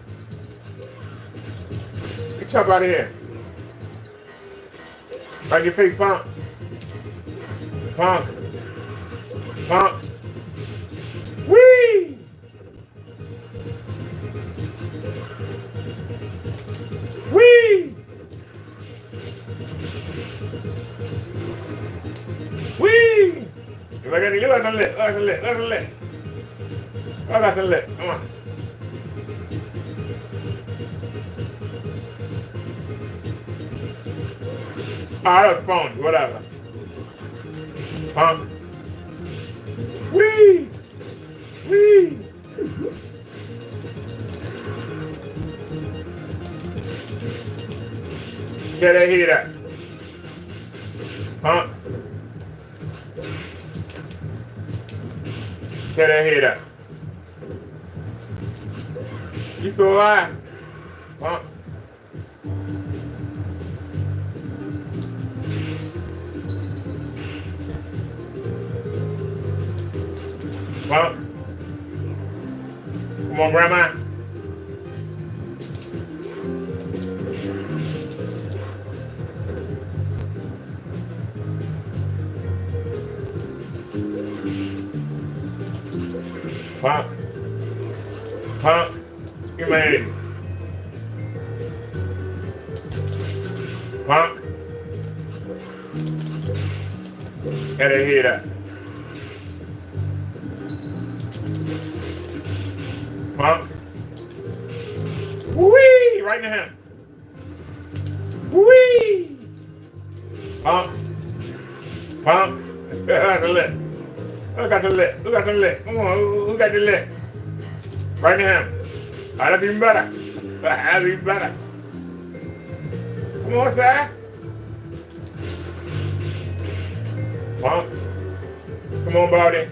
Get Chump out of here. Right in your face, pump. Pump. Pump. Whee! Whee! Whee! If I got any left, I got some left. Come on. That was phone, whatever. Pump. Whee! Whee! Get that heat up. Pump. Get that heat up. You still alive? Punk. Punk. Come on, Grandma. Punk. Punk. You made it. Punk. Got that head up. Punk. Whee! Right in the hand. Whee! Punk. Punk. That's a lip. Who got some lip? Who got some lip? Come on, who got the lip? Right in the hand. Oh, that's even better. That's even better. Come on, sir. Punks. Come on, Baldy.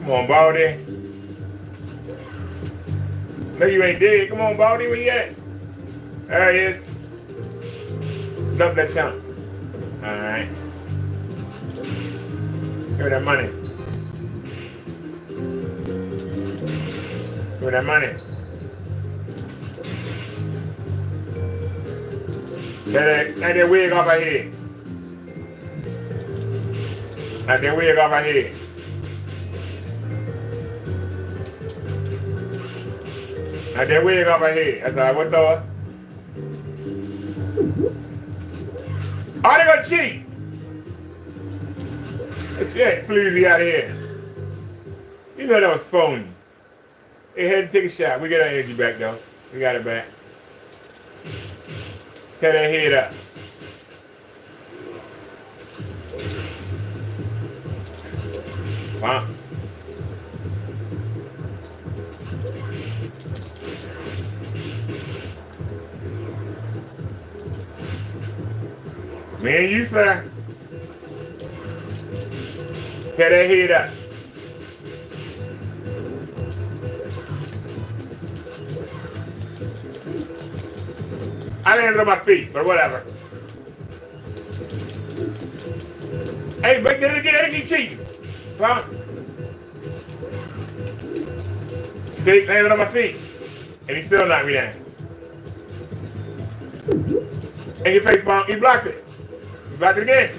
Come on, Baldy. No, you ain't dead. Come on, Baldy. Where you at? There he is. Dump that chunk. All right. Give me that money. Give me that money. Get that wig off her head. Knock that wig off her head. Knock that wig off her head. That's all right. What door? Oh, they gonna cheat. Let's get Floozy out of here. You know that was phony. They had to take a shot. We got our energy back though. We got it back. Tear that head up. Bounce. Me and you, sir. Tear that head up. I landed on my feet, but whatever. Hey, but did it again? He cheating. Come on. See, landed on my feet. And he still knocked me down. And your face bomb, he blocked it. He blocked it again.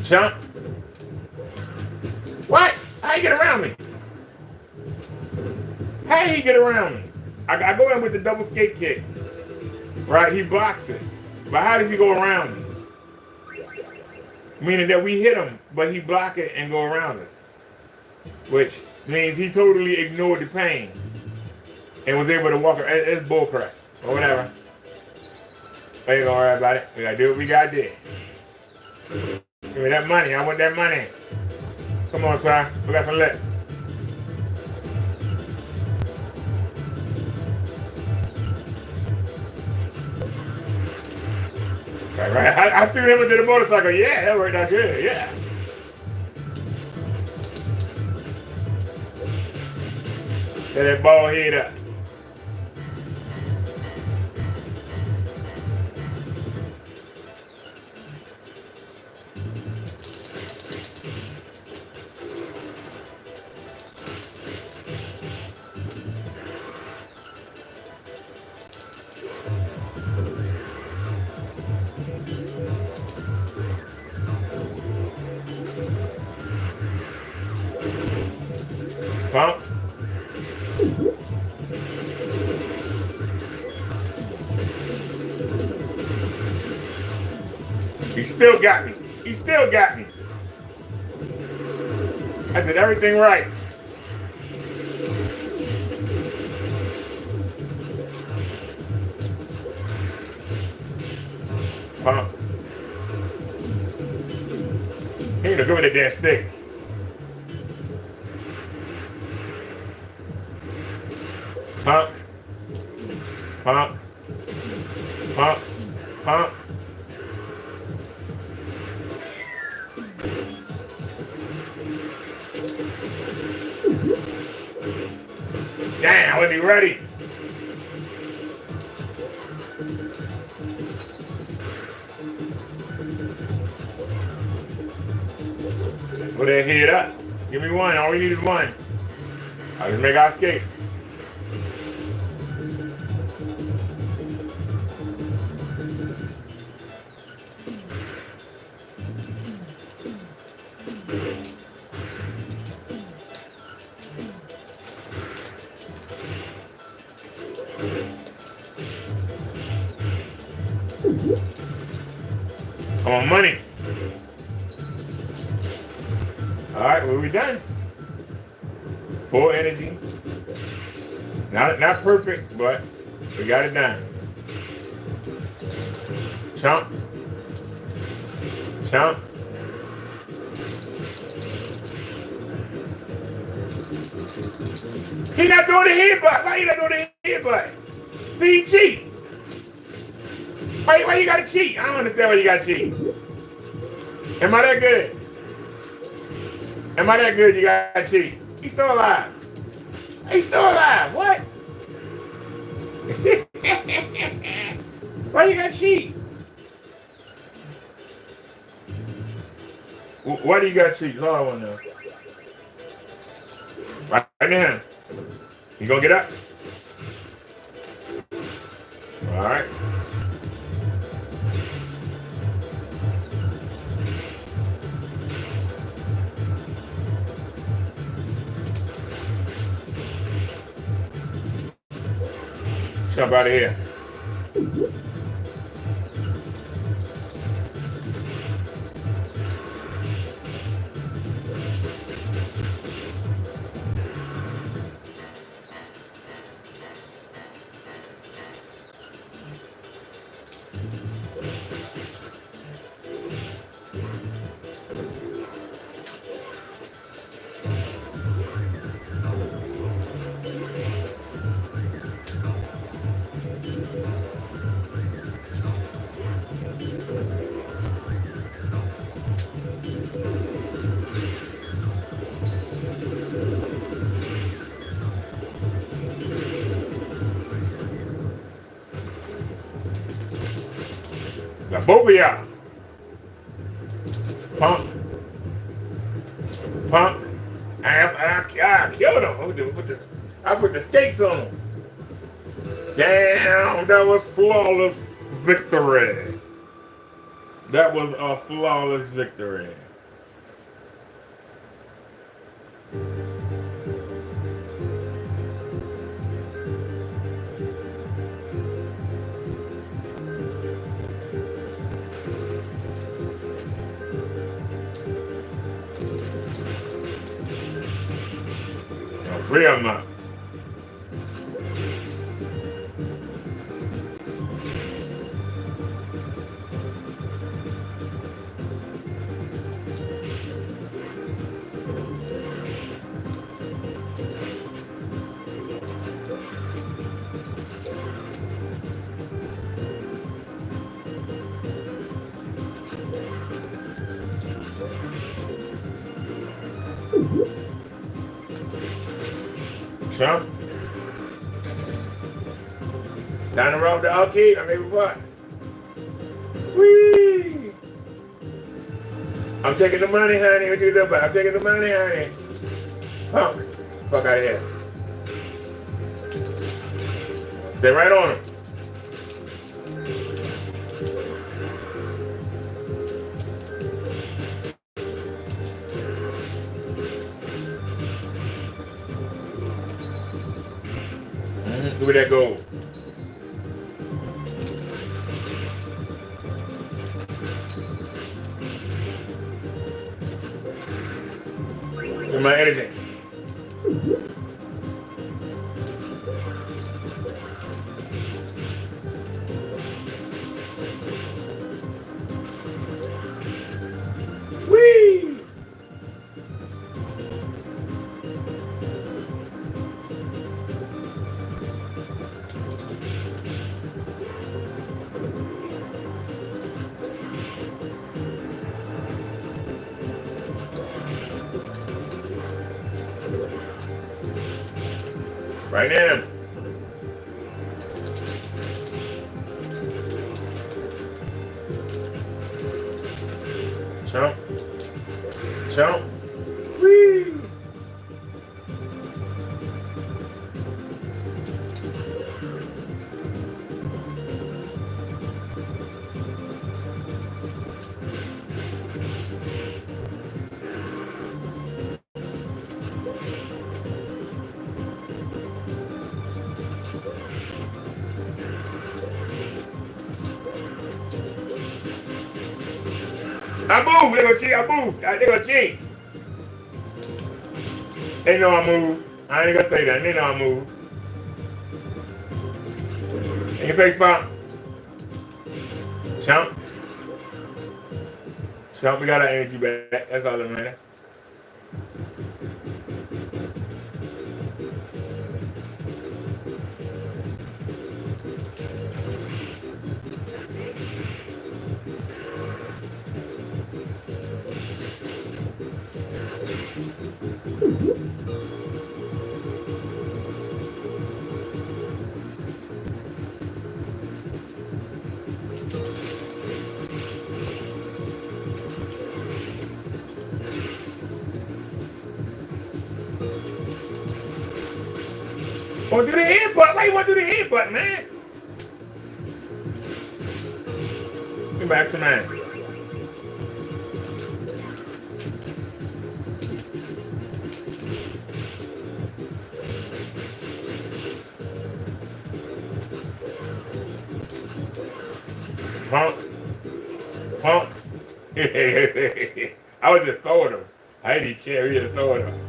Chump. What? How you get around me? How did he get around me? I go in with the double skate kick. Right? He blocks it. But how does he go around me? Meaning that we hit him, but he blocked it and go around us. Which means he totally ignored the pain and was able to walk around. It's bullcrap. Or whatever. I ain't gonna worry about it. We gotta do what we gotta do. Give me that money. I want that money. Come on, sir. We got some left. Right. I threw him into the motorcycle. Yeah, that worked out good. Yeah. Get that ball head up. Pump. He still got me. He still got me. I did everything right. Pump. He ain't gonna give me that damn stick. Pump. Pump. Pump. Pump. Damn, I wasn't even ready. Put that head up. Give me one. All we need is one. I'll just make our escape. I want money. All right, well, we done. Full energy. Not perfect, but we got it done. Chomp. Chomp. He not doing the headbutt. Why you not doing the headbutt? See, he cheat. Why you gotta cheat? I don't understand why you gotta cheat. Am I that good? Am I that good you gotta cheat? He's still alive. He's still alive. What? Why you gotta cheat? Why do you gotta cheat? That's all I wanna know. Right now. You gonna get up? All right. Jump out of here. Now both of y'all. Pump. Pump. I killed him. I put the skates on him. Damn, that was flawless victory. That was a flawless victory. Three of them up. Trump. Down the road to Arcade, I mean what? Whee! I'm taking the money, honey. What you do about? I'm taking the money, honey. Punk. Fuck out of here. Stay right on him. Look at that goal. Look at my energy. Whee! Right now. Chump. Chump. Whee! I moved. They gonna cheat. I moved. They gonna cheat. They know I moved. I ain't gonna say that. They know I moved. In your face, pop. Chump. Chump, we got our energy back. That's all that matters. Oh, do the headbutt. Why you want to do the headbutt, man? Get back to man. Pump. Pump. I was just throwing him. I didn't care. We just throwing him.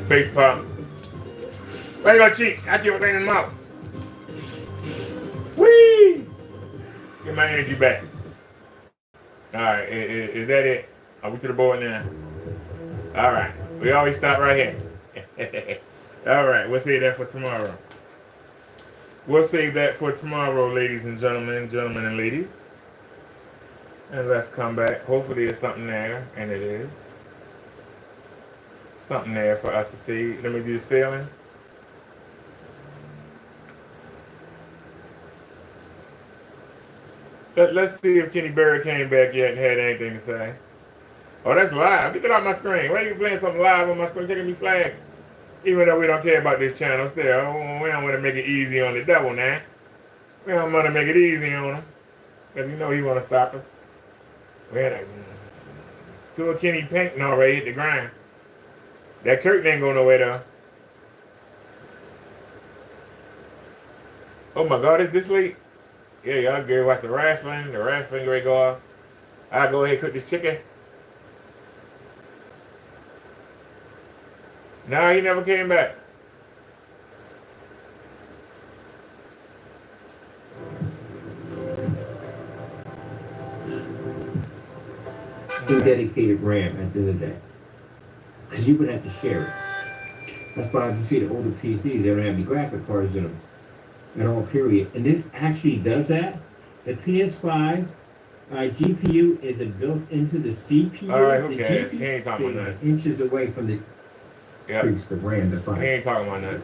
Face pop. Why you gonna cheat? I keep thing in the mouth. Whee! Get my energy back. Alright, is that it? Are we to the board now? Alright. We always stop right here. Alright, we'll save that for tomorrow. We'll save that for tomorrow, ladies and gentlemen, and ladies. And let's come back. Hopefully there's something there, and it is. Something there for us to see. Let me do the sailing. Let's see if Kenny Berry came back yet and had anything to say. Oh, that's live. Get it off my screen. Why are you playing something live on my screen? Taking me flag. Even though we don't care about this channel still. We don't want to make it easy on the devil now. We don't want to make it easy on him. Because you know he want to stop us. We had a two of Kenny Pink already hit the ground. That curtain ain't going nowhere though. Oh my God, it's this late? Yeah, y'all go watch the wrestling. The wrestling ready to go off. I'll go ahead and cook this chicken. No, he never came back. Still dedicated RAM at the end of the day. Because you would have to share it. That's why if you see the older PCs, they don't have any graphic cards in them at all, period. And this actually does that. The PS5 GPU is built into the CPU. All right, who the cares? GPU He ain't talking about that. inches away from the increase the RAM to He 5. ain't talking about that.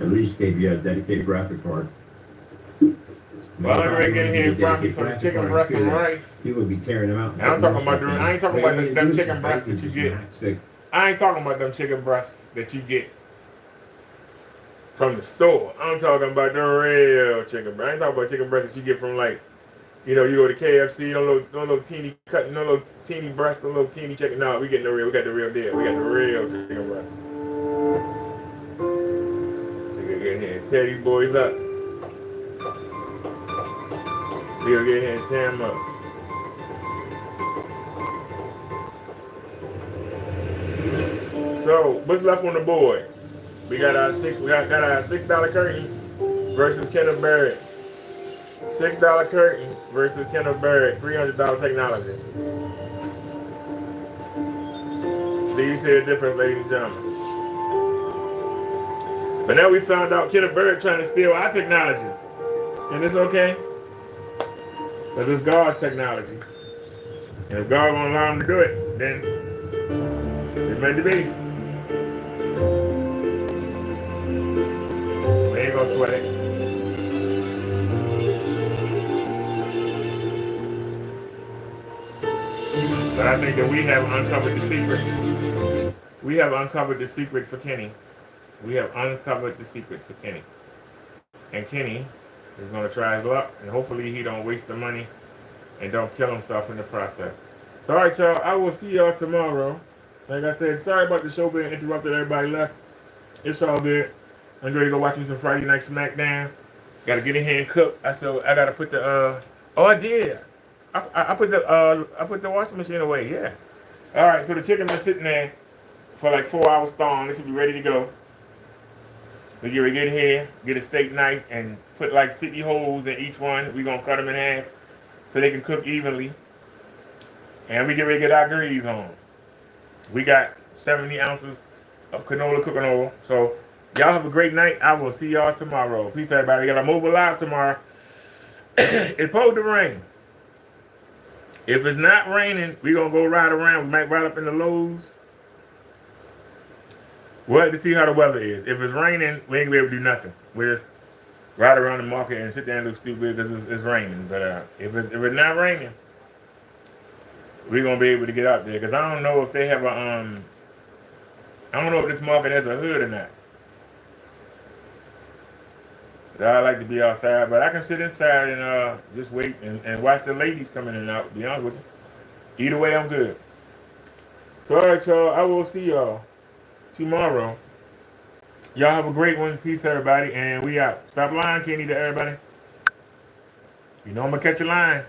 At least gave you a dedicated graphic card. Well, I'm ready to get in here and find me some chicken breast and rice. He would be tearing them out. And I'm talking about I ain't talking about them chicken breasts that you get. I ain't talking about them chicken breasts that you get from the store. I'm talking about the real chicken breast. I ain't talking about chicken breasts that you get from like, you know, you go to KFC, no little teeny cut, no little teeny breast, no little teeny chicken. No, we getting the real. We got the real deal. We got the real chicken breast. We gotta get in here and tear these boys up. We gotta get here and tear him up. So, what's left on the board? We got our $6 curtain versus Kenneth Barrett. $6 curtain versus Kenneth Barrett. $300 technology. Do you see a difference, ladies and gentlemen? But now we found out Kenneth Barrett trying to steal our technology. And it's okay. Because it's God's technology. And if God won't allow him to do it, then it's meant to be. We ain't gonna sweat it. But I think that we have uncovered the secret. We have uncovered the secret for Kenny. We have uncovered the secret for Kenny. And Kenny is going to try his luck, and hopefully he don't waste the money and don't kill himself in the process. So, all right, y'all. I will see y'all tomorrow. Like I said, sorry about the show being interrupted. Everybody left. It's all good. I'm going to go watch me some Friday Night SmackDown. Got to get in here and cook. I got to put the oh, I did. I put the washing machine away. Yeah. All right. So the chicken been sitting there for like 4 hours thawing. This should be ready to go. We get ready to get here, get a steak knife, and put like 50 holes in each one. We're going to cut them in half so they can cook evenly. And we get ready to get our grease on. We got 70 ounces of canola cooking oil. So y'all have a great night. I will see y'all tomorrow. Peace, everybody. We got our mobile live tomorrow. It's supposed to rain. If it's not raining, we're going to go ride around. We might ride up in the Lowe's. We'll have to see how the weather is. If it's raining, we ain't going to be able to do nothing. We'll just ride around the market and sit there and look stupid because it's raining. But if it's not raining, we're going to be able to get out there. Because I don't know if they have I don't know if this market has a hood or not. But I like to be outside. But I can sit inside and just wait and watch the ladies coming in and out, to be honest with you. Either way, I'm good. So, all right, y'all. I will see y'all tomorrow. Y'all have a great one. Peace, everybody. And we out. Stop lying, Kenny, to everybody. You know I'm going to catch a line.